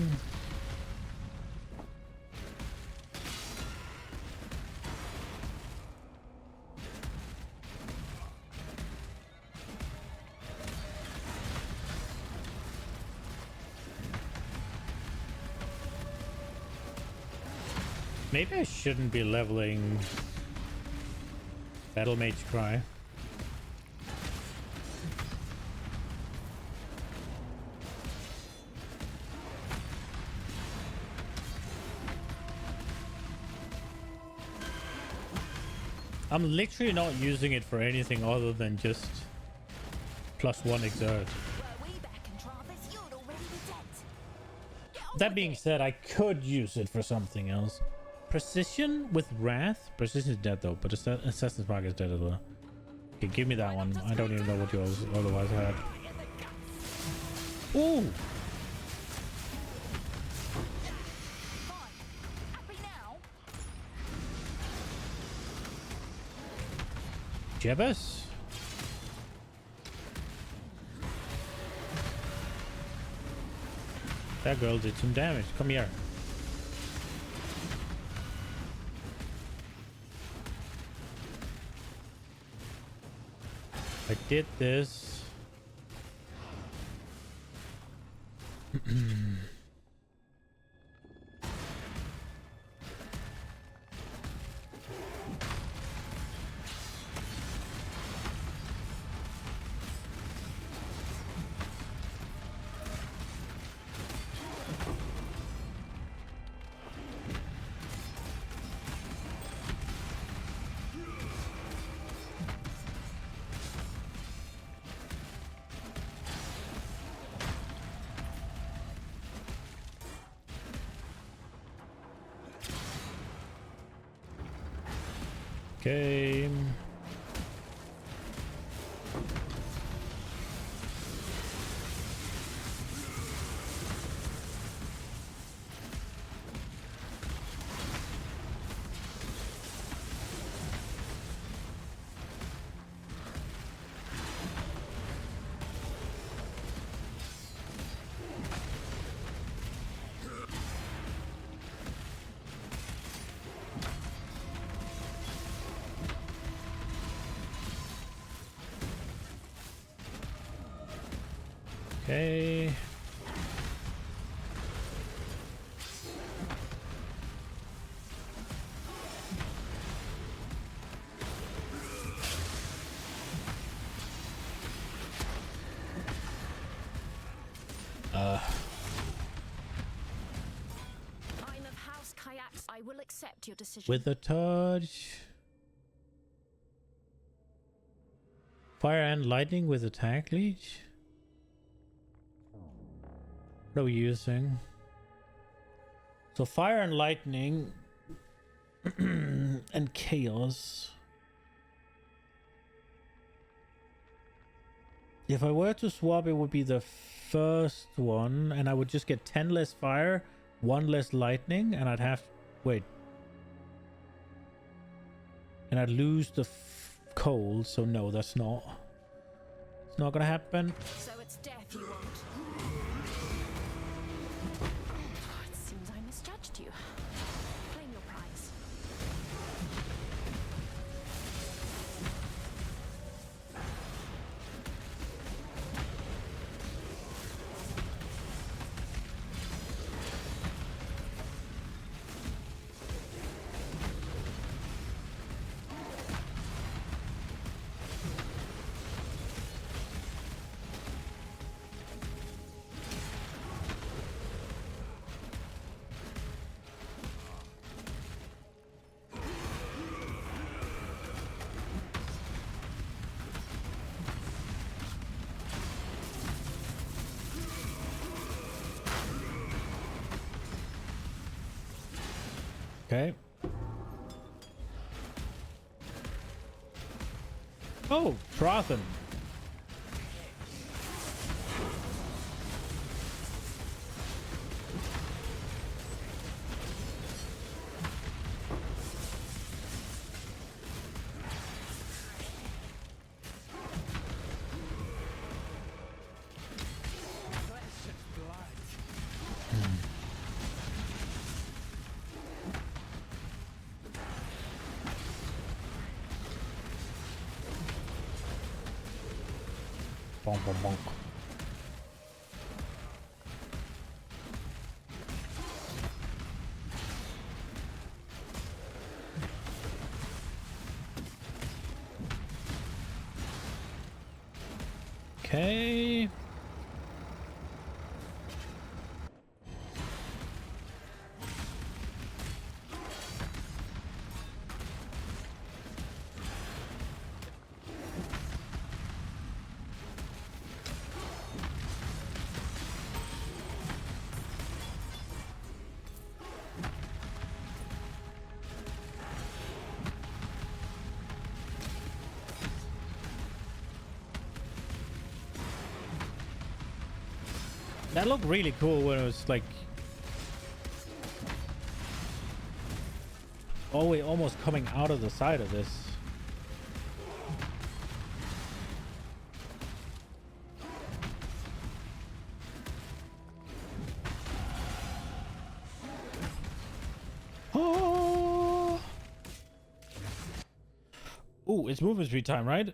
Maybe I shouldn't be leveling Battle Mage Cry. I'm literally not using it for anything other than just +1 exert. Were we back in Trarthus, you'd already be dead. That being said, I could use it for something else. Precision with Wrath? Precision is dead though, but Assassin's Mark is dead as well. Okay, give me that one. I don't even know what yours otherwise had. Ooh! Happy now? Jebus? That girl did some damage. Come here. I did this. Okay. Okay. I'm of House Kayaks. I will accept your decision. With a touch. Fire and lightning with attack leech. What are we using? So fire and lightning and chaos. If I were to swap, it would be the first one, and I would just get 10 less fire, 1 less lightning, and I'd have... Wait. And I'd lose the cold, so no, that's not... It's not gonna happen. So it's death you want. It seems I misjudged you. Claim your prize. Okay. Oh, Trarthus. Bonk, bonk, bonk. Okay. That looked really cool when it was like almost coming out of the side of this. Oh! Ooh, it's movement speed time, right?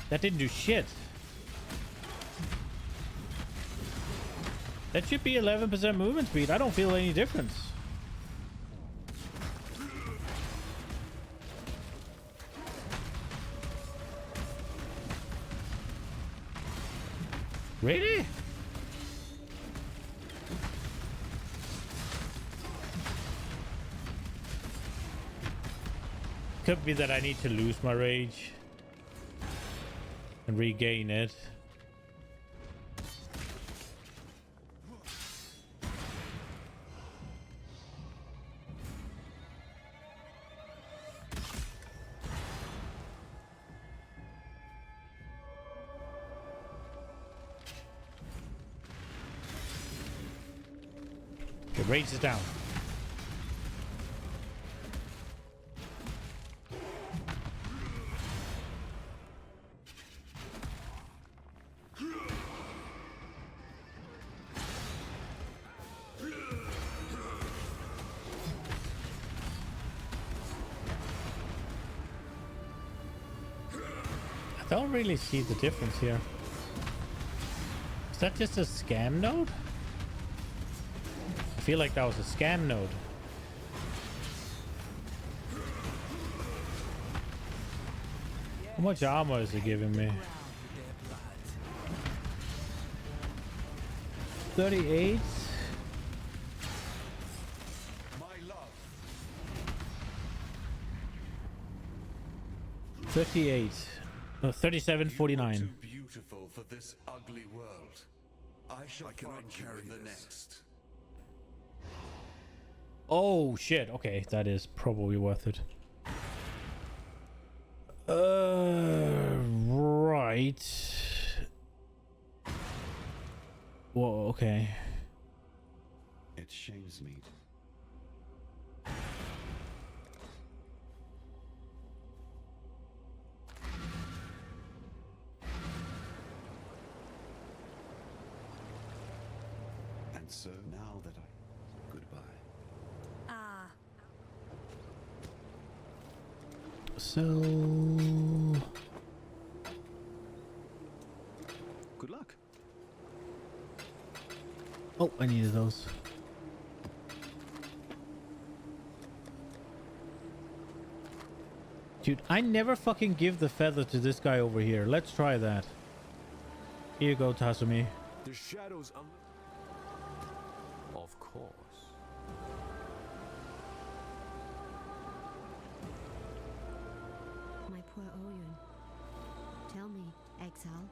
That didn't do shit. That should be 11% movement speed. I don't feel any difference. Really? Could be that I need to lose my rage and regain it. Okay, rage is down. I don't really see the difference here. Is that just a scam node? I feel like that was a scam node. How much armor is it giving me? 38. 38. No, 37.49. Too beautiful for this ugly world. I shall find you in the next. Oh shit. Okay, that is probably worth it. Right. Whoa, okay. It shames me. And so now that goodbye. Ah. So Good luck. oh, I needed those. Dude, I never fucking give the feather to this guy over here. Let's try that. Here you go, Tasumi. The shadows of course. My poor Orion. Tell me, Exile.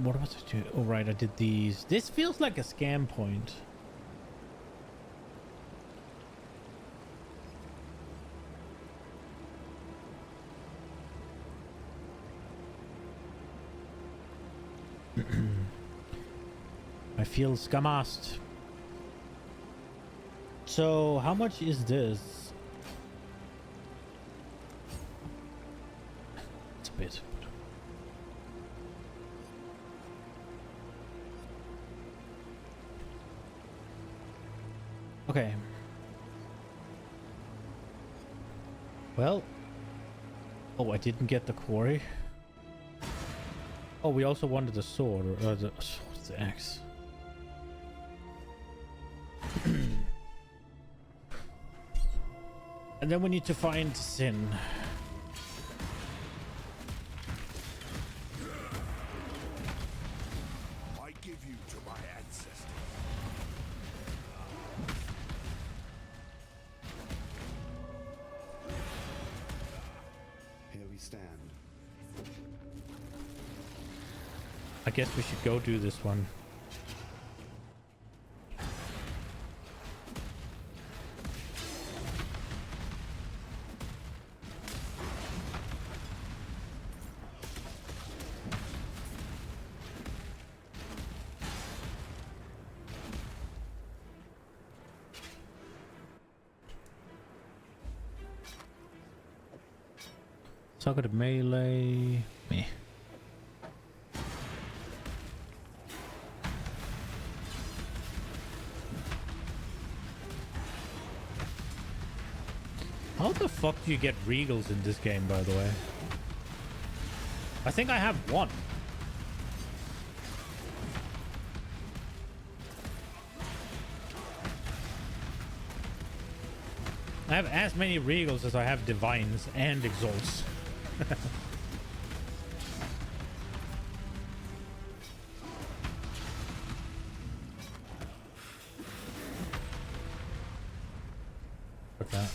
What was I doing? Oh, right, I did these. This feels like a scam point. I feel scamassed. So, how much is this? It's a bit. Okay. Well. Oh, I didn't get the quarry. Oh, we also wanted the sword, or the axe. And then we need to find Sin. I give you to my ancestors. Here we stand. I guess we should go do this one. Target melee. Meh. How the fuck do you get regals in this game, by the way? I think I have one. I have as many regals as I have divines and exalts. with that.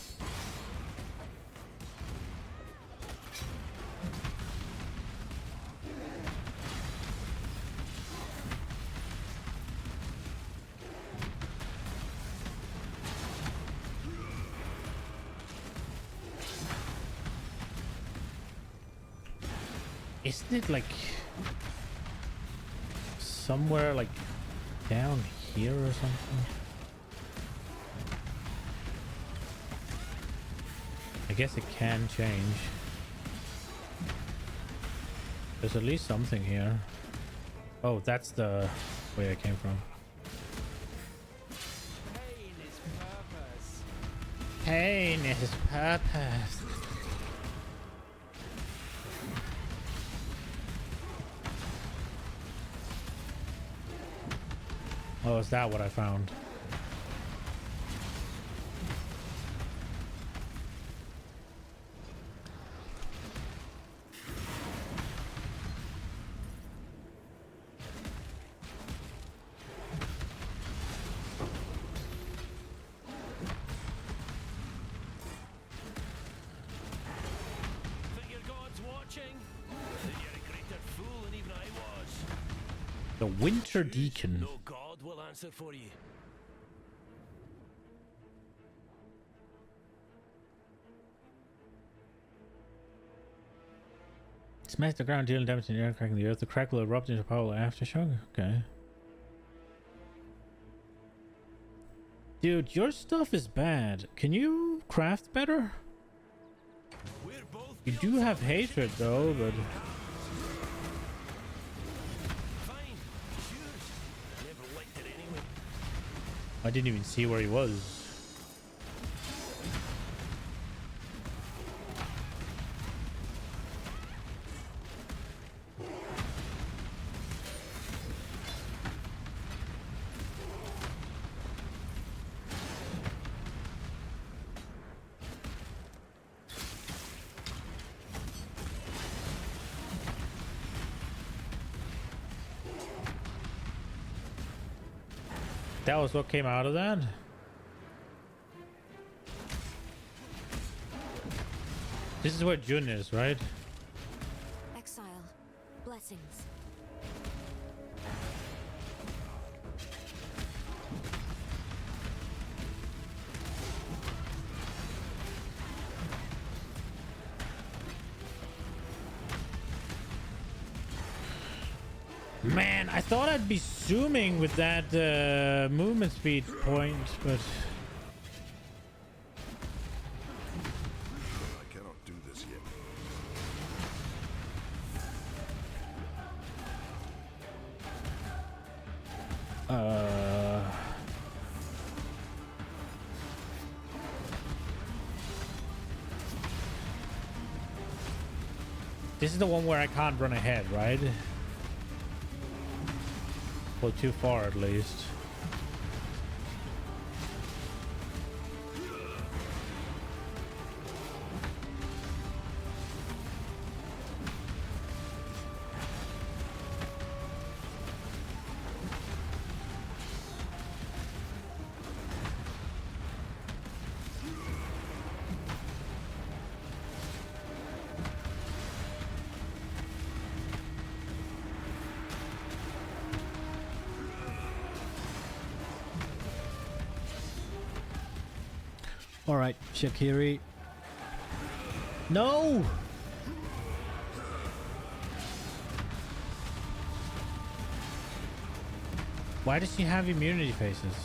Isn't it like somewhere like down here or something? I guess it can change. There's at least something here. Oh, that's the way I came from. Pain is purpose. Oh, is that what I found? The Winter Deacon. No god will answer for you. Smash the ground, dealing damage in the air, cracking the earth. The crack will erupt into a powerful aftershock. Okay. Dude, your stuff is bad. Can you craft better? You do have hatred though, but... I didn't even see where he was. That was what came out of that? This is where Jun is, right? Exile. Blessings. Man, I thought I'd be zooming with that movement speed point, but... I cannot do this yet. This is the one where I can't run ahead, right? Well, too far at least. All right, Shakiri. No! Why does she have immunity faces?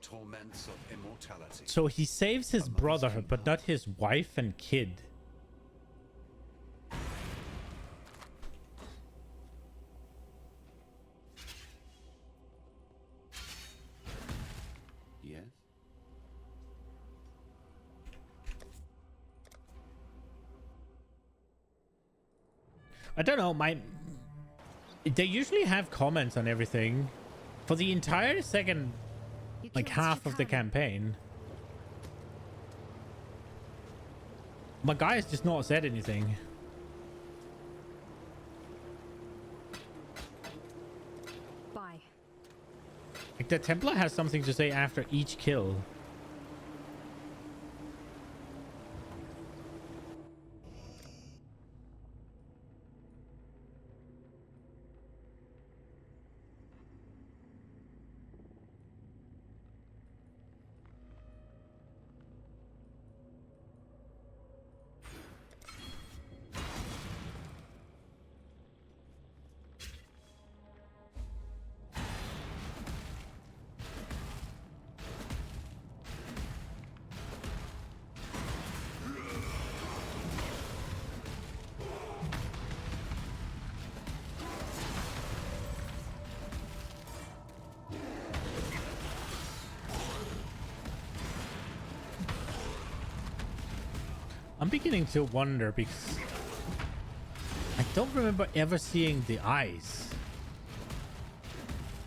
Torments of immortality. So he saves his brother, but not his wife and kid. I don't know. They usually have comments on everything for the entire second, like half of the campaign. My guy has just not said anything. Bye. Like the Templar has something to say after each kill. I'm beginning to wonder because I don't remember ever seeing the eyes.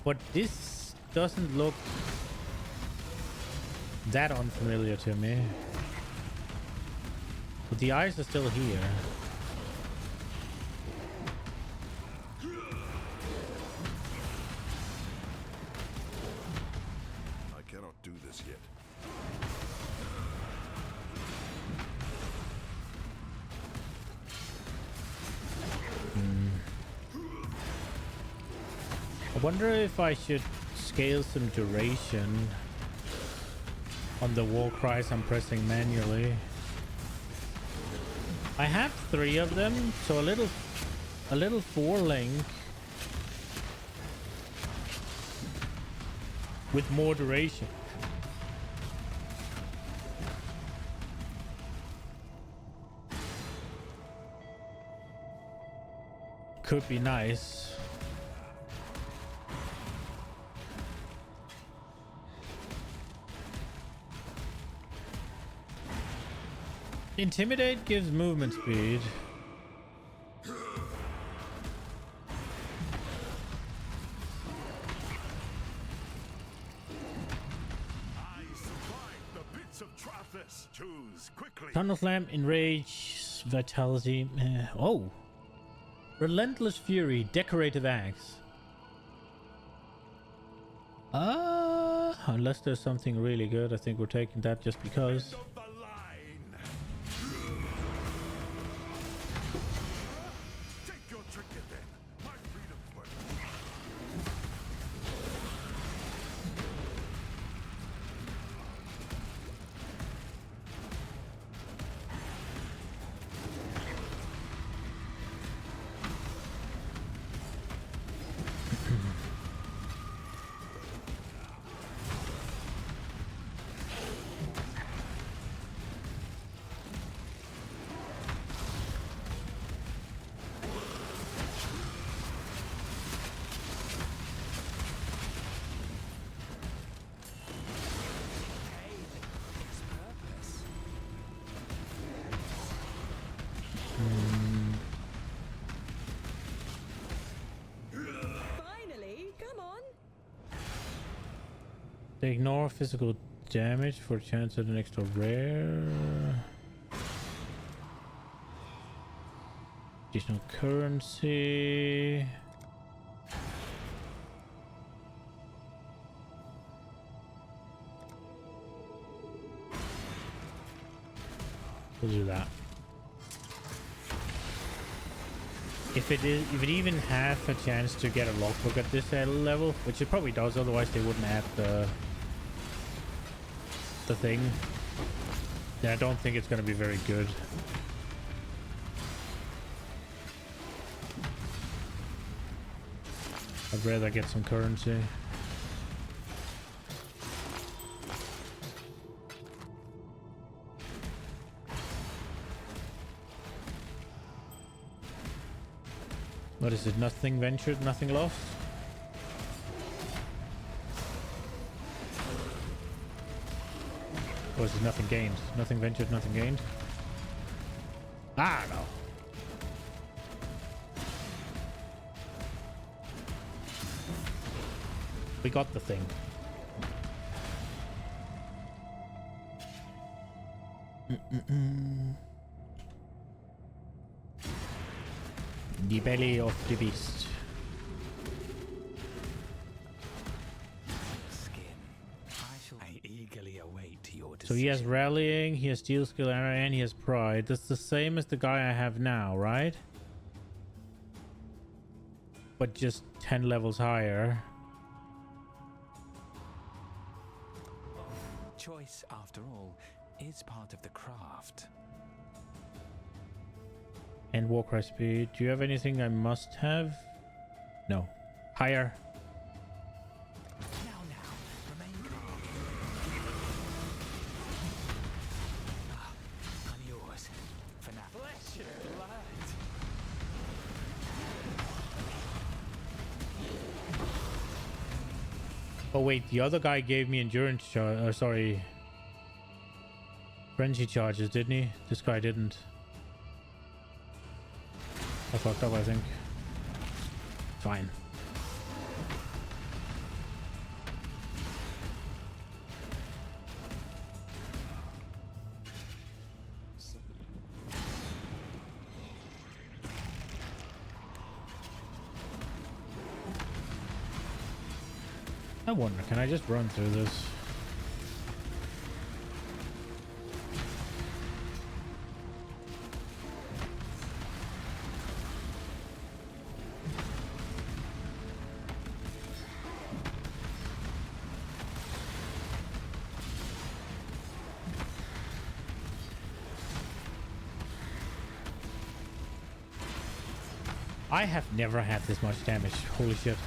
But this doesn't look that unfamiliar to me. But the eyes are still here. I cannot do this yet. I wonder if I should scale some duration on the war cries I'm pressing manually. I have 3 of them, so a little 4-link with more duration. Could be nice. Intimidate gives movement speed. I survived the bits of Trarthus. Choose quickly. Tunnel Slam, Enrage, Vitality. Oh! Relentless Fury, Decorative Axe. Unless there's something really good, I think we're taking that just because. Take your trinket then. My freedom's worth. Finally, come on. They ignore physical damage for a chance at an extra rare. Additional currency. We'll do that. If it even has a chance to get a logbook at this level, which it probably does, otherwise they wouldn't add the thing, then I don't think it's going to be very good. I'd rather get some currency. What is it? Nothing ventured, nothing lost? Or is it nothing gained? Nothing ventured, nothing gained? Ah, no. We got the thing. The belly of the beast. I eagerly await your So he has rallying, he has steel skill, and he has pride. That's the same as the guy I have now, right? But just 10 levels higher. Choice, after all, is part of the craft. And Warcry speed. Do you have anything I must have? No. Higher. I'm yours for now. Bless your blood. Oh wait, the other guy gave me endurance charge. Sorry. Frenzy charges, didn't he? This guy didn't. I fucked up, I think. Fine. I wonder, can I just run through this? I have never had this much damage. Holy shit.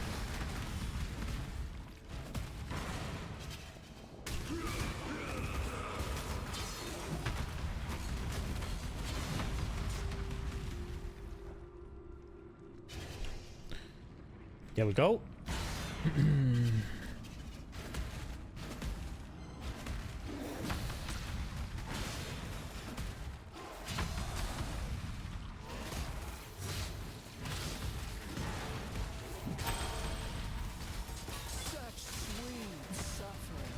There we go. Such sweet suffering.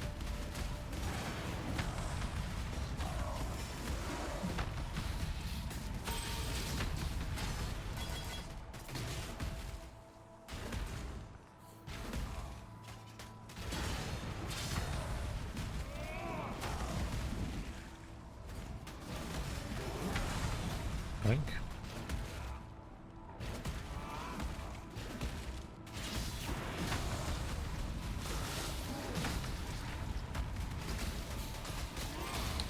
Blink.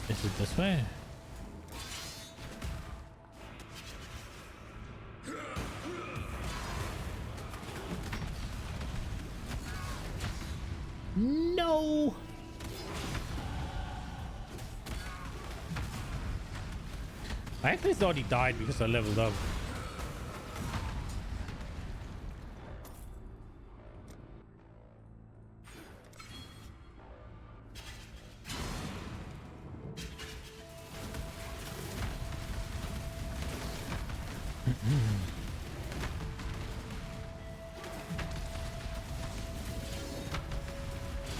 Is it this way? No! I actually thought he died because I leveled up.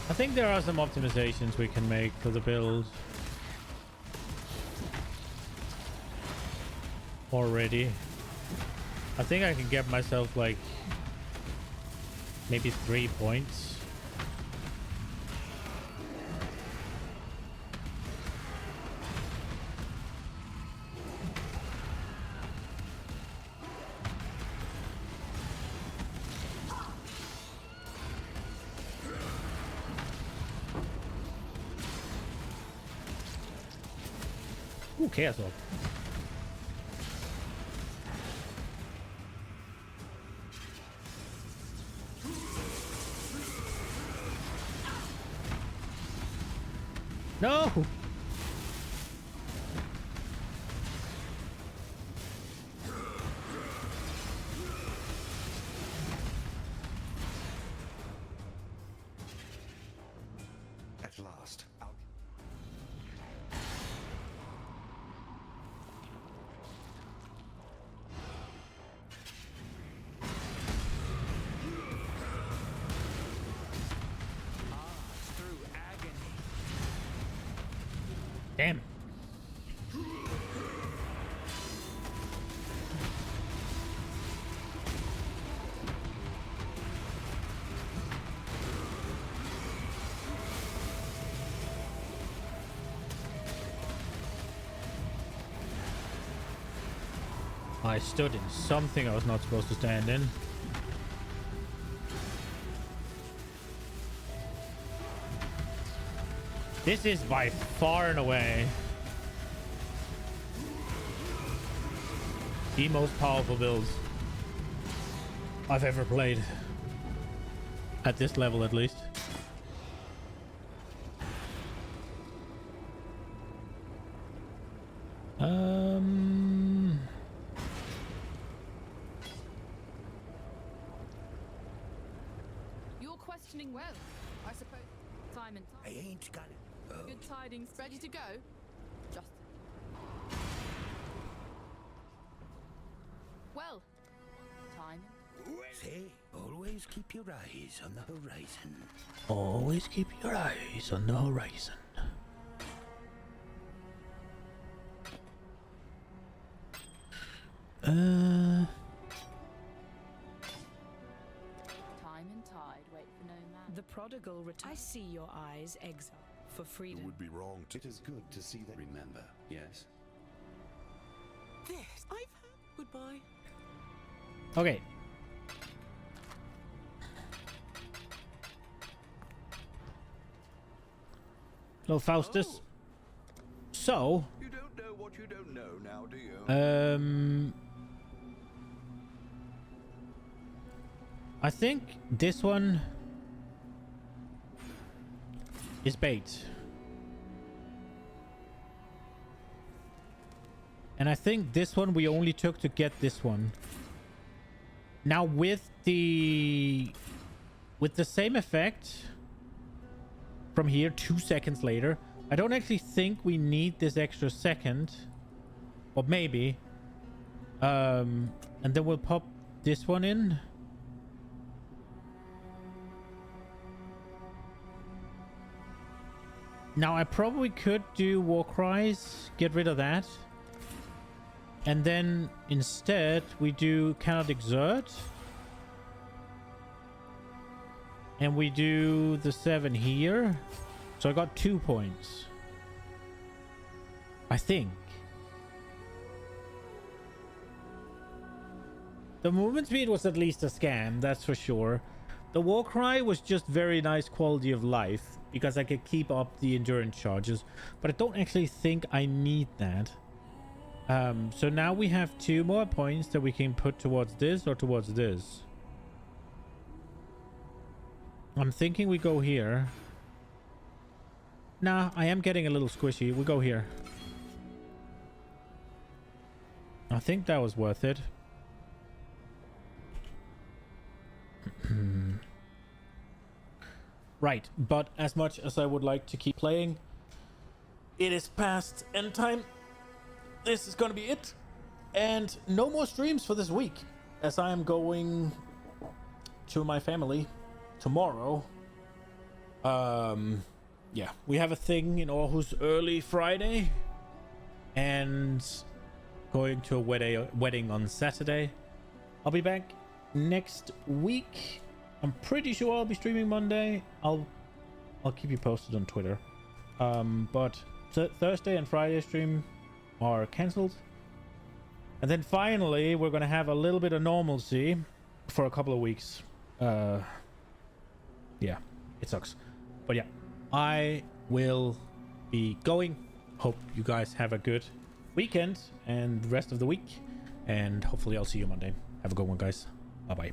I think there are some optimizations we can make for the build already. I think I can get myself like maybe 3 points. Who cares? No! At last, Damn. I stood in something I was not supposed to stand in. This is by far and away the most powerful build I've ever played. At this level, at least. You're questioning well, I suppose. Time and time. I ain't got it. Good tidings. Ready to go? Just. Well, time. Say, always keep your eyes on the horizon. Always keep your eyes on the horizon. Time and tide wait for no man. The prodigal returns. I see your eyes, exile, for freedom. It would be wrong to... It is good to see that. Remember, yes? This, I've heard. Goodbye. Okay. Hello, Faustus. So, You don't know what you don't know now, do you? I think this one is bait. And I think this one we only took to get this one. Now with the same effect from here 2 seconds later, I don't actually think we need this extra second. Or maybe. And then we'll pop this one in. Now I probably could do War Cries, get rid of that. And then instead we do Cannot Exert. And we do the 7 here. So I got 2 points. I think. The movement speed was at least a scam, that's for sure. The War Cry was just very nice quality of life because I could keep up the endurance charges. But I don't actually think I need that. So now we have 2 more points that we can put towards this or towards this. I'm thinking we go here. Nah, I am getting a little squishy. We go here. I think that was worth it. Right, but as much as I would like to keep playing, it is past end time. This is gonna be it. And no more streams for this week, as I am going to my family tomorrow. Yeah, we have a thing in Aarhus early Friday, and going to a wedding on Saturday. I'll be back next week. I'm pretty sure I'll be streaming Monday. I'll keep you posted on Twitter. But Thursday and Friday stream are cancelled. And then finally, we're gonna have a little bit of normalcy for a couple of weeks. Yeah, it sucks. But yeah, I will be going. Hope you guys have a good weekend and the rest of the week. And hopefully I'll see you Monday. Have a good one, guys. Bye-bye.